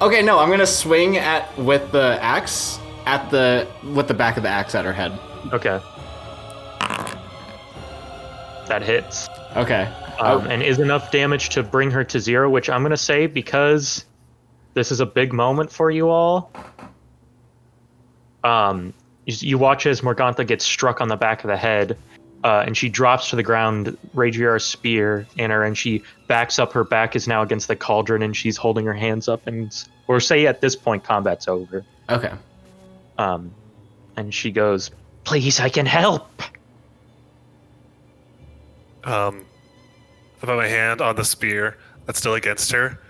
Okay, no, I'm gonna swing with the axe with the back of the axe at her head. Okay. That hits. Okay. And is enough damage to bring her to 0, which I'm going to say, because this is a big moment for you all. You watch as Morgantha gets struck on the back of the head, and she drops to the ground, Raidriar's spear in her, and she backs up. Her back is now against the cauldron, and she's holding her hands up, or say at this point, combat's over. Okay. And she goes, "Please, I can help." I put my hand on the spear that's still against her.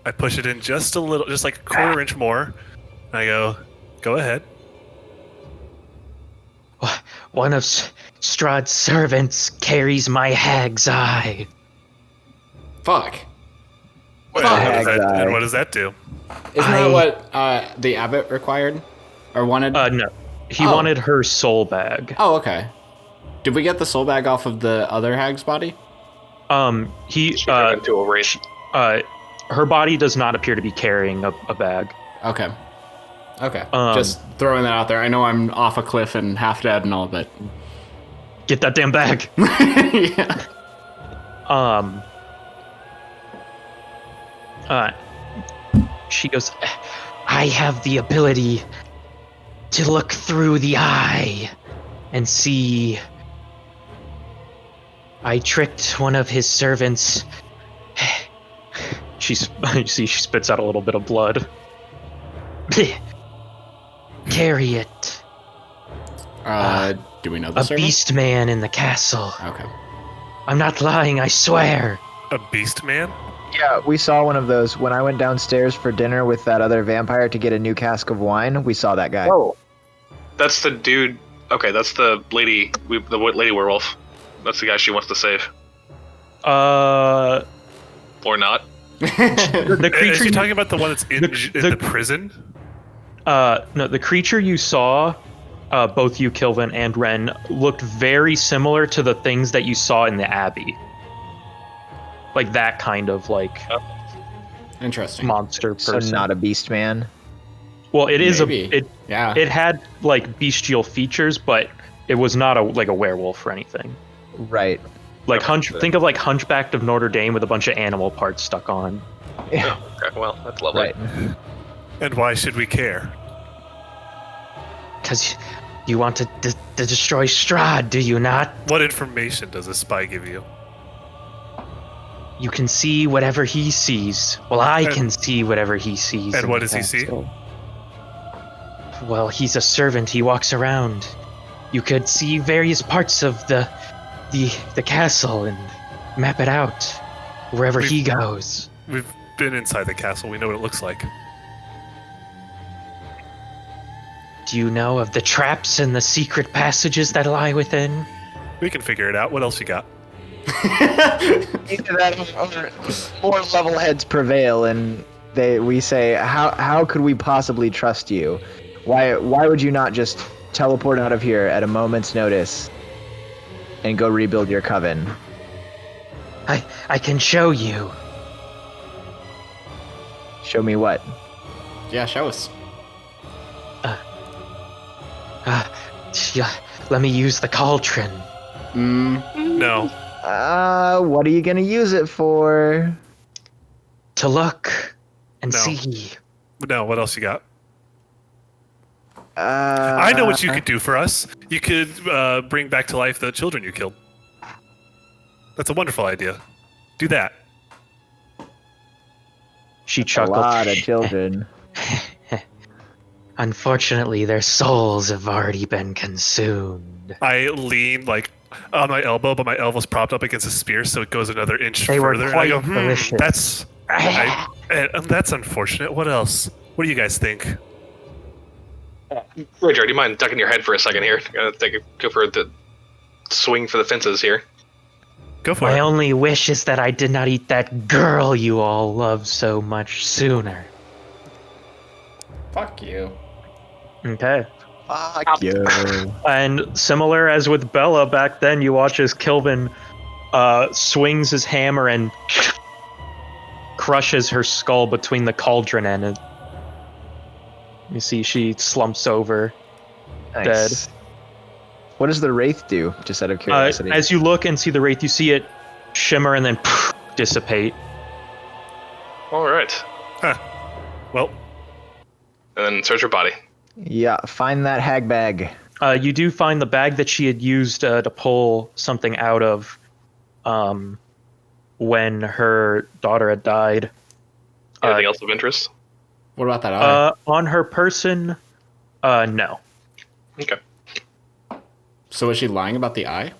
I push it in just a little, just like a quarter inch more. And I go ahead. One of Strahd's servants carries my hag's eye. Fuck. And what does that do? Isn't that what the abbot required? Or wanted? No. He wanted her soul bag. Oh, okay. Did we get the soul bag off of the other hag's body? She turned into a wraith. Her body does not appear to be carrying a bag. Okay. Okay. Just throwing that out there. I know I'm off a cliff and half dead and all, but... Get that damn bag. Yeah. She goes, "I have the ability to look through the eye and see. I tricked one of his servants." You see, she spits out a little bit of blood. "Carry it. Do we know A the servant? beast man in the castle. Okay. I'm not lying, I swear." A beast man? Yeah, we saw one of those when I went downstairs for dinner with that other vampire to get a new cask of wine. We saw that guy. Oh, that's the dude. Okay, that's the lady. The lady werewolf. That's the guy she wants to save, or not. The Is creature she talking about the one that's in the prison? No, the creature you saw, both you, Kilvin, and Ren, looked very similar to the things that you saw in the Abbey. Like that kind of Interesting. monster So person. not a beast man. Well, it is Maybe. Yeah. It had like bestial features, but it was not a werewolf or anything. Right. Like think of like Hunchback of Notre Dame with a bunch of animal parts stuck on. Yeah. Okay, well, that's lovely. Right. And why should we care? Because you want to destroy Strahd, do you not? What information does a spy give you? You can see whatever he sees. Well, I can see whatever he sees. And in what the does he see? castle. Well, he's a servant. He walks around. You could see various parts of the castle and map it out wherever he goes. We've been inside the castle. We know what it looks like. Do you know of the traps and the secret passages that lie within? We can figure it out. What else you got? Either that or more level heads prevail, and we say, how could we possibly trust you? Why would you not just teleport out of here at a moment's notice and go rebuild your coven? I can show you. Show me what? Yeah, show us. Yeah, let me use the cauldron. No. What are you gonna use it for? To look and No. see. No, what else you got? Uh, I know what you could do for us. You could bring back to life the children you killed. That's a wonderful idea. Do that. She a chuckled. lot of children. Unfortunately, their souls have already been consumed. I lean like on my elbow, but my elbow's propped up against a spear, so it goes another inch They were further. And I go, quite delicious. that's unfortunate. What else? What do you guys think? Raidriar, do you mind ducking your head for a second here? Go for the swing for the fences here. Go for My it. only wish is that I did not eat that girl you all love so much sooner. Fuck you. Okay. Fuck you. And similar as with Bella back then, you watch as Kilvin swings his hammer and crushes her skull between the cauldron and it. You see she slumps over, Nice. dead. What does the wraith do? Just out of curiosity. As you look and see the wraith, you see it shimmer and then dissipate. All right. Huh. Well, And then search her body. Yeah, find that hag bag. You do find the bag that she had used to pull something out of when her daughter had died. Anything else of interest? What about that eye? On her person, no. Okay. So was she lying about the eye?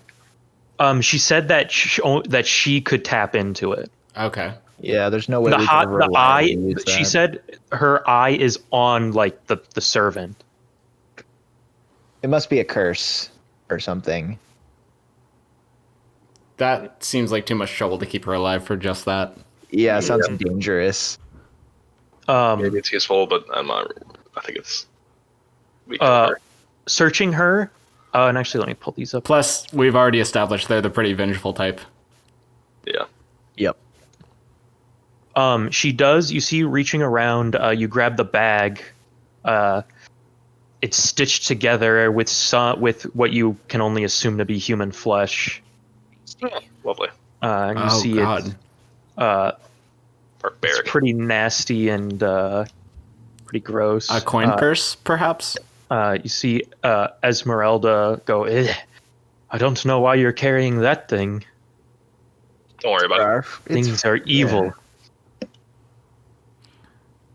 She said that she could tap into it. Okay. Yeah, there's no way The we could eye. reliably use She that. said her eye is on like the servant. It must be a curse or something. That seems like too much trouble to keep her alive for just that. Yeah, it sounds dangerous. Maybe it's useful, but I'm not. I think it's. We kill her. Searching her. And actually, let me pull these up. Plus, we've already established they're the pretty vengeful type. Yeah. Yep. She does. You see, reaching around, you grab the bag. It's stitched together with what you can only assume to be human flesh. Lovely. And you Oh, see God. it's Barbaric. pretty nasty and pretty gross. A coin purse, perhaps? You see Esmeralda go, I don't know why you're carrying that thing. Don't worry about it. Things are evil. Yeah.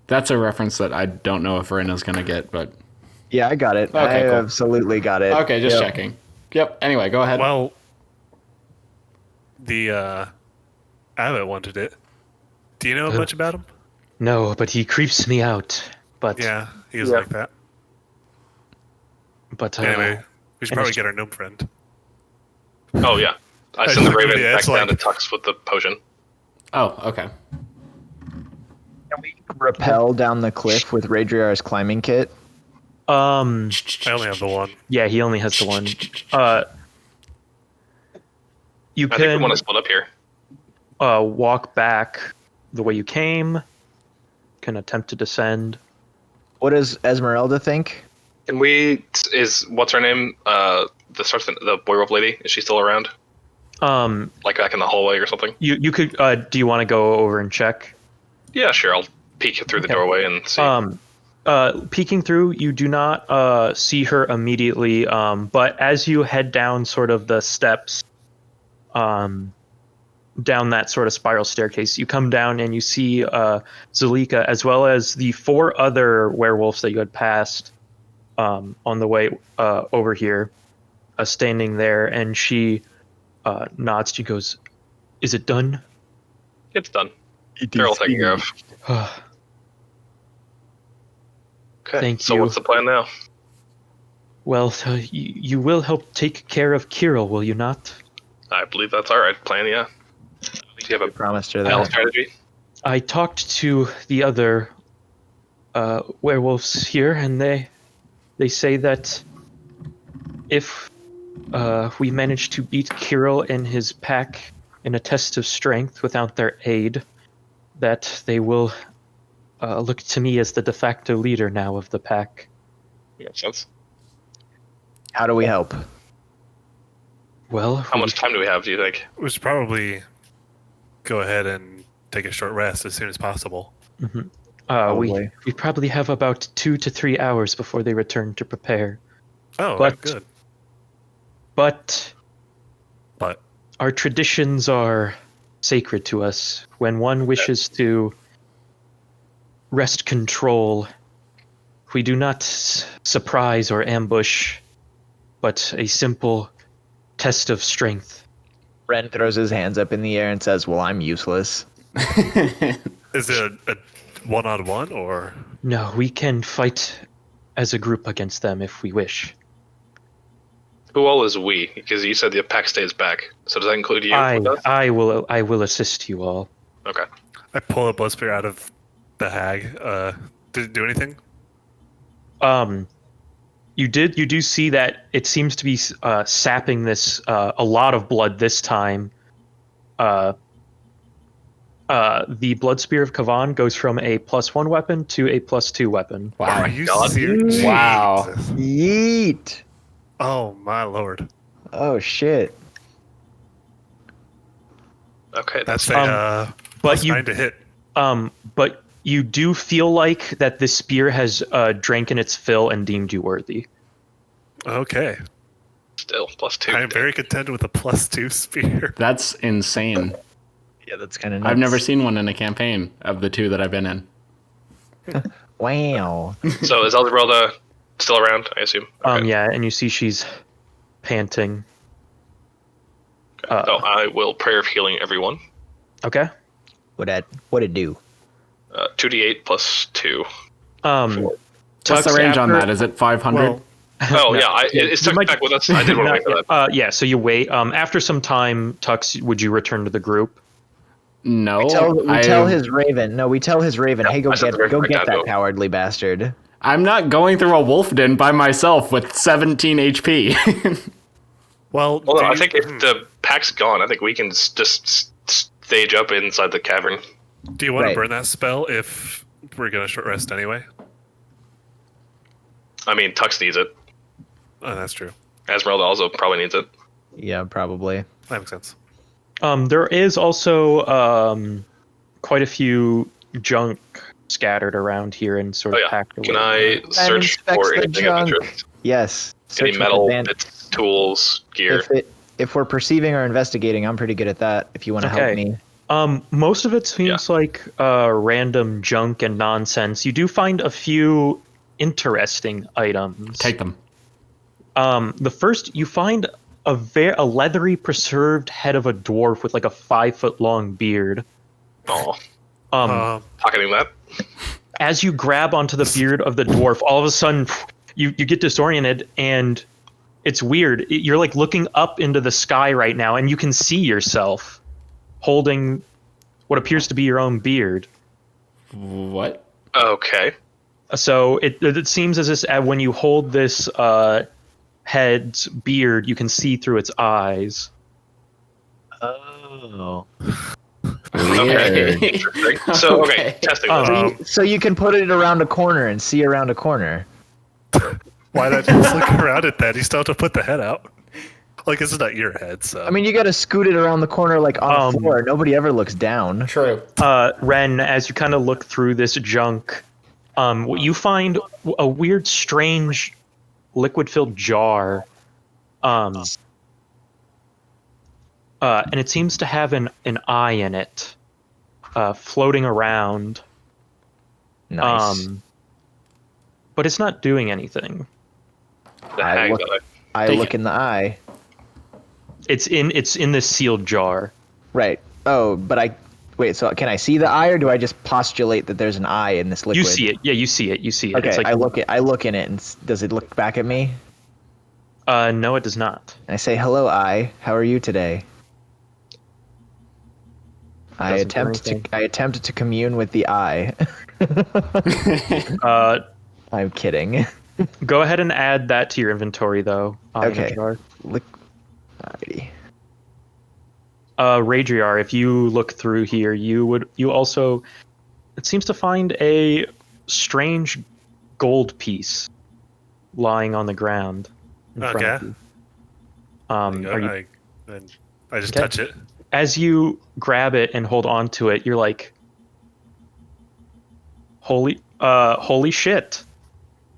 That's a reference that I don't know if Rena's going to get, but... Yeah, I got it. Okay, I cool. absolutely got it. Okay, just Yep. checking. Yep, anyway, go ahead. well, the abbot wanted it. Do you know much about him? No, but he creeps me out. But Yeah, he was like that. Anyway, we should probably get our gnome friend. Oh yeah. I I send the just looked at Raven the back edge, down to like- Tux with the potion. Oh, okay. Can we rappel down the cliff with Raidriar's climbing kit? I only have the one. yeah, he only has the one. You I think we can want to split up here. walk back the way you came. Can attempt to descend. What does Esmeralda think? Can we? Is what's her name? The boy wolf lady. Is she still around? Like back in the hallway or something? You could. Do you want to go over and check? Yeah, sure. I'll peek through the doorway and see. Peeking through, you do not see her immediately. But as you head down, sort of the steps, down that sort of spiral staircase, you come down and you see Zulika as well as the 4 other werewolves that you had passed on the way over here, standing there, and she nods. She goes, "Is it done?" It's done. They're all taken care of. Okay. Thank so you. what's the plan now? Well, you will help take care of Kirill, will you not? I believe that's our right plan. Yeah. Do you have a Promised her battle that. strategy? I talked to the other werewolves here, and they say that if we manage to beat Kirill and his pack in a test of strength without their aid, that they will look to me as the de facto leader now of the pack. Makes sense. How do we help? Well, How much time do we have, do you think? We should probably go ahead and take a short rest as soon as possible. we probably have about 2 to 3 hours before they return to prepare. Oh, But- good. But But our traditions are sacred to us. When one wishes to wrest control, we do not surprise or ambush, but a simple test of strength. Ren throws his hands up in the air and says, "Well, I'm useless." is it a one-on-one or? No, we can fight as a group against them if we wish. Who all is we? Because you said the pack stays back. So does that include you? with us? I will assist you all. Okay. I pull a blood spear out of the hag. Did it do anything? You do see that it seems to be sapping this a lot of blood this time. The blood spear of Kavan goes from a +1 weapon to a +2 weapon. Wow. Are you God. serious? Wow. Jesus. Yeet! Oh my lord. Oh shit! Okay, That's that's a but you- +9 to hit. But you do feel like that this spear has drank in its fill and deemed you worthy. Okay. still +2. I am very content with a +2 spear. That's insane. Yeah, that's kind of. I've never seen one in a campaign of the 2 that I've been in. Wow. So is Elderbrelda still around, I assume? Okay. Yeah, and you see she's panting. So I will prayer of healing everyone. Okay. What it do? 2d8 +2. What's the range on that? Is it 500? Well, Oh, yeah, it's Tux back with us. I did want to wait for that. Yeah, so you wait. After some time, Tux, would you return to the group? No. We tell his raven. No, we tell his raven. Hey, go I said get the raven right that now, go. cowardly bastard. I'm not going through a wolf den by myself with 17 HP. well, Hold on, do I you- think if the pack's gone, I think we can just stage up inside the cavern. do you want Right. to burn that spell if we're going to short rest anyway? I mean, Tux needs it. Oh, that's true. Esmeralda also probably needs it. Yeah, probably. That makes sense. There is also quite a few junk scattered around here and sort of Oh, yeah. packed away. Can I search inspects for the anything of junk. interest? Yes. Any Search with metal advan- bits, tools, gear? If we're perceiving or investigating, I'm pretty good at that. If you want to help Okay. me. Most of it seems like random junk and nonsense. You do find a few interesting items. Take them. The first, you find a leathery preserved head of a dwarf with like a 5-foot long beard. Oh, pocketing that. As you grab onto the beard of the dwarf, all of a sudden you get disoriented and it's weird. You're like looking up into the sky right now and you can see yourself holding what appears to be your own beard. What? Okay. So it seems as if when you hold this head's beard, you can see through its eyes. Oh. Okay. Interesting. So, okay, testing. So you can put it around a corner and see around a corner. Why not just look around at that? You still have to put the head out. Like, this is not your head, so. I mean, you got to scoot it around the corner like on the floor. Nobody ever looks down. True. Ren, as you kind of look through this junk, you find a weird, strange, liquid-filled jar. And it seems to have an eye in it, floating around. Nice. But it's not doing anything. The I hag look- that I Take look it. in the eye. It's in this sealed jar. Right. Oh, but wait. So can I see the eye, or do I just postulate that there's an eye in this liquid? You see it. Yeah, you see it. You see it. Okay. It's like, I look in it, and does it look back at me? no, it does not. And I say, "Hello, eye. How are you today?" I Doesn't do anything. attempt to commune with the eye. I'm kidding. Go ahead and add that to your inventory, though. Eye in a Okay. jar. Alrighty. Raidriar, if you look through here, you also, it seems to find a strange gold piece lying on the ground. in front of you. Are you, I just Okay. touch it. as you grab it and hold on to it, you're like, holy shit.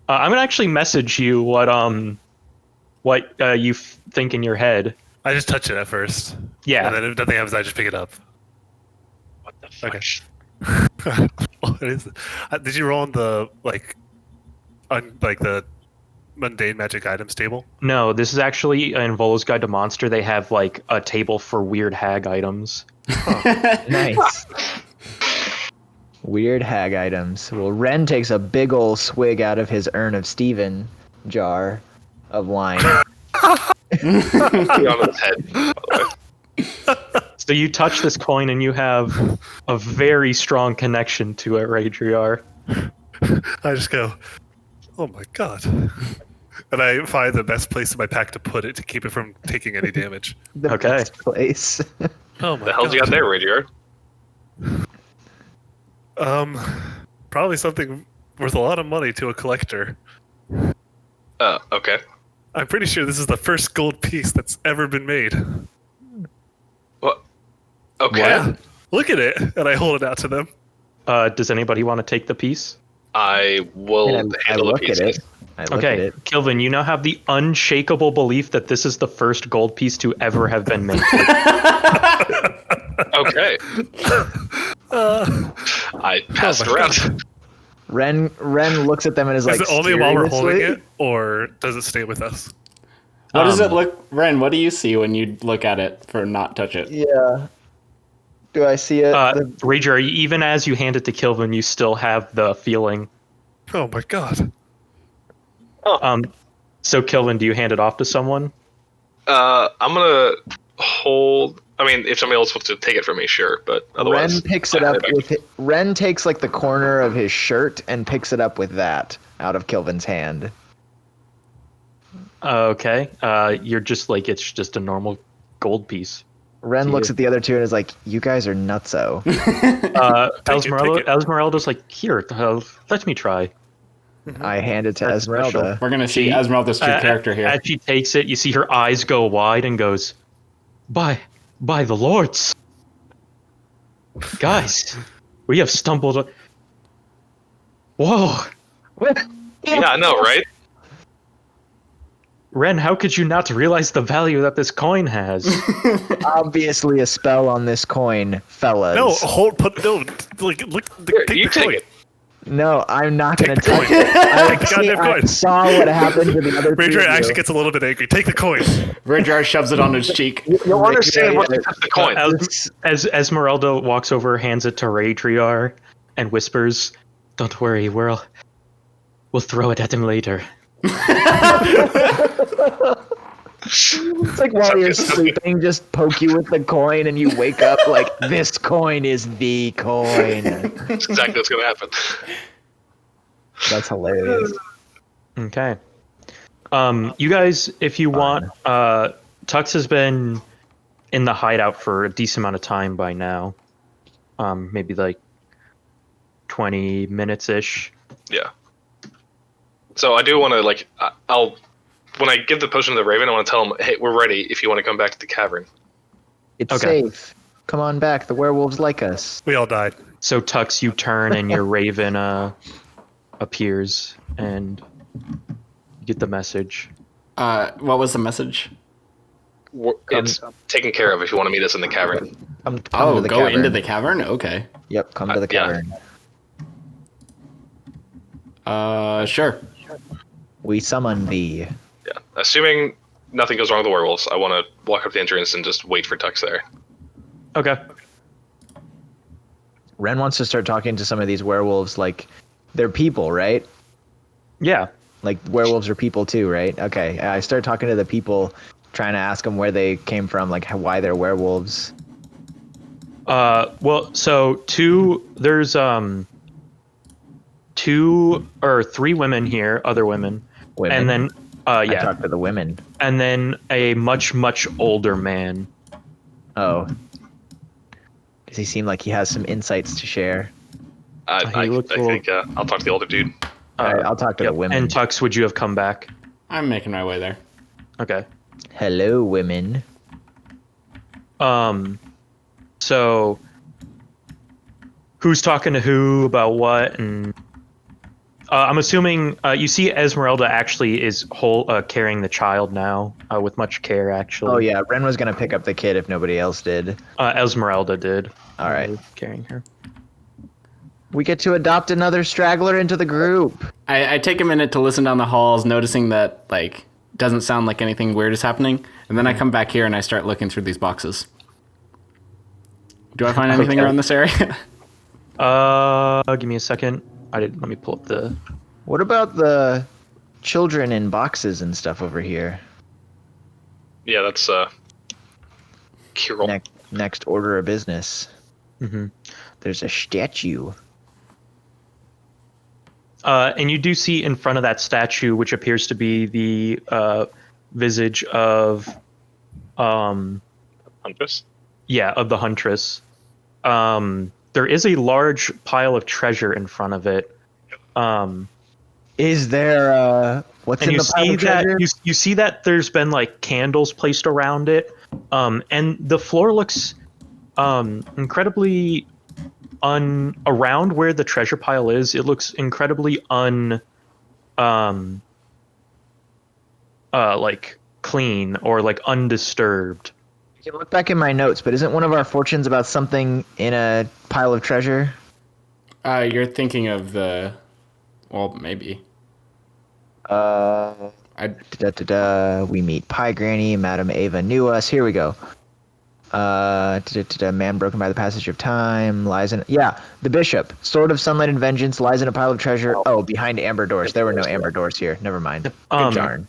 I'm gonna actually message you what you think in your head. I just touch it at first. Yeah. And then if nothing happens, I just pick it up. What the fuck? Okay. What is it? Did you roll on the the mundane magic items table? No, this is actually in Volo's Guide to Monster. They have like a table for weird hag items. Nice. Weird hag items. Well, Ren takes a big ol' swig out of his Urn of Steven jar of wine. On his head, by the way. So you touch this coin and you have a very strong connection to it, Raidriar. I just go, oh my god. And I find the best place in my pack to put it to keep it from taking any damage. The Okay. best place. Oh my The hell's you got there, Raidriar? Probably something worth a lot of money to a collector. Okay. I'm pretty sure this is the first gold piece that's ever been made. What? Okay. Yeah. Look at it, and I hold it out to them. Does anybody want to take the piece? I will And I handle the look at pieces. it. I look at Okay, it. Kilvin, you now have the unshakable belief that this is the first gold piece to ever have been made. Okay. I passed my around. Ren looks at them and is like, Is it only while we're holding "Seriously?" it, or does it stay with us? What does it look, Ren? What do you see when you look at it for not touch it? Yeah. Do I see it? Rager, even as you hand it to Kilvin, you still have the feeling. Oh my god. So Kilvin, do you hand it off to someone? I'm gonna hold. I mean, if somebody else wants to take it from me, sure. But otherwise, Ren picks it up with Ren takes like the corner of his shirt and picks it up with that out of Kilvin's hand. Okay. You're just like, it's just a normal gold piece. Ren looks at the other two and is like, "You guys are nutso." Take it. Esmeralda's like, here, let me try. I hand it to That's Esmeralda. We're gonna see Esmeralda's true character here. As she takes it, you see her eyes go wide and goes, by the lords. Guys, we have stumbled. Whoa. yeah, I know, right? Ren, how could you not realize the value that this coin has? Obviously, a spell on this coin, fellas. No, look, Here, take you the take coin. it. No, I'm not Take gonna the touch coin. it. Take the goddamn I coin. saw what happened to the other two. Ranger of you. actually gets a little bit angry. Take the coin. Raidriar shoves it on his cheek. You'll understand yeah, once yeah. you touch the coin. As Esmeralda walks over, hands it to Raidriar, and whispers, "Don't worry, we'll throw it at him later." It's like while you're sleeping, just poke you with the coin, and you wake up like, this coin is the coin. That's exactly what's gonna happen. That's hilarious. Okay. You guys, if you want, Tux has been in the hideout for a decent amount of time by now. Maybe like 20 minutes ish. Yeah. So I do want to I'll when I give the potion to the Raven, I want to tell him, hey, we're ready if you want to come back to the cavern. It's Okay. safe. Come on back. The werewolves like us. We all died. So Tux, you turn and your raven appears and you get the message. What was the message? It's taken care of if you want to meet us in the cavern. Come Oh, to the go cavern. into the cavern? Okay. Yep, come to the yeah. cavern. Sure. We summon thee. Yeah. Assuming nothing goes wrong with the werewolves, I want to walk up the entrance and just wait for Tux there. Okay. Ren wants to start talking to some of these werewolves like they're people, right? Yeah. Like werewolves are people too, right? Okay. I start talking to the people, trying to ask them where they came from, like why they're werewolves. Well, so there's two or three women here, other women. Women. And then I yeah. talk to the women. And then a much older man. Oh. Does he seem like he has some insights to share? I looks a think I'll talk to the older dude. All right, I'll talk to the Yep. women. And Tux, would you have come back? I'm making my way there. Okay. Hello, women. So who's talking to who about what, and I'm assuming you see Esmeralda actually is carrying the child now with much care. Actually, Oh yeah, Ren was gonna pick up the kid if nobody else did. Esmeralda did. All right. Carrying her. We get to adopt another straggler into the group. I take a minute to listen down the halls, noticing that like doesn't sound like anything weird is happening, and then I come back here and I start looking through these boxes. Do I find anything Okay. around this area? Give me a second. Let me pull up the. What about the children in boxes and stuff over here? Yeah, that's Kirill. Next order of business. Mm-hmm. There's a statue. And you do see in front of that statue, which appears to be the visage of, Huntress. yeah, of the huntress. There is a large pile of treasure in front of it. Is there what's And in you the pile see of treasure? that you see that there's been like candles placed around it, and the floor looks incredibly around where the treasure pile is. It looks incredibly like clean or like undisturbed. I can look back in my notes, but isn't one of our fortunes about something in a pile of treasure? You're thinking of the, well, maybe. We meet Pie Granny. Madame Ava knew us. Here we go. Man broken by the passage of time lies in. Yeah, the bishop, sword of sunlight and vengeance, lies in a pile of treasure. Oh, behind amber doors. There were no amber doors here. Never mind. Good darn.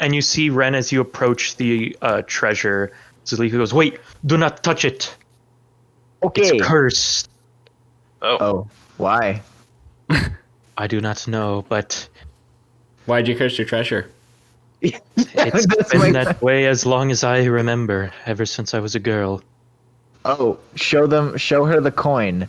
And you see Ren as you approach the treasure. Zulika goes, "Wait! Do not touch it. Okay. It's cursed." Oh, why? I do not know, but Why'd you curse your treasure? it's That's been my- that way as long as I remember, ever since I was a girl. Oh, show her the coin.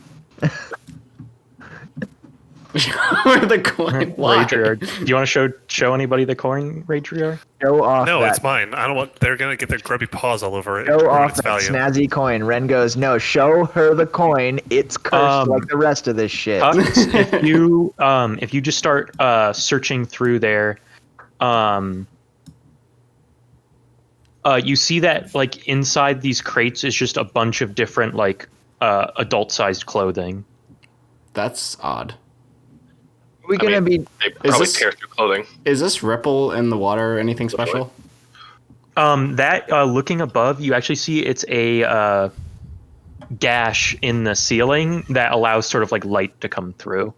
Where the coin? Why? Raidriar, do you want to show anybody the coin, Raidriar? Show off No, that. it's mine. I don't want. They're gonna get their grubby paws all over it. Show ruin off its that value. snazzy coin. Ren goes, no, show her the coin. It's cursed like the rest of this shit. Hags, if you just start searching through there, you see that like inside these crates is just a bunch of different like adult-sized clothing. That's odd. Are we gonna They probably this- tear through clothing. Is this ripple in the water anything special? Looking above, you actually see it's a gash in the ceiling that allows sort of like light to come through.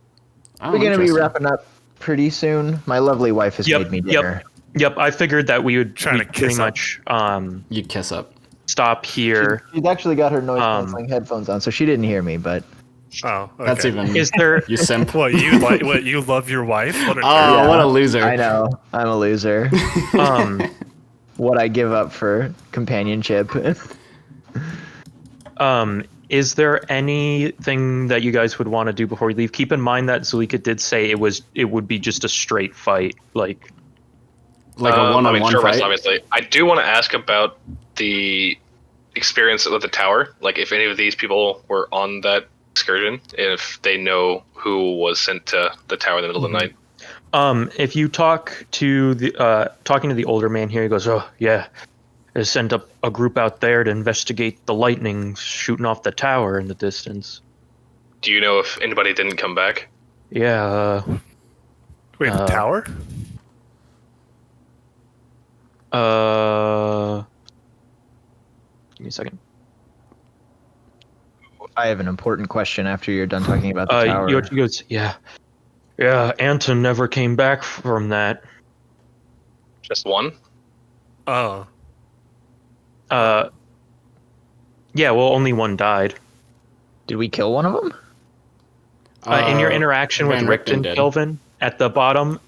Oh, We're gonna be interesting. wrapping up pretty soon. My lovely wife has made me dinner. Yep. I figured that we would Trying to pretty kiss up. much You'd kiss up. stop here. She's actually got her noise canceling headphones on, so she didn't hear me. But Oh, okay. That's even. Is there? You simp. What you like? What you love your wife? What a Oh, nerd. what a loser. I know I'm a loser. Um, What I give up for companionship. Is there anything that you guys would want to do before we leave? Keep in mind that Zulika did say it would be just a straight fight. Like, Like a one-on-one sure, fight. obviously. I do want to ask about the experience with the tower. Like, if any of these people were on that excursion, if they know who was sent to the tower in the middle of the night. if you talking to the older man here, he goes, "Oh yeah, they sent up a group out there to investigate the lightning shooting off the tower in the distance." Do you know if anybody didn't come back? Yeah. Wait, the tower? Give me a second. I have an important question after you're done talking about the tower. Yoshi goes, yeah, Anton never came back from that. Just one? Oh, Yeah, well, only one died. Did we kill one of them? In your interaction with Van Richten Richten, did. Kilvin, at the bottom,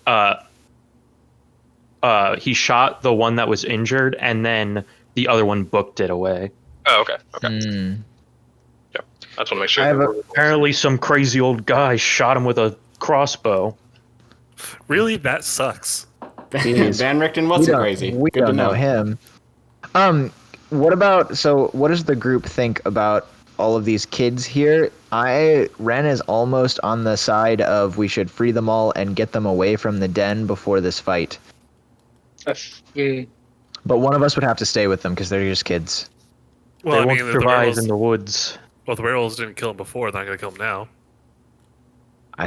he shot the one that was injured, and then the other one booked it away. Oh, okay. Okay. Yeah. I just want to make sure. I have a- Apparently, some crazy old guy shot him with a crossbow. really? That sucks. Jeez. Van Richten We wasn't don't- crazy. We Good to don't know know. him. What about, so what does the group think about all of these kids here? Ren is almost on the side of we should free them all and get them away from the den before this fight. But one of us would have to stay with them because they're just kids. Well, They I won't mean, the survive werewolves, in the woods. well, the werewolves didn't kill him before. They're not going to kill him now.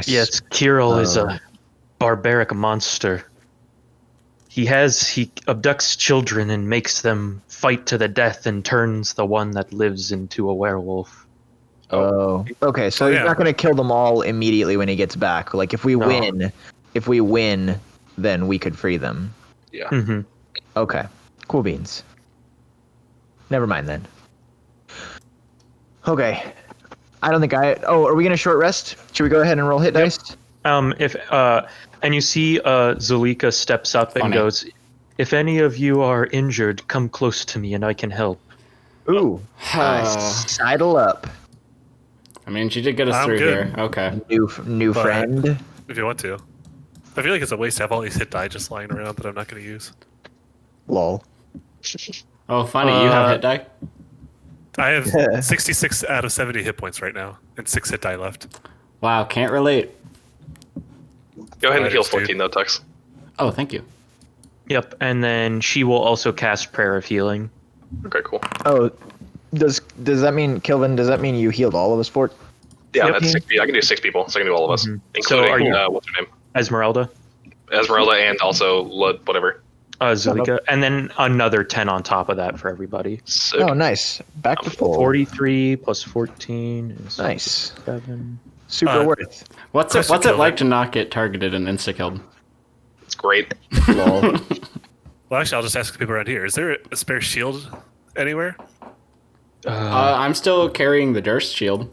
Yes, Kirill is a barbaric monster. He abducts children and makes them fight to the death and turns the one that lives into a werewolf. Oh, okay. So Oh, he's yeah. not going to kill them all immediately when he gets back. Like if we No. win, then we could free them. Yeah. Mm-hmm. Okay, cool beans. Never mind then. Okay, I don't think Oh, are we gonna short rest? Should we go ahead and roll hit dice? And you see Zulika steps up and Funny. goes, "If any of you are injured, come close to me and I can help." Ooh, sidle up, I mean, she did get us I'm through good. here. Okay. new But- friend. If you want to. I feel like it's a waste to have all these hit die just lying around that I'm not going to use. Lol. Oh, funny. You have hit die? I have 66 out of 70 hit points right now, and 6 hit die left. Wow, can't relate. Go ahead and Right, heal dude. 14 though, Tux. Oh, thank you. Yep, and then she will also cast Prayer of Healing. Okay, cool. Oh, does that mean, Kilvin? Does that mean you healed all of us, Fort? Yeah, Yep. that's 6 people. I can do 6 people, so I can do all of us, So including are you- what's her name, Esmeralda, Esmeralda, and also whatever. Zulika, and then another 10 on top of that for everybody. Sick. Oh, nice. Back to full. 43 plus 14 is Nice. 7. Super worth. What's Question it killed like it. to not get targeted and insta-killed? It's great. Lol. Well, actually, I'll just ask people around here. Is there a spare shield anywhere? I'm still carrying the Durst shield.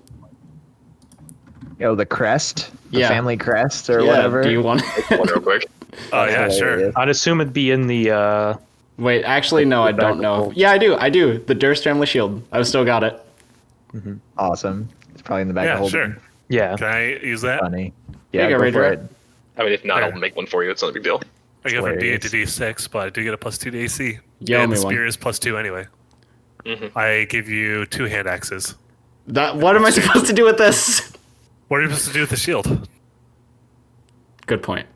Yo, the crest, the Yeah. family crest or Yeah, whatever. do you want One real quick. Oh, yeah, sure. Hilarious. I'd assume it'd be in the. Wait, actually, no, I don't know. Yeah, I do. The Durst family shield. I've still got it. Awesome. It's probably in the back of Yeah, the whole sure. Yeah. Can I use that? Funny. There Yeah, you go, go for Raidriar. it. I mean, if not, Okay. I'll make one for you. It's not a big deal. I go from D8 to Hilarious. D6, but I do get a +2 to AC. You owe and me the one. spear is +2 anyway. I give you 2 hand axes. What am I supposed to do with this? What are you supposed to do with the shield? Good point.